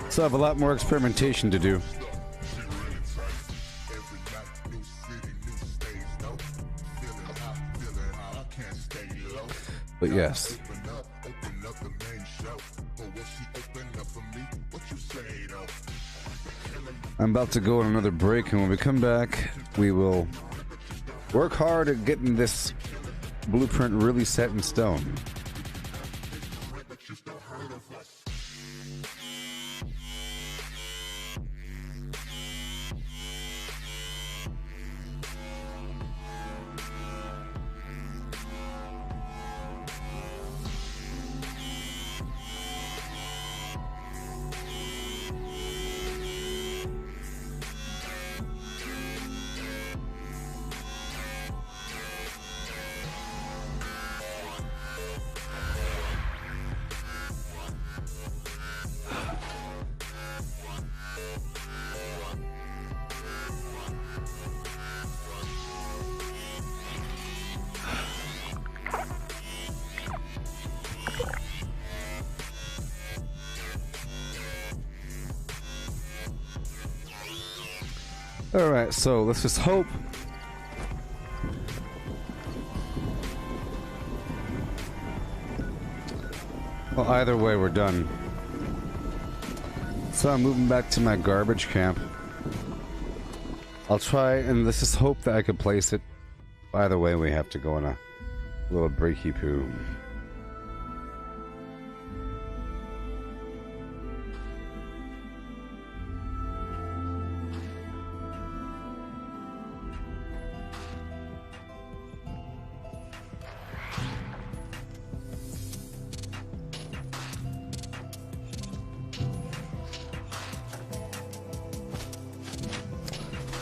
So I have a lot more experimentation to do. But yes. I'm about to go on another break, and when we come back, we will work hard at getting this blueprint really set in stone. Alright, so let's just hope. Well, either way, we're done. So I'm moving back to my garbage camp. I'll try, and let's just hope that I can place it. Either way, we have to go on a little breaky poo.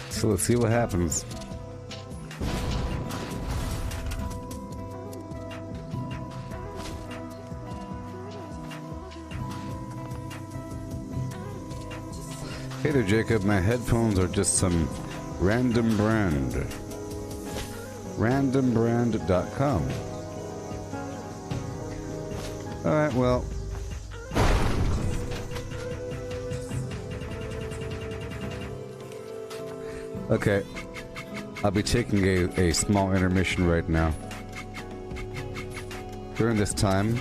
So let's see what happens. Hey there, Jacob. My headphones are just some random brand. Randombrand.com. Alright, well. Okay, I'll be taking a small intermission right now. During this time,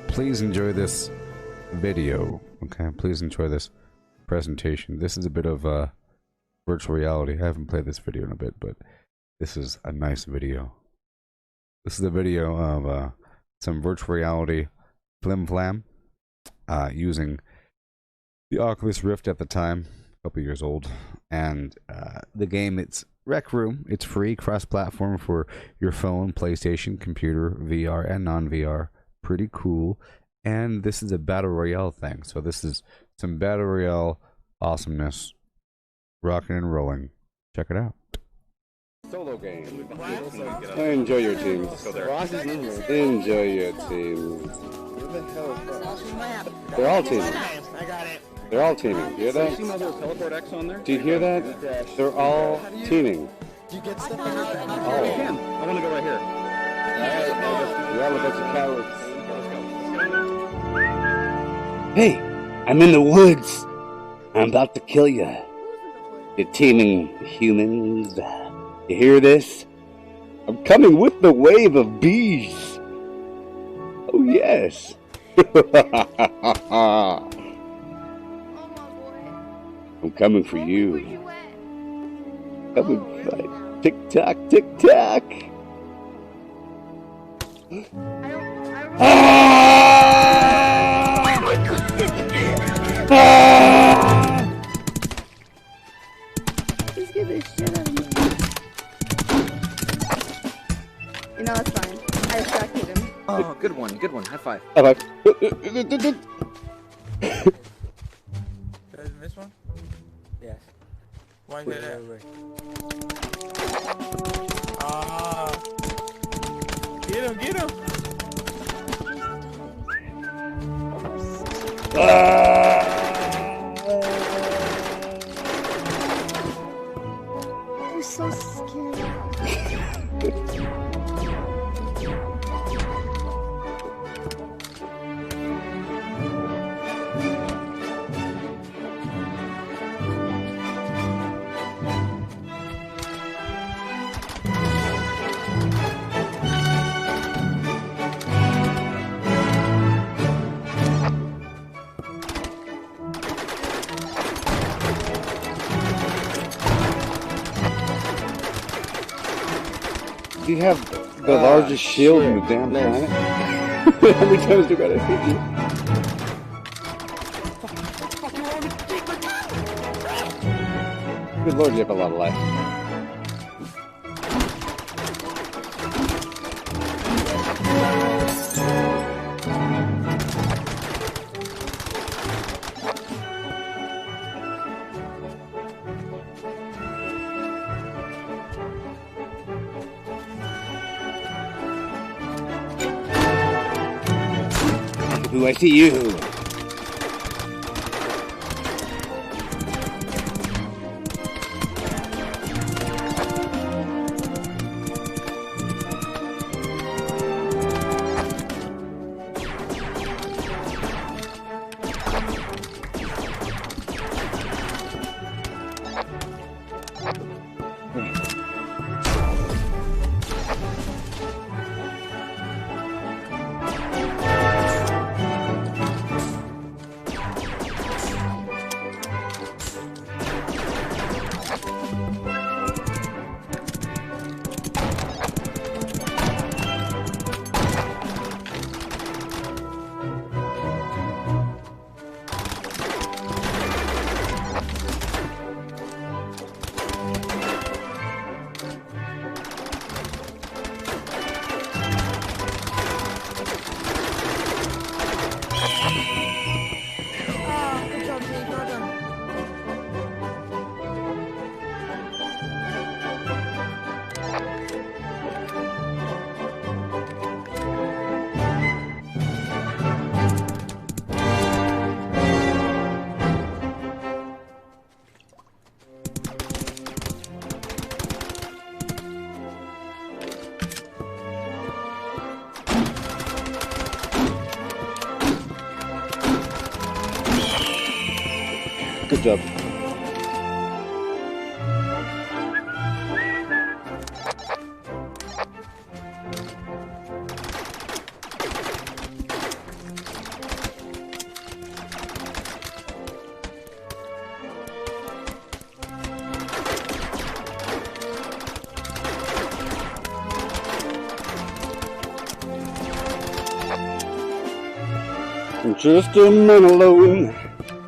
please enjoy this video. Okay, please enjoy this presentation. This is a bit of virtual reality. I haven't played this video in a bit, but this is a nice video. This is a video of some virtual reality flim flam using the Oculus Rift at the time, a couple years old, and the game, it's Rec Room. It's free, cross-platform for your phone, PlayStation, computer, VR, and non-VR. Pretty cool. And this is a battle royale thing. So this is some battle royale awesomeness. Rocking and rolling. Check it out. Solo game. Enjoy your teams. Enjoy your teams. They're all teaming. They're all teaming. Do you hear that? Do you hear that? They're all teaming. Do you get stuff? Oh. I want to go right here. You're all a bunch of cowards. Hey, I'm in the woods. I'm about to kill you. You teeming humans. You hear this? I'm coming with the wave of bees. Oh, yes. I'm coming for you. Come and fight. Tick tock, tick tock. Just get this shit out of me. You know, it's fine. I distracted him. Oh, good one. Good one. High five. High five. Did I miss one? Yes. Why is that? Ah. Get him, get him. I'm so scared. You have the largest shield in the damn planet. How many times do I gotta hit you? Good lord, you have a lot of life. Ooh, I see you. Good job. I'm just a man alone.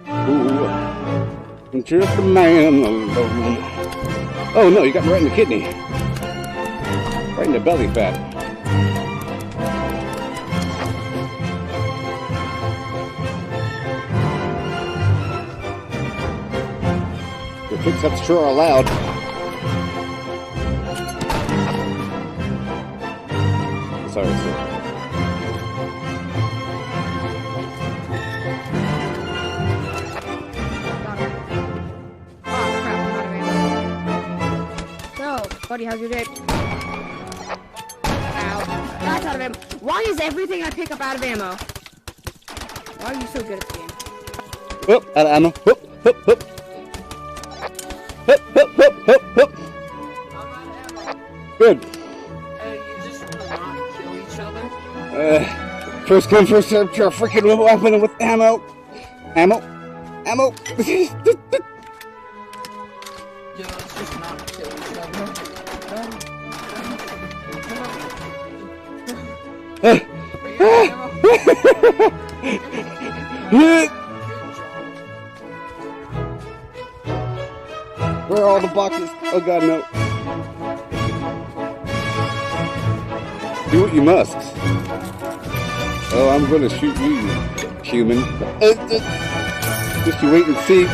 Ooh, I'm just a man alone. Oh no, you got me right in the kidney. Right in the belly fat. Footsteps sure are loud. Sorry, sir. Buddy, how's your day? Ow. That's out of ammo. Why is everything I pick up out of ammo? Why are you so good at the game? Whoop, out of ammo. Whoop, whoop, whoop. Whoop, whoop, whoop, whoop, whoop. Good. Hey, you just wanna not kill each other? First come, first serve to our freaking weapon with ammo. Ammo. Ammo. Yo, let's just not kill each other. Where are all the boxes? Oh god, no. Do what you must. Oh, I'm gonna shoot you, human. Just you wait and see.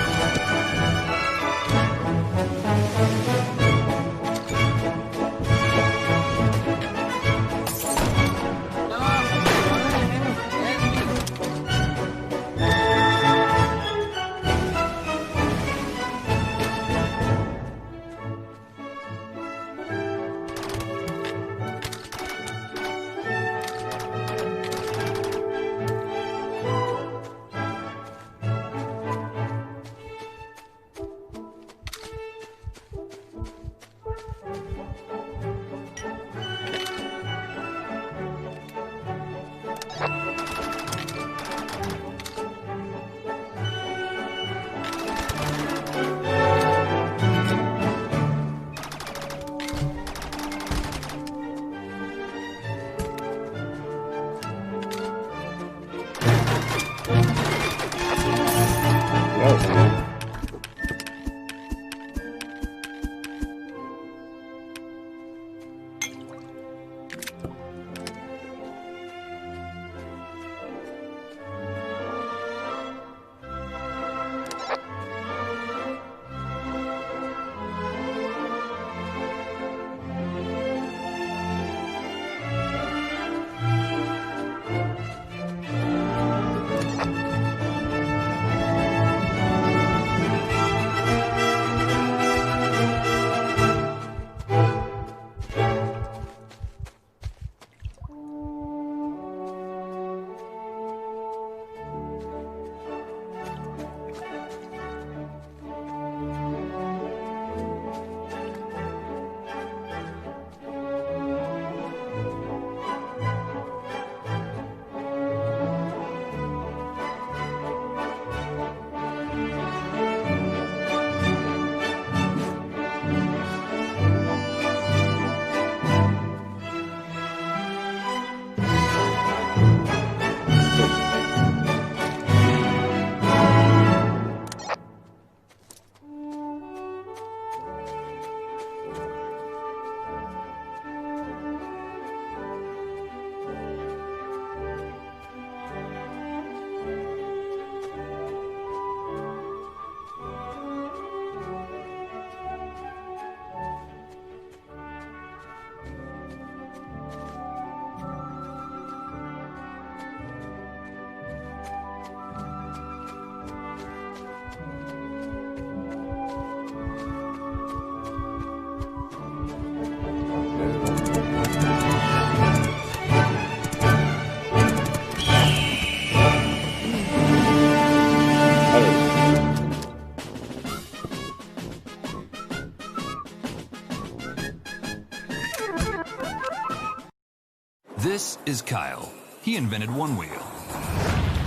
This is Kyle. He invented one wheel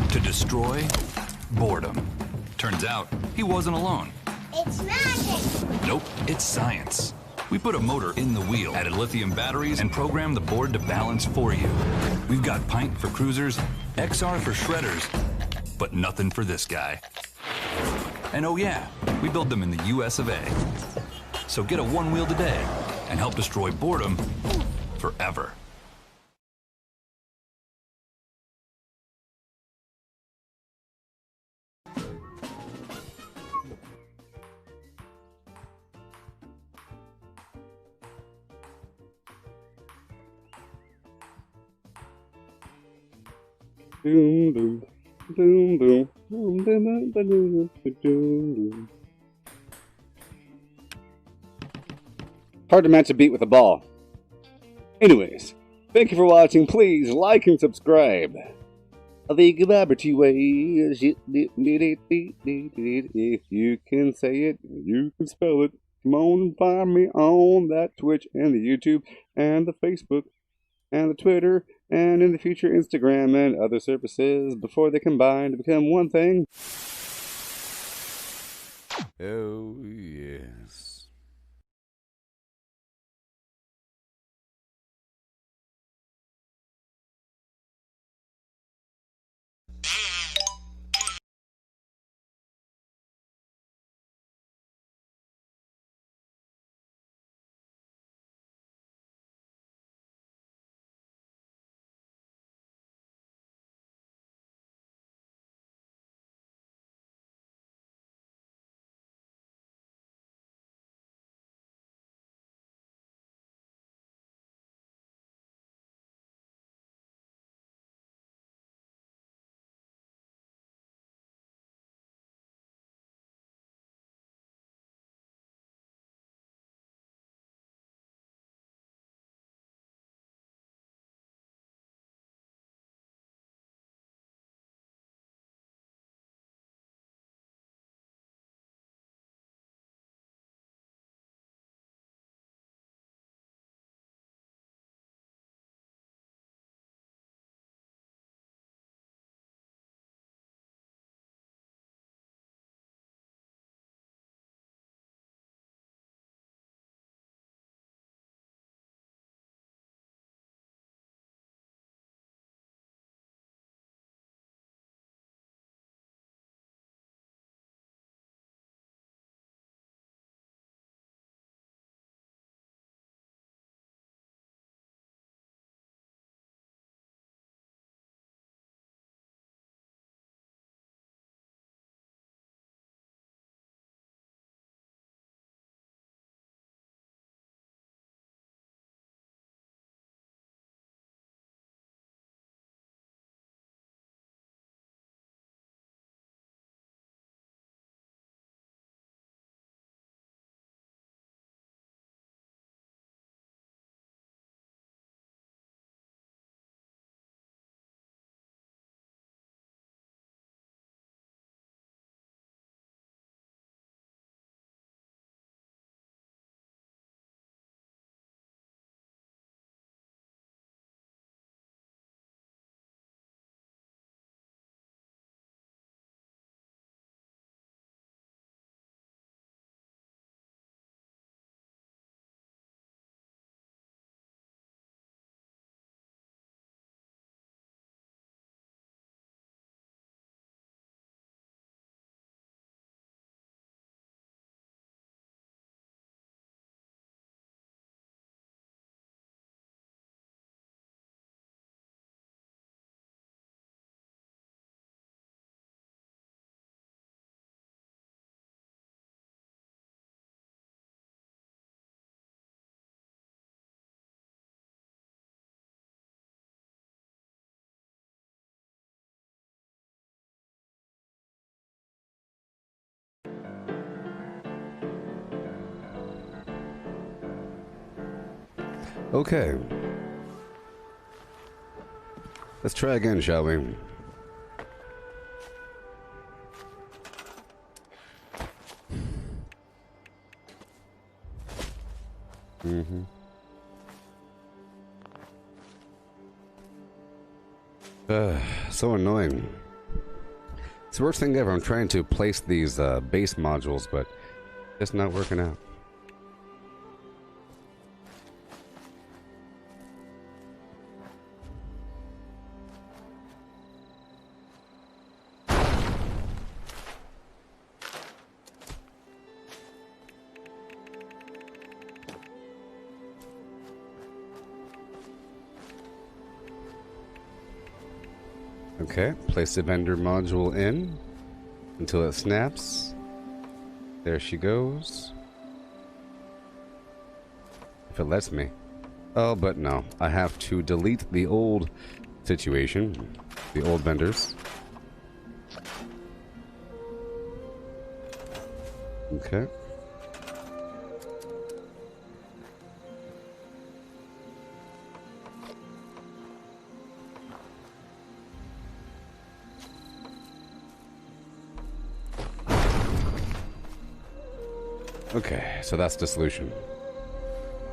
to destroy boredom. Turns out he wasn't alone. It's magic! Nope, it's science. We put a motor in the wheel, added lithium batteries, and programmed the board to balance for you. We've got Pint for cruisers, XR for shredders, but nothing for this guy. And oh yeah, we build them in the US of A. So get a one wheel today and help destroy boredom forever. Doom, doom, doom, doom, doom, doom, doom, doom, doom. Hard to match a beat with a ball. Anyways, thank you for watching. Please like and subscribe. The Gooboberti way. If you can say it, you can spell it. Come on and find me on that Twitch and the YouTube and the Facebook and the Twitter and in the future Instagram and other services before they combine to become one thing. Oh, yes. Okay. Let's try again, shall we? So annoying. It's the worst thing ever. I'm trying to place these base modules, but it's not working out. Okay, place the vendor module in until it snaps. There she goes. If it lets me. Oh, but no. I have to delete the old situation. The old vendors. Okay. Okay, so that's the solution.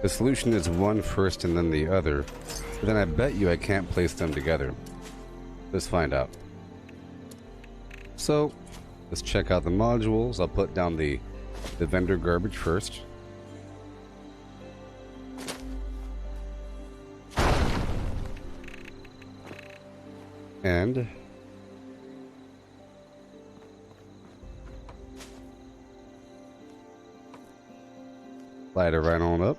The solution is one first and then the other. But then I bet you I can't place them together. Let's find out. So, let's check out the modules. I'll put down the vendor garbage first. And light it right on up.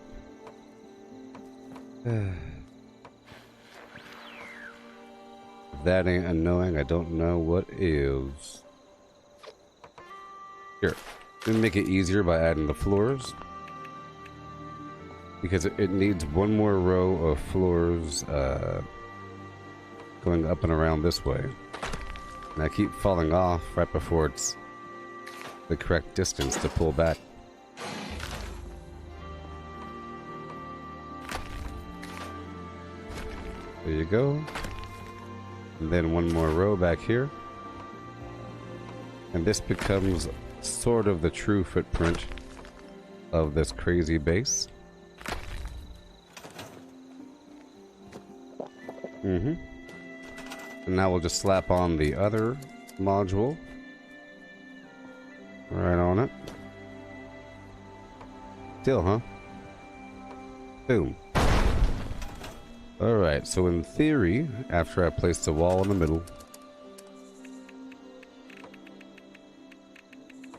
If that ain't annoying, I don't know what is. Here, let me make it easier by adding the floors. Because it needs one more row of floors going up and around this way. And I keep falling off right before it's the correct distance to pull back. There you go. And then one more row back here. And this becomes sort of the true footprint of this crazy base. And now we'll just slap on the other module. Right on it. Still, huh? Boom. Alright, so in theory, after I place the wall in the middle,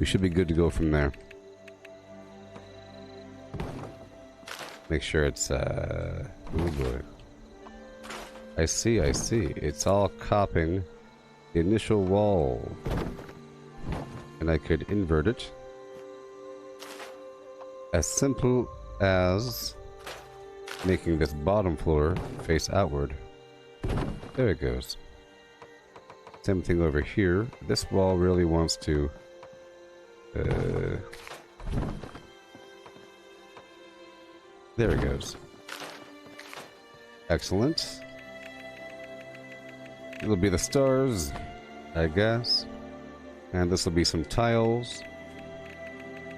we should be good to go from there. Make sure it's, oh boy. I see. It's all copying the initial wall. And I could invert it. As simple as making this bottom floor face outward. There it goes. Same thing over here. This wall really wants to... there it goes. Excellent. It'll be the stars, I guess. And this will be some tiles.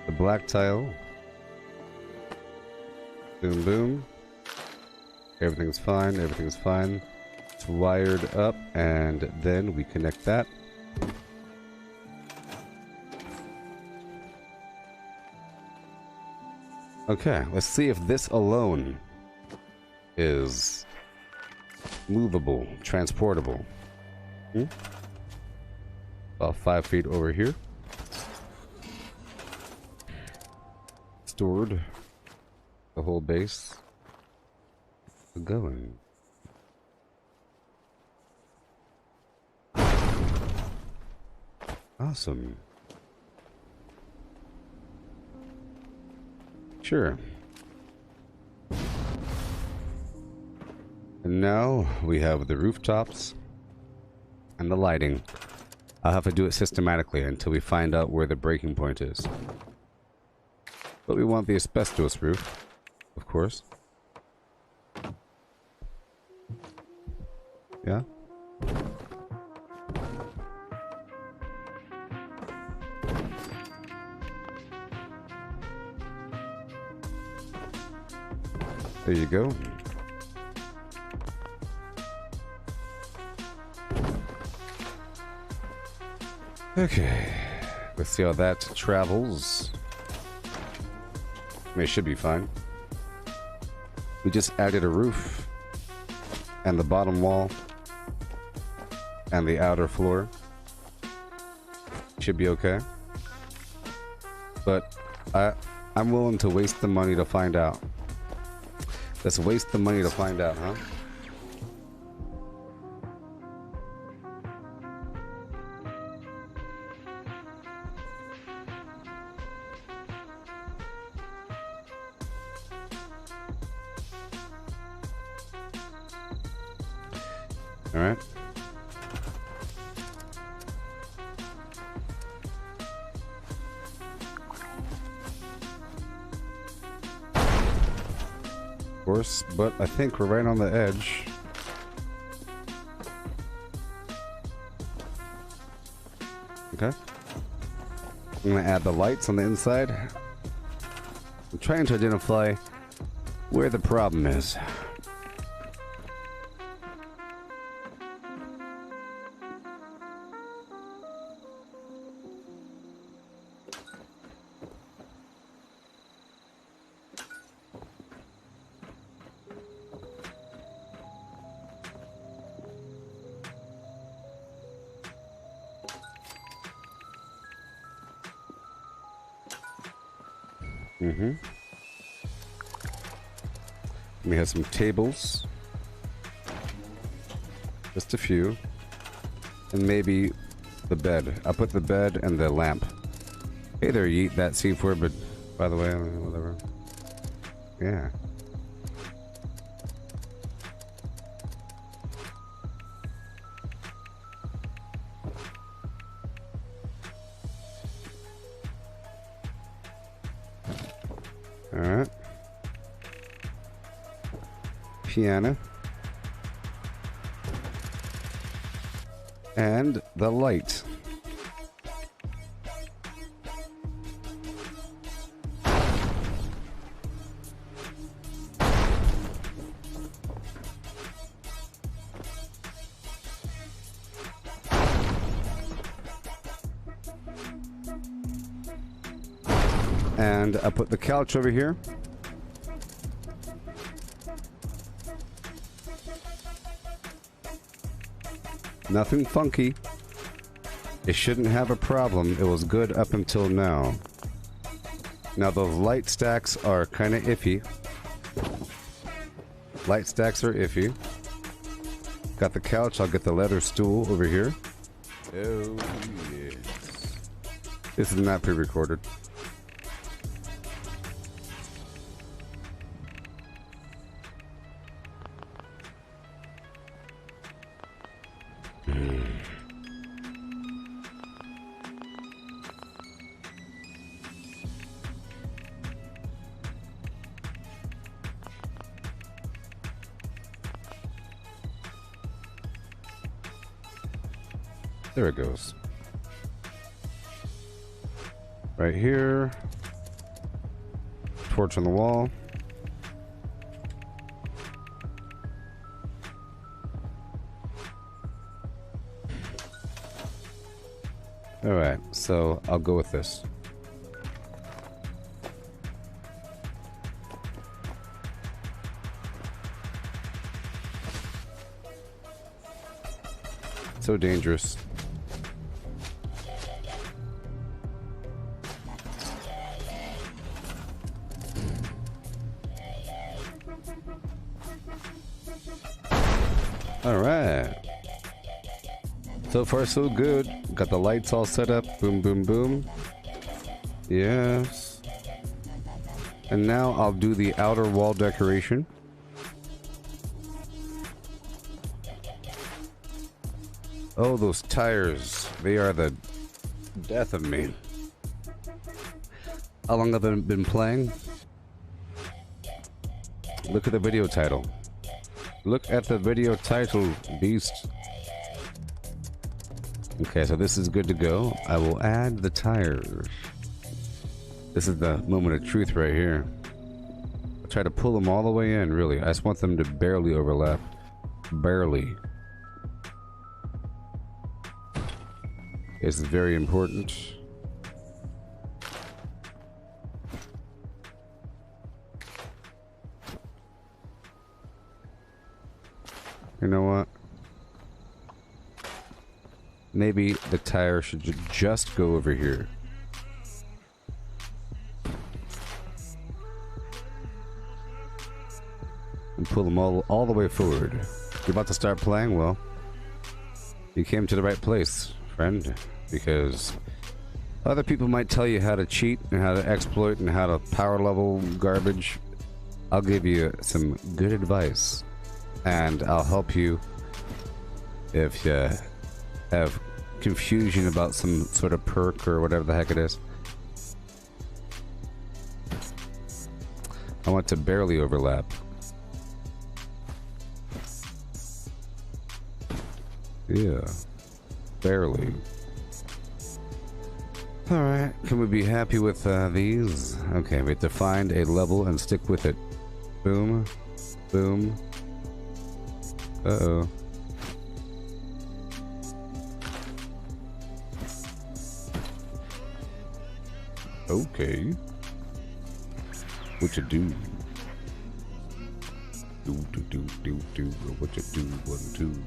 The black tile. Boom, boom. Everything's fine, everything's fine. It's wired up, and then we connect that. Okay, let's see if this alone is movable, transportable. About 5 feet over here. Stored the whole base. Going. Awesome. Sure. And now we have the rooftops and the lighting. I'll have to do it systematically until we find out where the breaking point is. But we want the asbestos roof, of course. Yeah? There you go. Okay. Let's see how that travels. I mean, it should be fine. We just added a roof and the bottom wall and the outer floor. Should be okay. But I'm willing to waste the money to find out. Let's waste the money to find out, huh? All right. of course, but I think we're right on the edge. Okay. I'm gonna add the lights on the inside. I'm trying to identify where the problem is. We have some tables. Just a few. And maybe the bed. I'll put the bed and the lamp. Hey there, yeet that C4, but by the way, whatever. Yeah. Alright. Piano. And the light. And I put the couch over here. Nothing funky. It shouldn't have a problem. It was good up until now. Now those light stacks are kind of iffy. Light stacks are iffy. Got the couch. I'll get the leather stool over here. Oh, yes. This is not pre-recorded. There it goes. Right here. Torch on the wall. Alright, so I'll go with this. So dangerous. Alright. So far so good. Got the lights all set up. Boom, boom, boom. Yes. And now I'll do the outer wall decoration. Oh, those tires. They are the death of me. How long have I been playing? Look at the video title. Look at the video title, beast. Okay, so this is good to go. I will add the tires. This is the moment of truth right here. I'll try to pull them all the way in, really. I just want them to barely overlap. Barely. This is very important. You know what? Maybe the tire should just go over here. And pull them all the way forward. You're about to start playing? Well, you came to the right place, friend. Because other people might tell you how to cheat and how to exploit and how to power level garbage. I'll give you some good advice. And I'll help you if you have confusion about some sort of perk or whatever the heck it is. I want to barely overlap. Yeah. Barely. Alright, can we be happy with these? Okay, we have to find a level and stick with it. Boom. Boom. Uh-oh. Okay. What you do? Do. What you do? 1, 2.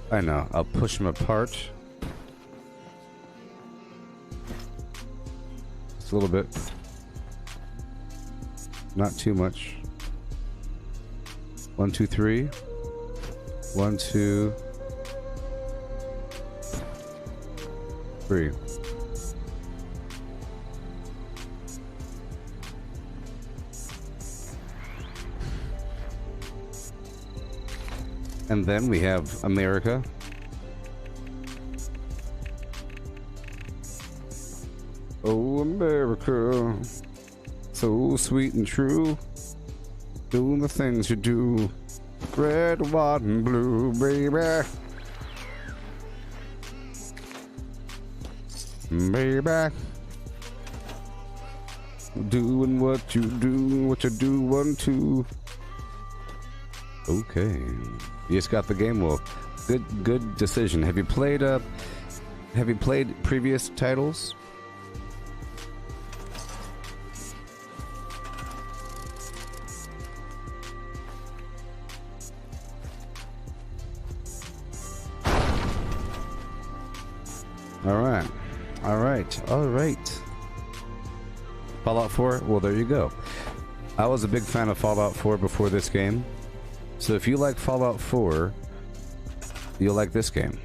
I know. I'll push them apart. Just a little bit. Not too much. 1, 2, 3. 1, 2, 3. And then we have America. Oh, America. So sweet and true. Doing the things you do. Red, white, and blue, baby. Baby. Doing what you do, 1, 2. Okay. You just got the game. Well, good decision. Have you played previous titles? All right. Fallout 4? Well, there you go. I was a big fan of Fallout 4 before this game. So if you like Fallout 4, you'll like this game.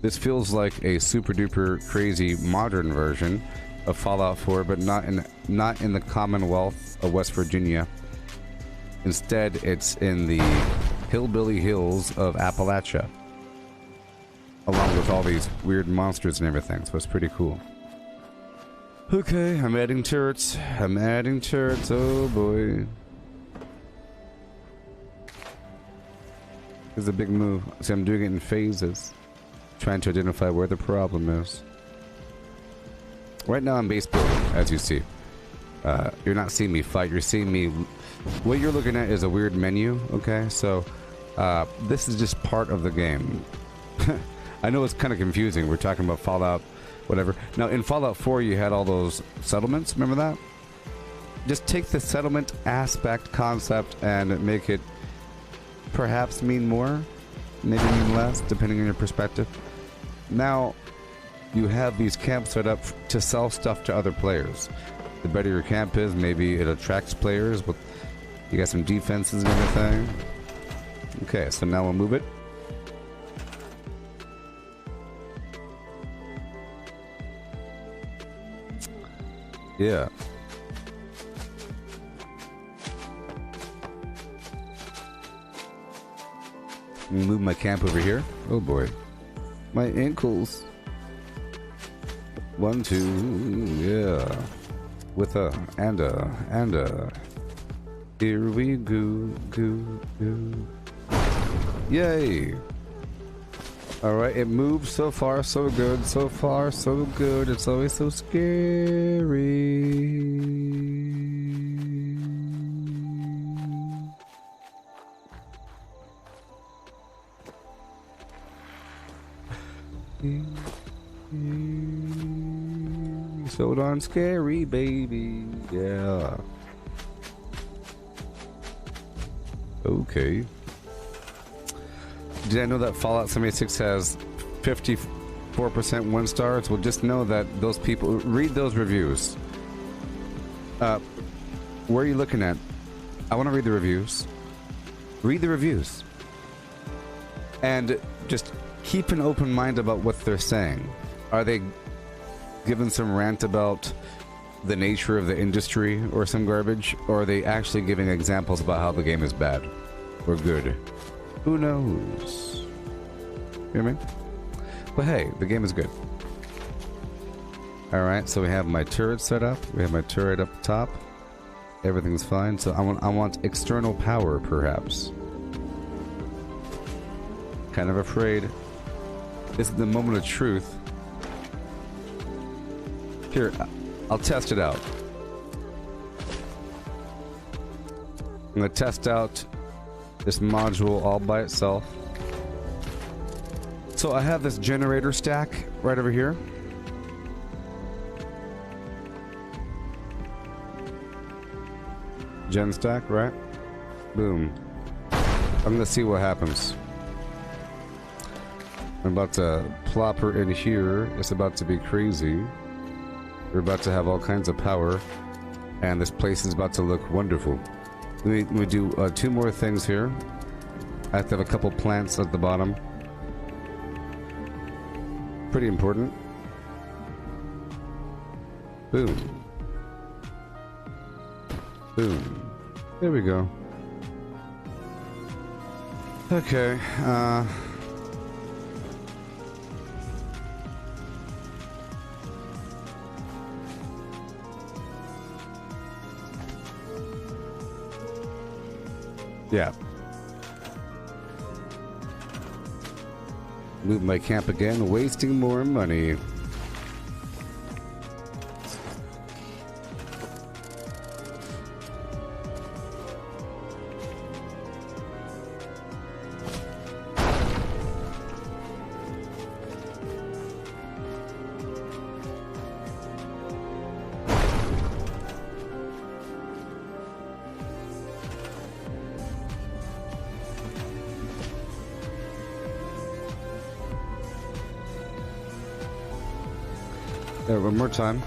This feels like a super duper crazy modern version of Fallout 4, but not in the Commonwealth of West Virginia. Instead, it's in the hillbilly hills of Appalachia, along with all these weird monsters and everything, so it's pretty cool. Okay, I'm adding turrets. Oh boy. This is a big move. See, I'm doing it in phases, trying to identify where the problem is. Right now I'm base building, as you see. You're not seeing me fight, you're seeing me... What you're looking at is a weird menu, okay? So, this is just part of the game. I know it's kind of confusing. We're talking about Fallout, whatever. Now, in Fallout 4, you had all those settlements. Remember that? Just take the settlement aspect concept and make it perhaps mean more, maybe mean less, depending on your perspective. Now, you have these camps set up to sell stuff to other players. The better your camp is, maybe it attracts players. But you got some defenses and everything. Okay, so now we'll move it. Yeah. Move my camp over here. Oh boy. My ankles. 1, 2, yeah. With a, and a. Here we go. Yay. Alright, it moves so far, so good. So far, so good. It's always so scary. So darn scary, baby. Yeah. Okay. Did I know that Fallout 76 has 54% 1 stars? Well, just know that those people... Read those reviews. Where are you looking at? I want to read the reviews. Read the reviews. And just keep an open mind about what they're saying. Are they giving some rant about the nature of the industry or some garbage? Or are they actually giving examples about how the game is bad or good? Who knows? You hear me? But hey, the game is good. Alright, so we have my turret set up. We have my turret up top. Everything's fine. So I want external power, perhaps. Kind of afraid. This is the moment of truth. Here, I'll test it out. I'm gonna test out this module all by itself. So I have this generator stack right over here. Gen stack, right? Boom. I'm gonna see what happens. I'm about to plop her in here. It's about to be crazy. We're about to have all kinds of power. And this place is about to look wonderful. Let me do 2 more things here. I have to have a couple plants at the bottom. Pretty important. Boom. Boom. There we go. Okay, yeah. Move my camp again, wasting more money. There, one more time.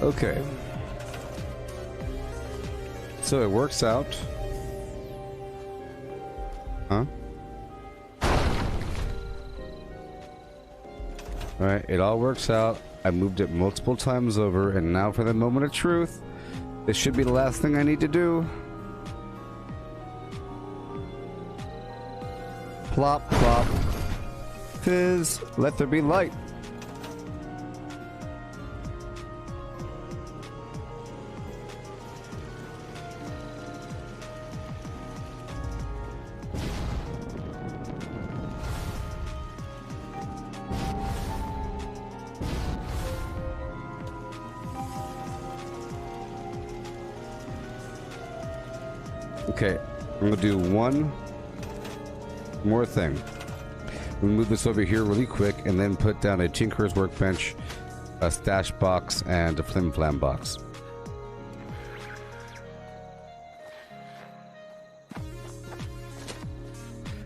Okay. So it works out. Huh? Alright, it all works out. I moved it multiple times over, and now for the moment of truth. This should be the last thing I need to do. Plop, plop. Fizz, let there be light. Okay, I'm gonna do one more thing. We'll move this over here really quick and then put down a Tinker's Workbench, a stash box, and a flim flam box.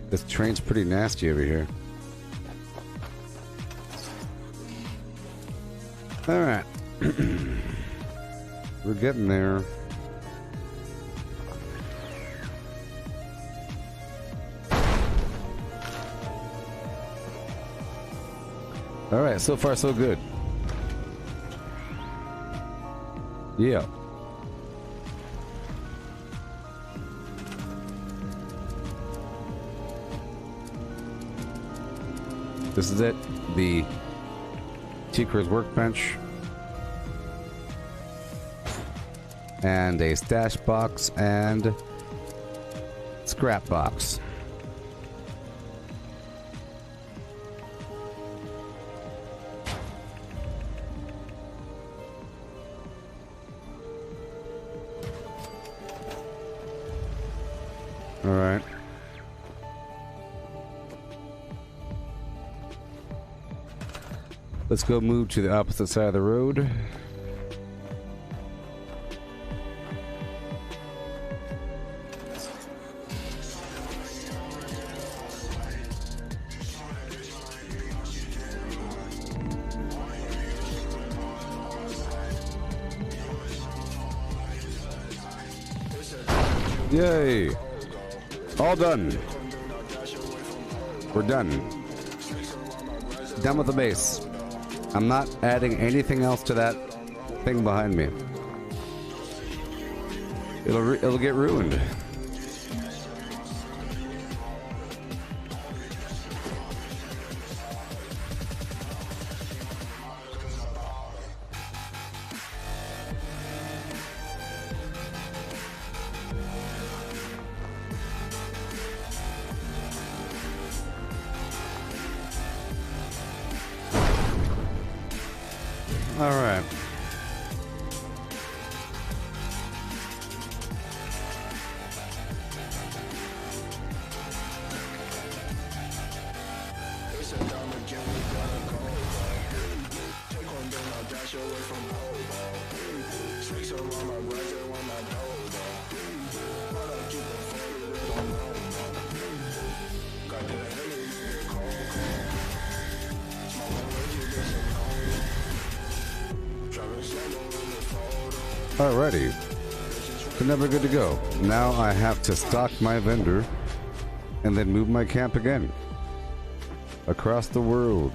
This train's pretty nasty over here. Alright. We're getting there. Alright, so far so good. Yeah. This is it. The Tinker's Workbench. And a stash box and scrap box. All right. Let's go move to the opposite side of the road. Yay! All done. We're done. Done with the base. I'm not adding anything else to that thing behind me. It'll get ruined. Alright. Alrighty. So now we're good to go. Now I have to stock my vendor and then move my camp again. Across the world.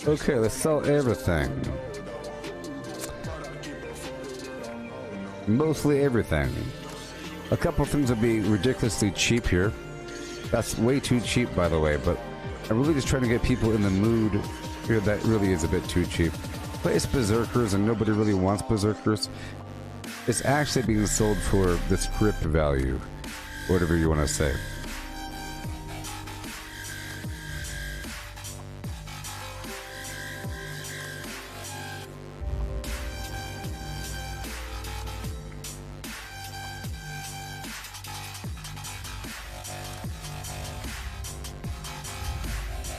Okay, let's sell everything. Mostly everything. A couple things would be ridiculously cheap here. That's way too cheap, by the way, but I'm really just trying to get people in the mood here. That really is a bit too cheap. Place Berserkers, and nobody really wants Berserkers. It's actually being sold for the script value, whatever you want to say.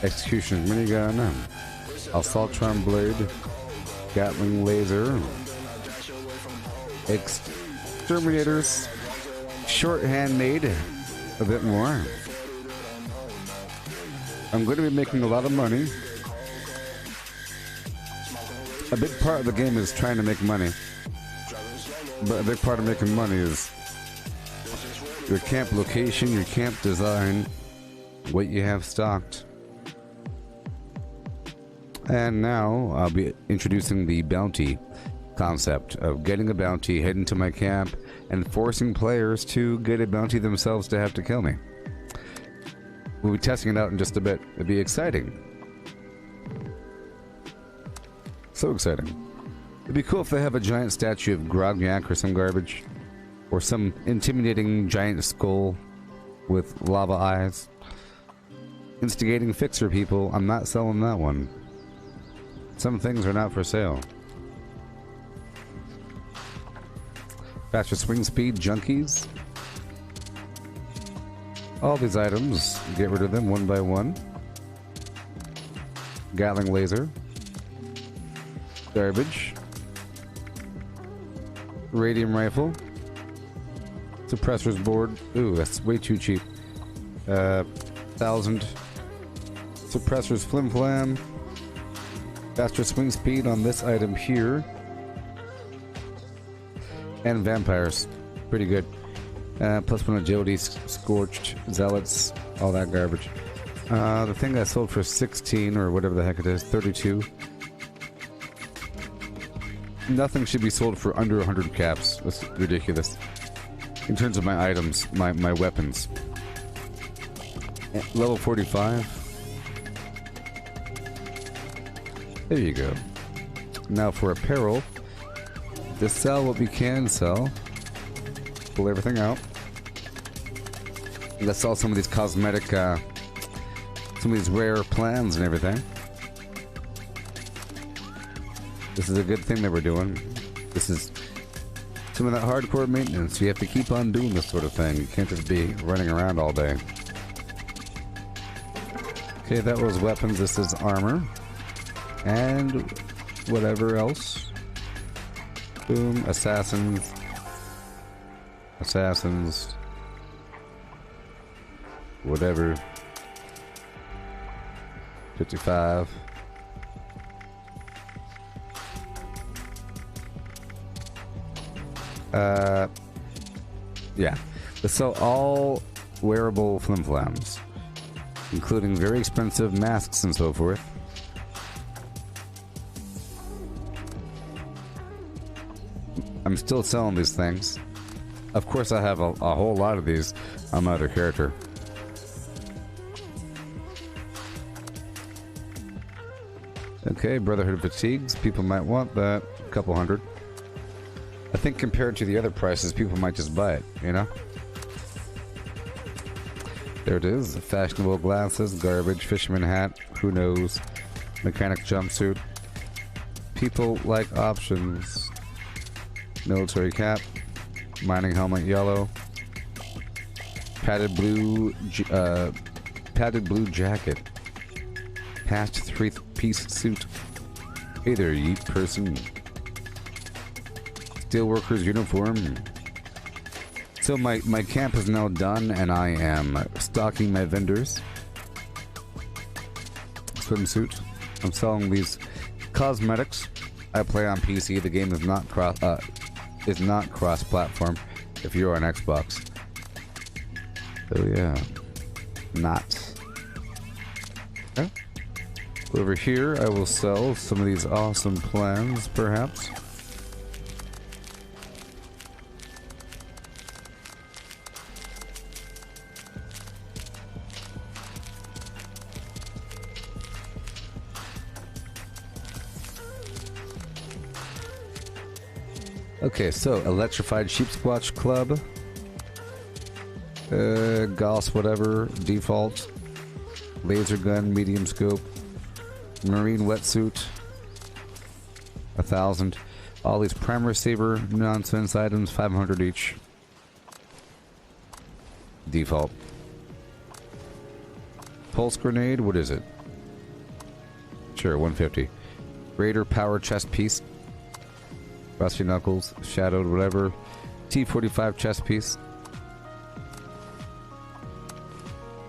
Execution minigun, Assaultron blade, Gatling laser, exterminators, shorthand made, a bit more. I'm going to be making a lot of money. A big part of the game is trying to make money, but a big part of making money is your camp location, your camp design, what you have stocked. And now I'll be introducing the bounty concept of getting a bounty, heading to my camp, and forcing players to get a bounty themselves to have to kill me. We'll be testing it out in just a bit. It'll be exciting. So exciting. It'd be cool if they have a giant statue of Grognak or some garbage. Or some intimidating giant skull with lava eyes. Instigating fixer people. I'm not selling that one. Some things are not for sale. Faster swing speed, junkies. All these items, get rid of them one by one. Gatling laser. Garbage. Radium rifle. Suppressors board. Ooh, that's way too cheap. 1,000. Suppressors flim flam. Faster swing speed on this item here. And vampires. Pretty good. Plus 1 agility, scorched, zealots, all that garbage. The thing I sold for 16 or whatever the heck it is, 32. Nothing should be sold for under 100 caps. That's ridiculous. In terms of my items, my weapons. Level 45. There you go. Now for apparel, to sell what we can sell. Pull everything out. Let's sell some of these cosmetic, some of these rare plans and everything. This is a good thing that we're doing. This is some of that hardcore maintenance. You have to keep on doing this sort of thing. You can't just be running around all day. Okay, that was weapons. This is armor. And whatever else. Boom. Assassins. Assassins. Whatever. 55. Yeah. Let's sell all wearable flim-flams, including very expensive masks and so forth. I'm still selling these things. Of course, I have a whole lot of these on my other character. Okay, Brotherhood Fatigues. People might want that. A couple hundred. I think compared to the other prices, people might just buy it, you know? There it is. Fashionable glasses, garbage, fisherman hat, who knows, mechanic jumpsuit. People like options. Military cap, mining helmet yellow, padded blue jacket, patched three-piece suit. Hey there, yeet person. Steelworker's uniform. So my camp is now done, and I am stocking my vendors. Swimsuit. I'm selling these cosmetics. I play on PC. The game is not cross-platform. If you're on Xbox. Oh yeah, not. Okay. Over here, I will sell some of these awesome plans, perhaps. Okay, so Electrified Sheep Squatch Club, Gauss whatever, default, laser gun, medium scope, marine wetsuit, 1,000. All these primer saber nonsense items, 500 each. Default. Pulse grenade, what is it? Sure, 150. Raider power chest piece. Rusty knuckles, shadowed, whatever. T45 chest piece.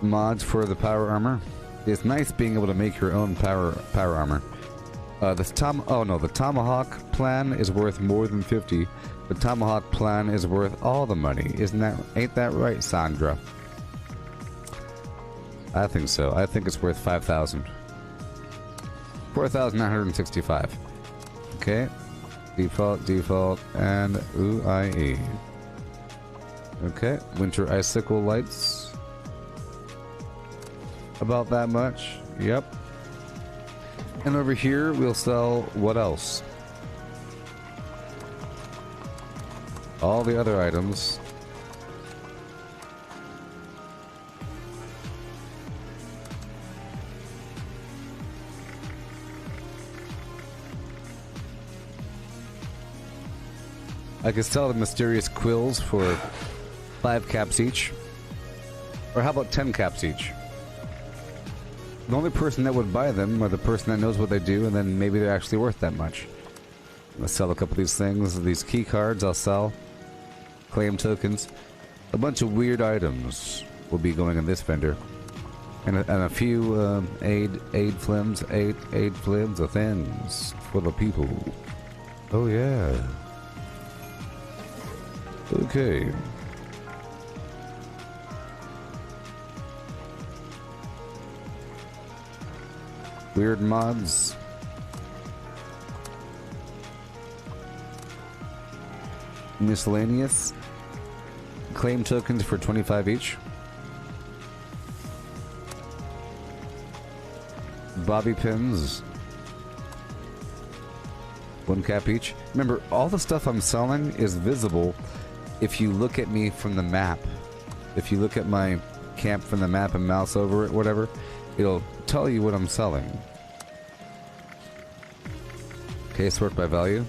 Mods for the power armor. It's nice being able to make your own power armor. The Tomahawk plan is worth more than 50. The Tomahawk plan is worth all the money. Ain't that right, Sandra? I think so. I think it's worth 5,000. 4,965. Okay. Default, and UIE. Okay, winter icicle lights. About that much. Yep. And over here, we'll sell what else? All the other items. I could sell the mysterious quills for 5 caps each. Or how about 10 caps each? The only person that would buy them are the person that knows what they do, and then maybe they're actually worth that much. Let's sell a couple of these things. These key cards I'll sell. Claim tokens. A bunch of weird items will be going in this vendor. And a few aid flims of things for the people. Oh yeah. Okay. Weird mods. Miscellaneous. Claim tokens for 25 each. Bobby pins. 1 cap each. Remember, all the stuff I'm selling is visible if you look at me from the map. If you look at my camp from the map and mouse over it, whatever, it'll tell you what I'm selling. Okay, sort by value.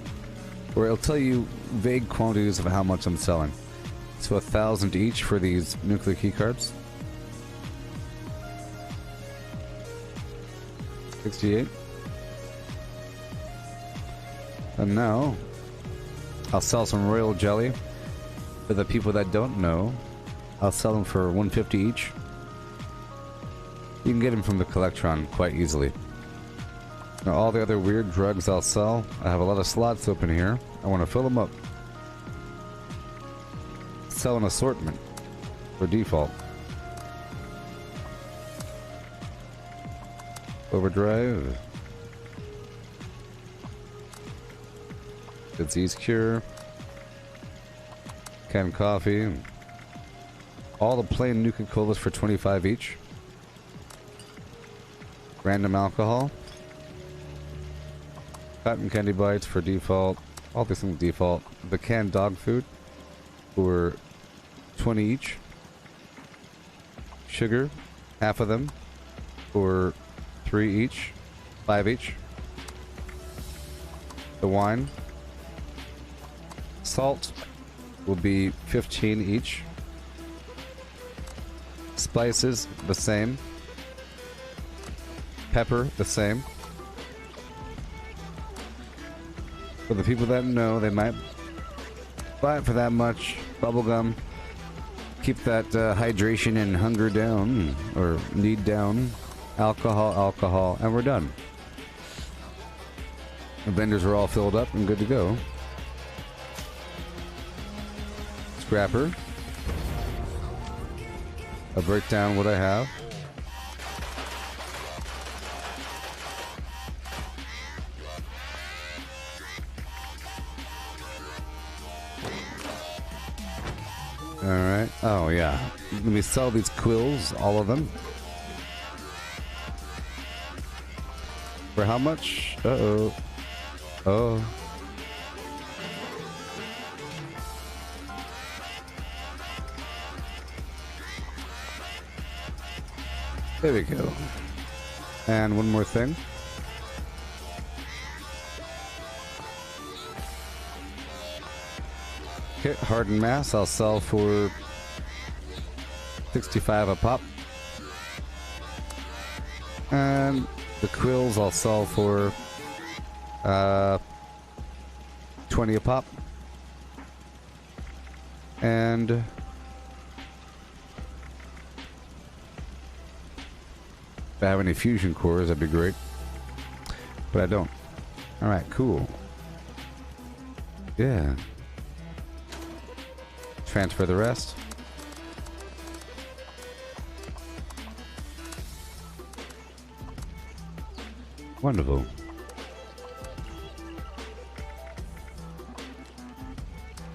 Or it'll tell you vague quantities of how much I'm selling. So 1,000 each for these nuclear keycards. 68. And now, I'll sell some royal jelly. For the people that don't know, I'll sell them for 150 each. You can get them from the Collectron quite easily. Now all the other weird drugs I'll sell. I have a lot of slots open here. I want to fill them up. Sell an assortment for default. Overdrive. Disease cure. canned coffee. All the plain Nuka-Colas for 25 each. Random alcohol. Cotton candy bites for default. All these things default. The canned dog food for 20 each. Sugar, half of them for 3 each. 5 each. The wine. Salt will be 15 each. Spices, the same. Pepper, the same. For the people that know, they might buy it for that much. Bubblegum. Keep that hydration and hunger down, or need down. Alcohol, and we're done. The vendors are all filled up and good to go. Scrapper. I'll break down what I have. Alright. Oh, yeah. Let me sell these quills, all of them. For how much? Uh-oh. Oh. There we go. And one more thing. Okay, hardened mass I'll sell for 65 a pop. And the quills I'll sell for 20 a pop. And if I have any fusion cores, that'd be great. But I don't. Alright, cool. Yeah. Transfer the rest. Wonderful.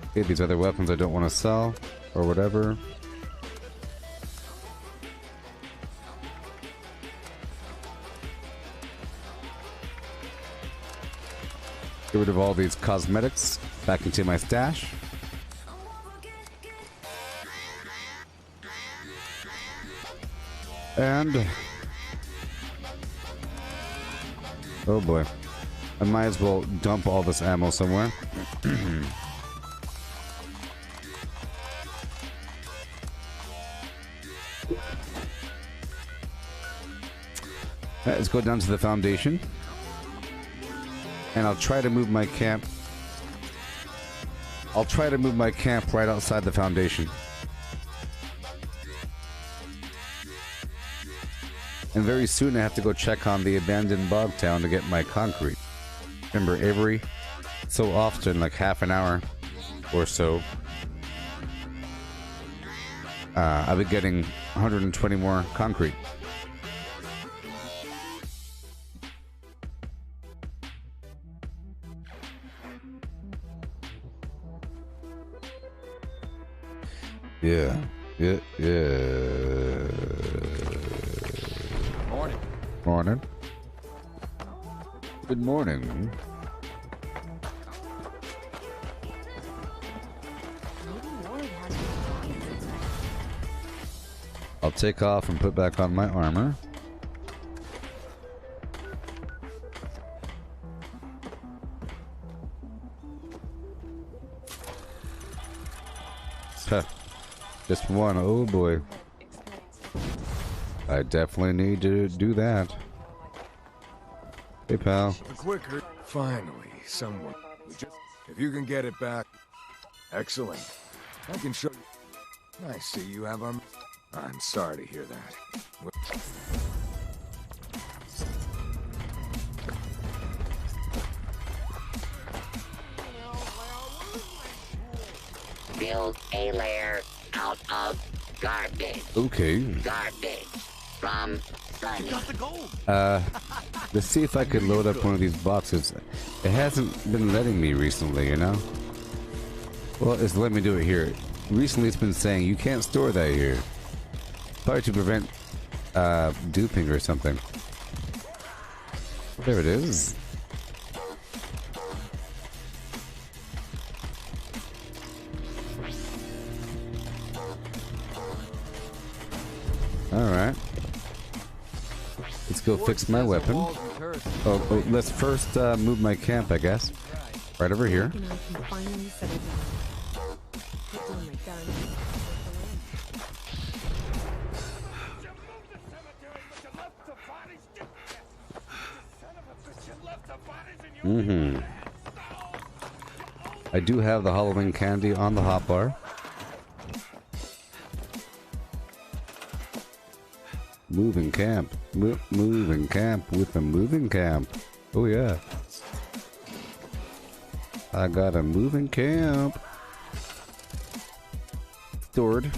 Okay, these other weapons I don't want to sell, or whatever. Get rid of all these cosmetics back into my stash. And oh boy, I might as well dump all this ammo somewhere. Let's go down to the foundation, and I'll try to move my camp. I'll try to move my camp right outside the foundation. And very soon I have to go check on the abandoned bog town to get my concrete. Remember, every so often, like half an hour or so, I'll be getting 120 more concrete. Yeah. Morning. Morning. Good morning. I'll take off and put back on my armor. Huh. Just one, oh boy. I definitely need to do that. Hey, pal. Quicker. Finally, someone. If you can get it back, excellent. I can show you. I see you have our. I'm sorry to hear that. Build a lair out of garbage. Okay. Garbage from Sunny. Let's see if I could load up one of these boxes. It hasn't been letting me recently, you know? Well, it's letting me do it here. recently it's been saying you can't store that here. Probably to prevent duping or something. There it is. Alright. Let's go fix my weapon. Oh, let's first move my camp, I guess. Right over here. Mm-hmm. I do have the Halloween candy on the hotbar. Moving camp. Moving camp with a moving camp. Oh yeah. I got a moving camp. Stored.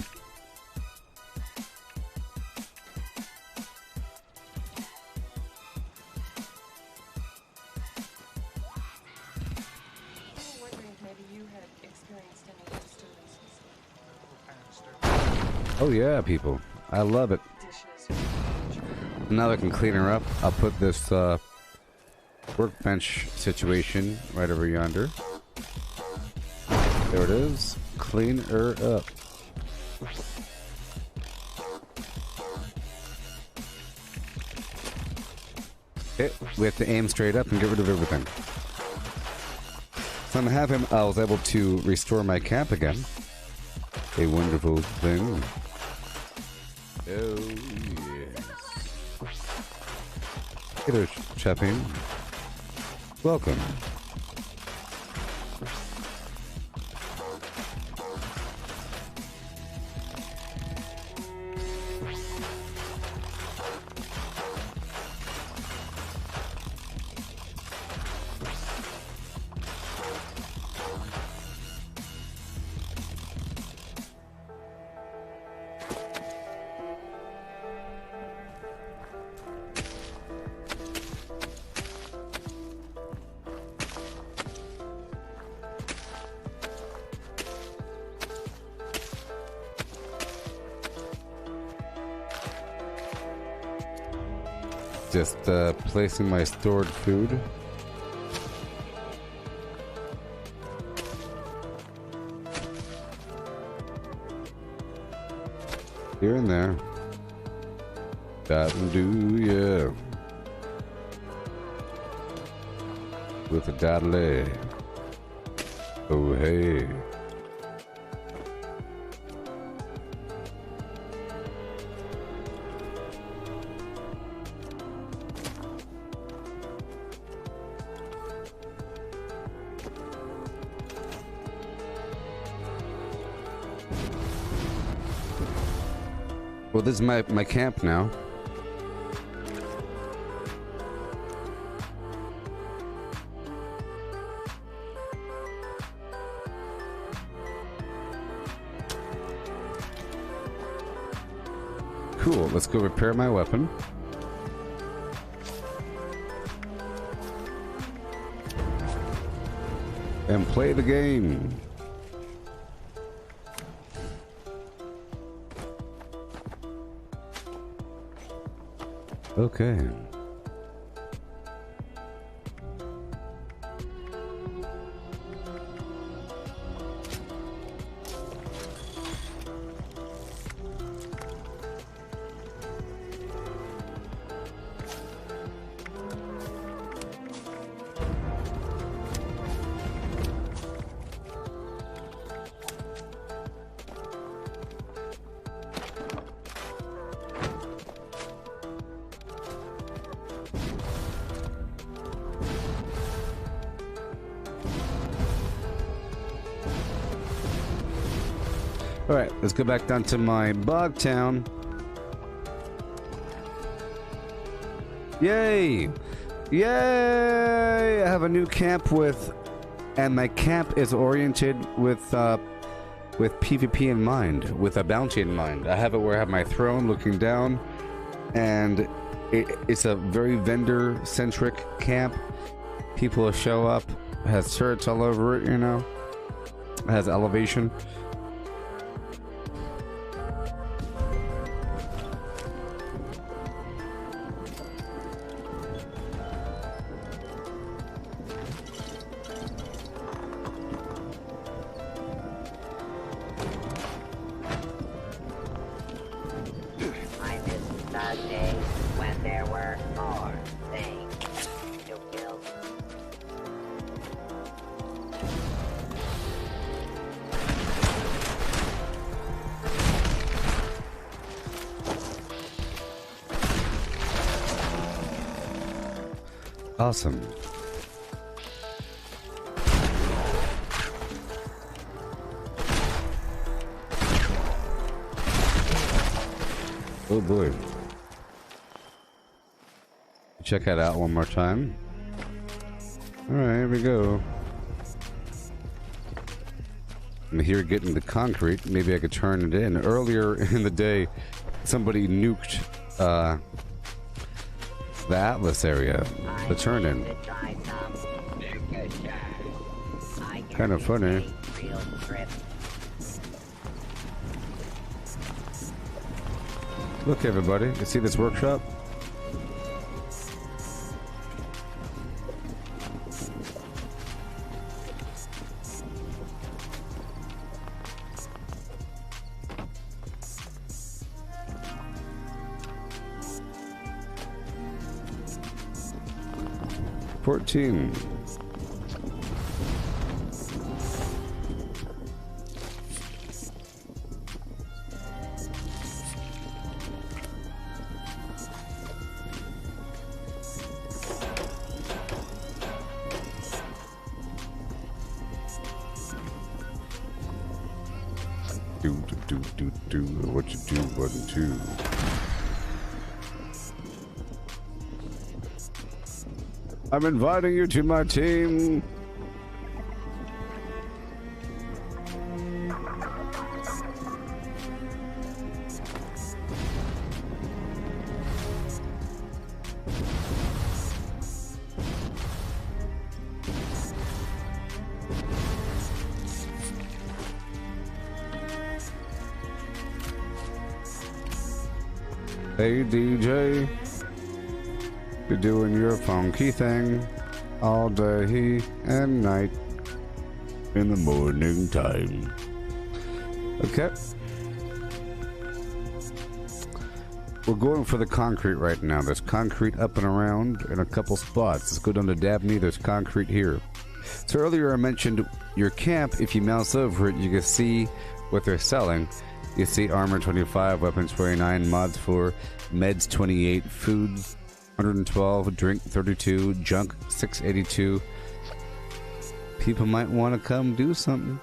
Oh yeah, people. I love it. Now that I can clean her up, I'll put this workbench situation right over yonder. There it is. Clean her up. Okay, we have to aim straight up and get rid of everything. So I'm having, I was able to restore my camp again. A wonderful thing. Oh yes. Hey there, Chapping. Welcome. Just placing my stored food. Here and there. That'll do, yeah. With a daddle. Oh, hey. Well, this is my camp now. Cool, let's go repair my weapon. And play the game. Okay. Alright, let's go back down to my bog town. Yay! Yay! I have a new camp and my camp is oriented with PvP in mind, with a bounty in mind. I have it where I have my throne looking down, and it's a very vendor-centric camp. People will show up, it has turrets all over it, you know. It has elevation. was days when there were more things to kill. Awesome. Oh boy. Check that out one more time. Alright, here we go. I'm here getting the concrete. Maybe I could turn it in. Earlier in the day, somebody nuked the Atlas area, the turn in. Kind of funny. Look, everybody, you see this workshop? $14. Do what you do, 1, 2. I'm inviting you to my team. Hey DJ, you're doing your funky thing all day and night in the morning time. Okay. We're going for the concrete right now. There's concrete up and around in a couple spots. Let's go down to Dabney. There's concrete here. So earlier I mentioned your camp. If you mouse over it, you can see what they're selling. You see armor 25, weapons 29, mods 4, meds 28, foods 112, drink 32, junk 682. People might want to come do something.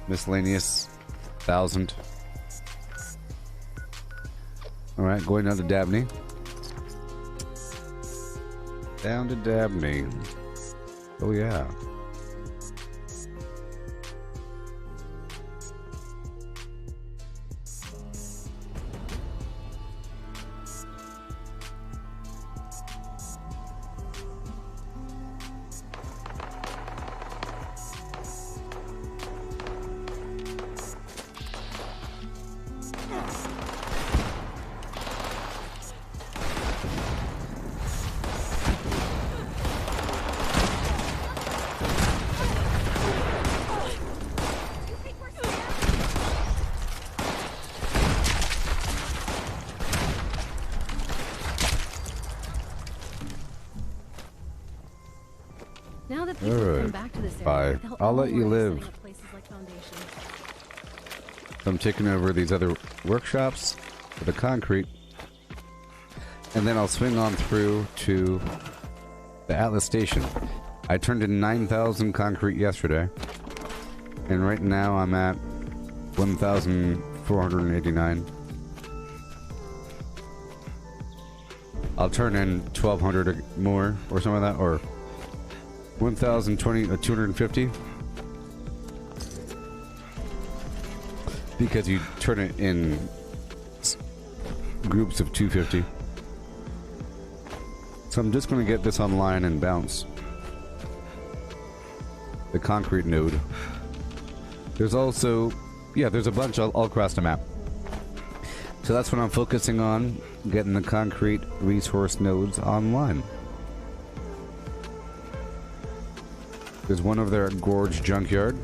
Miscellaneous 1,000. Alright, going down to Dabney. Down to Dabney. Oh yeah. Now that people come back to this area, they'll I'll let you always live. setting up places like Foundation. I'm taking over these other workshops for the concrete, and then I'll swing on through to the Atlas station. I turned in 9,000 concrete yesterday, and right now I'm at 1,489. I'll turn in 1,200 more or something like that, or 250, because you turn it in groups of 250. So I'm just going to get this online and bounce the concrete node. There's also, yeah, there's a bunch all across the map. So that's what I'm focusing on, getting the concrete resource nodes online. There's one over there at Gorge Junkyard.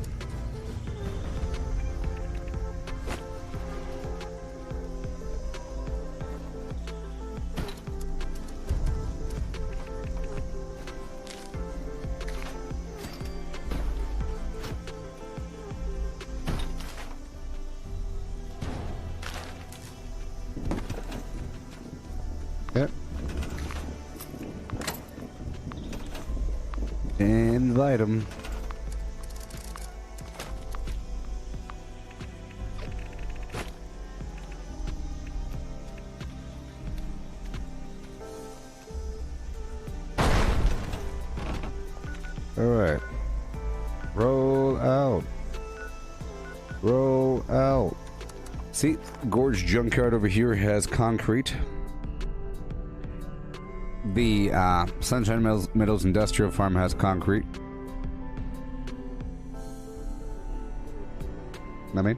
Invite him. Alright. Roll out. Roll out. See, Gorge Junkyard over here has concrete. The Sunshine Meadows Industrial Farm has concrete. I mean,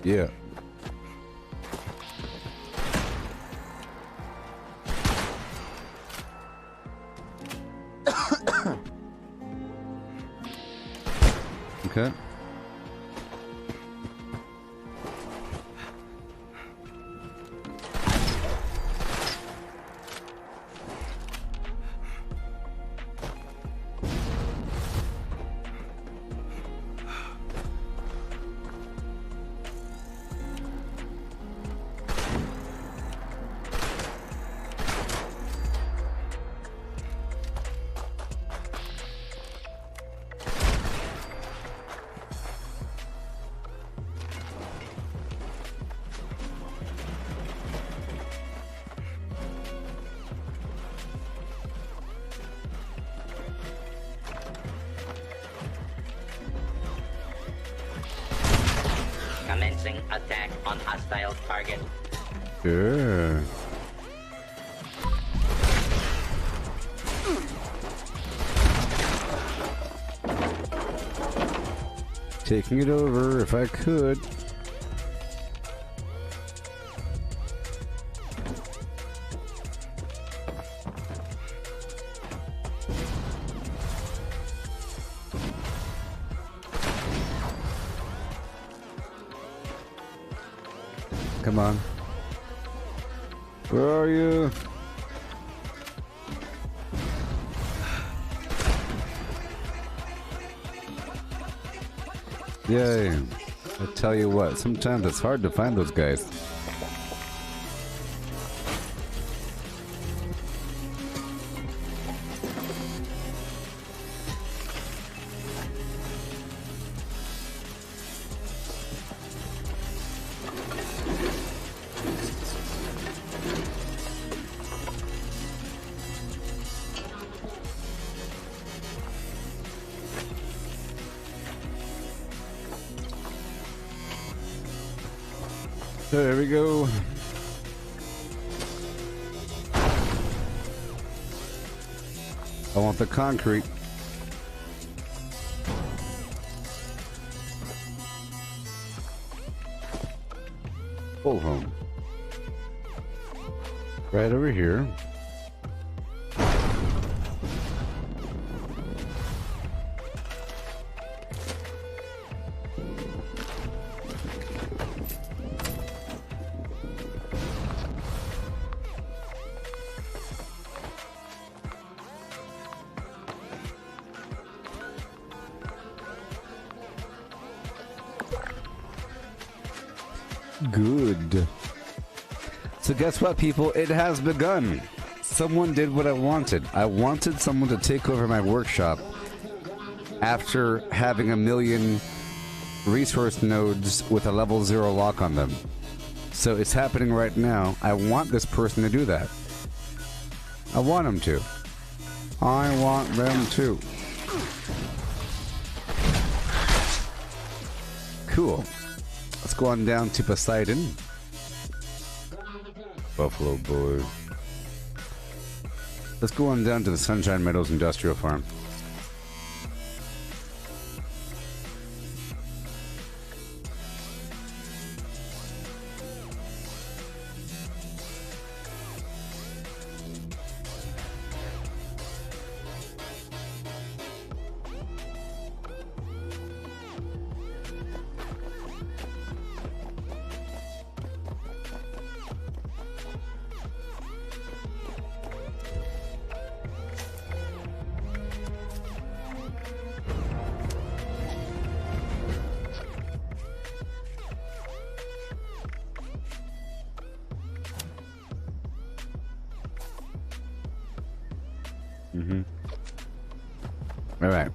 yeah. Okay. Commencing attack on hostile target. Yeah. Taking it over if I could. Come on. Where are you? Yay. I tell you what, sometimes it's hard to find those guys. There we go. I want the concrete. Pull home. Right over here. Good. So guess what, people? It has begun. Someone did what I wanted. I wanted someone to take over my workshop after having 1 million resource nodes with a level 0 lock on them. So it's happening right now. I want this person to do that. I want them to. I want them to. Cool. Let's go on down to Poseidon. Buffalo boy. Let's go on down to the Sunshine Meadows Industrial Farm. Mm-hmm. All right.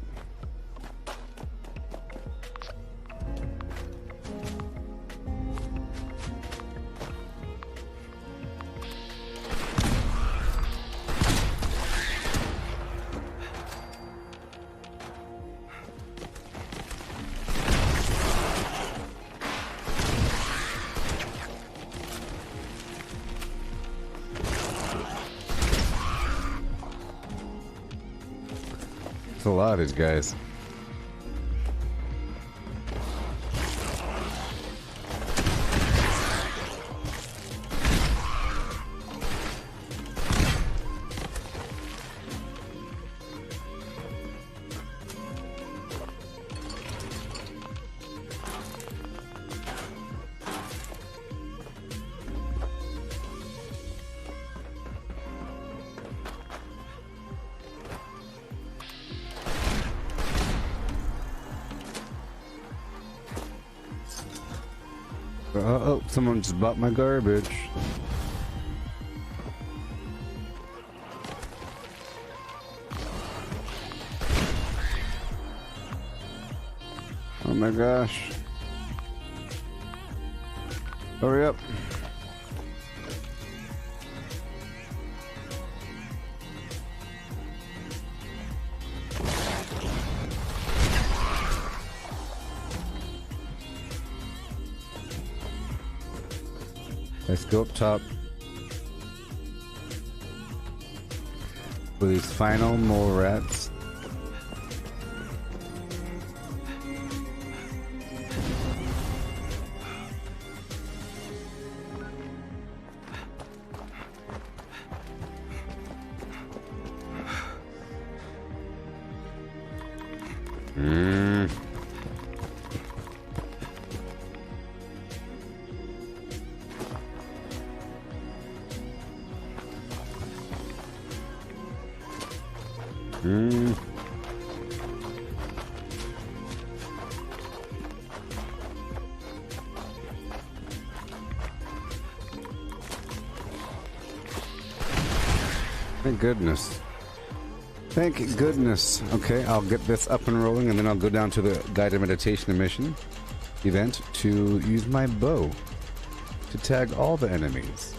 A lot of these guys. Oh, someone just bought my garbage. Oh my gosh. Hurry up. Let's go up top for these final mole rats. Thank goodness. Thank goodness. Okay, I'll get this up and rolling, and then I'll go down to the guided meditation mission event to use my bow to tag all the enemies.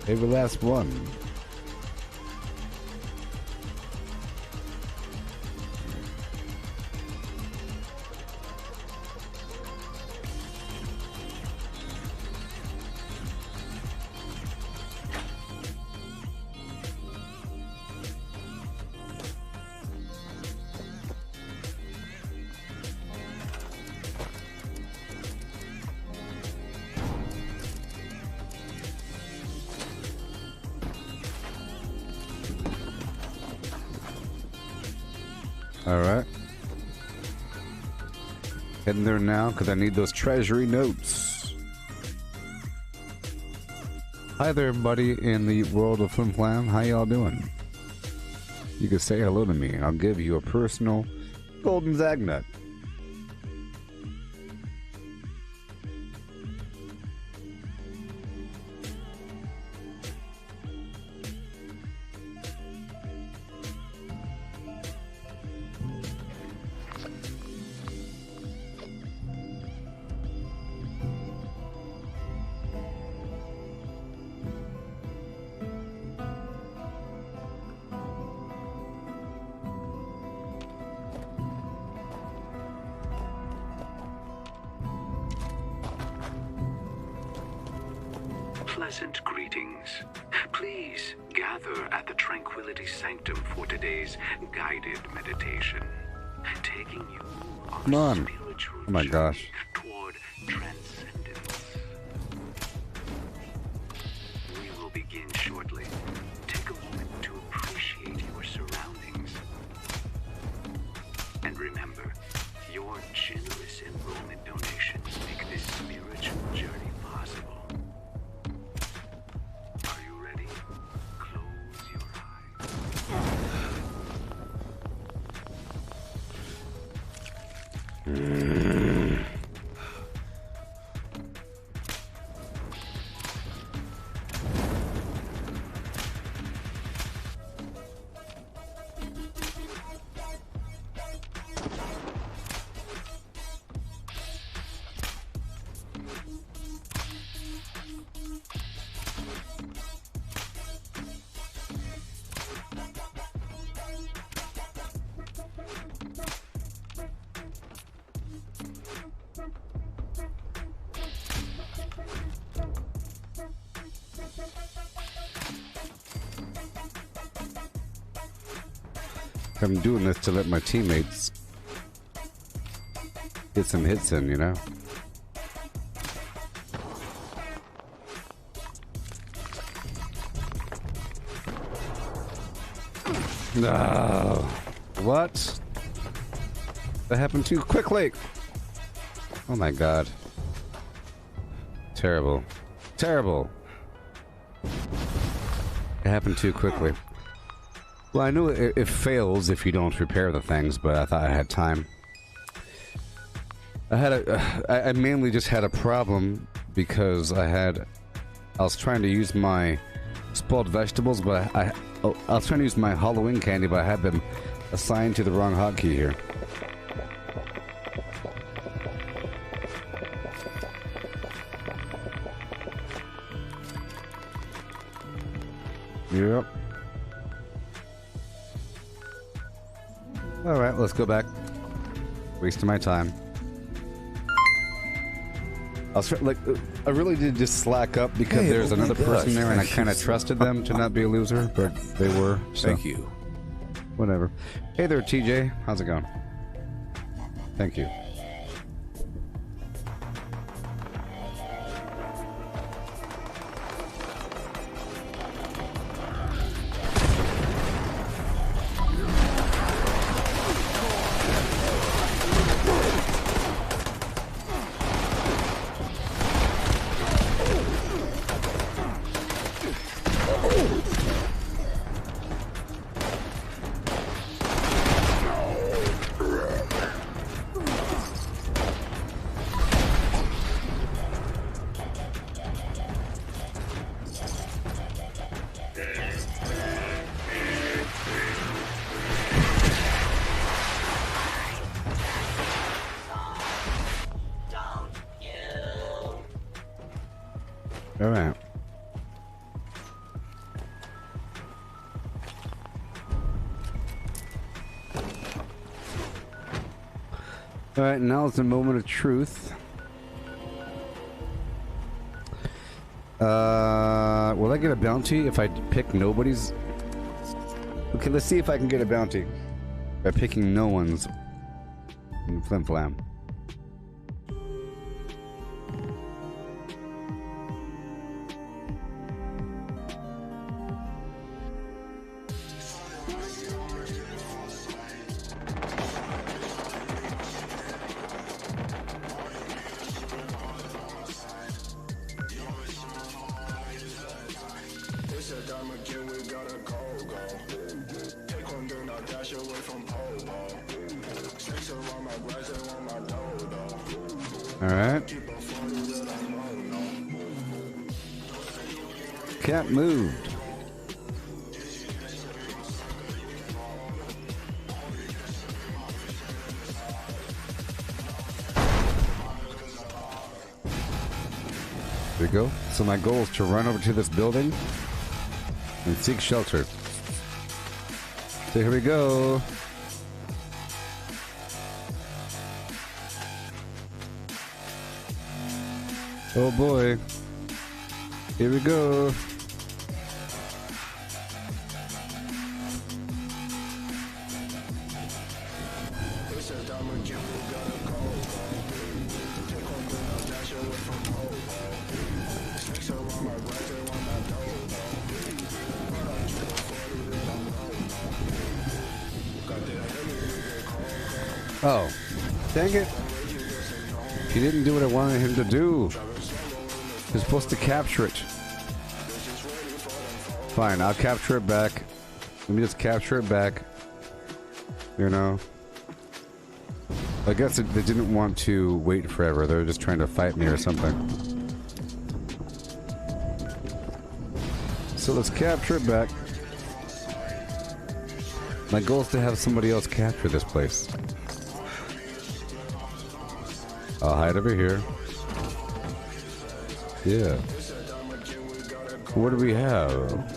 Every last one. Alright. Heading there now because I need those treasury notes. Hi there, everybody in the world of Flim Flam. How y'all doing? You can say hello to me. I'll give you a personal golden Zagnut. Pleasant greetings. Please gather at the Tranquility Sanctum for today's guided meditation, taking you Come on on. a spiritual Oh my journey gosh. toward transcendence. We will begin shortly. Take a moment to appreciate your surroundings. And remember, your generous enrollment donations make this spiritual journey possible. Are you ready? Close your I'm doing this to let my teammates get some hits in, you know? No. What? That happened too quickly. Oh my god. Terrible. Terrible. It happened too quickly. Well, I know it fails if you don't repair the things, but I thought I had time. I mainly just had a problem because I was trying to use my spoiled vegetables, but I was trying to use my Halloween candy, but I had them assigned to the wrong hotkey here. Yep. Alright, let's go back. Wasting my time. I really did just slack up because there's another person there and I kind of trusted them to not be a loser, but they were, so. Thank you. Whatever. Hey there, TJ. How's it going? Thank you. Alright. Alright, now is the moment of truth. Will I get a bounty if I pick nobody's? Okay, let's see if I can get a bounty by picking no one's flim flam. Alright. Cat moved. There we go. So my goal is to run over to this building and seek shelter. So here we go. Oh boy. Here we go. Oh, dang it. He didn't do what I wanted him to do. He's supposed to capture it. Fine, I'll capture it back. Let me just capture it back. You know? I guess they didn't want to wait forever. They were just trying to fight me or something. So let's capture it back. My goal is to have somebody else capture this place. I'll hide over here. Yeah. What do we have?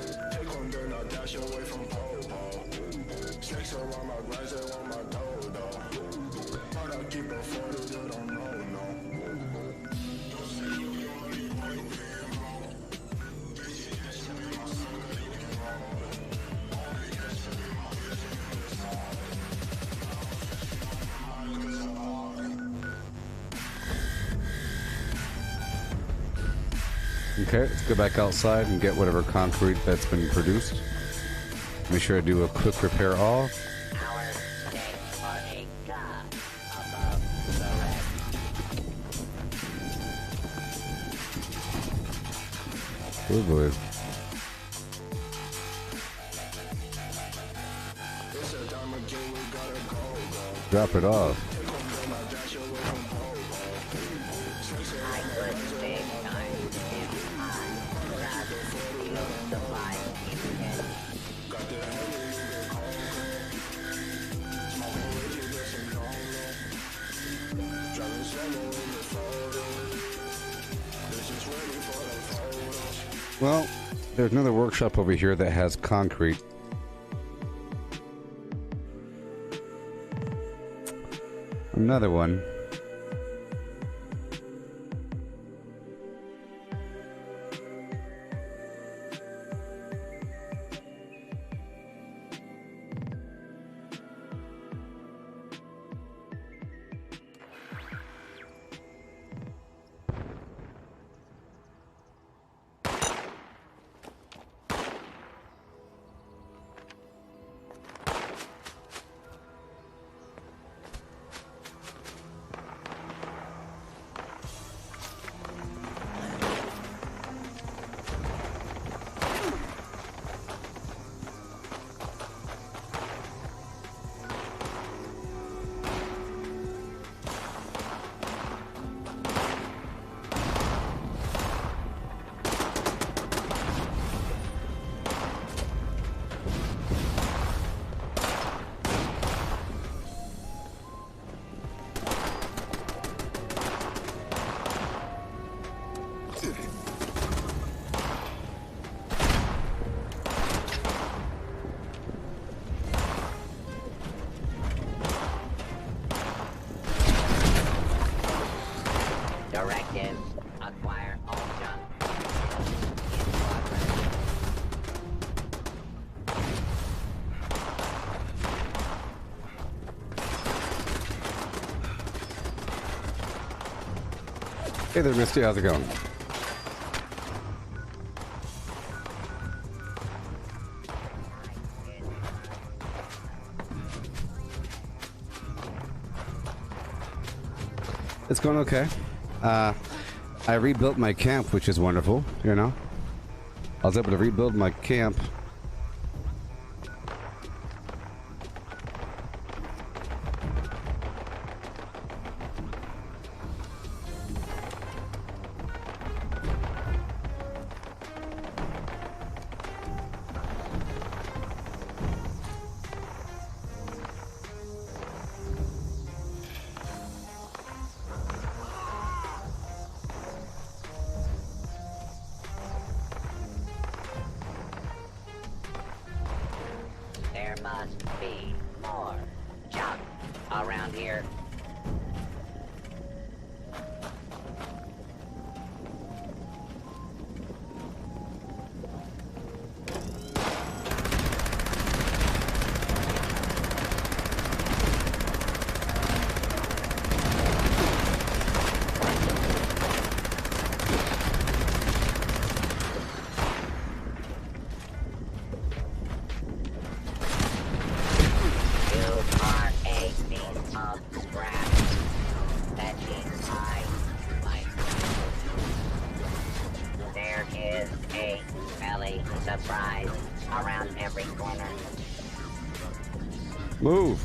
Okay, let's go back outside and get whatever concrete that's been produced. Make sure I do a quick repair all. Oh boy. Drop it off. Well, there's another workshop over here that has concrete. Another one. Directive. Acquire all junk. Hey there, Misty. How's it going? It's going okay. I rebuilt my camp, which is wonderful, you know. I was able to rebuild my camp. There must be more junk around here. Surprise around every corner. Move.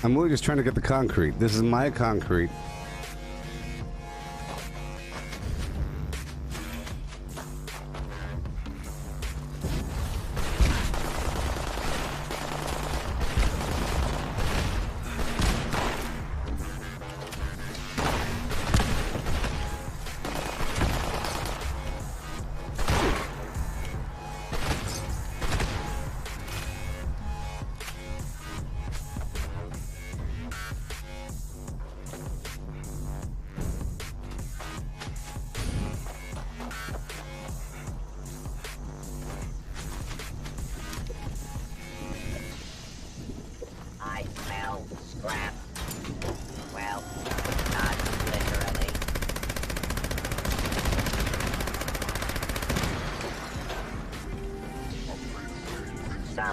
I'm really just trying to get the concrete. This is my concrete.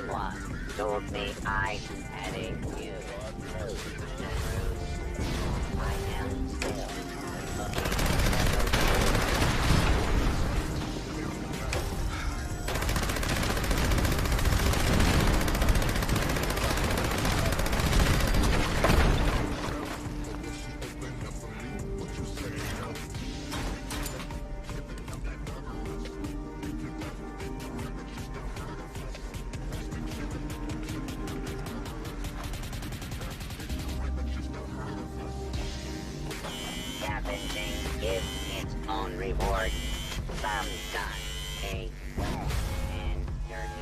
Someone told me I had a new I am still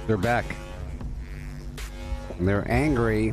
They're back. And they're angry.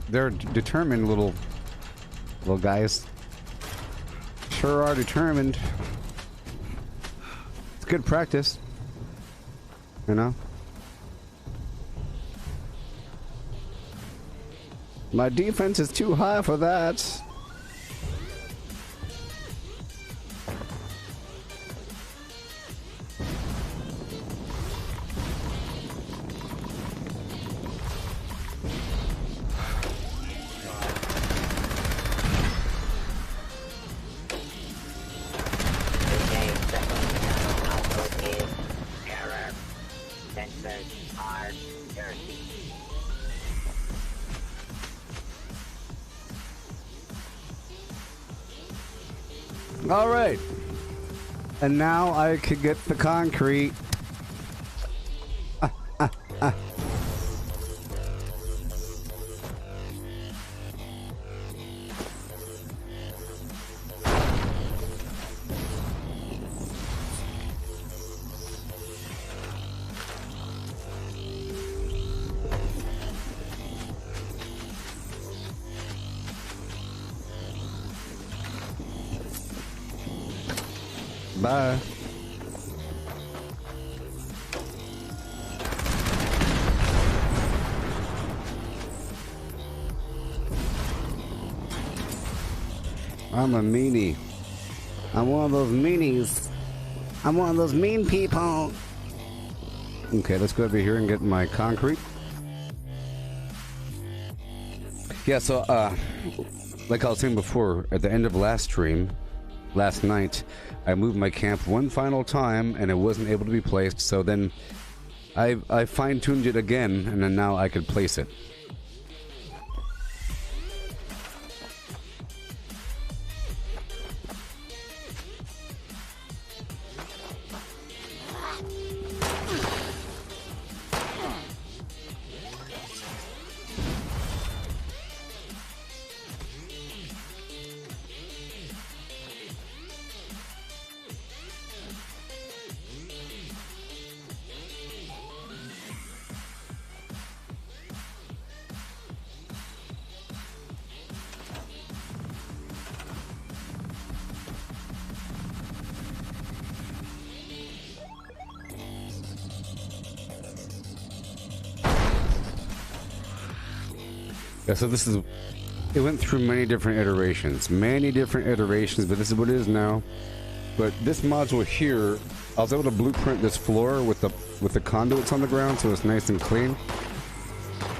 They're determined little guys. Sure are determined. It's good practice, you know. My defense is too high for that. All right, and now I could get the concrete. Bye. I'm a meanie. I'm one of those meanies. I'm one of those mean people. Okay, let's go over here and get my concrete. Yeah, so, like I was saying before, at the end of last stream, last night, I moved my camp one final time and it wasn't able to be placed, so then I fine-tuned it again and then now I could place it. Yeah, so this is, it went through many different iterations, but this is what it is now. But this module here, I was able to blueprint this floor with the conduits on the ground, so it's nice and clean.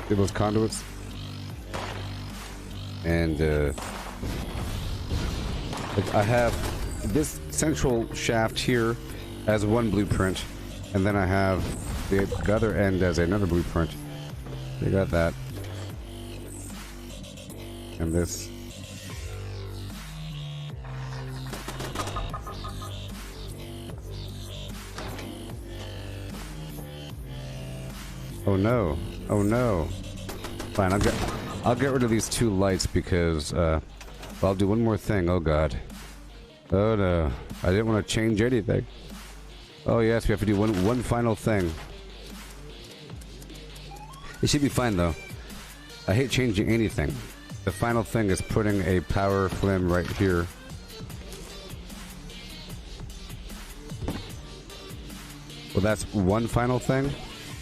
Get those conduits. And I have this central shaft here as one blueprint, and then I have the other end as another blueprint. They got that. And this. Oh no. Oh no. Fine, I'll get rid of these two lights because I'll do one more thing. Oh god. Oh no. I didn't want to change anything. Oh yes, we have to do one final thing. It should be fine though. I hate changing anything. The final thing is putting a power flim right here. Well, that's one final thing.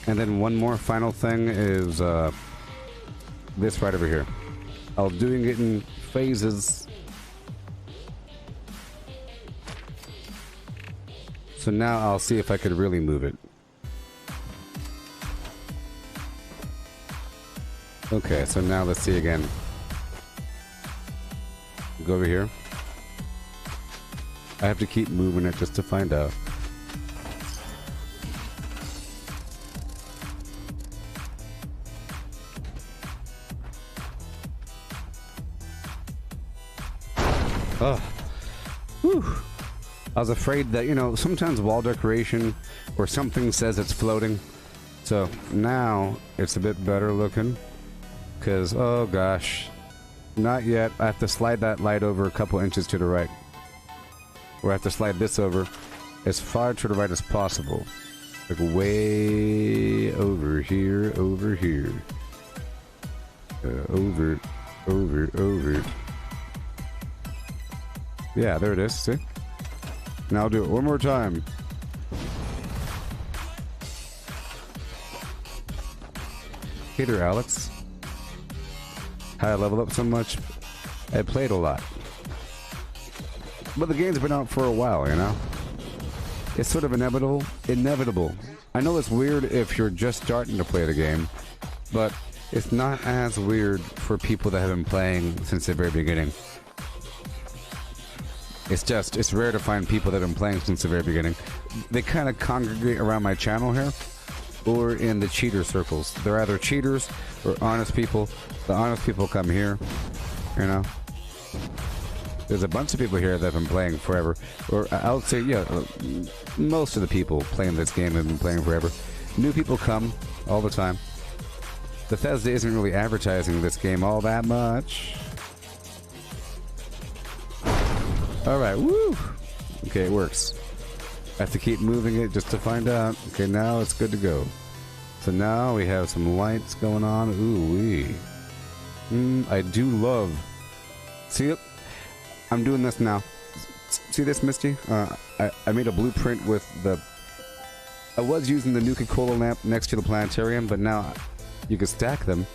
And then one more final thing is this right over here. I'll doing it in phases. So now I'll see if I could really move it. Okay, so now let's see again. Go over here. I have to keep moving it just to find out. Oh. Whew. I was afraid that, you know, sometimes wall decoration or something says it's floating. So now it's a bit better looking. Because, oh gosh. Not yet. I have to slide that light over a couple inches to the right. Or I have to slide this over as far to the right as possible. Like way over here, over here. Over. Yeah, there it is, see? Now I'll do it one more time. Hey there, Alex. How I level up so much? I played a lot. But the game's been out for a while, you know? It's sort of inevitable. I know it's weird if you're just starting to play the game, but it's not as weird for people that have been playing since the very beginning. It's rare to find people that have been playing since the very beginning. They kind of congregate around my channel here, or in the cheater circles. They're either cheaters or honest people. The honest people come here, you know. There's a bunch of people here that have been playing forever. Or I would say, yeah, most of the people playing this game have been playing forever. New people come all the time. Bethesda isn't really advertising this game all that much. Alright, woo! Okay, it works. I have to keep moving it just to find out. Okay, now it's good to go. So now we have some lights going on. Ooh-wee. I do love... See it? I'm doing this now. See this, Misty? I made a blueprint with the... I was using the Nuka-Cola lamp next to the planetarium, but now you can stack them.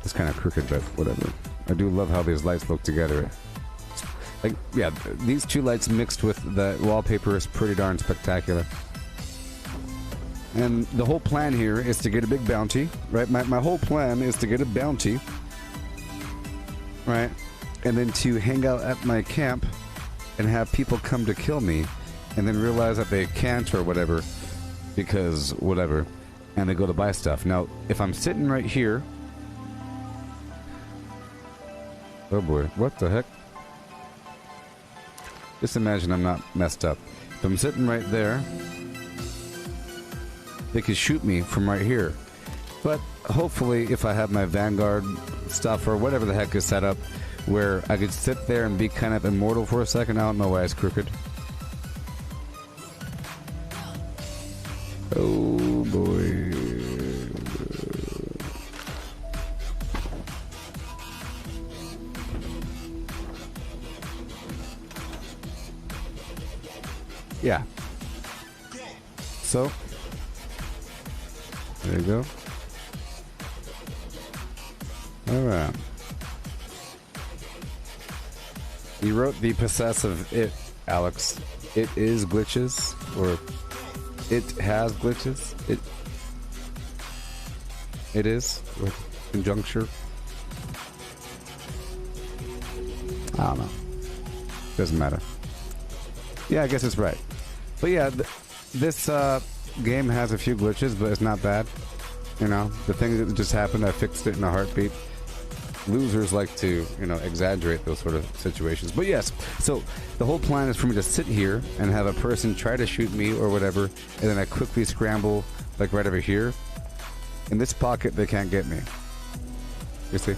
It's kind of crooked, but whatever. I do love how these lights look together. Like, yeah, these two lights mixed with the wallpaper is pretty darn spectacular. And the whole plan here is to get a big bounty, right? My whole plan is to get a bounty, right? And then to hang out at my camp and have people come to kill me and then realize that they can't or whatever because whatever, and they go to buy stuff. Now, if I'm sitting right here... Oh boy, what the heck? Just imagine I'm not messed up. If I'm sitting right there, they could shoot me from right here. But hopefully, if I have my Vanguard stuff or whatever the heck is set up, where I could sit there and be kind of immortal for a second. I don't know why it's crooked. Oh boy. Yeah. So, there you go. Alright. You wrote the possessive it, Alex. It is glitches, or it has glitches. It is, with conjuncture. I don't know. Doesn't matter. Yeah, I guess it's right. But yeah, this game has a few glitches, but it's not bad. You know, the thing that just happened, I fixed it in a heartbeat. losers like to, you know, exaggerate those sort of situations. But yes, so the whole plan is for me to sit here and have a person try to shoot me or whatever, and then I quickly scramble, like right over here. In this pocket, they can't get me. You see?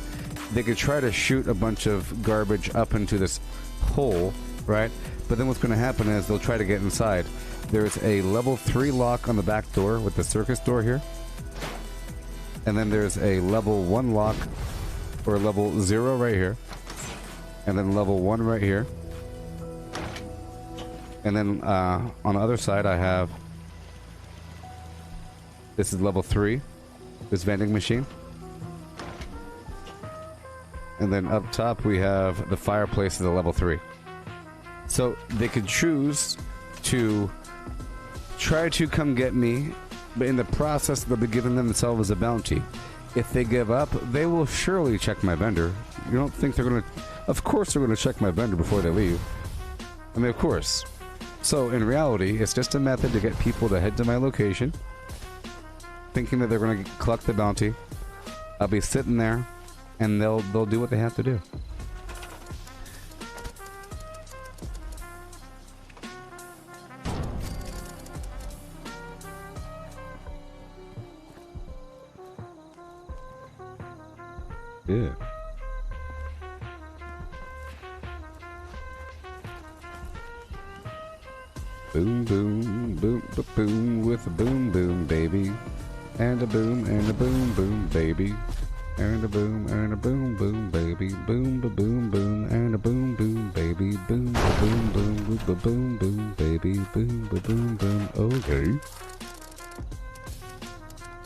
They could try to shoot a bunch of garbage up into this hole, right? But then what's going to happen is they'll try to get inside. There's a level 3 lock on the back door with the circus door here. And then there's a level 1 lock, or level 0 right here. And then level 1 right here. And then on the other side I have, this is level 3, this vending machine. And then up top we have the fireplace at the level 3. So they could choose to try to come get me, but in the process they'll be giving themselves a bounty. If they give up, they will surely check my vendor. You don't think they're gonna... Of course they're gonna check my vendor before they leave. I mean, of course. So in reality, it's just a method to get people to head to my location, thinking that they're gonna collect the bounty. I'll be sitting there, and they'll do what they have to do. Yeah. Boom, boom, boom, boom, with a boom, boom, baby. And a boom, boom, baby. And a boom, boom, baby. Boom, ba boom, boom, and a boom, boom, baby. Boom, ba boom, boom, with a boom, boom, baby. Boom, ba boom, boom. Okay.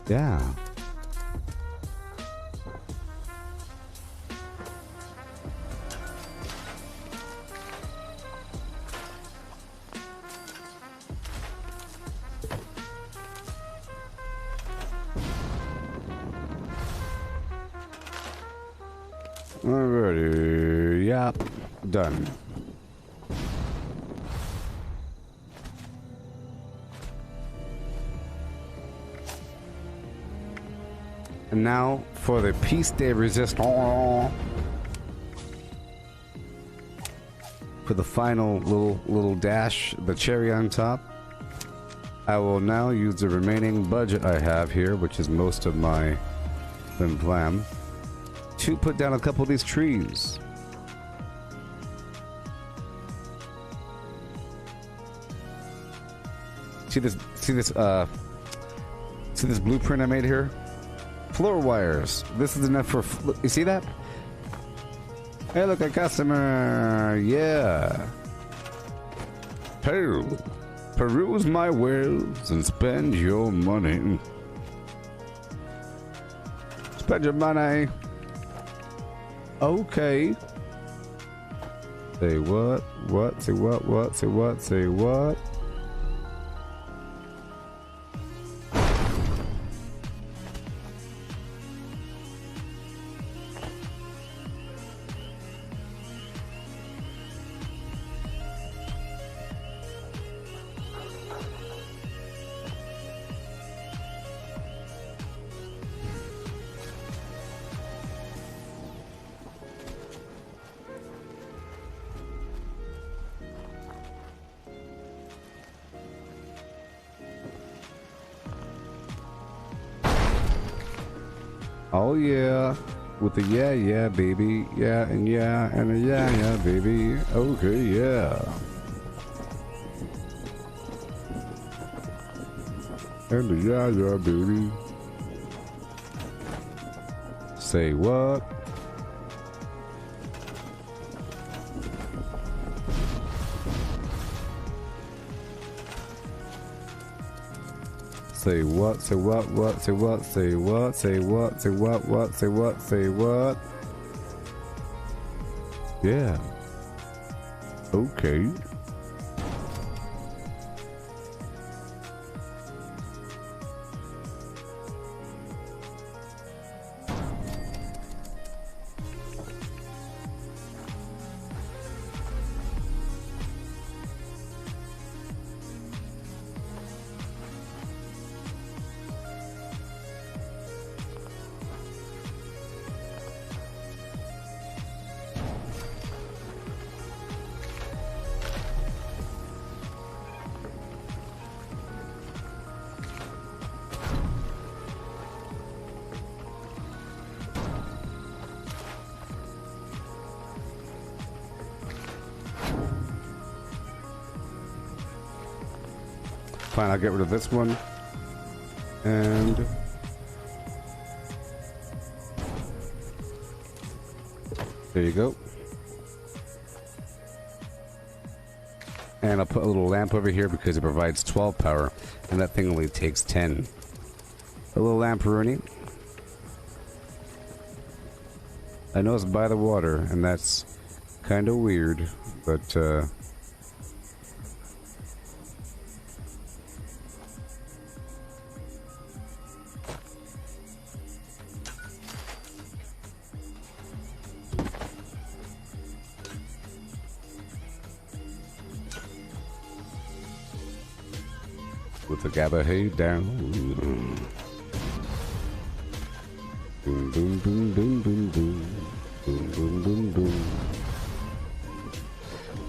Yeah. Alrighty, yeah, done. And now for the piece de resistance. For the final little dash, the cherry on top. I will now use the remaining budget I have here, which is most of my plan, to put down a couple of these trees. See this blueprint I made here? Floor wires. This is enough for, you see that? Hey, look, a customer. Yeah. Peruse my wares and spend your money. Spend your money. Okay. Say what? What? Say what? What? Say what? Say what? Oh yeah, with the yeah baby, yeah and a yeah baby. Okay, yeah. And the yeah baby. Say what? Say what, say what, say what, say what, say what, say what, say what, say what. Yeah. Okay. fine. I'll get rid of this one. And... there you go. And I'll put a little lamp over here because it provides 12 power, and that thing only takes 10. A little lamp, Rooney. I know it's by the water, and that's kind of weird, but with the GABA hay down. Boom, boom, boom, boom, boom, boom. Boom, boom, boom, boom.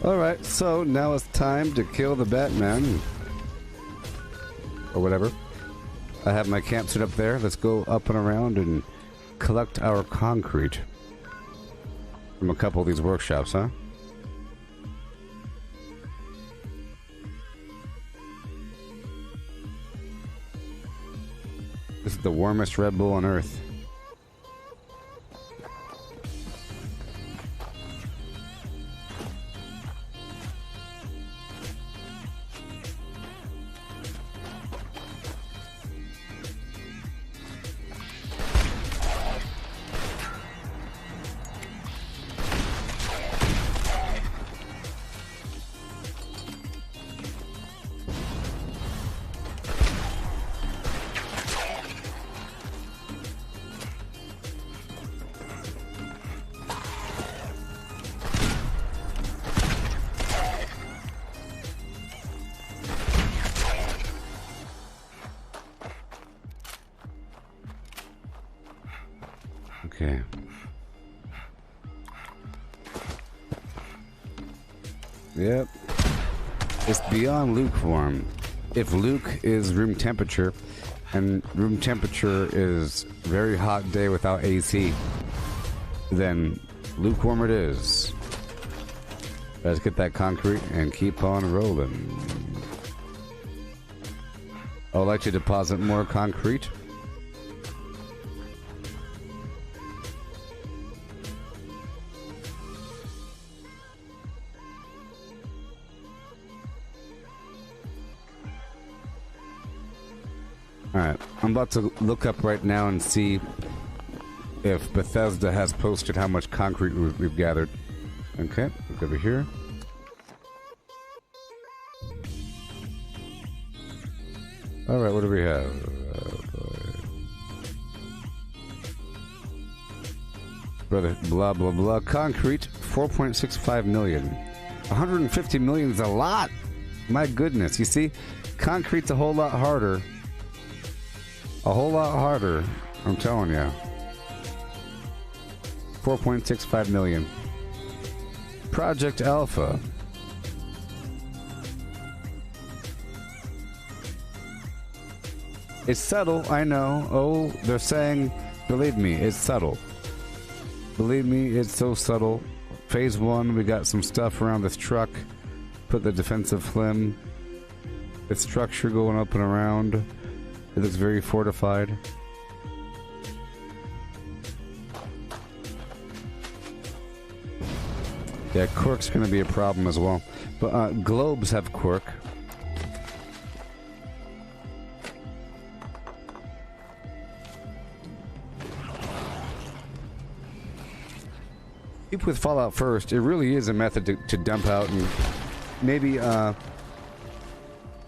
Alright, so now it's time to kill the Batman. Or whatever. I have my camp set up there. Let's go up and around and collect our concrete from a couple of these workshops, huh? This is the warmest Red Bull on Earth. Okay. Yep. It's beyond lukewarm. If Luke is room temperature, and room temperature is very hot day without AC, then lukewarm it is. Let's get that concrete and keep on rolling. I would like to deposit more concrete. Alright, I'm about to look up right now and see if Bethesda has posted how much concrete we've gathered. Okay, look over here. Alright, what do we have? Brother, blah blah blah. Concrete, 4.65 million. 150 million is a lot! My goodness, you see? Concrete's a whole lot harder. A whole lot harder, I'm telling you. 4.65 million. Project Alpha. It's subtle, I know. Oh, they're saying, believe me, it's subtle. Believe me, it's so subtle. Phase 1, we got some stuff around this truck. Put the defensive flim. The structure going up and around. It looks very fortified. Yeah, quirk's gonna be a problem as well. But globes have quirk. Keep with Fallout first, it really is a method to dump out, and maybe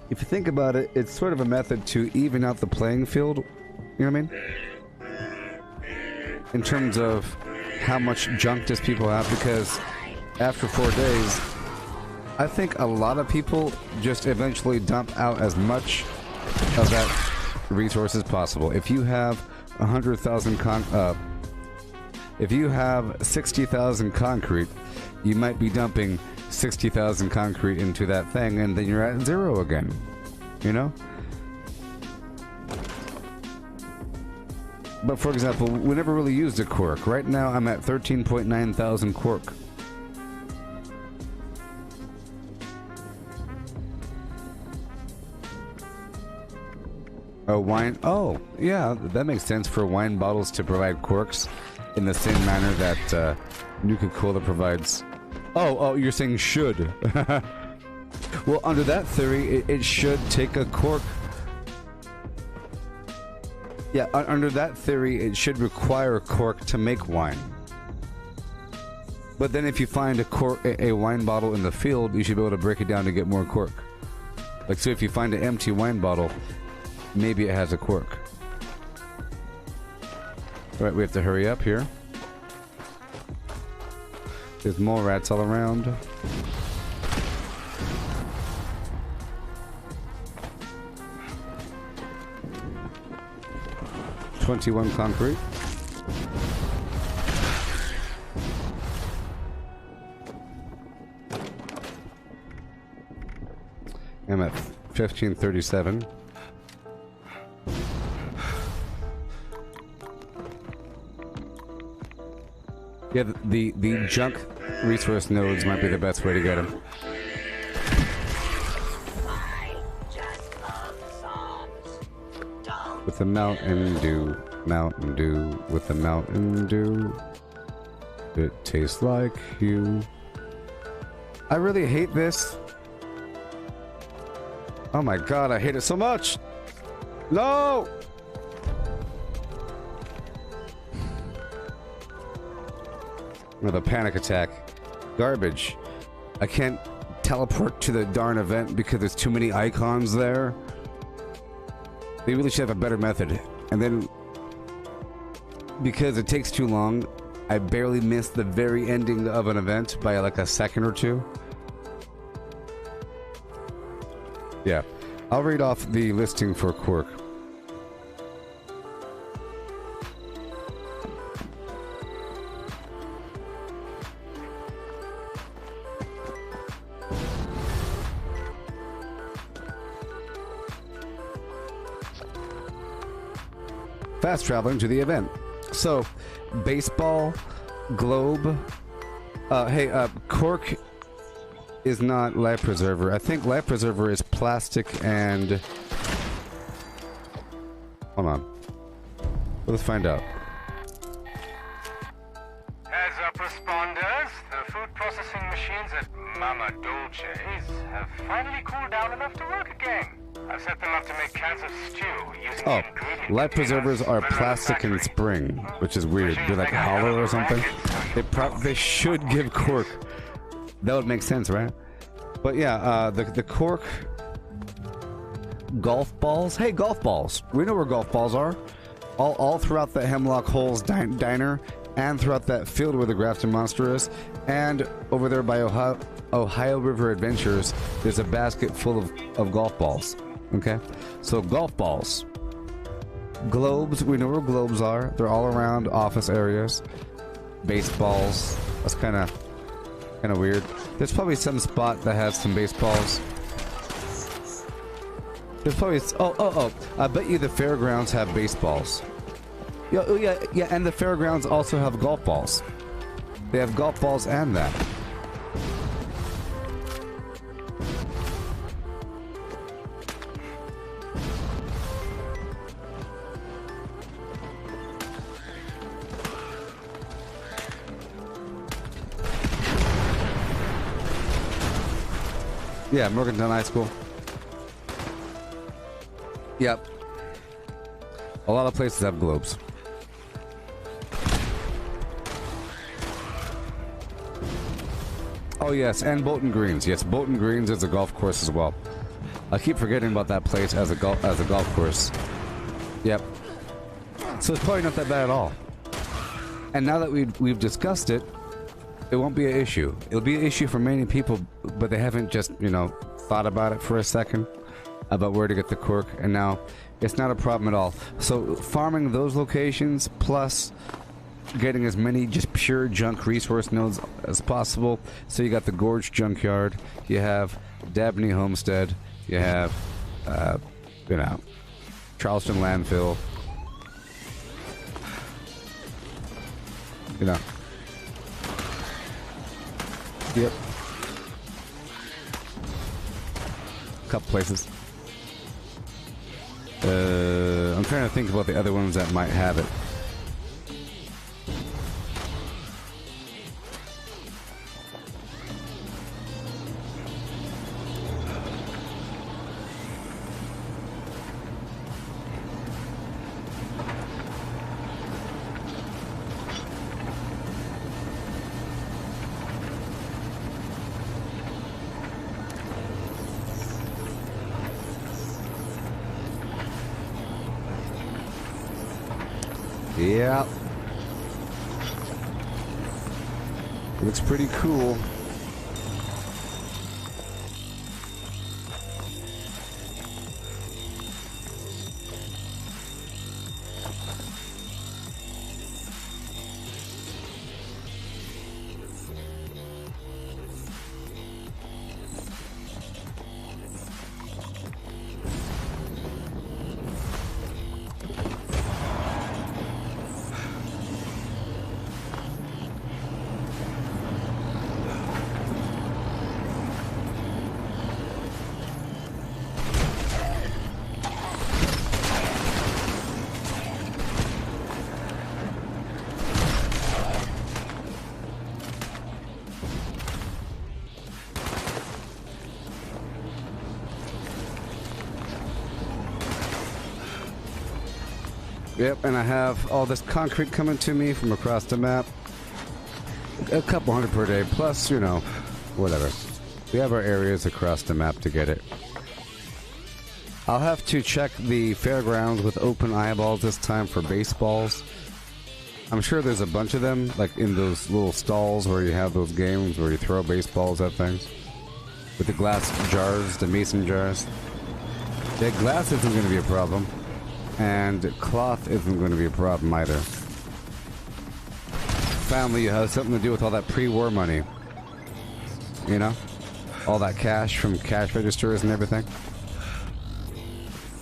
if you think about it, it's sort of a method to even out the playing field, you know what I mean? In terms of how much junk does people have, because after 4 days, I think a lot of people just eventually dump out as much of that resource as possible. If you have 100,000 if you have 60,000 concrete, you might be dumping 60,000 concrete into that thing, and then you're at 0 again. You know? But for example, we never really used a quirk. Right now, I'm at 13.9 thousand quirk. Oh, wine. Oh, yeah, that makes sense for wine bottles to provide corks in the same manner that Nuka-Cola provides. Oh, you're saying should. Well, under that theory, it should take a cork. Yeah, under that theory, it should require a cork to make wine. But then if you find a wine bottle in the field, you should be able to break it down to get more cork. Like, so if you find an empty wine bottle, maybe it has a cork. Alright, we have to hurry up here. There's mole rats all around. .21 concrete. I'm at 1537. Yeah, the junk resource nodes might be the best way to get them. With the Mountain Dew, with the Mountain Dew, it tastes like you. I really hate this. Oh my god, I hate it so much! No! Another panic attack. Garbage. I can't teleport to the darn event because there's too many icons there. They really should have a better method. And then, because it takes too long, I barely missed the very ending of an event by like a second or two. Yeah, I'll read off the listing for cork. Fast traveling to the event. So, baseball, globe. Cork is not life preserver. I think life preserver is plastic and... Hold on. Let's find out. Heads up, responders. The food processing machines at Mama Dolce's have finally cooled down enough to work again. I've set them up to make cans of stew using the ingredient Life preservers are plastic and spring, which is weird. They're like hollow or something. They should give cork. That would make sense, right? But yeah, the cork... Golf balls? Hey, golf balls! We know where golf balls are. All throughout the Hemlock Holes diner, and throughout that field where the Grafton Monster is, and over there by Ohio River Adventures, there's a basket full of golf balls. Okay? So, golf balls. Globes, we know where globes are. They're all around office areas. Baseballs. That's kind of weird. There's probably some spot that has some baseballs. There's probably... Oh. I bet you the fairgrounds have baseballs. Yeah, and the fairgrounds also have golf balls. They have golf balls and that. Yeah, Morgantown High School. Yep. A lot of places have globes. Oh yes, and Bolton Greens. Yes, Bolton Greens is a golf course as well. I keep forgetting about that place as a golf course. Yep. So it's probably not that bad at all. And now that we've discussed it, it won't be an issue. It'll be an issue for many people, but they haven't just, thought about it for a second about where to get the cork, and now it's not a problem at all. So farming those locations plus getting as many just pure junk resource nodes as possible. So you got the Gorge Junkyard, you have Dabney Homestead, you have Charleston Landfill, Yep. Couple places. trying to think about the other ones that might have it. Yeah. Looks pretty cool. Yep, and I have all this concrete coming to me from across the map. A couple hundred per day, plus, you know, whatever. We have our areas across the map to get it. I'll have to check the fairgrounds with open eyeballs this time for baseballs. I'm sure there's a bunch of them, like in those little stalls where you have those games where you throw baseballs at things. With the glass jars, the mason jars. Yeah, glass isn't going to be a problem. And cloth isn't going to be a problem either. Family has something to do with all that pre-war money. You know? All that cash from cash registers and everything.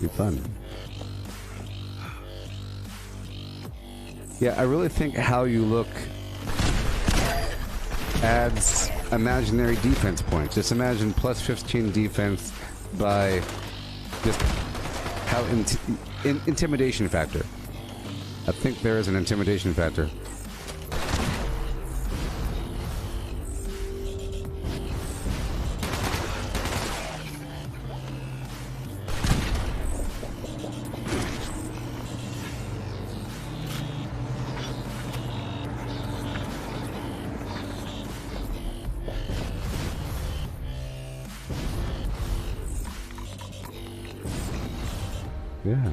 Be fun. Yeah, I really think how you look adds imaginary defense points. Just imagine plus 15 defense by just how intimidation factor. I think there is an intimidation factor. Yeah.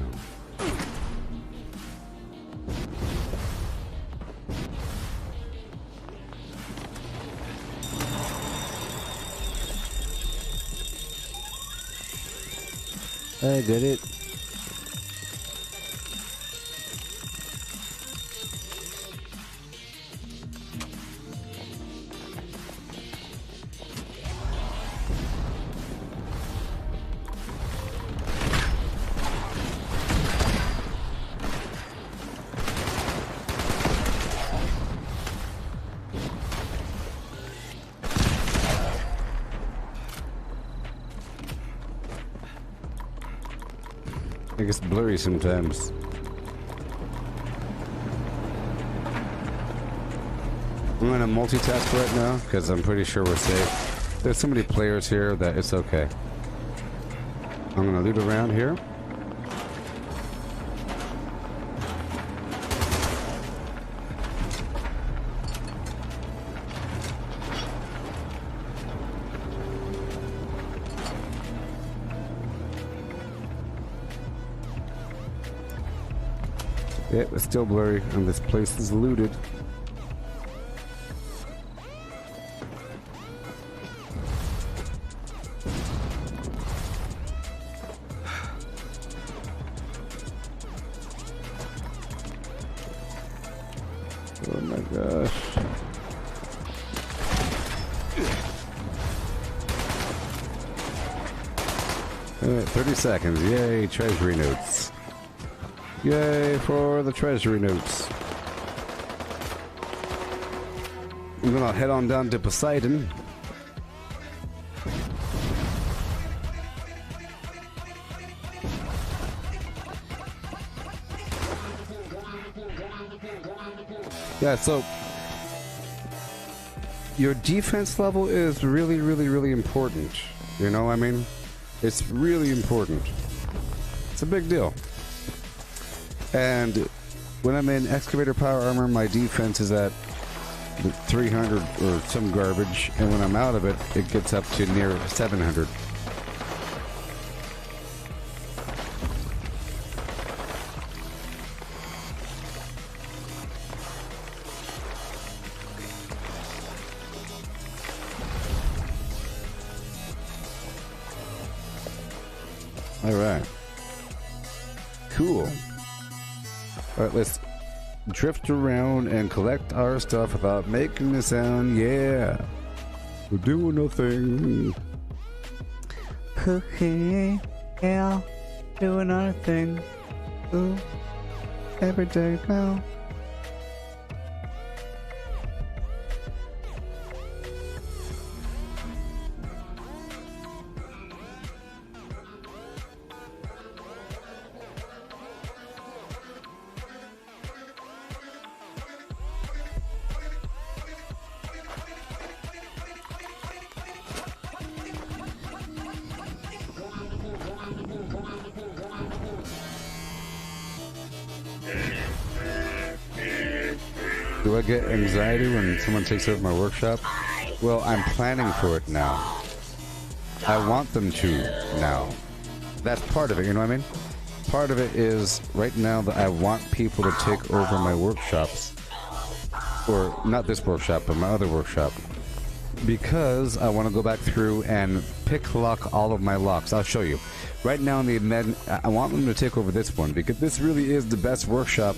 I did it. It gets blurry sometimes. I'm gonna multitask right now because I'm pretty sure we're safe. There's so many players here that it's okay. I'm gonna loot around here. Yeah, it's still blurry, and this place is looted. Oh my gosh. Alright, 30 seconds. Yay, treasury notes. Yay for the treasury notes. I'm gonna head on down to Poseidon. Yeah, so your defense level is really, really, really important. You know what I mean? It's really important. It's a big deal. And when I'm in excavator power armor, my defense is at 300 or some garbage, and when I'm out of it, it gets up to near 700. All right. Cool. All right, let's drift around and collect our stuff without making a sound. Yeah. We're doing nothing. Okay. Yeah. Doing our thing. Ooh. Every day now. Do I get anxiety when someone takes over my workshop? Well, I'm planning for it now. I want them to now. That's part of it, you know what I mean? Part of it is, right now, that I want people to take over my workshops. Or, not this workshop, but my other workshop. Because I want to go back through and pick lock all of my locks. I'll show you. Right now in the med, I want them to take over this one, because this really is the best workshop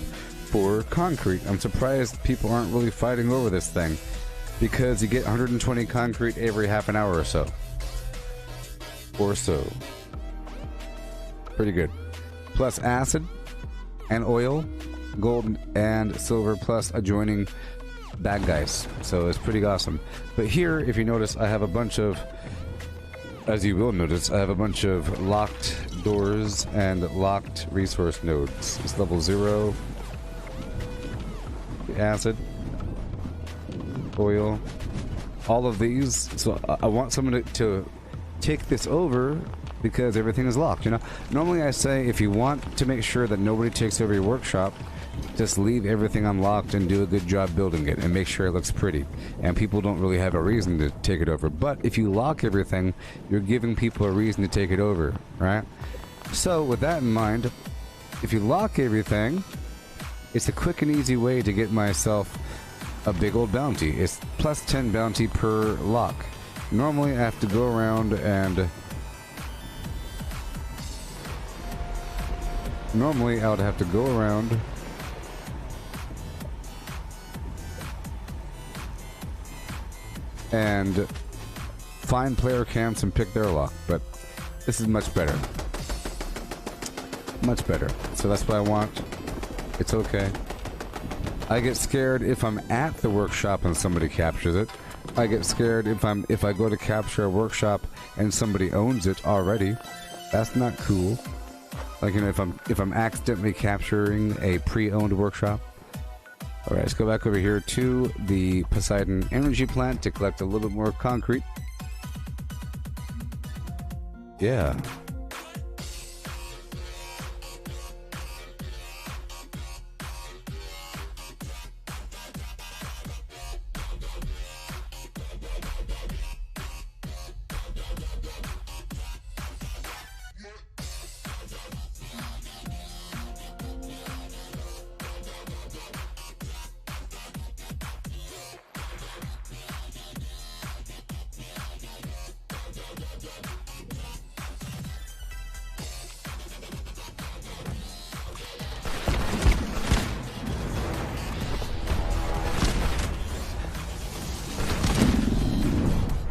for concrete. I'm surprised people aren't really fighting over this thing, because you get 120 concrete every half an hour or so. Pretty good. Plus acid and oil, gold and silver, plus adjoining bad guys. So it's pretty awesome. But here, if you notice, I have a bunch of, as you will notice, I have a bunch of locked doors and locked resource nodes. It's level 0. Acid, oil, all of these. So I want someone to take this over, because everything is locked, you know. Normally I say, if you want to make sure that nobody takes over your workshop, just leave everything unlocked and do a good job building it and make sure it looks pretty, and people don't really have a reason to take it over. But if you lock everything, you're giving people a reason to take it over, right? So with that in mind, if you lock everything, it's a quick and easy way to get myself a big old bounty. It's plus 10 bounty per lock. Normally I have to go around and... Normally I would have to go around and find player camps and pick their lock, but this is much better. Much better. So that's what I want. It's okay. I get scared if I'm at the workshop and somebody captures it. I get scared if I go to capture a workshop and somebody owns it already. That's not cool. Like, you know, if I'm accidentally capturing a pre-owned workshop. All right, let's go back over here to the Poseidon Energy Plant to collect a little bit more concrete. Yeah.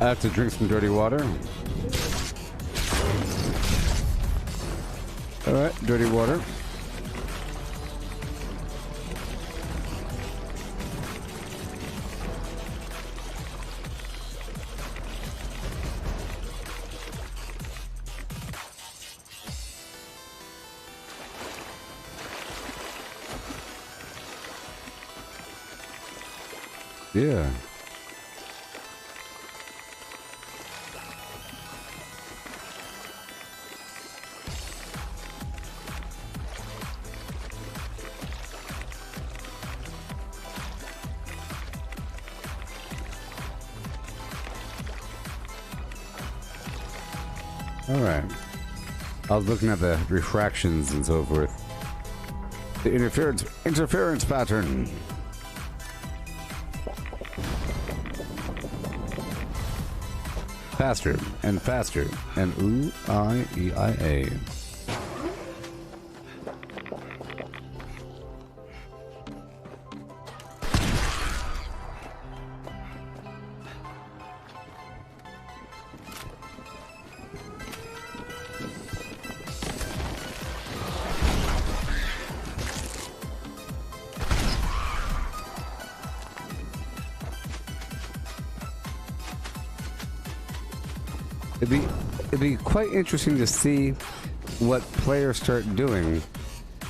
I have to drink some dirty water. Alright, dirty water. Yeah. Alright. I was looking at the refractions and so forth. The interference pattern. Faster and faster and ooh, I-E-I-A. It'd be quite interesting to see what players start doing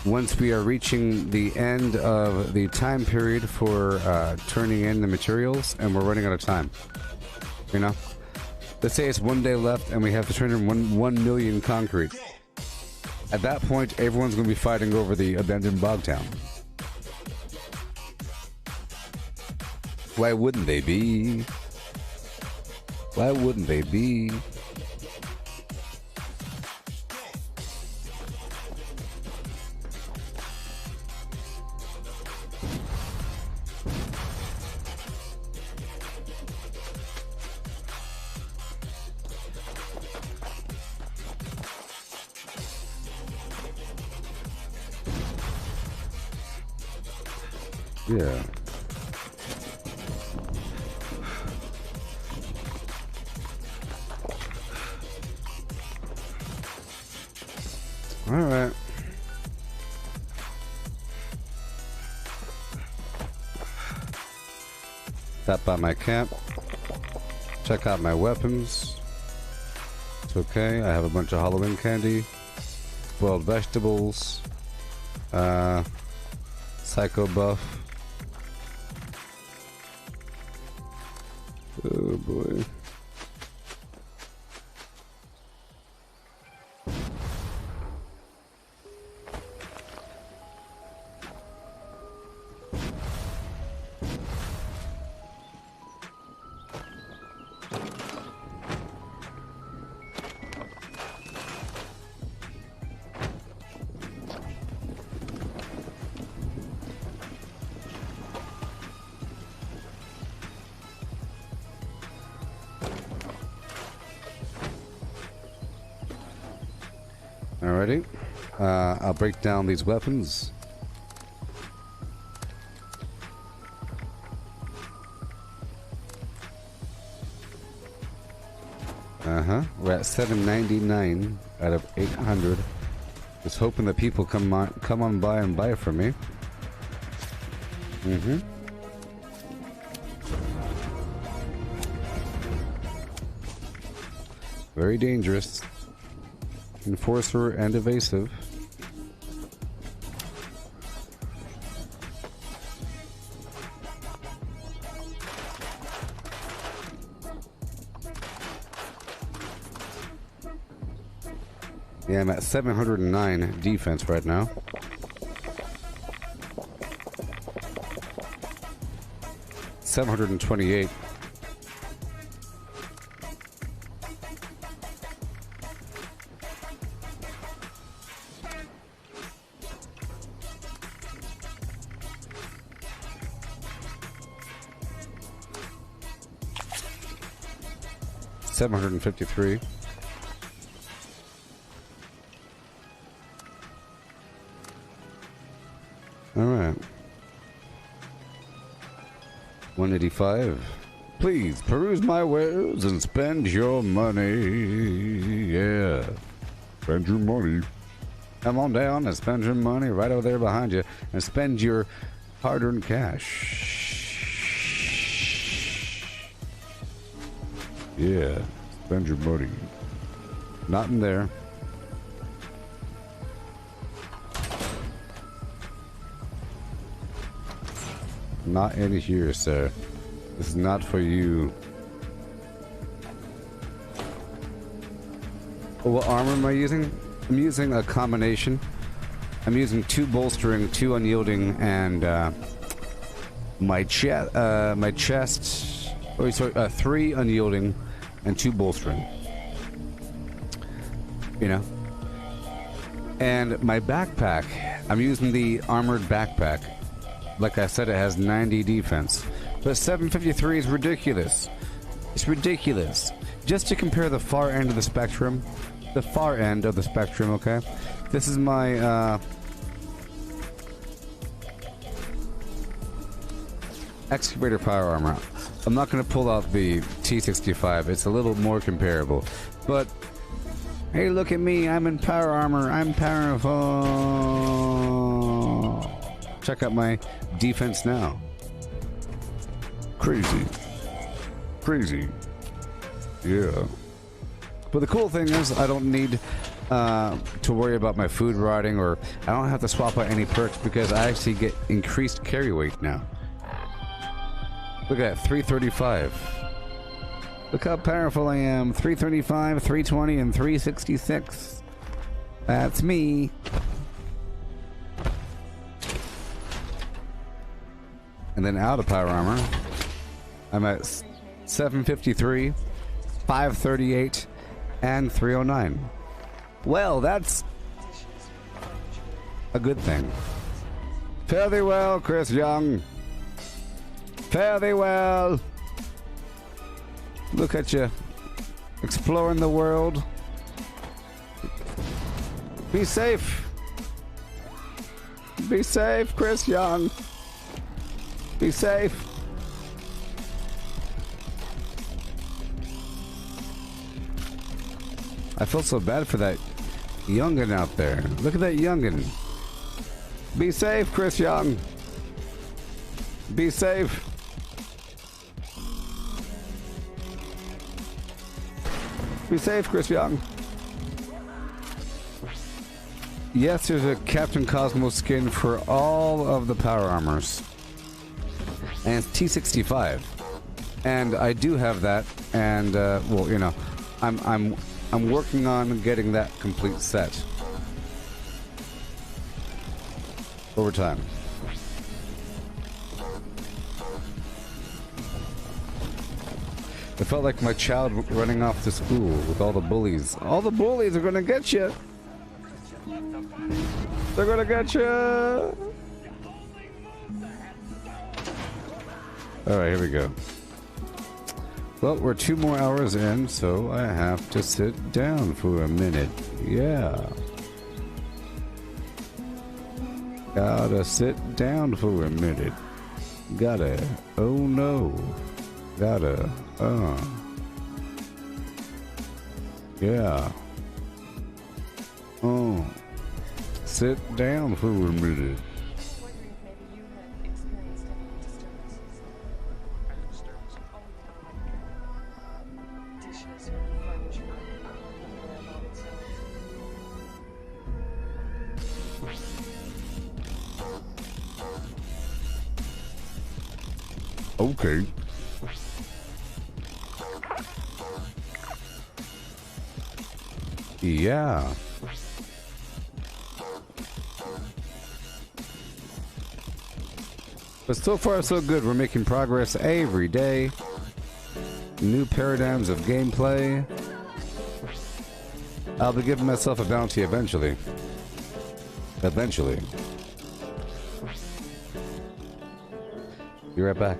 once we are reaching the end of the time period for turning in the materials and we're running out of time. You know? Let's say it's 1 day left and we have to turn in 1 million concrete. At that point, everyone's going to be fighting over the abandoned bog town. Why wouldn't they be? Why wouldn't they be? Yeah. All right. Stop by my camp. Check out my weapons. It's okay. I have a bunch of Halloween candy, boiled vegetables, psycho buff. Oh boy. Alrighty, I'll break down these weapons. We're at 799 out of 800. Just hoping that people come on by and buy from me. Very dangerous. Enforcer and evasive. Yeah, I'm at 709 defense right now. $728. $753. All right. 185. Please peruse my wares and spend your money. Yeah. Spend your money. Come on down and spend your money right over there behind you and spend your hard-earned cash. Yeah. Spend your money. Not in there. Not in here, sir. This is not for you. What armor am I using? I'm using a combination. I'm using 2 bolstering, 2 unyielding, and my chest. Oh, sorry, 3 unyielding and 2 bolstering. You know. And my backpack. I'm using the armored backpack. Like I said, it has 90 defense, but 753 is ridiculous. It's ridiculous. Just to compare the far end of the spectrum. The far end of the spectrum, okay? This is my, excavator power armor. I'm not going to pull out the T65. It's a little more comparable. But, hey, look at me. I'm in power armor. I'm powerful. Check out my defense now. Crazy. Crazy. Yeah. But the cool thing is, I don't need to worry about my food rotting, or I don't have to swap out any perks because I actually get increased carry weight now. Look at that, 335. Look how powerful I am. 335, 320, and 366. That's me. And then out of power armor, I'm at 753, 538, and 309. Well, that's a good thing. Fare thee well, Chris Young. Fare thee well. Look at you, exploring the world. Be safe. Be safe, Chris Young. Be safe. I feel so bad for that youngin' out there. Look at that youngin'. Be safe, Chris Young. Be safe. Be safe, Chris Young. Yes, there's a Captain Cosmo skin for all of the power armors. And it's T65. And I do have that, and well, you know, I'm working on getting that complete set over time. It felt like my child running off to school with all the bullies. All the bullies are gonna get you. They're gonna get you. All right, here we go. Well, we're 2 more hours in, so I have to sit down for a minute. Yeah. Gotta sit down for a minute. Gotta, oh no. Gotta, yeah. Oh. Sit down for a minute. Okay. Yeah. But so far so good. We're making progress every day. New paradigms of gameplay. I'll be giving myself a bounty eventually. Eventually. Be right back.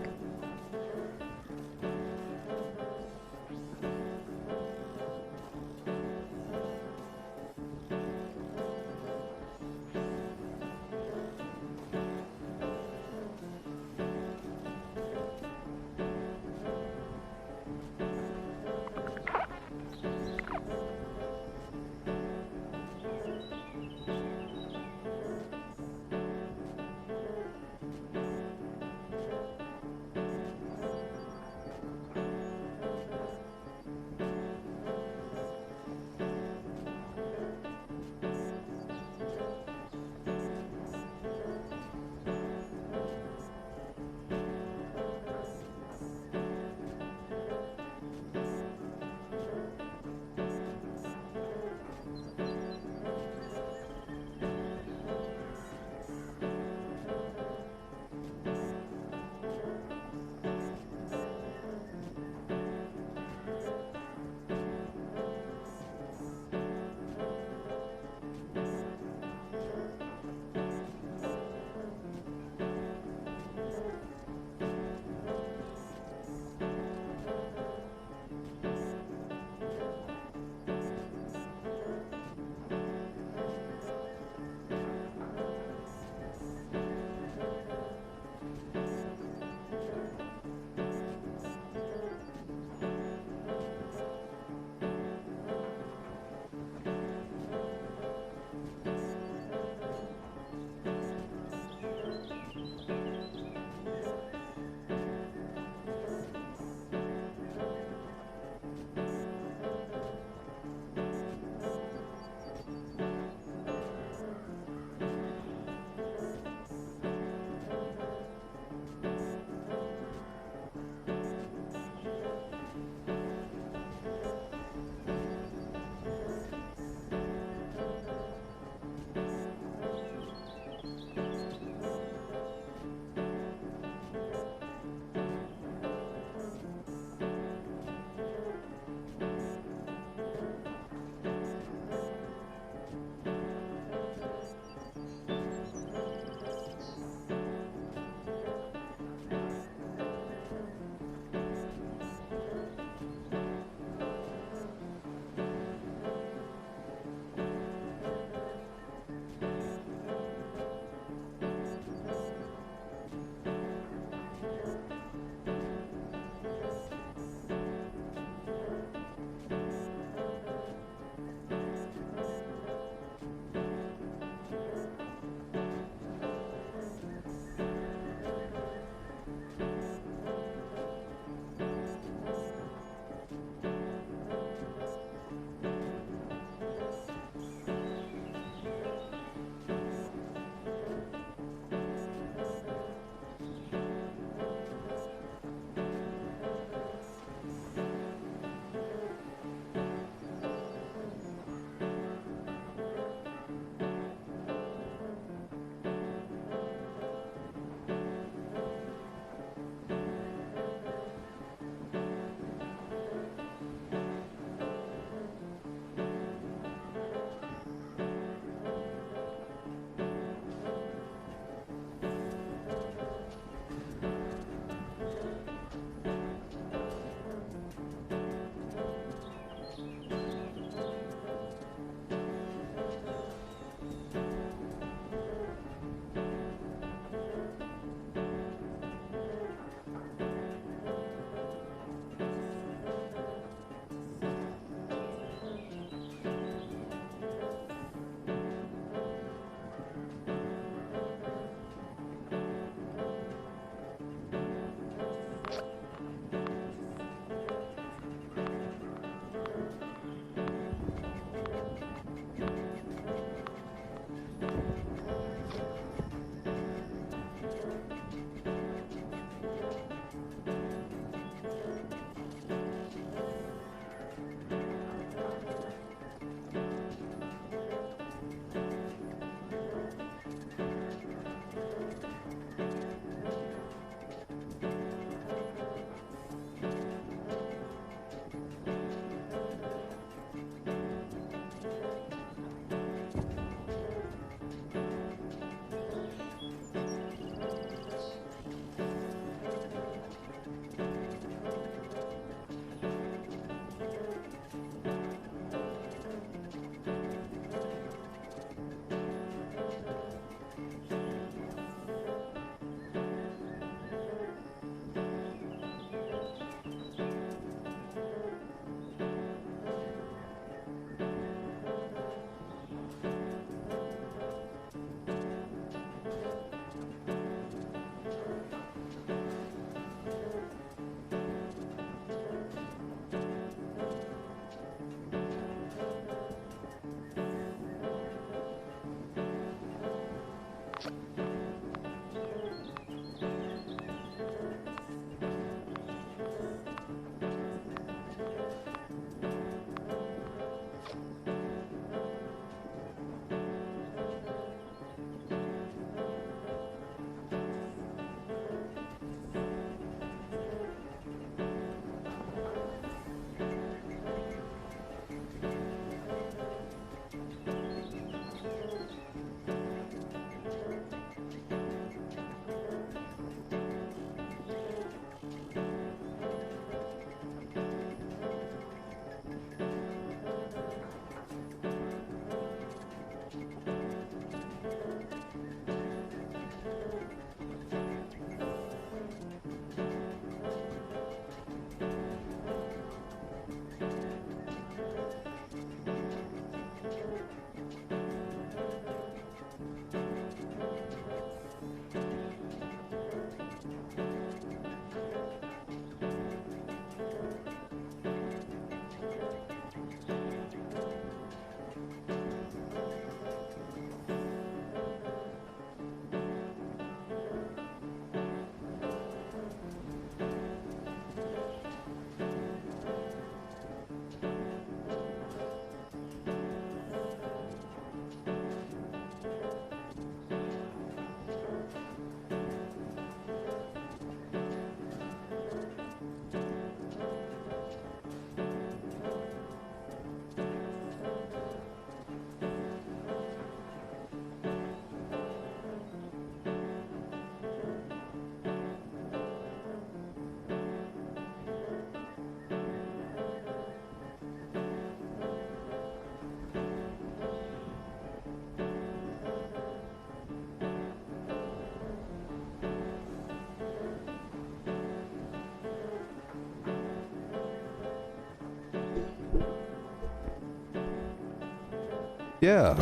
Yeah.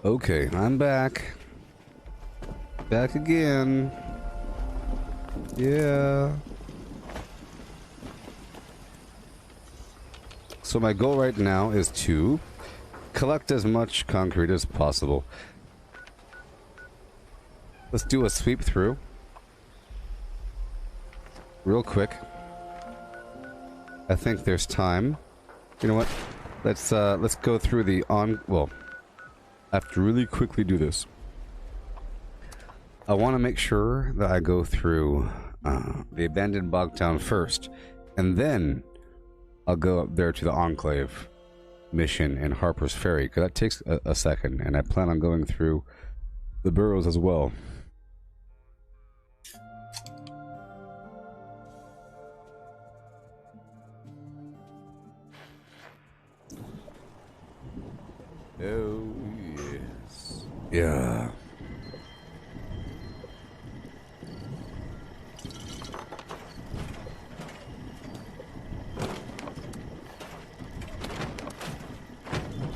Okay, I'm back. Back again. Yeah. So my goal right now is to collect as much concrete as possible. Let's do a sweep through. Real quick. I think there's time. You know what? Let's go through the well, I have to really quickly do this. I want to make sure that I go through the abandoned bog town first, and then I'll go up there to the Enclave mission in Harper's Ferry, because that takes a second, and I plan on going through the boroughs as well. Oh, yes. Yeah.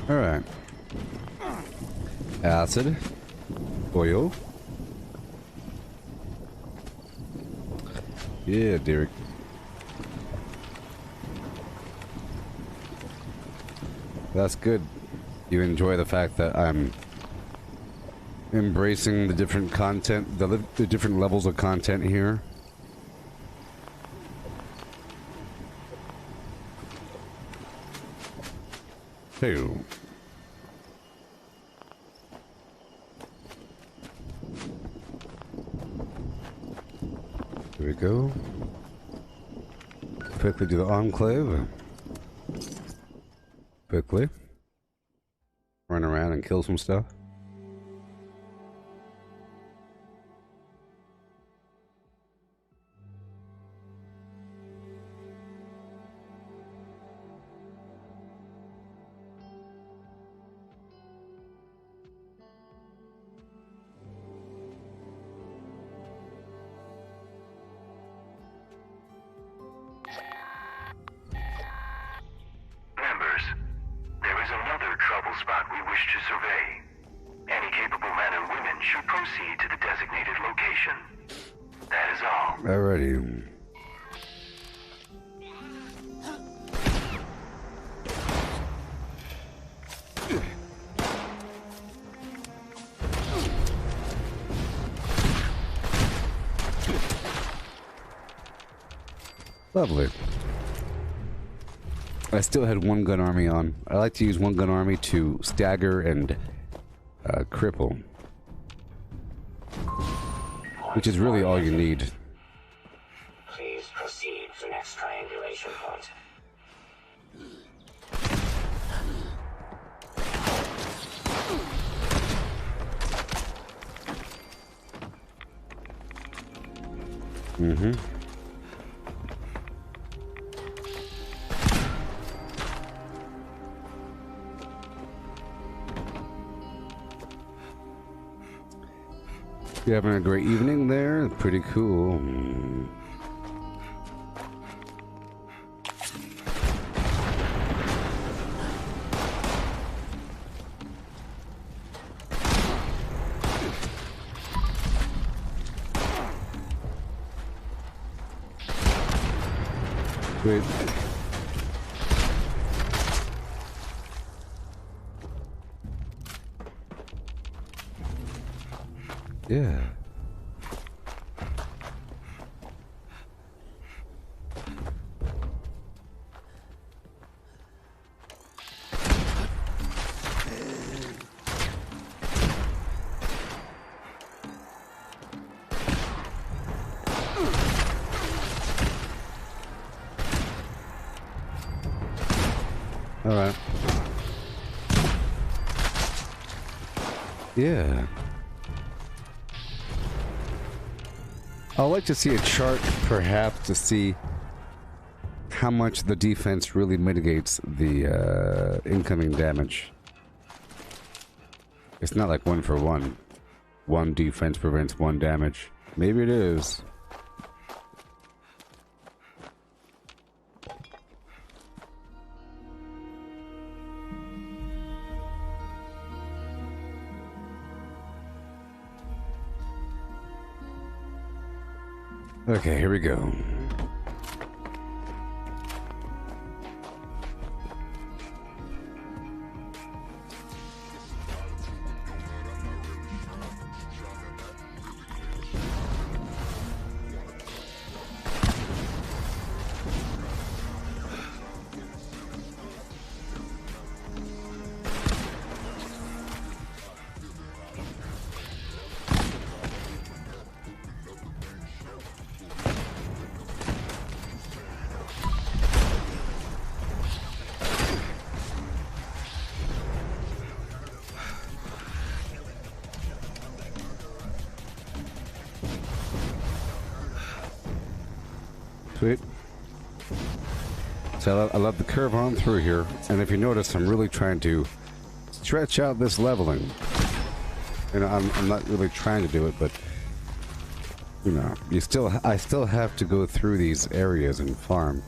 Alright. Acid. Oil. Yeah, Derek. That's good. You enjoy the fact that I'm embracing the different content, the different levels of content here. Hey. Here we go. Quickly do the Enclave. Quickly. Run around and kill some stuff. Members, there is another trouble spot we wish to survey. Any capable men and women should proceed to the designated location. That is all. Alrighty. Lovely. I still had one gun army on. I like to use one gun army to stagger and cripple, which is really all you need. Please proceed to next triangulation point. Mm-hmm. You're having a great evening there? Pretty cool. Great. Yeah. All right. Yeah. I'd like to see a chart, perhaps, to see how much the defense really mitigates the incoming damage. It's not like 1 for 1. One defense prevents 1 damage. Maybe it is. Okay, here we go. Sweet. So I love the curve on through here, and if you notice, I'm really trying to stretch out this leveling. You know, I'm not really trying to do it, but you know, I still have to go through these areas and farm.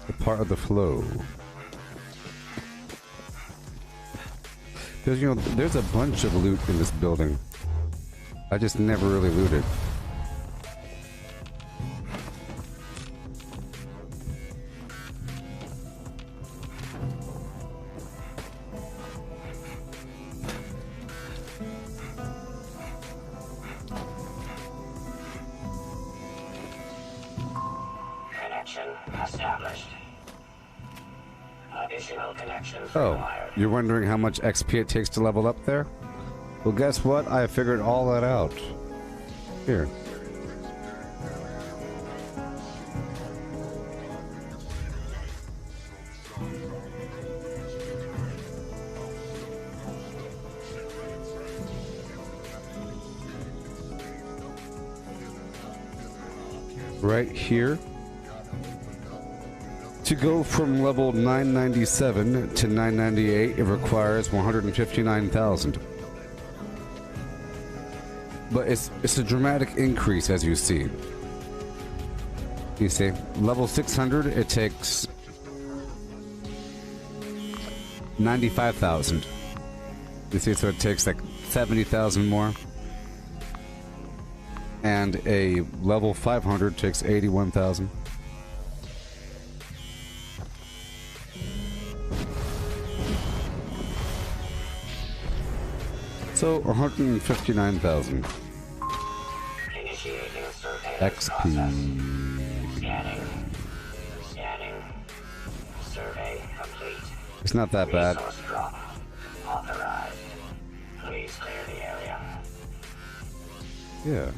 The part of the flow. Because, you know, there's a bunch of loot in this building. I just never really looted. Connection established. Additional connections Oh, required. you're wondering how much XP it takes to level up there? Well, guess what? I figured all that out. Here. Right here. To go from level 997 to 998, it requires 159,000. But it's a dramatic increase, as you see. You see, level 600, it takes 95,000. You see, so it takes like 70,000 more. And a level 500 takes 81,000. So 159,000 Initiating survey XP. process. Scanning. Survey complete. It's not that bad. Resource drop authorized. Please clear the area. Yeah.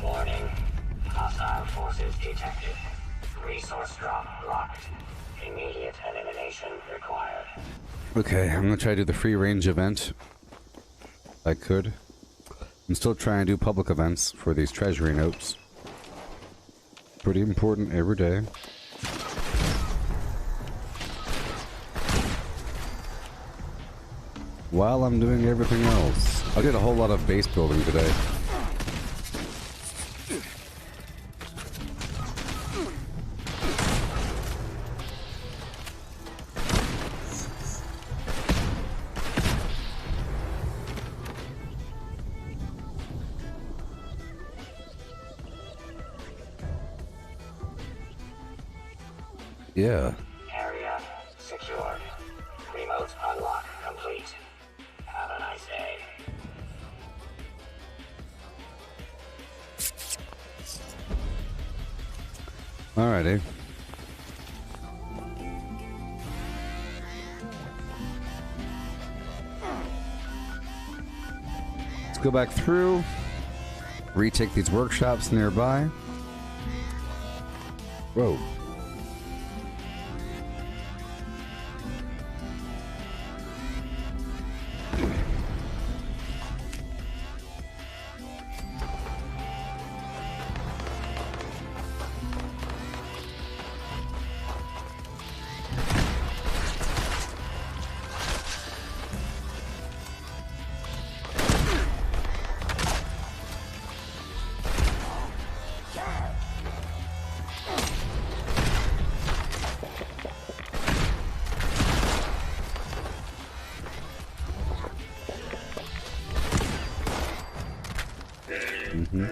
Warning. Hostile forces detected. Resource drop locked. Immediate elimination required. Okay, I'm gonna try to do the free range event. I could. I'm still trying to do public events for these treasury notes. Pretty important every day. While I'm doing everything else. I did a whole lot of base building today. Yeah. Area secured. Remote unlock complete. Have a nice day. Alrighty. Let's go back through. Retake these workshops nearby. Whoa. Mm-hmm.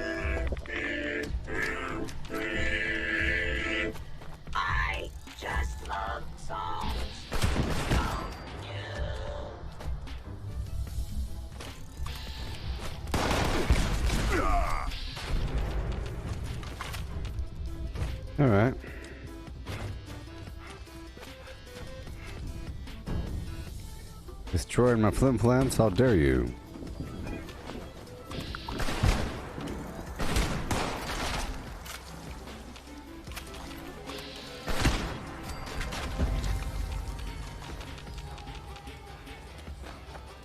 I just love songs. All right. Destroying my flim flams? How dare you?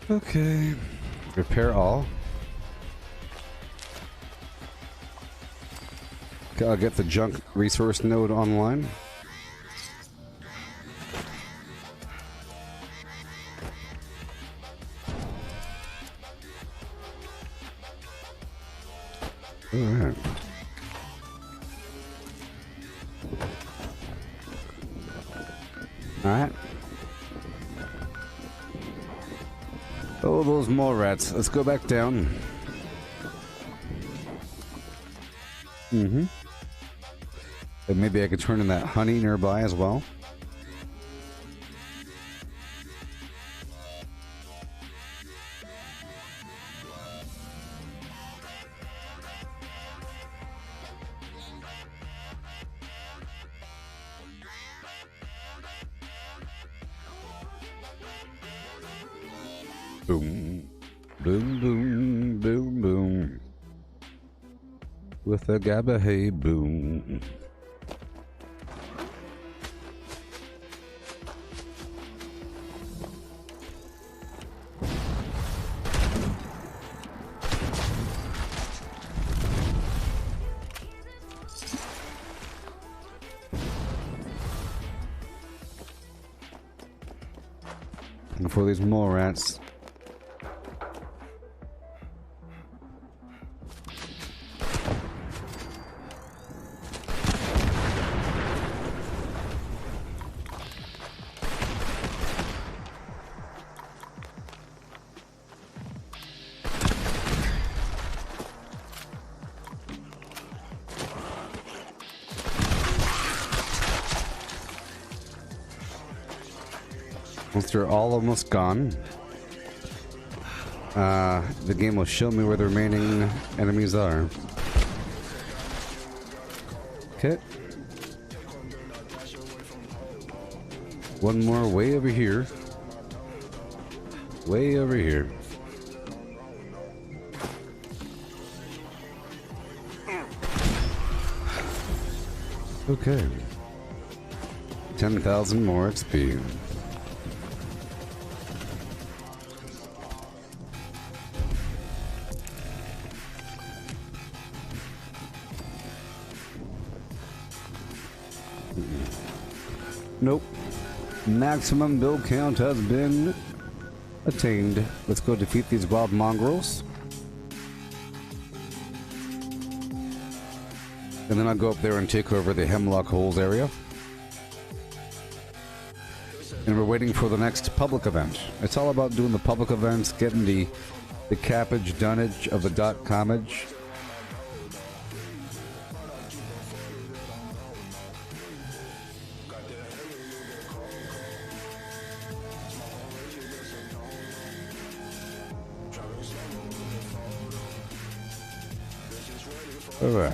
Okay. Repair all. Okay, I'll get the junk resource node online. Alright. Alright. Oh, those mole rats. Let's go back down. Mm-hmm. And maybe I could turn in that honey nearby as well. Boom. Boom, boom, boom, boom. With a gabba hey boom. And for these mole rats. Once they're all almost gone, the game will show me where the remaining enemies are. Okay. One more way over here. Way over here. Okay. 10,000 more XP. Nope. Maximum build count has been attained. Let's go defeat these wild mongrels. And then I'll go up there and take over the Hemlock Holes area. And we're waiting for the next public event. It's all about doing the public events, getting the cappage, dunnage of the .comage. All right.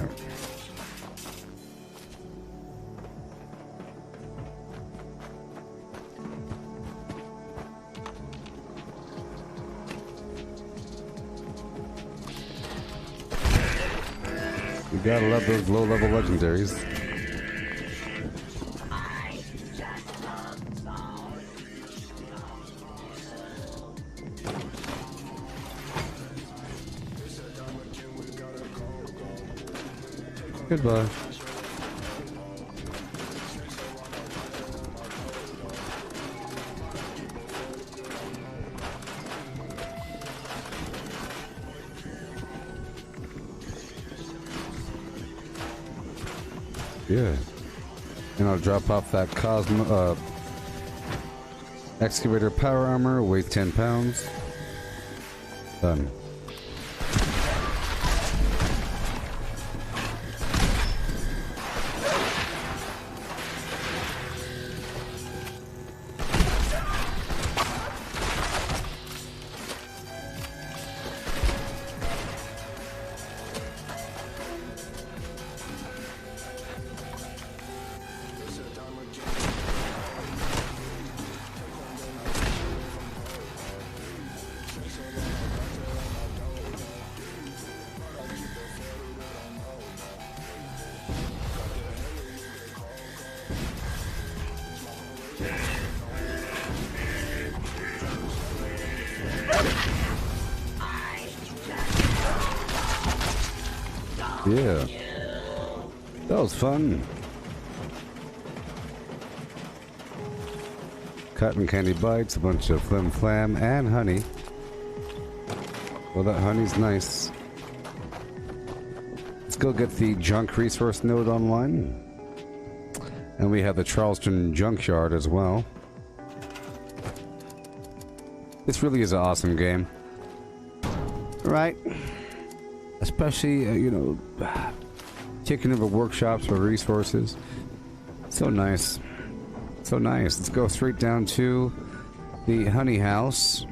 You gotta love those low-level legendaries. Goodbye. Yeah. And I'll drop off that excavator power armor, weight 10 pounds. Done. Yeah. That was fun. Cotton candy bites, a bunch of flim flam, and honey. Well, that honey's nice. Let's go get the junk resource node online. And we have the Charleston junkyard as well. This really is an awesome game. Right? Especially, you know, taking over workshops for resources. So nice. So nice. Let's go straight down to the honey house.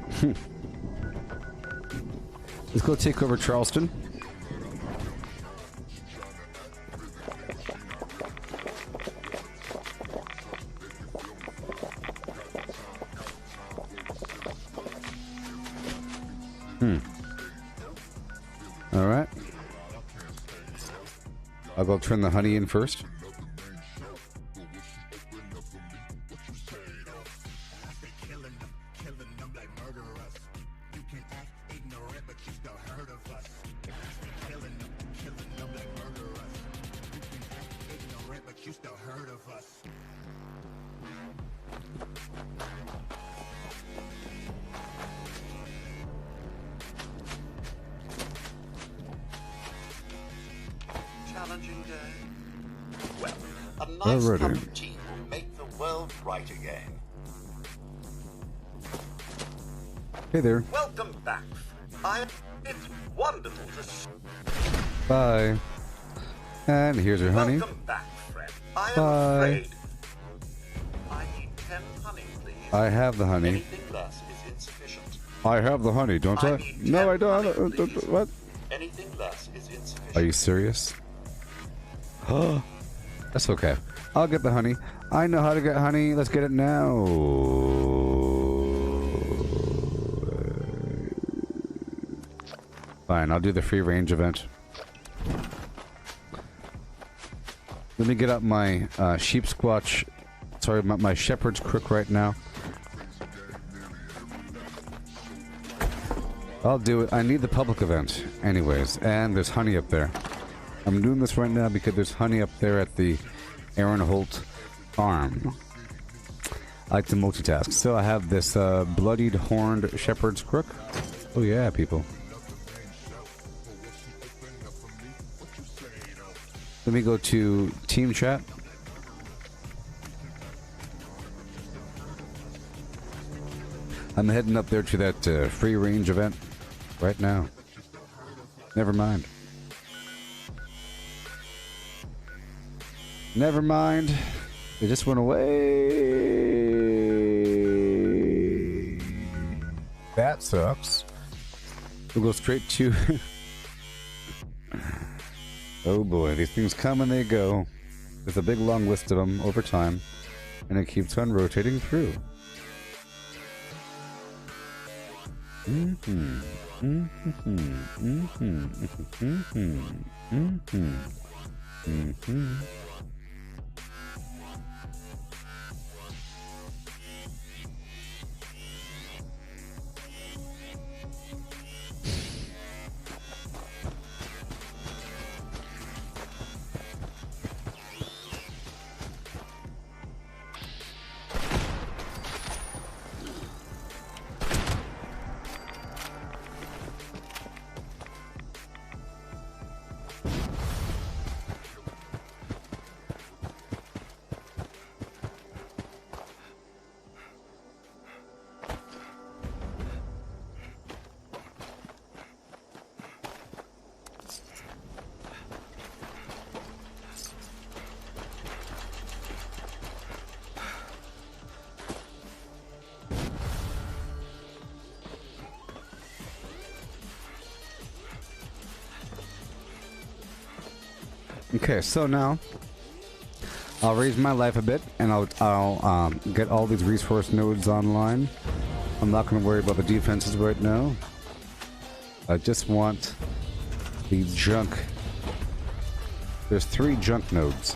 Let's go take over Charleston. Alright. I'll go turn the honey in first. Challenging day. Well, a nice Alrighty. cup of tea will make the world right again. Hey there. Welcome back. It's wonderful to see. Bye. And here's your honey. Welcome back, friend. I am Bye. afraid. I need 10 honey, please. I have the honey. Anything less is insufficient. I have the honey, don't I? need No, 10 I don't. honey, please. What? Anything less is insufficient. Are you serious? That's okay. I'll get the honey. I know how to get honey. Let's get it now. Fine, I'll do the free range event. Let me get up my sheep squatch. Sorry, my shepherd's crook right now. I'll do it. I need the public event anyways, and there's honey up there. I'm doing this right now because there's honey up there at the Aaron Holt farm. I like to multitask. So I have this bloodied horned shepherd's crook. Oh yeah, people. Let me go to team chat. I'm heading up there to that free range event right now. Never mind. Never mind. It just went away. That sucks. We'll go straight to... Oh boy, these things come and they go. There's a big long list of them over time, and it keeps on rotating through. Okay, so now I'll raise my life a bit, and I'll get all these resource nodes online. I'm not going to worry about the defenses right now. I just want the junk. There's 3 junk nodes.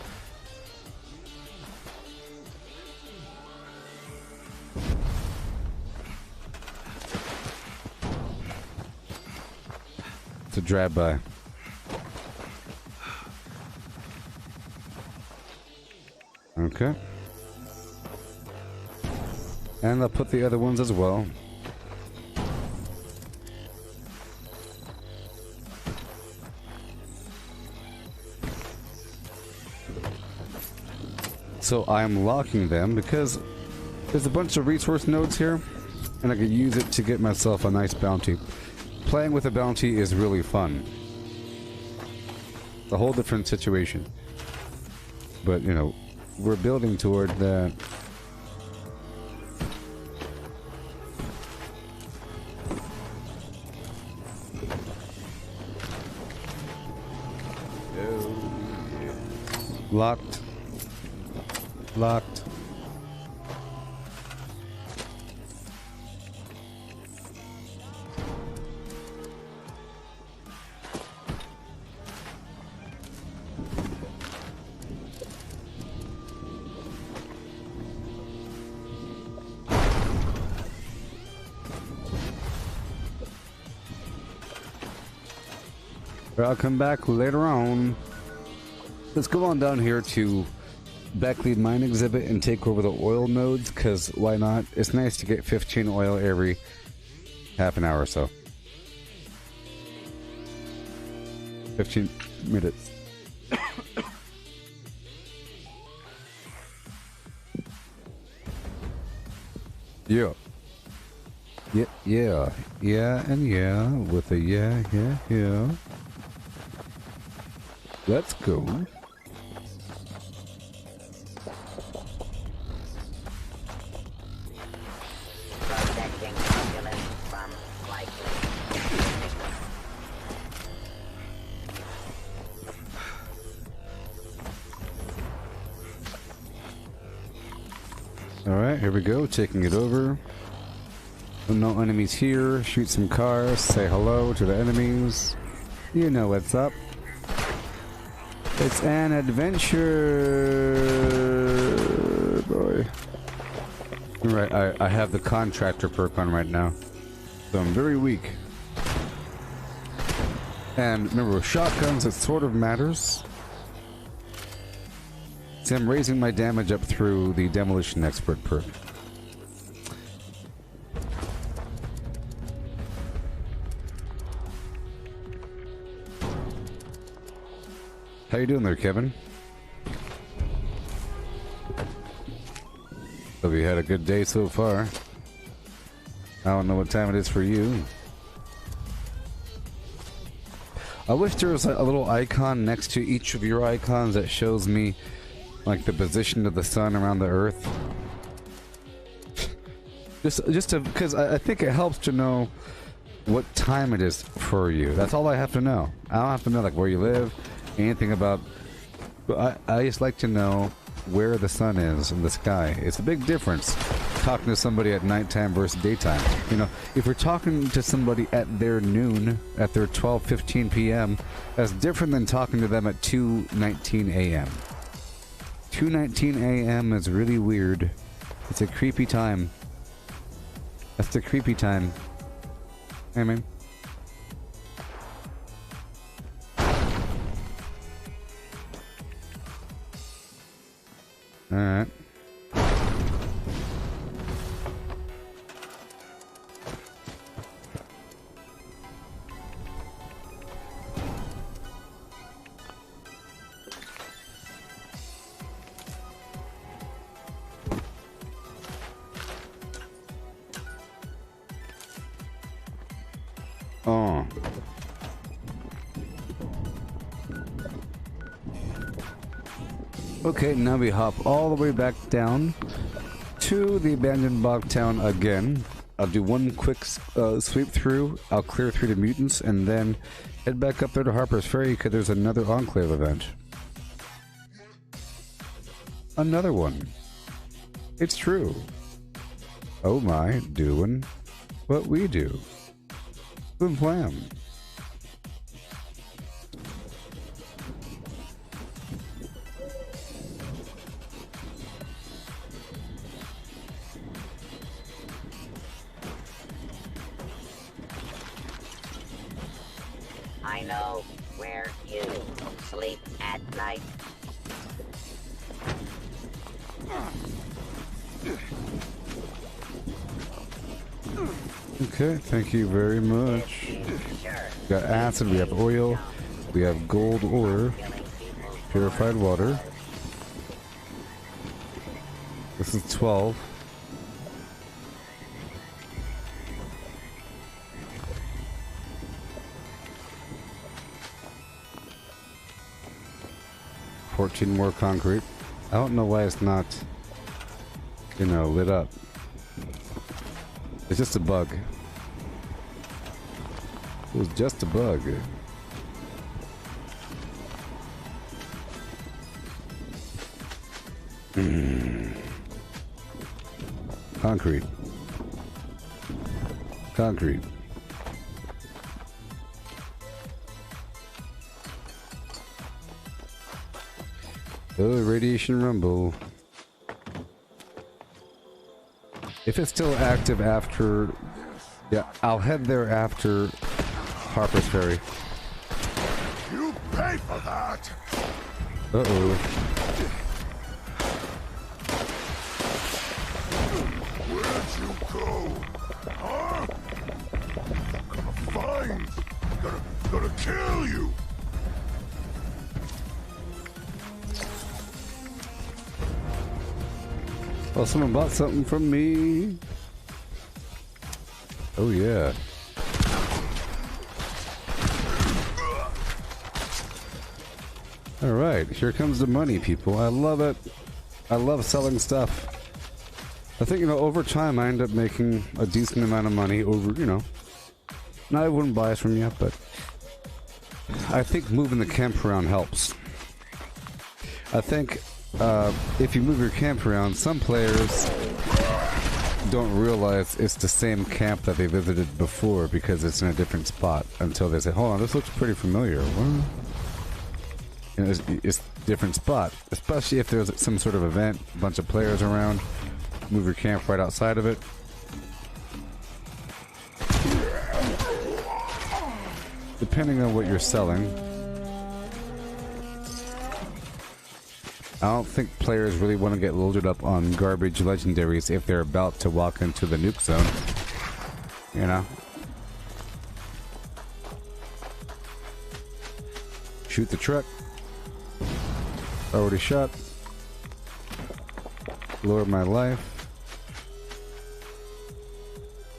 It's a drive-by. Okay. And I'll put the other ones as well. So I'm locking them because there's a bunch of resource nodes here, and I could use it to get myself a nice bounty. Playing with a bounty is really fun. It's a whole different situation. But, you know, we're building toward that. Locked. Locked. I'll come back later on. Let's go on down here to Backlead Mine Exhibit and take over the oil nodes, because why not? It's nice to get 15 oil every half an hour or so. 15 minutes. Yeah. Yeah, yeah, yeah, and yeah, with a yeah, yeah, yeah. Let's go. Alright, here we go, taking it over. No enemies here. Shoot some cars, say hello to the enemies. You know what's up. It's an adventure, boy. Right, I have the contractor perk on right now, so I'm very weak. And remember, with shotguns, it sort of matters. See, I'm raising my damage up through the demolition expert perk. How you doing there, Kevin? Hope you had a good day so far. I don't know what time it is for you. I wish there was a little icon next to each of your icons that shows me like the position of the sun around the Earth. just to, because I think it helps to know what time it is for you. That's all I have to know. I don't have to know like where you live, anything about. But I just like to know where the sun is in the sky. It's a big difference talking to somebody at nighttime versus daytime. You know, if we're talking to somebody at their noon, at their 12:15 p.m., that's different than talking to them at 2:19 a.m. 2:19 a.m. is really weird. It's a creepy time. That's the creepy time. Hey, man. Alright. Oh. Okay, now we hop all the way back down to the abandoned bog town again. I'll do one quick sweep through. I'll clear through the mutants and then head back up there to Harper's Ferry because there's another Enclave event. Another one. It's true. Oh my, doing what we do. Boom blam. I know where you sleep at night. Okay, thank you very much. We got acid, we have oil, we have gold ore, purified water. This is 12. More concrete. I don't know why it's not, you know, lit up. It's just a bug. It was just a bug. Concrete. Concrete. Oh, radiation rumble. If it's still active after... Yeah, I'll head there after Harper's Ferry. You pay for that! Uh-oh. Where'd you go? Huh? Gonna find... Gonna kill you! Oh, someone bought something from me. Oh, yeah. Alright, here comes the money, people. I love it. I love selling stuff. I think, you know, over time I end up making a decent amount of money over, you know. Now, I wouldn't buy it from you, but I think moving the camp around helps. I think if you move your camp around, some players don't realize it's the same camp that they visited before because it's in a different spot until they say, hold on, this looks pretty familiar. What? You know, it's a different spot, especially if there's some sort of event, a bunch of players around, move your camp right outside of it. Depending on what you're selling, I don't think players really want to get loaded up on garbage legendaries if they're about to walk into the nuke zone. You know? Shoot the truck. Already shot. Lower my life.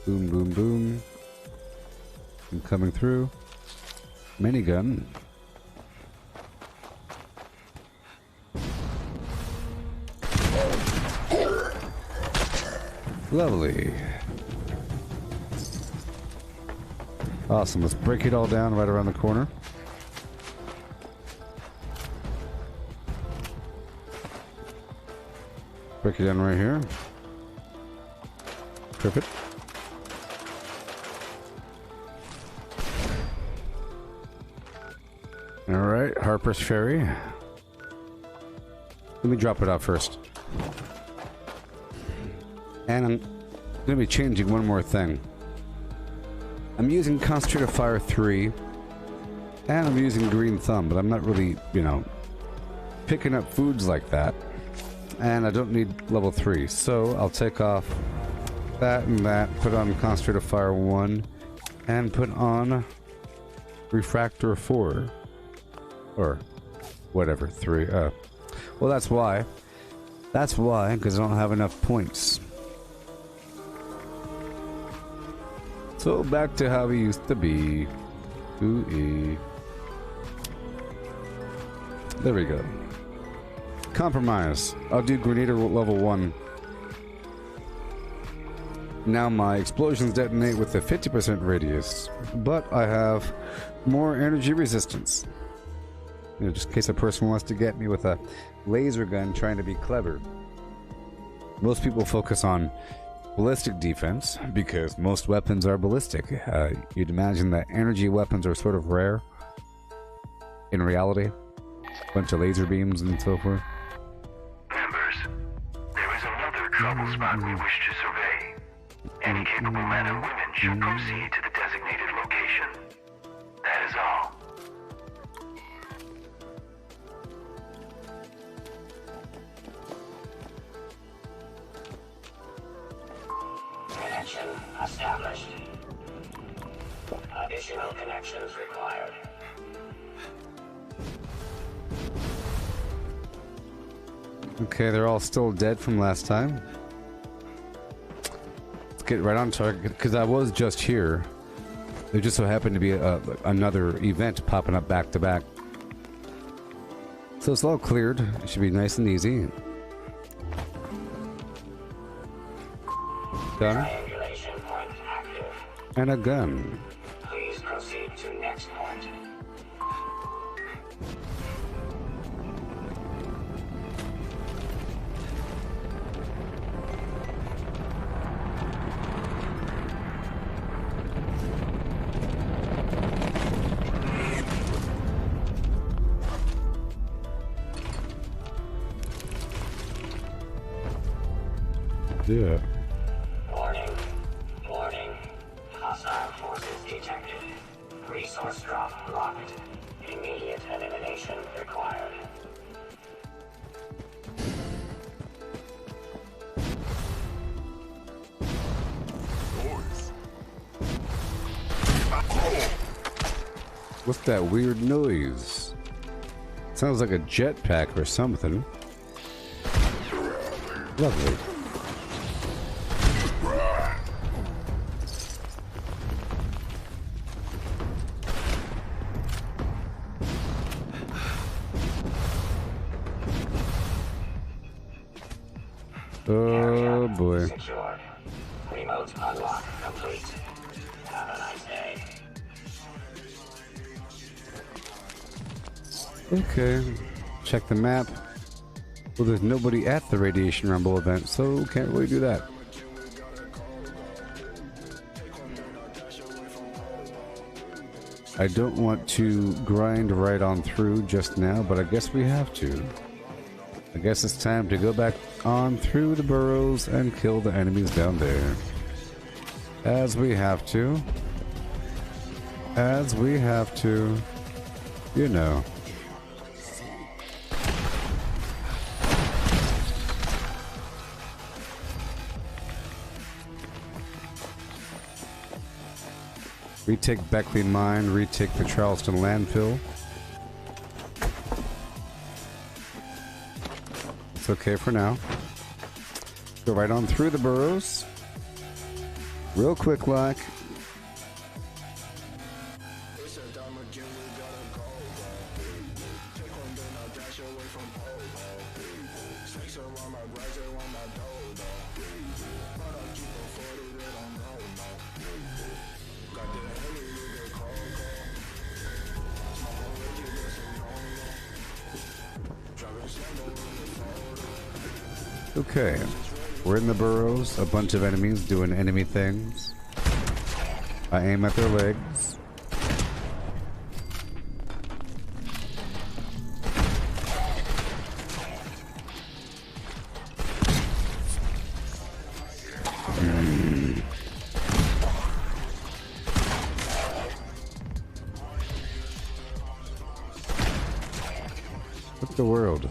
Boom, boom, boom. I'm coming through. Minigun. Lovely. Awesome. Let's break it all down right around the corner. Break it down right here. Perfect. Alright, Harper's Ferry. Let me drop it out first. And I'm going to be changing one more thing. I'm using Concentrated Fire 3, and I'm using Green Thumb, but I'm not really, you know, picking up foods like that. And I don't need level 3, so I'll take off that and that, put on Concentrated Fire 1, and put on Refractor 4. Or whatever, 3. Well, that's why. That's why, because I don't have enough points. So back to how we used to be. Ooh-ee. There we go. Compromise. I'll do Grenadier level 1. Now my explosions detonate with a 50% radius, but I have more energy resistance. You know, just in case a person wants to get me with a laser gun trying to be clever. Most people focus on ballistic defense because most weapons are ballistic. You'd imagine that energy weapons are sort of rare in reality. A bunch of laser beams and so forth. Members, there is another trouble spot we wish to survey. Any capable men and women should proceed to the designated location. That is all. Additional connections required. Okay, they're all still dead from last time. Let's get right on target, because I was just here. There just so happened to be another event popping up back to back. So it's all cleared. It should be nice and easy. Done. Triangulation point active. And a gun. Please proceed to next point. Yeah. Warning. Warning. Hostile forces detected. Resource drop blocked. Immediate elimination required. What's that weird noise? Sounds like a jetpack or something. Lovely. Oh boy. Secured. Remote unlock complete. Have a nice day. Okay. Check the map. Well, there's nobody at the Radiation Rumble event, so can't really do that. I don't want to grind right on through just now, but I guess we have to. I guess it's time to go back on through the burrows and kill the enemies down there. As we have to. As we have to. You know. Retake Beckley Mine, retake the Charleston landfill. It's okay for now. Go right on through the burrows. Real quick like. Okay, we're in the burrows, a bunch of enemies doing enemy things. I aim at their legs. What the world?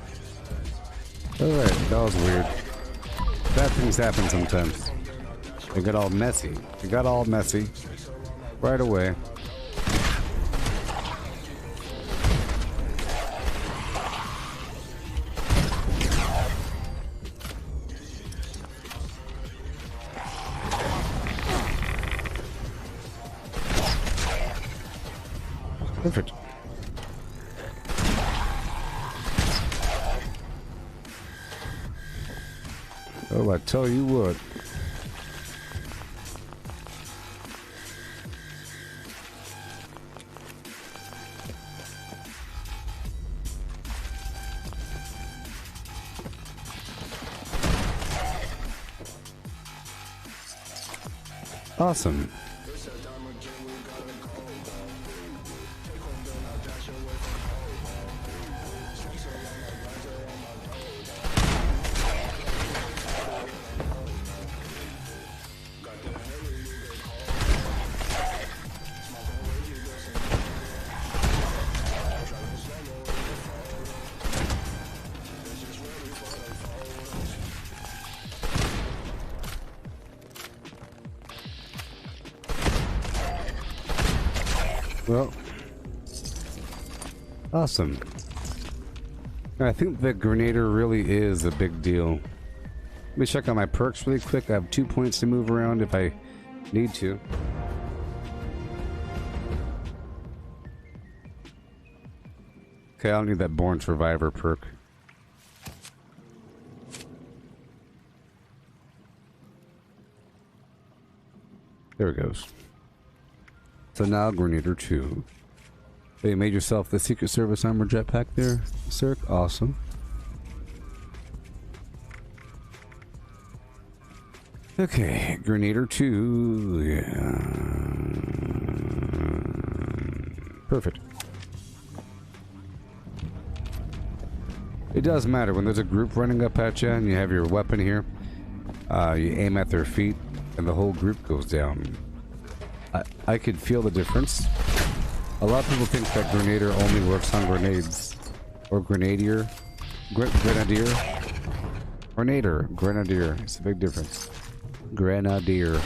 Alright, that was weird. Bad things happen sometimes. They got all messy. They got all messy. Right away. Perfect. Oh, I tell you what. Awesome. Well, awesome. I think the Grenader really is a big deal. Let me check out my perks really quick. I have 2 points to move around if I need to. Okay, I'll need that Born Survivor perk. There it goes. So now Grenader 2. So you made yourself the Secret Service armor jetpack there, Cirque? Awesome. Okay, Grenader 2. Yeah. Perfect. It does matter when there's a group running up at you and you have your weapon here. You aim at their feet and the whole group goes down. I could feel the difference. A lot of people think that Grenader only works on grenades. Or Grenadier. Grenadier. Grenader. Grenadier. It's a big difference. Grenadier.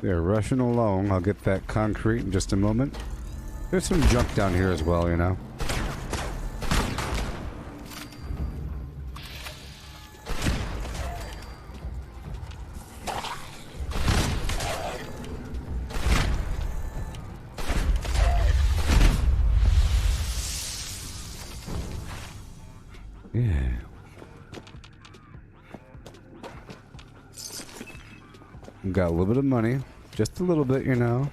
They're rushing along. I'll get that concrete in just a moment. There's some junk down here as well, you know. Yeah. Got a little bit of money. Just a little bit, you know.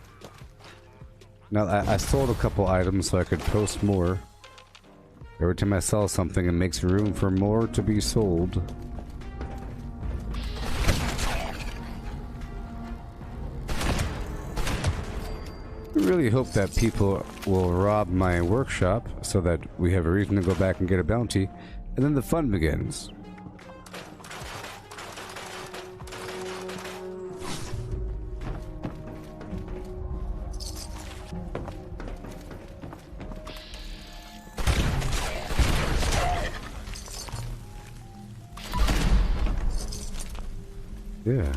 Now, I sold a couple items so I could post more. Every time I sell something, it makes room for more to be sold. I really hope that people will rob my workshop so that we have a reason to go back and get a bounty, and then the fun begins. Yeah.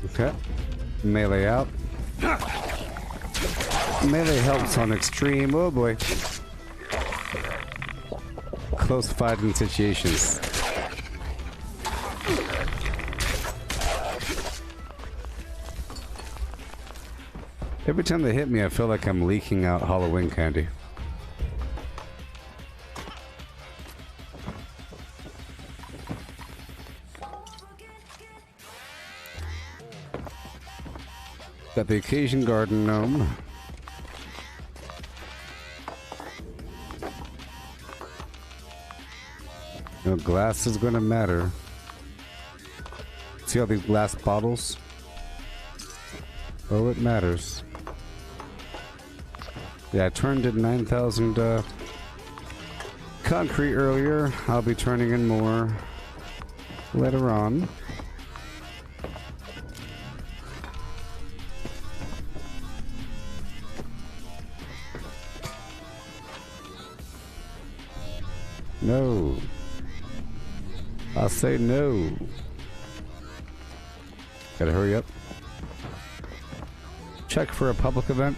Okay. Melee out. Melee helps on extreme, oh boy, close fighting situations. Every time they hit me, I feel like I'm leaking out Halloween candy. Got the occasion garden gnome. No, glass is gonna matter. See all these glass bottles? Oh, it matters. Yeah, I turned in 9,000 concrete earlier. I'll be turning in more later on. No. I'll say no. Gotta hurry up. Check for a public event.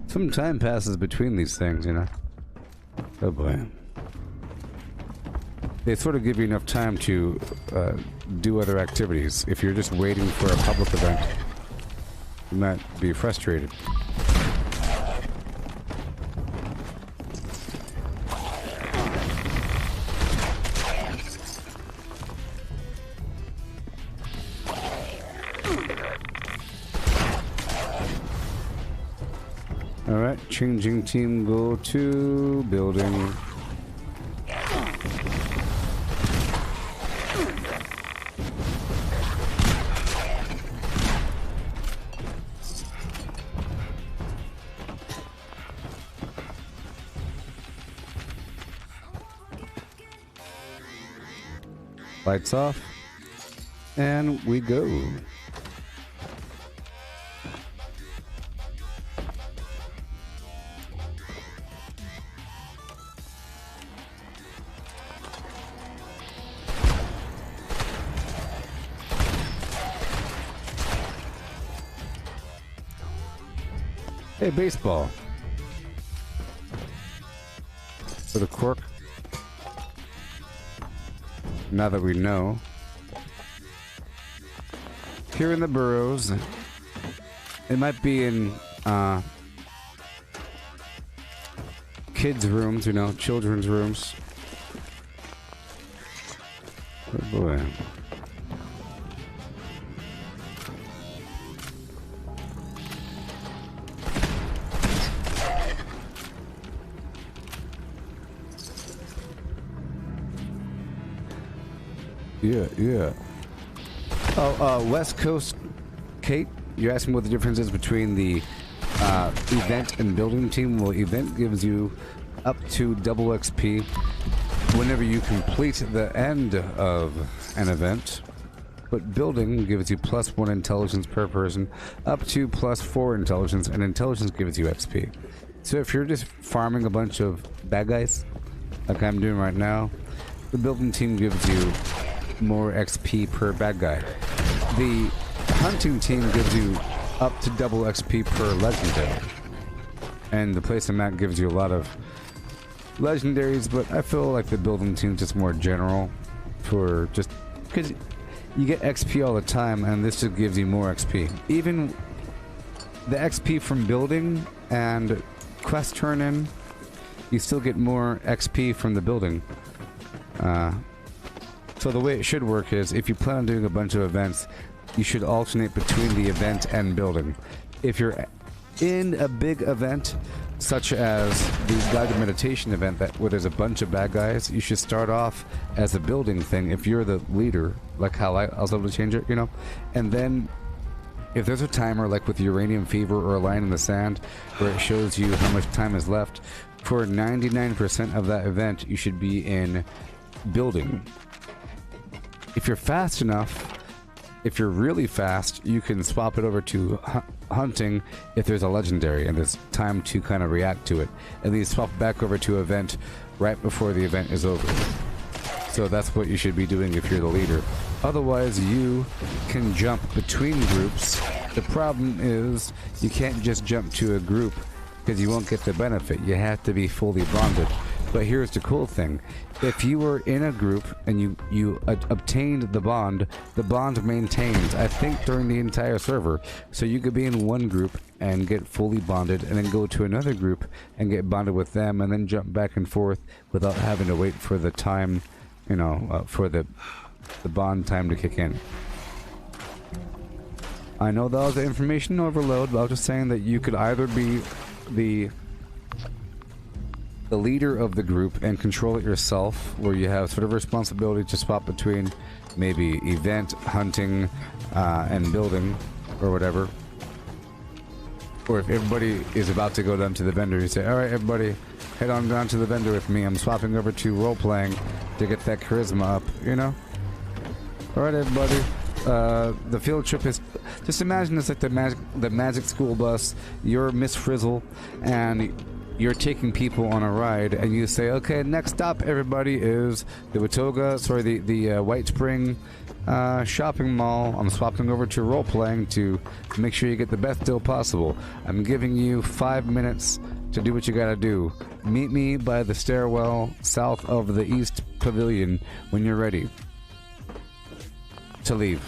Some time passes between these things, you know. Oh boy. They sort of give you enough time to do other activities. If you're just waiting for a public event, you might be frustrated. changing team, go to building. Lights off, and we go. Hey, baseball. For the cork. Now that we know. Here in the burrows. It might be in kids' rooms, you know, children's rooms. Oh boy. Yeah. Oh, West Coast, Kate, you're asking what the difference is between the event and building team. Well, event gives you up to double XP whenever you complete the end of an event, but building gives you +1 intelligence per person, up to +4 intelligence, and intelligence gives you XP. So if you're just farming a bunch of bad guys, like I'm doing right now, the building team gives you more XP per bad guy. The hunting team gives you up to double XP per legendary. And the place I'm at gives you a lot of legendaries, but I feel like the building team is just more general for just because you get XP all the time, and this just gives you more XP. Even the XP from building and quest turn in, you still get more XP from the building. So the way it should work is, if you plan on doing a bunch of events, you should alternate between the event and building. If you're in a big event, such as the guided meditation event where there's a bunch of bad guys, you should start off as a building thing if you're the leader, like how I was able to change it, you know? And then, if there's a timer, like with Uranium Fever or a line in the sand, where it shows you how much time is left, for 99% of that event, you should be in building. If you're fast enough, if you're really fast, you can swap it over to hunting if there's a legendary and there's time to kind of react to it. And then you swap back over to event right before the event is over. So that's what you should be doing if you're the leader. Otherwise, you can jump between groups. The problem is you can't just jump to a group because you won't get the benefit. You have to be fully bonded. But here's the cool thing. If you were in a group and you obtained the bond maintains, I think, during the entire server. So you could be in one group and get fully bonded, and then go to another group and get bonded with them, and then jump back and forth without having to wait for the time, you know, for the bond time to kick in. I know that was the information overload, but I was just saying that you could either be the leader of the group and control it yourself, where you have sort of responsibility to swap between maybe event, hunting, and building, or whatever. Or if everybody is about to go down to the vendor, you say, alright everybody, head on down to the vendor with me, I'm swapping over to role-playing to get that charisma up, you know? Alright everybody, the field trip is, just imagine it's like the magic school bus, you're Miss Frizzle, and you're taking people on a ride, and you say, okay, next stop, everybody, is the White Spring shopping mall. I'm swapping over to role-playing to make sure you get the best deal possible. I'm giving you 5 minutes to do what you gotta do. Meet me by the stairwell south of the East Pavilion when you're ready to leave.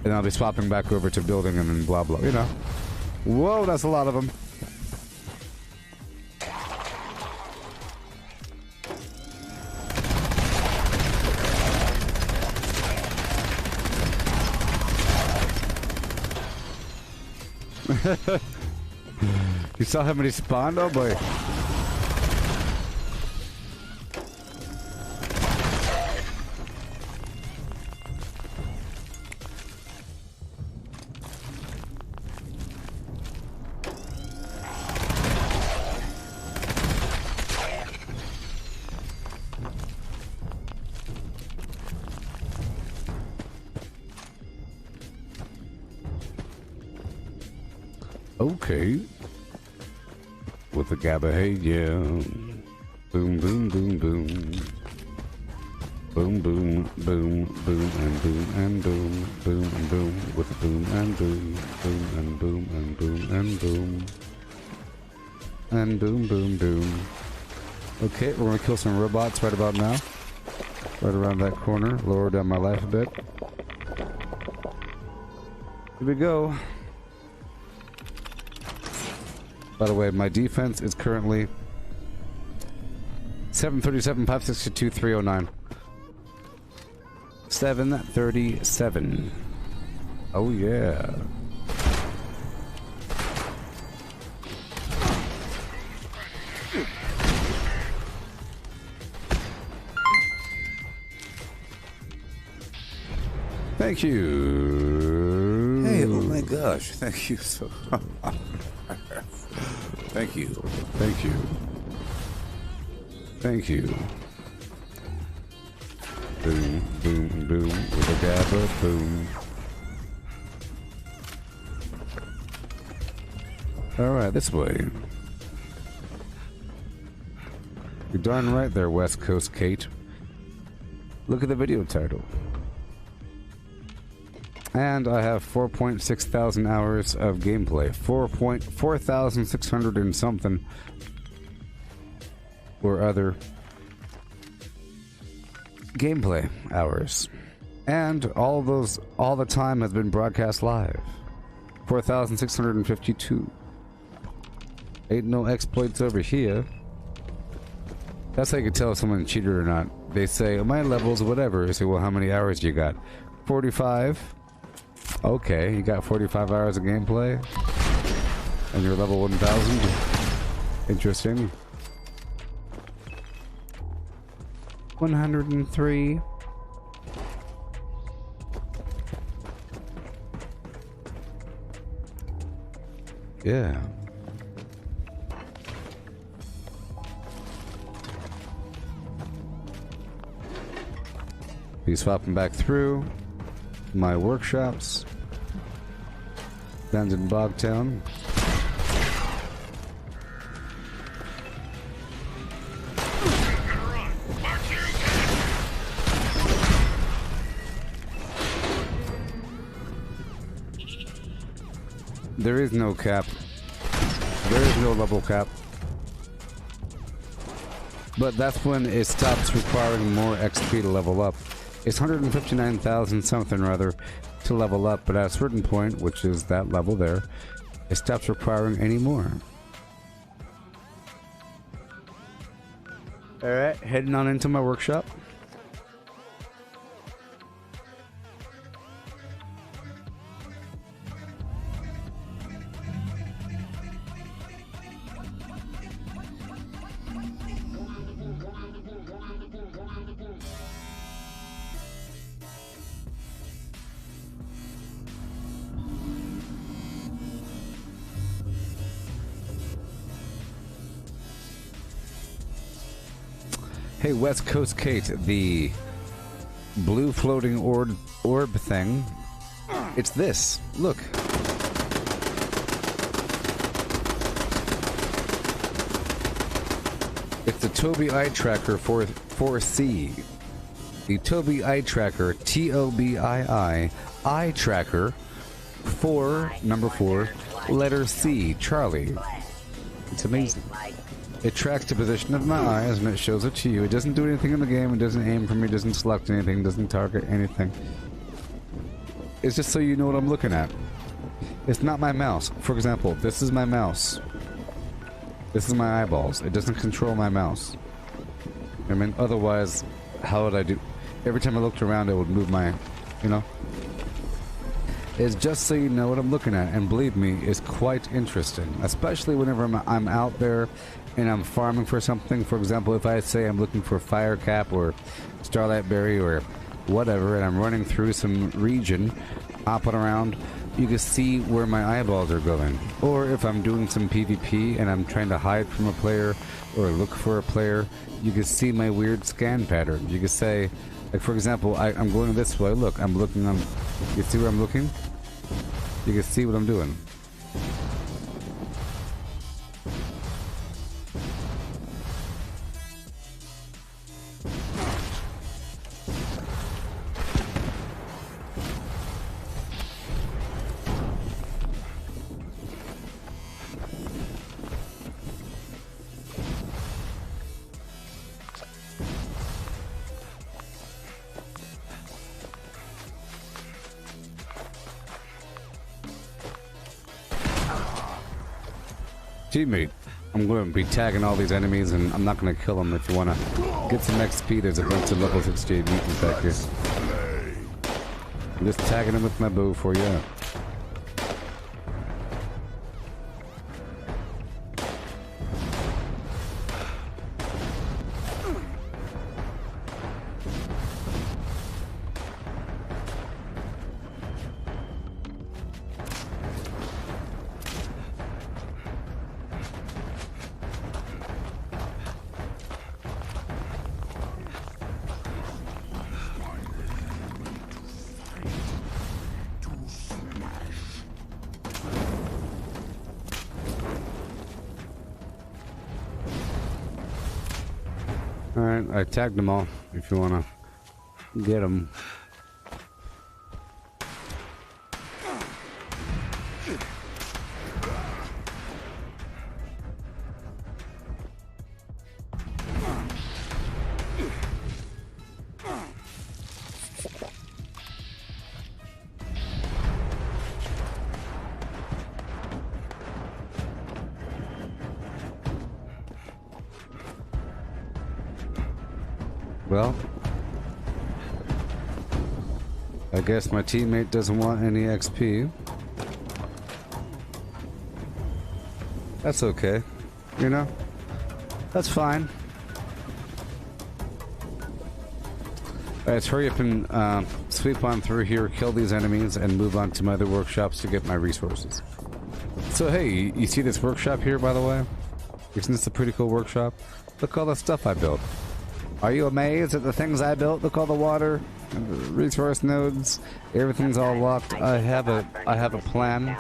And I'll be swapping back over to building and then blah blah, you know. Whoa, that's a lot of them. You saw how many spawned? Oh boy. Okay. With the gabba, hey, yeah. Boom, boom, boom, boom. Boom, boom, boom, boom, and boom, and boom, boom, and boom. With the boom, and boom, boom, and boom, and boom, and boom. And boom, boom, boom. Okay, we're gonna kill some robots right about now. Right around that corner. Lower down my life a bit. Here we go. By the way, my defense is currently 737, 562, 309. 737. Oh yeah. Thank you. Hey, oh my gosh, thank you so much. Thank you. Thank you. Thank you. Boom, boom, boom, with a gabba, boom. Alright, this way. You're darn right there, West Coast Kate. Look at the video title. And I have 4.6 thousand hours of gameplay. 4,600 and something. Or other gameplay hours. And all the time has been broadcast live. 4,652. Ain't no exploits over here. That's how you can tell if someone cheated or not. They say, oh, my level's whatever. I say, well, how many hours do you got? 45. Okay, you got 45 hours of gameplay. And you're level 1,000. Interesting. 103. Yeah. Be swapping back through my workshops. Down in Bogtown. There is no cap. There is no level cap. But that's when it stops requiring more XP to level up. It's 159,000 something or other to level up, but at a certain point, which is that level there, it stops requiring any more. Alright, heading on into my workshop. Hey, West Coast Kate, the blue floating orb thing. It's this. Look. It's the Tobii Eye Tracker 4C. The Tobii Eye Tracker, Tobii Eye Tracker 4, number 4, letter C, Charlie. It's amazing. It tracks the position of my eyes and it shows it to you. It doesn't do anything in the game, it doesn't aim for me, it doesn't select anything, doesn't target anything. It's just so you know what I'm looking at. It's not my mouse. For example, this is my mouse. This is my eyeballs. It doesn't control my mouse. I mean, otherwise, how would I do? Every time I looked around, it would move my, you know? is just so you know what I'm looking at, and believe me, it's quite interesting, especially whenever I'm out there and I'm farming for something. For example, if I say I'm looking for fire cap or starlight berry or whatever, and I'm running through some region, hopping around, you can see where my eyeballs are going. Or if I'm doing some PvP and I'm trying to hide from a player or look for a player, you can see my weird scan pattern. You can say, like for example, I'm going this way. Look, I'm looking on. You see where I'm looking? You can see what I'm doing. Teammate, I'm going to be tagging all these enemies, and I'm not going to kill them. If you want to get some XP, there's a bunch of level 68 mutants back here. I'm just tagging them with my bow for you. Alright, I tagged them all, if you want to get them. Well, I guess my teammate doesn't want any XP. That's okay, you know? That's fine. Alright, let's hurry up and sweep on through here, kill these enemies, and move on to my other workshops to get my resources. So hey, you see this workshop here, by the way? Isn't this a pretty cool workshop? Look at all the stuff I built. Are you amazed at the things I built? Look, all the water, resource nodes, everything's all locked. I have a plan.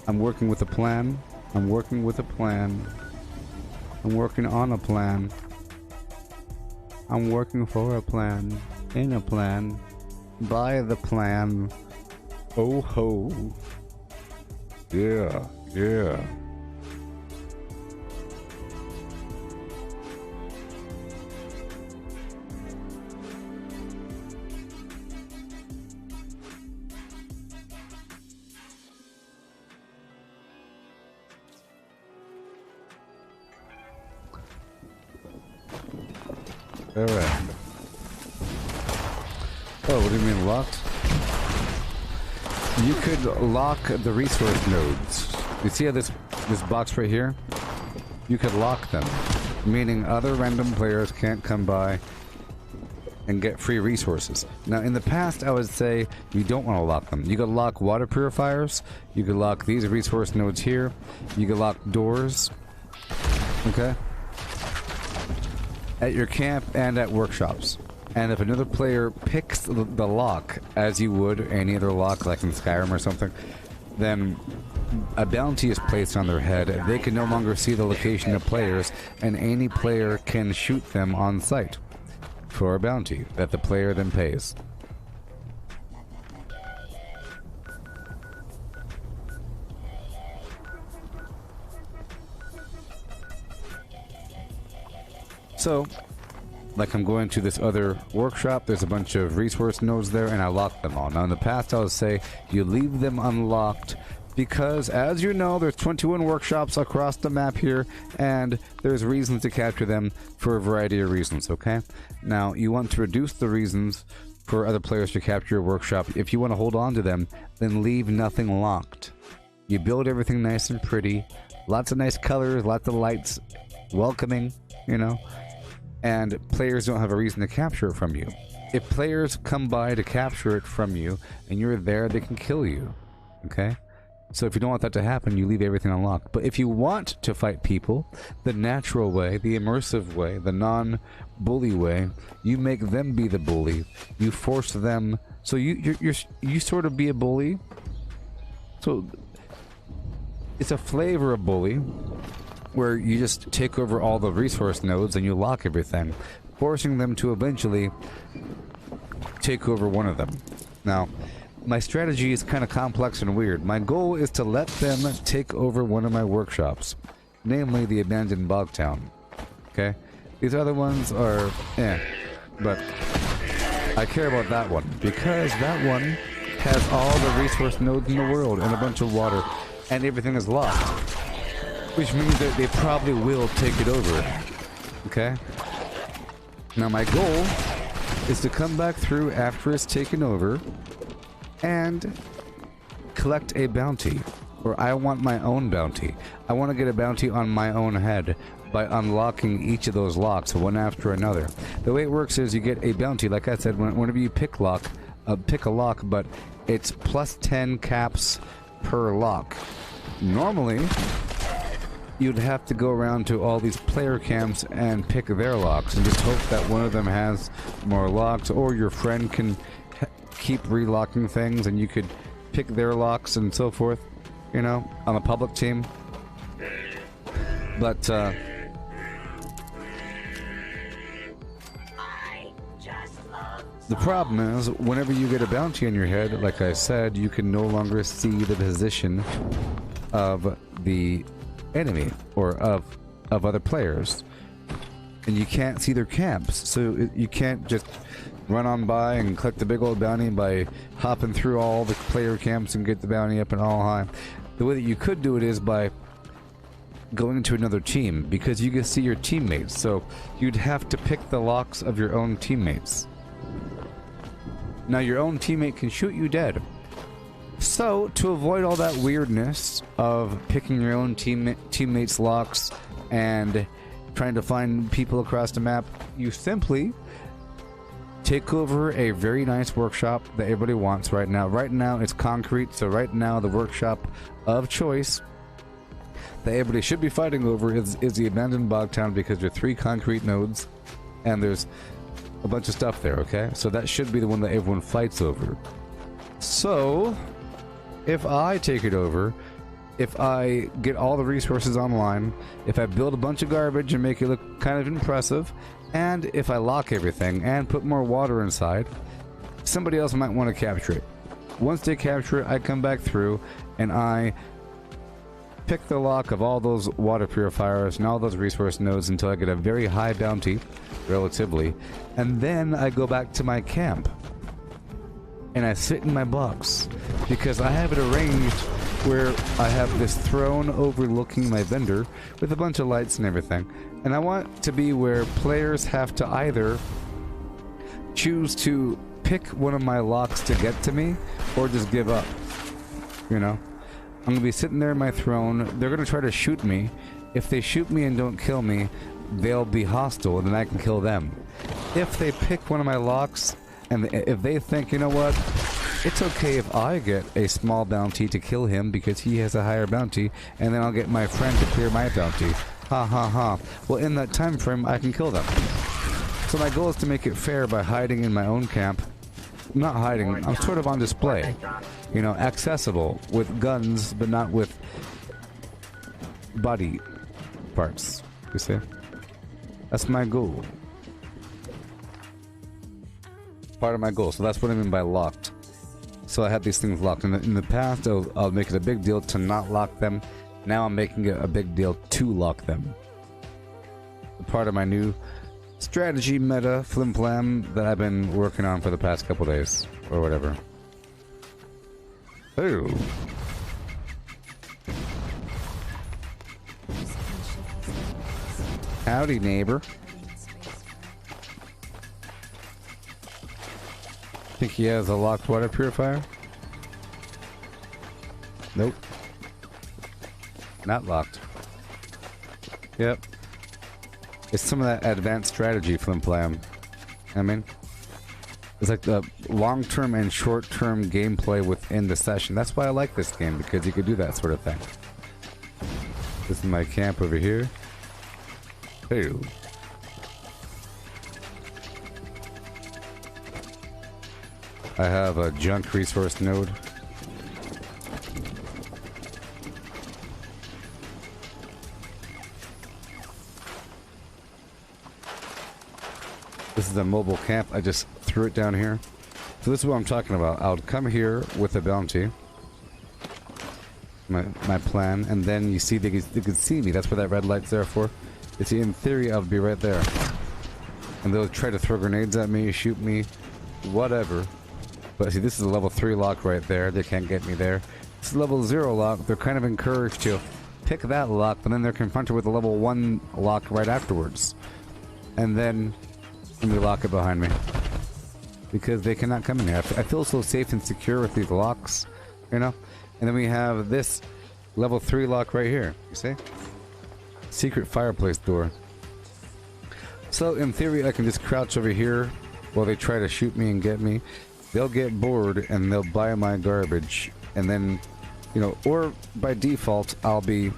I'm working with a plan. I'm working with a plan. I'm working on a plan. I'm working for a plan. In a plan. By the plan. Oh ho. Yeah, yeah. Alright. Oh, what do you mean locked? You could lock the resource nodes. You see how this box right here? You could lock them, meaning other random players can't come by and get free resources. Now, in the past, I would say you don't want to lock them. You could lock water purifiers. You could lock these resource nodes here. You could lock doors. Okay? At your camp and at workshops. And if another player picks the lock, as you would any other lock, like in Skyrim or something, then a bounty is placed on their head. They can no longer see the location of players, and any player can shoot them on sight for a bounty that the player then pays. So, like I'm going to this other workshop, there's a bunch of resource nodes there, and I locked them all. Now in the past I would say you leave them unlocked because, as you know, there's 21 workshops across the map here, and there's reasons to capture them for a variety of reasons, okay? Now, you want to reduce the reasons for other players to capture your workshop. If you want to hold on to them, then leave nothing locked. You build everything nice and pretty, lots of nice colors, lots of lights, welcoming, you know, and players don't have a reason to capture it from you. If players come by to capture it from you and you're there, they can kill you, okay? So if you don't want that to happen, you leave everything unlocked. But if you want to fight people the natural way, the immersive way, the non-bully way, you make them be the bully. You force them, so you sort of be a bully. So it's a flavor of bully, where you just take over all the resource nodes and you lock everything, forcing them to eventually take over one of them. Now, my strategy is kind of complex and weird. My goal is to let them take over one of my workshops, namely the abandoned bog town. Okay? These other ones are but I care about that one because that one has all the resource nodes in the world and a bunch of water, and everything is locked, which means that they probably will take it over. Okay? Now my goal is to come back through after it's taken over and collect a bounty, or I want my own bounty. I want to get a bounty on my own head by unlocking each of those locks one after another. The way it works is you get a bounty, like I said, whenever you pick a lock, but it's plus 10 caps per lock. Normally, you'd have to go around to all these player camps and pick their locks and just hope that one of them has more locks, or your friend can keep relocking things and you could pick their locks and so forth, you know, on a public team. But the problem is, whenever you get a bounty on your head, like I said, you can no longer see the position of the enemy or of other players, and you can't see their camps, so you can't just run on by and collect the big old bounty by hopping through all the player camps and get the bounty up and all high. The way that you could do it is by going to another team, because you can see your teammates, so you'd have to pick the locks of your own teammates. Now your own teammate can shoot you dead. So to avoid all that weirdness of picking your own teammates' locks and trying to find people across the map, you simply take over a very nice workshop that everybody wants right now. Right now it's concrete, so right now the workshop of choice that everybody should be fighting over is the abandoned bog town, because there are 3 concrete nodes and there's a bunch of stuff there, okay? So that should be the one that everyone fights over. So if I take it over, if I get all the resources online, if I build a bunch of garbage and make it look kind of impressive, and if I lock everything and put more water inside, somebody else might want to capture it. Once they capture it, I come back through and I pick the lock of all those water purifiers and all those resource nodes until I get a very high bounty, relatively, and then I go back to my camp and I sit in my box, because I have it arranged where I have this throne overlooking my vendor with a bunch of lights and everything, and I want to be where players have to either choose to pick one of my locks to get to me or just give up, you know? I'm gonna be sitting there in my throne, they're gonna try to shoot me. If they shoot me and don't kill me, they'll be hostile and then I can kill them. If they pick one of my locks and if they think, you know what, it's okay if I get a small bounty to kill him because he has a higher bounty, and then I'll get my friend to clear my bounty. Ha ha ha. Well, in that time frame, I can kill them. So my goal is to make it fair by hiding in my own camp. Not hiding, I'm sort of on display. You know, accessible with guns, but not with body parts, you see? That's my goal. Part of my goal, so that's what I mean by locked. So I have these things locked. In the past, I'll make it a big deal to not lock them. Now I'm making it a big deal to lock them. Part of my new strategy meta flim-flam that I've been working on for the past couple days, or whatever. Ooh. Howdy, neighbor. Think he has a locked water purifier? Nope. Not locked. Yep. It's some of that advanced strategy from playing. I mean, it's like the long-term and short-term gameplay within the session. That's why I like this game, because you could do that sort of thing. This is my camp over here. Hey. I have a junk resource node. This is a mobile camp. I just threw it down here. So this is what I'm talking about. I'll come here with a bounty. My plan, and then you see they can see me. That's what that red light's there for. You see, in theory, I'll be right there. And they'll try to throw grenades at me, shoot me, whatever. But see, this is a level 3 lock right there. They can't get me there. This is level 0 lock. They're kind of encouraged to pick that lock, but then they're confronted with a level 1 lock right afterwards. And then we lock it behind me. Because they cannot come in here. I feel so safe and secure with these locks, you know? And then we have this level 3 lock right here. You see? Secret fireplace door. So in theory, I can just crouch over here while they try to shoot me and get me. They'll get bored and they'll buy my garbage. And then, you know, or by default, I'll be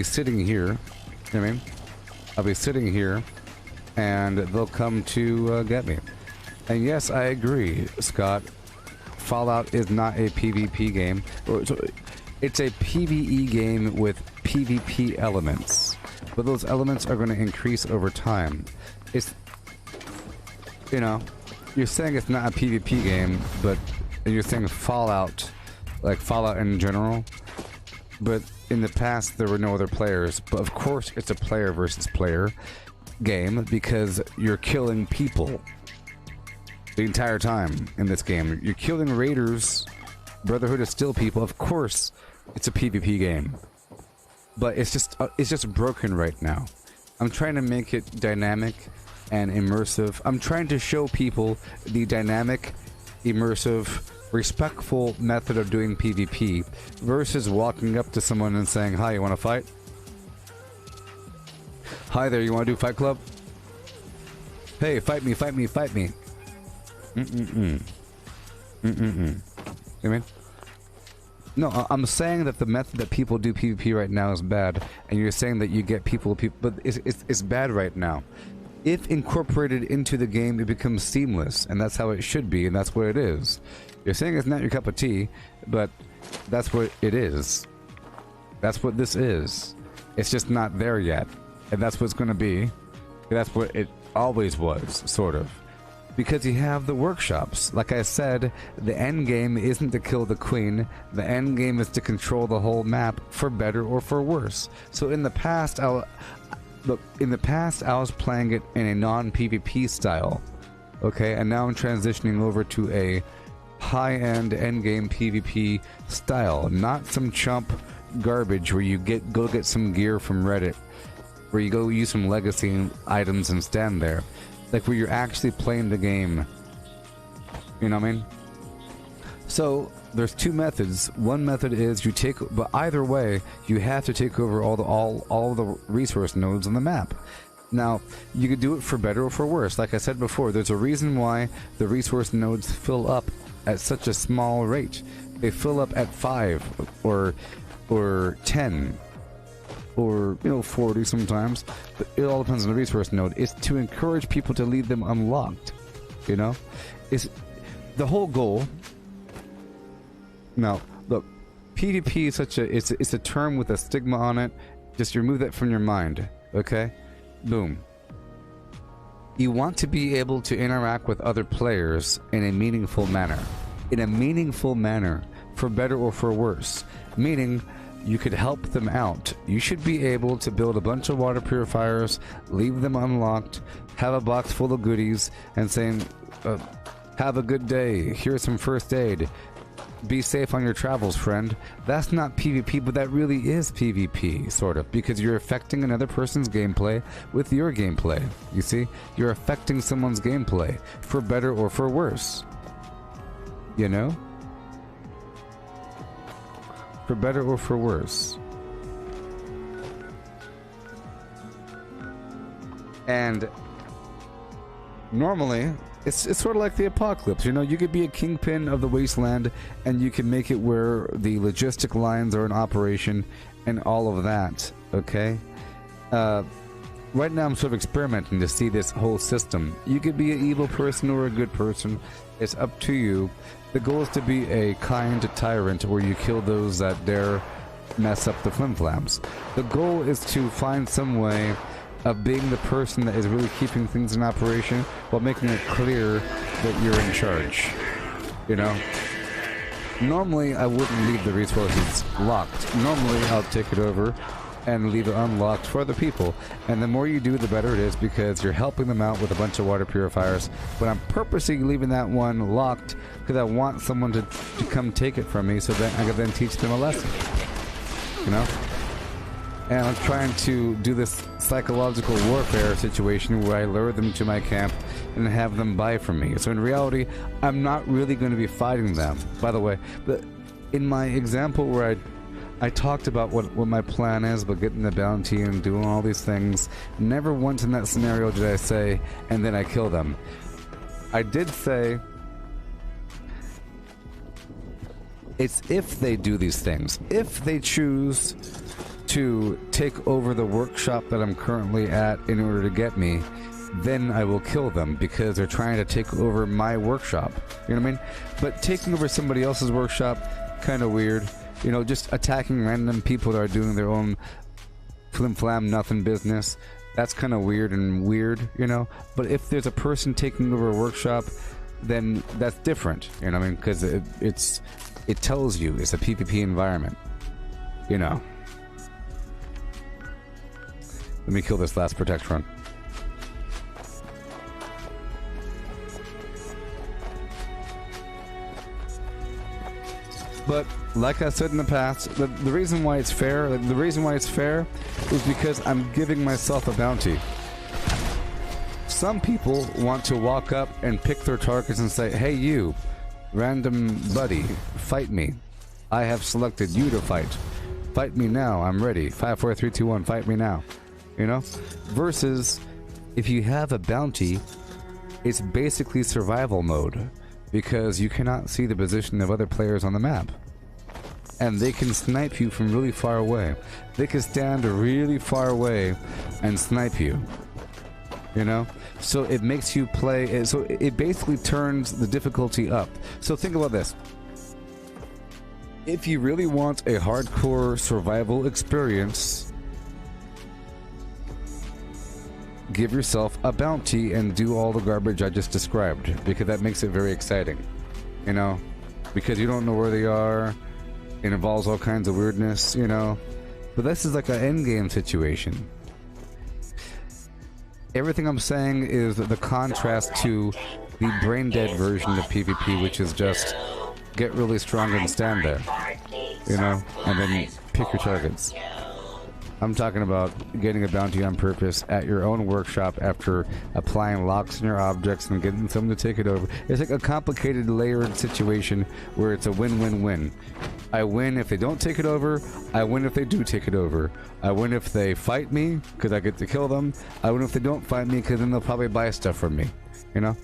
sitting here. You know what I mean? I'll be sitting here and they'll come to get me. And yes, I agree, Scott. Fallout is not a PvP game. It's a PvE game with PvP elements. But those elements are going to increase over time. It's, you know, you're saying it's not a PvP game, but you're saying Fallout, like Fallout in general. But in the past, there were no other players. But of course, it's a player versus player game because you're killing people. The entire time in this game. You're killing raiders, Brotherhood of Steel people. Of course, it's a PvP game. But it's just broken right now. I'm trying to make it dynamic and immersive. I'm trying to show people the dynamic, immersive, respectful method of doing PvP versus walking up to someone and saying, "Hi, you want to fight? Hi there, you want to do Fight Club? Hey, fight me, fight me, fight me." You mean? No, I'm saying that the method that people do PvP right now is bad, and you're saying that you get people, but it's bad right now. If incorporated into the game, it becomes seamless, and that's how it should be, and that's what it is. You're saying it's not your cup of tea, but that's what it is. That's what this is. It's just not there yet, and that's what it's going to be. That's what it always was, sort of. Because you have the workshops. Like I said, the end game isn't to kill the queen. The end game is to control the whole map, for better or for worse. So in the past, I was playing it in a non-PvP style. Okay, and now I'm transitioning over to a high-end endgame PvP style. Not some chump garbage where you go get some gear from Reddit. Where you go use some legacy items and stand there. Like where you're actually playing the game. You know what I mean? So there's two methods. One method is you take, but either way, you have to take over all the resource nodes on the map. Now, you could do it for better or for worse. Like I said before, there's a reason why the resource nodes fill up at such a small rate. They fill up at 5 or 10. Or, 40 sometimes. But it all depends on the resource node. It's to encourage people to leave them unlocked. It's the whole goal. Now, look, PvP is it's a term with a stigma on it. Just remove that from your mind, okay? Boom. You want to be able to interact with other players in a meaningful manner. In a meaningful manner, for better or for worse. Meaning, you could help them out. You should be able to build a bunch of water purifiers, leave them unlocked, have a box full of goodies, and saying, have a good day, here's some first aid. be safe on your travels, friend. That's not PvP, but that really is PvP, sort of, because you're affecting another person's gameplay with your gameplay. You see? You're affecting someone's gameplay, for better or for worse. You know? For better or for worse. And normally, it's sort of like the apocalypse, you know. You could be a kingpin of the wasteland, and you can make it where the logistic lines are in operation, and all of that. Okay. Right now, I'm sort of experimenting to see this whole system. You could be an evil person or a good person. It's up to you. The goal is to be a kind tyrant, where you kill those that dare mess up the flimflams. The goal is to find some way of being the person that is really keeping things in operation while making it clear that you're in charge. You know? Normally, I wouldn't leave the resources locked. Normally, I'll take it over and leave it unlocked for other people. And the more you do, the better it is, because you're helping them out with a bunch of water purifiers. But I'm purposely leaving that one locked because I want someone to come take it from me so that I can then teach them a lesson. You know? And I'm trying to do this psychological warfare situation where I lure them to my camp and have them buy from me. So in reality, I'm not really going to be fighting them. By the way, but in my example where I talked about what my plan is, but getting the bounty and doing all these things, never once in that scenario did I say, and then I kill them. I did say, it's if they do these things. If they choose to take over the workshop that I'm currently at in order to get me, then I will kill them because they're trying to take over my workshop. You know what I mean? But taking over somebody else's workshop, kind of weird. You know, just attacking random people that are doing their own flim-flam nothing business. That's kind of weird, you know? But if there's a person taking over a workshop, then that's different. You know what I mean? Because it tells you it's a PvP environment. You know. Let me kill this last protect run. But like I said in the past, the reason why it's fair, is because I'm giving myself a bounty. Some people want to walk up and pick their targets and say, "Hey, you, random buddy, fight me. I have selected you to fight. Fight me now. I'm ready. 5, 4, 3, 2, 1. Fight me now." You know? Versus, if you have a bounty, it's basically survival mode, because you cannot see the position of other players on the map. And they can snipe you from really far away. They can stand really far away and snipe you. You know? So it makes you play, so it basically turns the difficulty up. So think about this. If you really want a hardcore survival experience, give yourself a bounty and do all the garbage I just described, because that makes it very exciting. You know? Because you don't know where they are. It involves all kinds of weirdness, you know? But this is like an endgame situation. Everything I'm saying is the contrast to the brain-dead version of PvP, which is just get really strong and stand there. You know? And then pick your targets. I'm talking about getting a bounty on purpose at your own workshop after applying locks in your objects and getting someone to take it over. It's like a complicated, layered situation where it's a win-win-win. I win if they don't take it over. I win if they do take it over. I win if they fight me, because I get to kill them. I win if they don't fight me, because then they'll probably buy stuff from me. You know?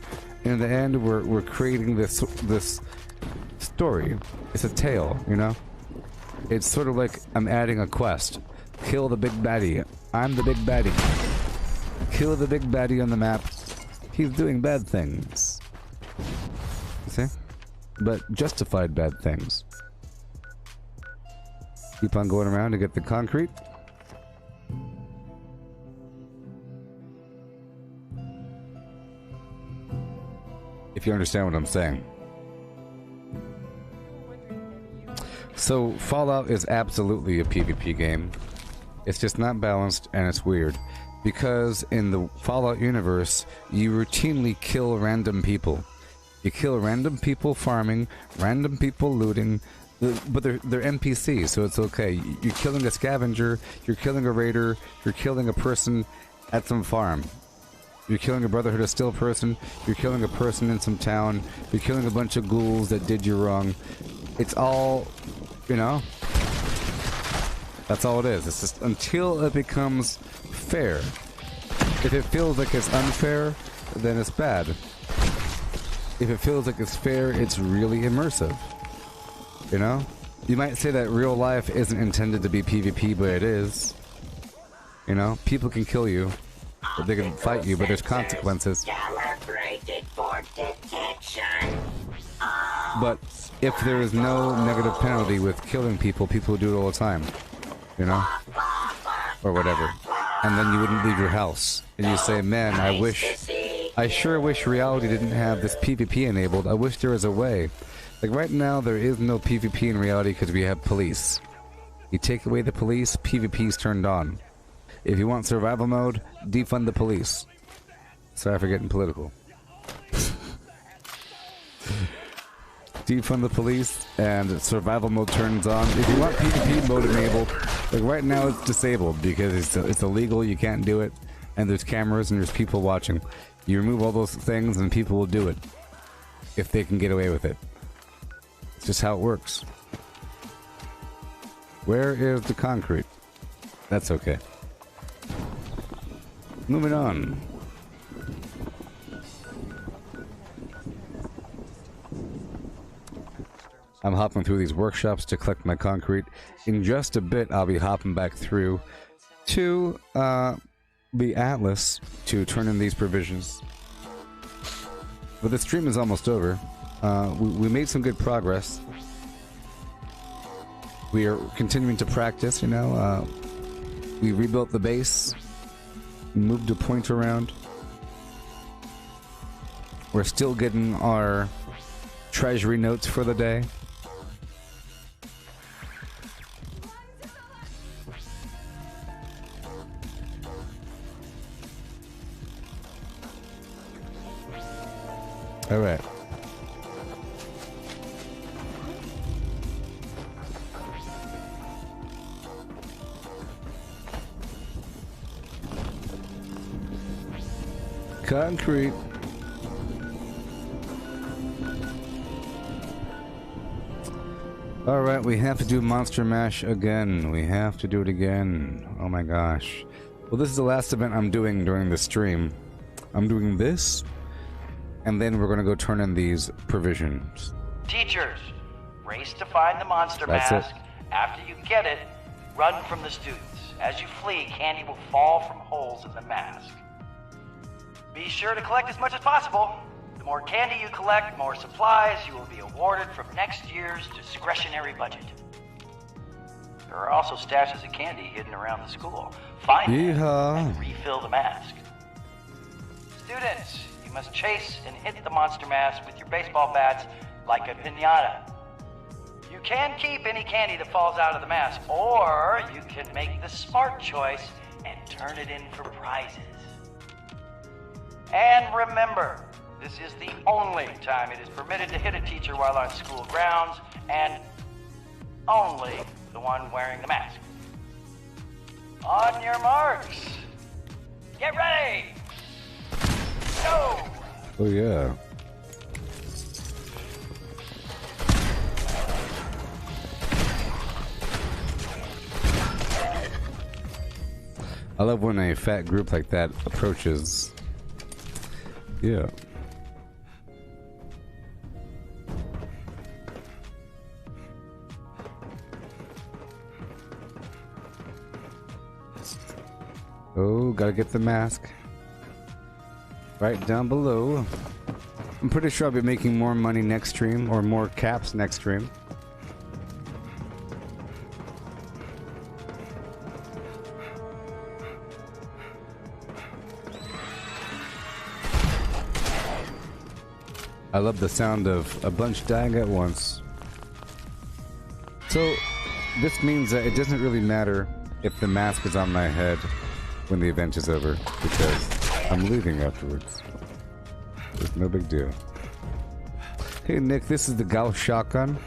In the end, we're creating this story. It's a tale, you know? It's sort of like I'm adding a quest. Kill the big baddie. I'm the big baddie. Kill the big baddie on the map. He's doing bad things. You see? But justified bad things. Keep on going around to get the concrete. If you understand what I'm saying. So, Fallout is absolutely a PvP game. It's just not balanced, and it's weird. Because in the Fallout universe, you routinely kill random people. You kill random people farming, random people looting, but they're NPCs, so it's okay. You're killing a scavenger, you're killing a raider, you're killing a person at some farm. You're killing a Brotherhood of Steel person, you're killing a person in some town, you're killing a bunch of ghouls that did you wrong. It's all, you know, that's all it is. It's just until it becomes fair. If it feels like it's unfair, then it's bad. If it feels like it's fair, it's really immersive. You know? You might say that real life isn't intended to be PvP, but it is. You know? People can kill you. Or they can fight you, but there's consequences. Calibrated for detection. But if there is no negative penalty with killing people, people do it all the time. You know? Or whatever. And then you wouldn't leave your house. And you say, man, I sure wish reality didn't have this PvP enabled. I wish there was a way. Like right now, there is no PvP in reality because we have police. You take away the police, PvP's turned on. If you want survival mode, defund the police. Sorry for getting political. Defund the police and survival mode turns on. If you want PvP mode enabled, like right now it's disabled because it's illegal, you can't do it, and there's cameras and there's people watching. You remove all those things and people will do it if they can get away with it. It's just how it works. Where is the concrete? That's okay. Moving on. I'm hopping through these workshops to collect my concrete. In just a bit, I'll be hopping back through to the Atlas to turn in these provisions. But the stream is almost over. We made some good progress. We are continuing to practice, you know. We rebuilt the base, moved a point around. We're still getting our treasury notes for the day. All right. Concrete. All right, we have to do Monster Mash again. We have to do it again. Oh my gosh. Well, this is the last event I'm doing during the stream. I'm doing this, and then we're gonna go turn in these provisions. Teachers, race to find the monster mask. After you get it, run from the students. As you flee, candy will fall from holes in the mask. Be sure to collect as much as possible. The more candy you collect, more supplies you will be awarded from next year's discretionary budget. There are also stashes of candy hidden around the school. Find them and refill the mask. Students, you must chase and hit the monster mask with your baseball bats like a piñata. You can keep any candy that falls out of the mask, or you can make the smart choice and turn it in for prizes. And remember, this is the only time it is permitted to hit a teacher while on school grounds, and only the one wearing the mask. On your marks, get ready, go! Oh yeah. I love when a fat group like that approaches. Yeah. Oh, gotta get the mask. Right down below. I'm pretty sure I'll be making more money next stream, or more caps next stream. I love the sound of a bunch dying at once. So, this means that it doesn't really matter if the mask is on my head when the event is over, because I'm leaving afterwards. It's no big deal. Hey Nick, this is the Gauss shotgun.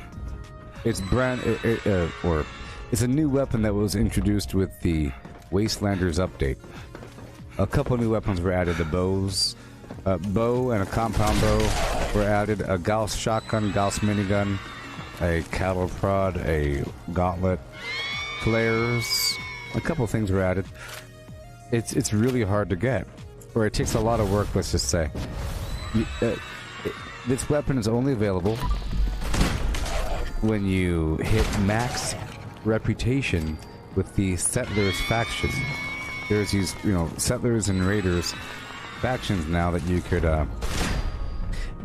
It's it's a new weapon that was introduced with the Wastelanders update. A couple new weapons were added. The bows, bow and a compound bow were added. A Gauss shotgun, Gauss minigun, a cattle prod, a gauntlet, flares. A couple things were added. It's really hard to get, or it takes a lot of work. Let's just say. This weapon is only available when you hit max reputation with the Settlers faction. There's these, Settlers and Raiders factions now that you could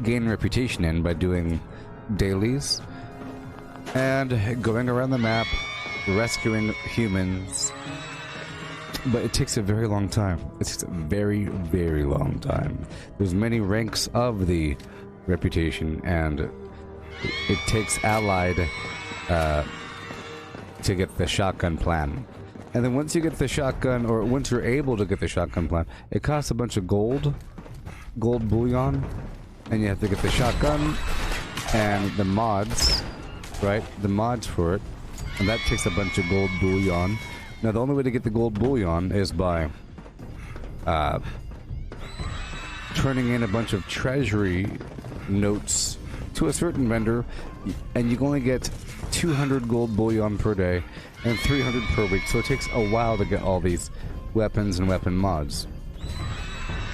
gain reputation in by doing dailies and going around the map, rescuing humans. But it takes a very long time. It takes a very, very long time. There's many ranks of the reputation, and it takes allied to get the shotgun plan. And then once you get the shotgun, or once you're able to get the shotgun plan, it costs a bunch of gold bullion, and you have to get the shotgun and the mods, right? The mods for it, and that takes a bunch of gold bullion. Now the only way to get the gold bullion is by turning in a bunch of treasury notes to a certain vendor, and you can only get 200 gold bullion per day and 300 per week, so it takes a while to get all these weapons and weapon mods.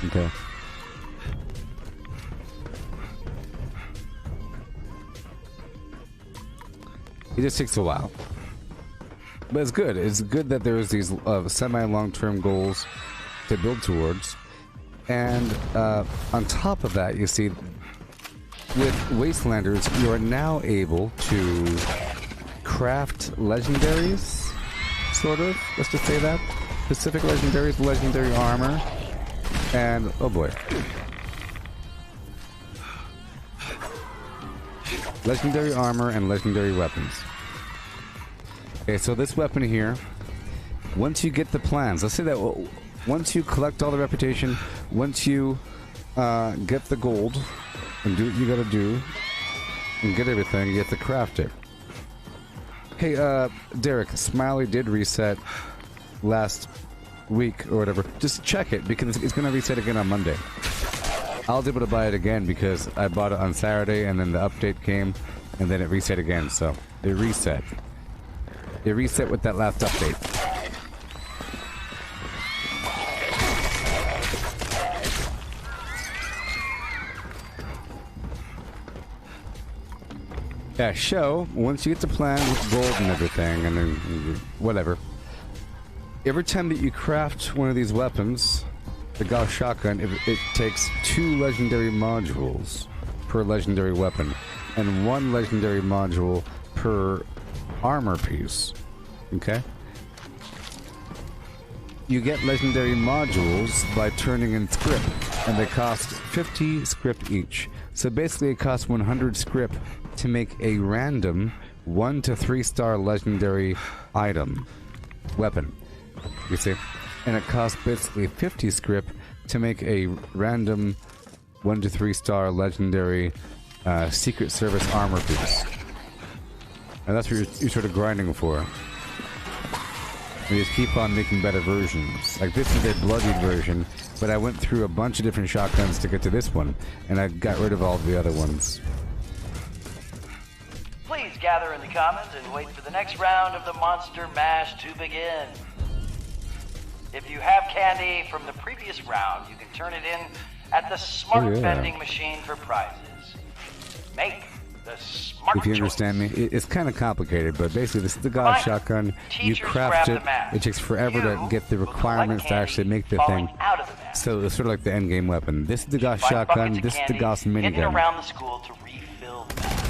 Okay. It just takes a while. But it's good. It's good that there's these semi-long-term goals to build towards. And on top of that, you see, with Wastelanders, you are now able to craft legendaries, sort of. Let's just say that. Specific legendaries, legendary armor, and oh boy. Legendary armor and legendary weapons. Okay, so this weapon here, once you get the plans, let's say that once you collect all the reputation, once you get the gold, and do what you gotta do, and get everything, you have to craft it. Hey, Derek, Smiley did reset last week or whatever. Just check it, because it's gonna reset again on Monday. I was able to buy it again because I bought it on Saturday, and then the update came, and then it reset again, so it reset. It reset with that last update. Yeah, show, once you get the plan with gold and everything, and then whatever, every time that you craft one of these weapons, the Gauss shotgun, it takes 2 legendary modules per legendary weapon, and 1 legendary module per armor piece. Okay? You get legendary modules by turning in script, and they cost 50 script each. So basically it costs 100 script to make a random 1 to 3 star legendary item, weapon, you see? And it costs basically 50 script to make a random 1 to 3 star legendary Secret Service armor piece. And that's what you're sort of grinding for. You just keep on making better versions. Like this is a bloodied version, but I went through a bunch of different shotguns to get to this one, and I got rid of all the other ones. Please gather in the commons and wait for the next round of the Monster Mash to begin. If you have candy from the previous round, you can turn it in at the smart vending machine for prizes. Make the smart If you understand me, it's kind of complicated, but basically this is the Gauss shotgun. You craft it. It takes forever to get the requirements to actually make the thing. So it's sort of like the end game weapon. This is the Gauss shotgun. This is the Gauss minigun. Around the school to refill the mask.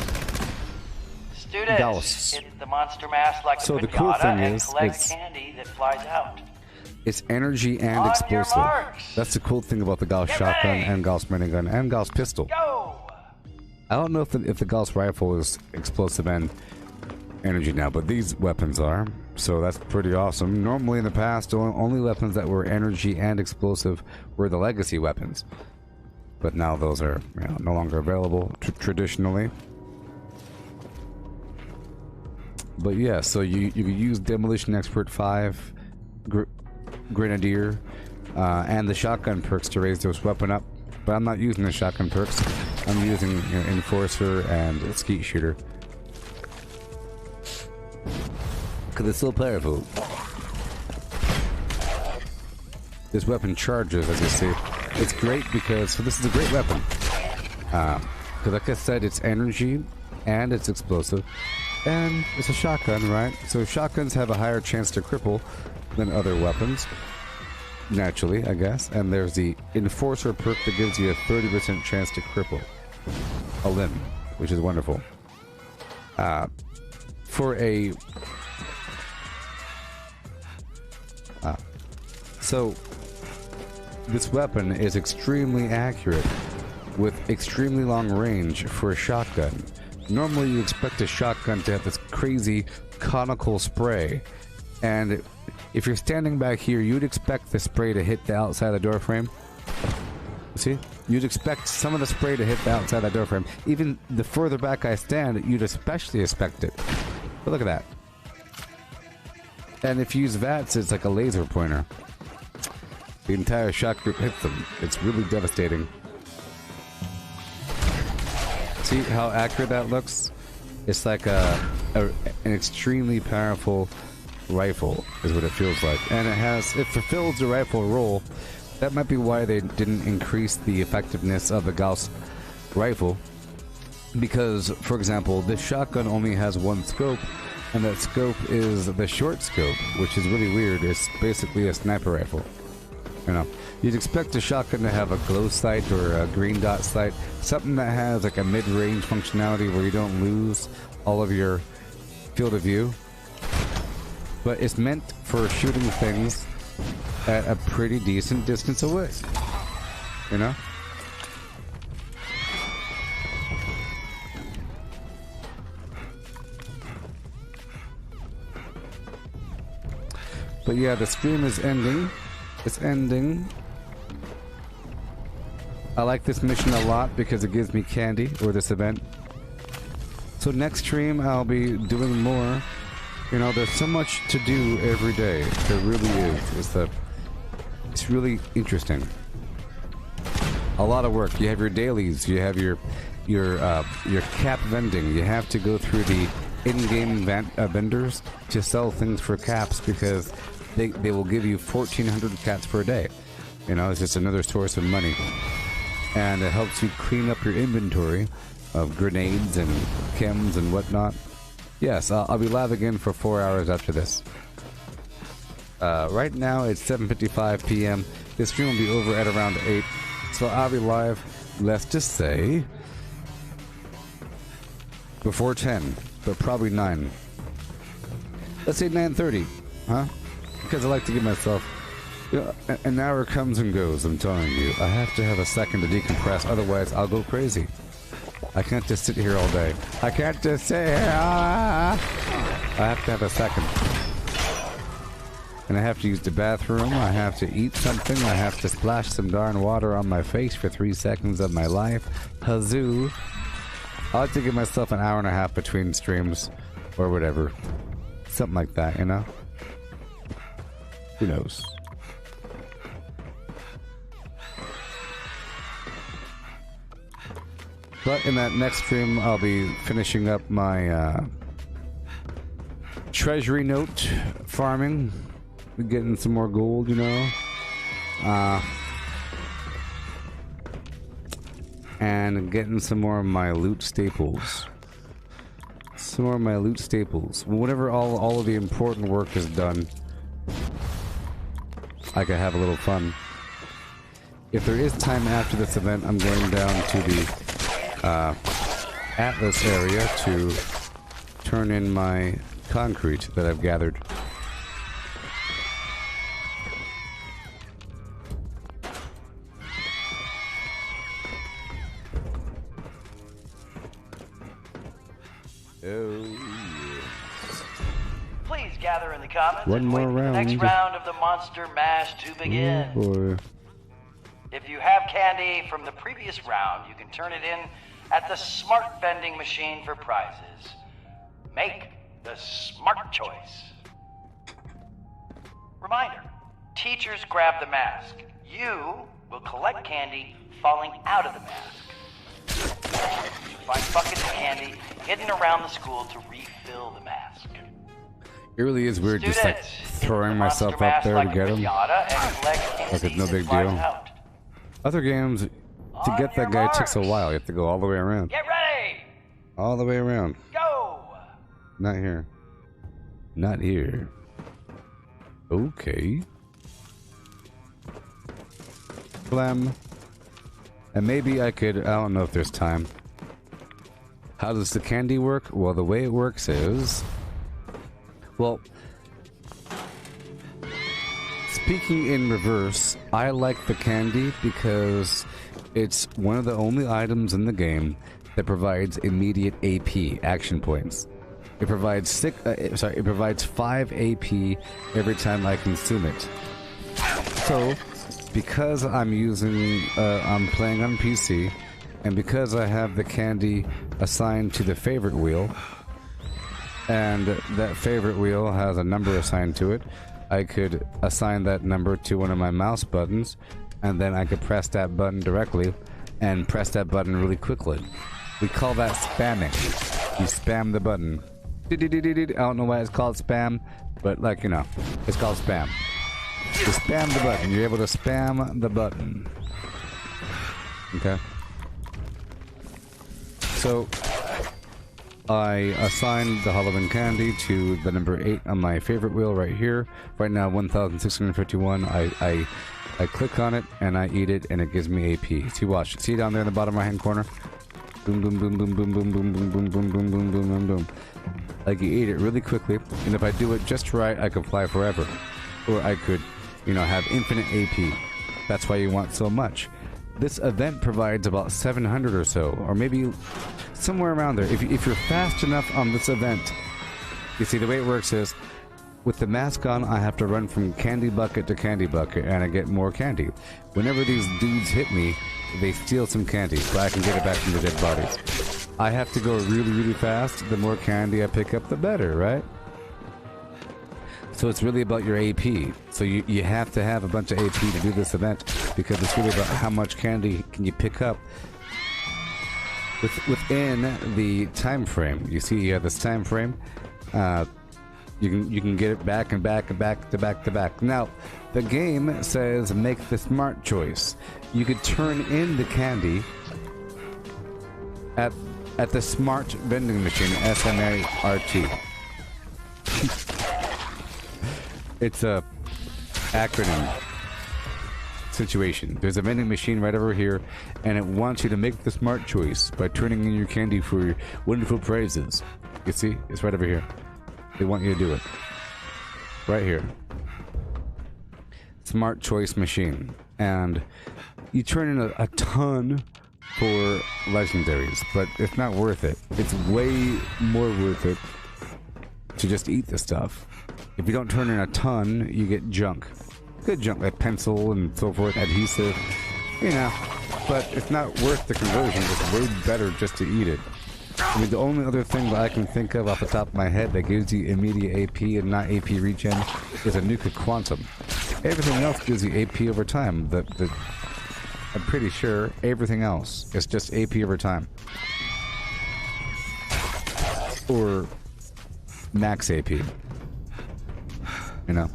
Students, Gauss. hit the Monster Mash like So a the cool pinata thing and is, collect it's candy that flies out. It's energy and explosive. That's the cool thing about the Gauss shotgun and Gauss minigun and Gauss pistol. I don't know if the Gauss rifle is explosive and energy now, but these weapons are, so that's pretty awesome. Normally in the past, only weapons that were energy and explosive were the legacy weapons. but now those are no longer available traditionally. But yeah, so you can use Demolition Expert 5, Grenadier, and the shotgun perks to raise this weapon up. But I'm not using the shotgun perks. I'm using Enforcer and Skeet Shooter. Because it's so powerful. This weapon charges, as you see. It's great because, so this is a great weapon. Because like I said, it's energy and it's explosive. And it's a shotgun, right? So shotguns have a higher chance to cripple than other weapons. Naturally, I guess. And there's the Enforcer perk that gives you a 30% chance to cripple a limb, which is wonderful. So this weapon is extremely accurate with extremely long range for a shotgun. Normally you expect a shotgun to have this crazy conical spray, and if you're standing back here, you'd expect the spray to hit the outside of the door frame. See? You'd expect some of the spray to hit the outside of the door frame. Even the further back I stand, you'd especially expect it. But look at that. And if you use VATS, it's like a laser pointer. The entire shot group hits them. It's really devastating. See how accurate that looks? It's like an extremely powerful rifle, is what it feels like. And it fulfills the rifle role. That might be why they didn't increase the effectiveness of the Gauss rifle. Because, for example, this shotgun only has one scope, and that scope is the short scope, which is really weird. It's basically a sniper rifle. You know, you'd expect a shotgun to have a glow sight or a green dot sight, something that has like a mid-range functionality where you don't lose all of your field of view. But it's meant for shooting things at a pretty decent distance away. You know? But yeah, the stream is ending. It's ending. I like this mission a lot because it gives me candy, or this event. So next stream I'll be doing more. You know, there's so much to do every day. There really is. It's really interesting. A lot of work. You have your dailies. You have your cap vending. You have to go through the in-game vendors to sell things for caps because they will give you 1,400 caps per day. You know, it's just another source of money. And it helps you clean up your inventory of grenades and chems and whatnot. Yes, I'll be live again for 4 hours after this. Right now it's 7:55 p.m. This stream will be over at around 8. So I'll be live, let's just say, before 10, but probably 9. Let's say 9:30, huh? Because I like to give myself, you know, an hour comes and goes, I'm telling you. I have to have a second to decompress, otherwise I'll go crazy. I can't just sit here all day. I can't just sit here. I have to have a second. And I have to use the bathroom, I have to eat something, I have to splash some darn water on my face for 3 seconds of my life. Hazoo. I like to give myself an hour and a half between streams, or whatever. Something like that, you know? Who knows? But in that next stream, I'll be finishing up my treasury note farming. Getting some more gold, you know? And getting some more of my loot staples. Some more of my loot staples. Whenever all of the important work is done, I can have a little fun. If there is time after this event, I'm going down to the Atlas area to turn in my concrete that I've gathered. Oh, yes. Please gather in the comments One and more wait for the round. next round of the Monster Mash to begin. Oh boy. If you have candy from the previous round, you can turn it in at the smart vending machine for prizes. Make the smart choice. Reminder, teachers grab the mask. You will collect candy falling out of the mask. Find buckets of candy hidden around the school to refill the mask. It really is weird just like throwing myself up there to get him. Like it's no big deal. Other games, to get that guy takes a while. You have to go all the way around. Get ready! All the way around. Go! Not here. Not here. Okay. Blam. And maybe I could, I don't know if there's time. How does the candy work? Well, the way it works is... Well... Speaking in reverse, I like the candy because it's one of the only items in the game that provides immediate AP, action points. It provides it provides 5 AP every time I consume it. So, because I'm playing on PC, and because I have the candy assigned to the favorite wheel, and that favorite wheel has a number assigned to it, I could assign that number to one of my mouse buttons, and then I could press that button directly, and press that button really quickly. We call that spamming. You spam the button. I don't know why it's called spam, but like, you know, it's called spam. You spam the button. You're able to spam the button. Okay. So, I assigned the Halloween candy to the number 8 on my favorite wheel right here. Right now, 1,651. I click on it and I eat it and it gives me AP. See, watch. See down there in the bottom right hand corner? Boom, boom, boom, boom, boom, boom, boom, boom, boom, boom, boom, boom, boom, boom, boom. Like you eat it really quickly, and if I do it just right, I could fly forever. Or I could, you know, have infinite AP. That's why you want so much. This event provides about 700 or so, or maybe somewhere around there. If you're fast enough on this event, you see the way it works is, with the mask on, I have to run from candy bucket to candy bucket, and I get more candy. Whenever these dudes hit me, they steal some candy, so I can get it back from the dead bodies. I have to go really, really fast. The more candy I pick up, the better, right? So it's really about your AP. So you have to have a bunch of AP to do this event, because it's really about how much candy can you pick up within the time frame. You see, you have this time frame. You can get it back and back and back to back to back. Now, the game says make the smart choice. You could turn in the candy at the smart vending machine, SMART. It's a acronym situation. There's a vending machine right over here, and it wants you to make the smart choice by turning in your candy for your wonderful prizes. You see? It's right over here. They want you to do it. Right here. Smart choice machine. And you turn in a ton for legendaries, but it's not worth it. It's way more worth it to just eat the stuff. If you don't turn in a ton, you get junk. Good junk, like pencil and so forth, adhesive, you know. But it's not worth the conversion. It's way better just to eat it. I mean, the only other thing that I can think of off the top of my head that gives you immediate AP and not AP regen is a Nuka Quantum. Everything else gives you AP over time. I'm pretty sure everything else is just AP over time. Or max AP. You know?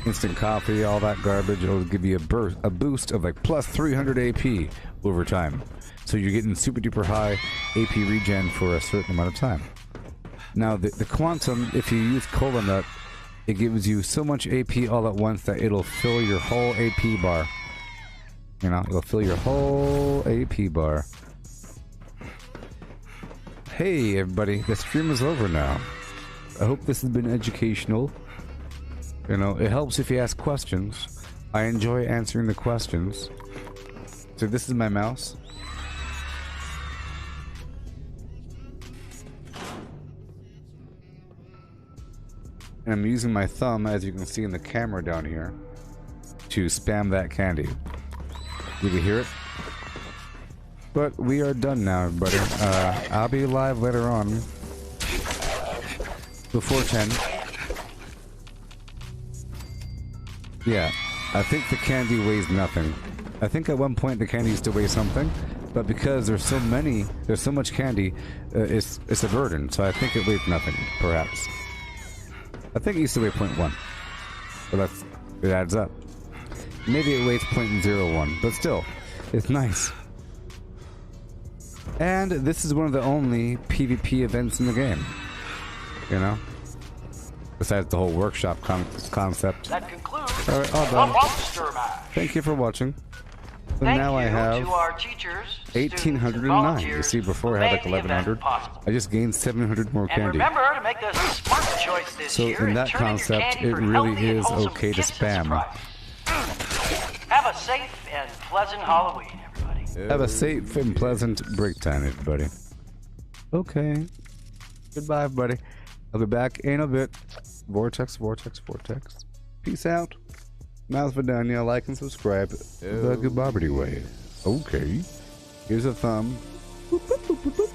Instant coffee, all that garbage, it'll give you a boost of like plus 300 AP over time. So you're getting super duper high AP regen for a certain amount of time. Now the Quantum, if you use Cola Nut, it gives you so much AP all at once that it'll fill your whole AP bar. You know, it'll fill your whole AP bar. Hey everybody, the stream is over now. I hope this has been educational. You know, it helps if you ask questions. I enjoy answering the questions. So this is my mouse. And I'm using my thumb, as you can see in the camera down here, to spam that candy. You can hear it. But we are done now, everybody. I'll be live later on. Before 10. Yeah, I think the candy weighs nothing. I think at one point the candy used to weigh something, but because there's so much candy, it's a burden. So I think it weighs nothing, perhaps. I think it used to weigh 0.1, but it adds up. Maybe it weighs 0.01, but still, it's nice. And this is one of the only PvP events in the game. You know? Besides the whole workshop concept. That concludes all right, all the done. Monster Mash. Thank you for watching. So Thank now I you have to our teachers, 1,809. You see, before I had like 1,100. I just gained 700 more And candy. remember to make the smart choice this So year in and that turn in your concept, candy it for really healthy and is wholesome okay to gifts and spam. surprises. Have a safe and pleasant Halloween, everybody. Have a safe and pleasant break time, everybody. Okay. Goodbye, everybody. I'll be back in a bit. Vortex, Vortex, Vortex. Peace out. Miles Vidania, like and subscribe the Gooboberti way. Okay. Here's a thumb. Boop, boop, boop, boop, boop.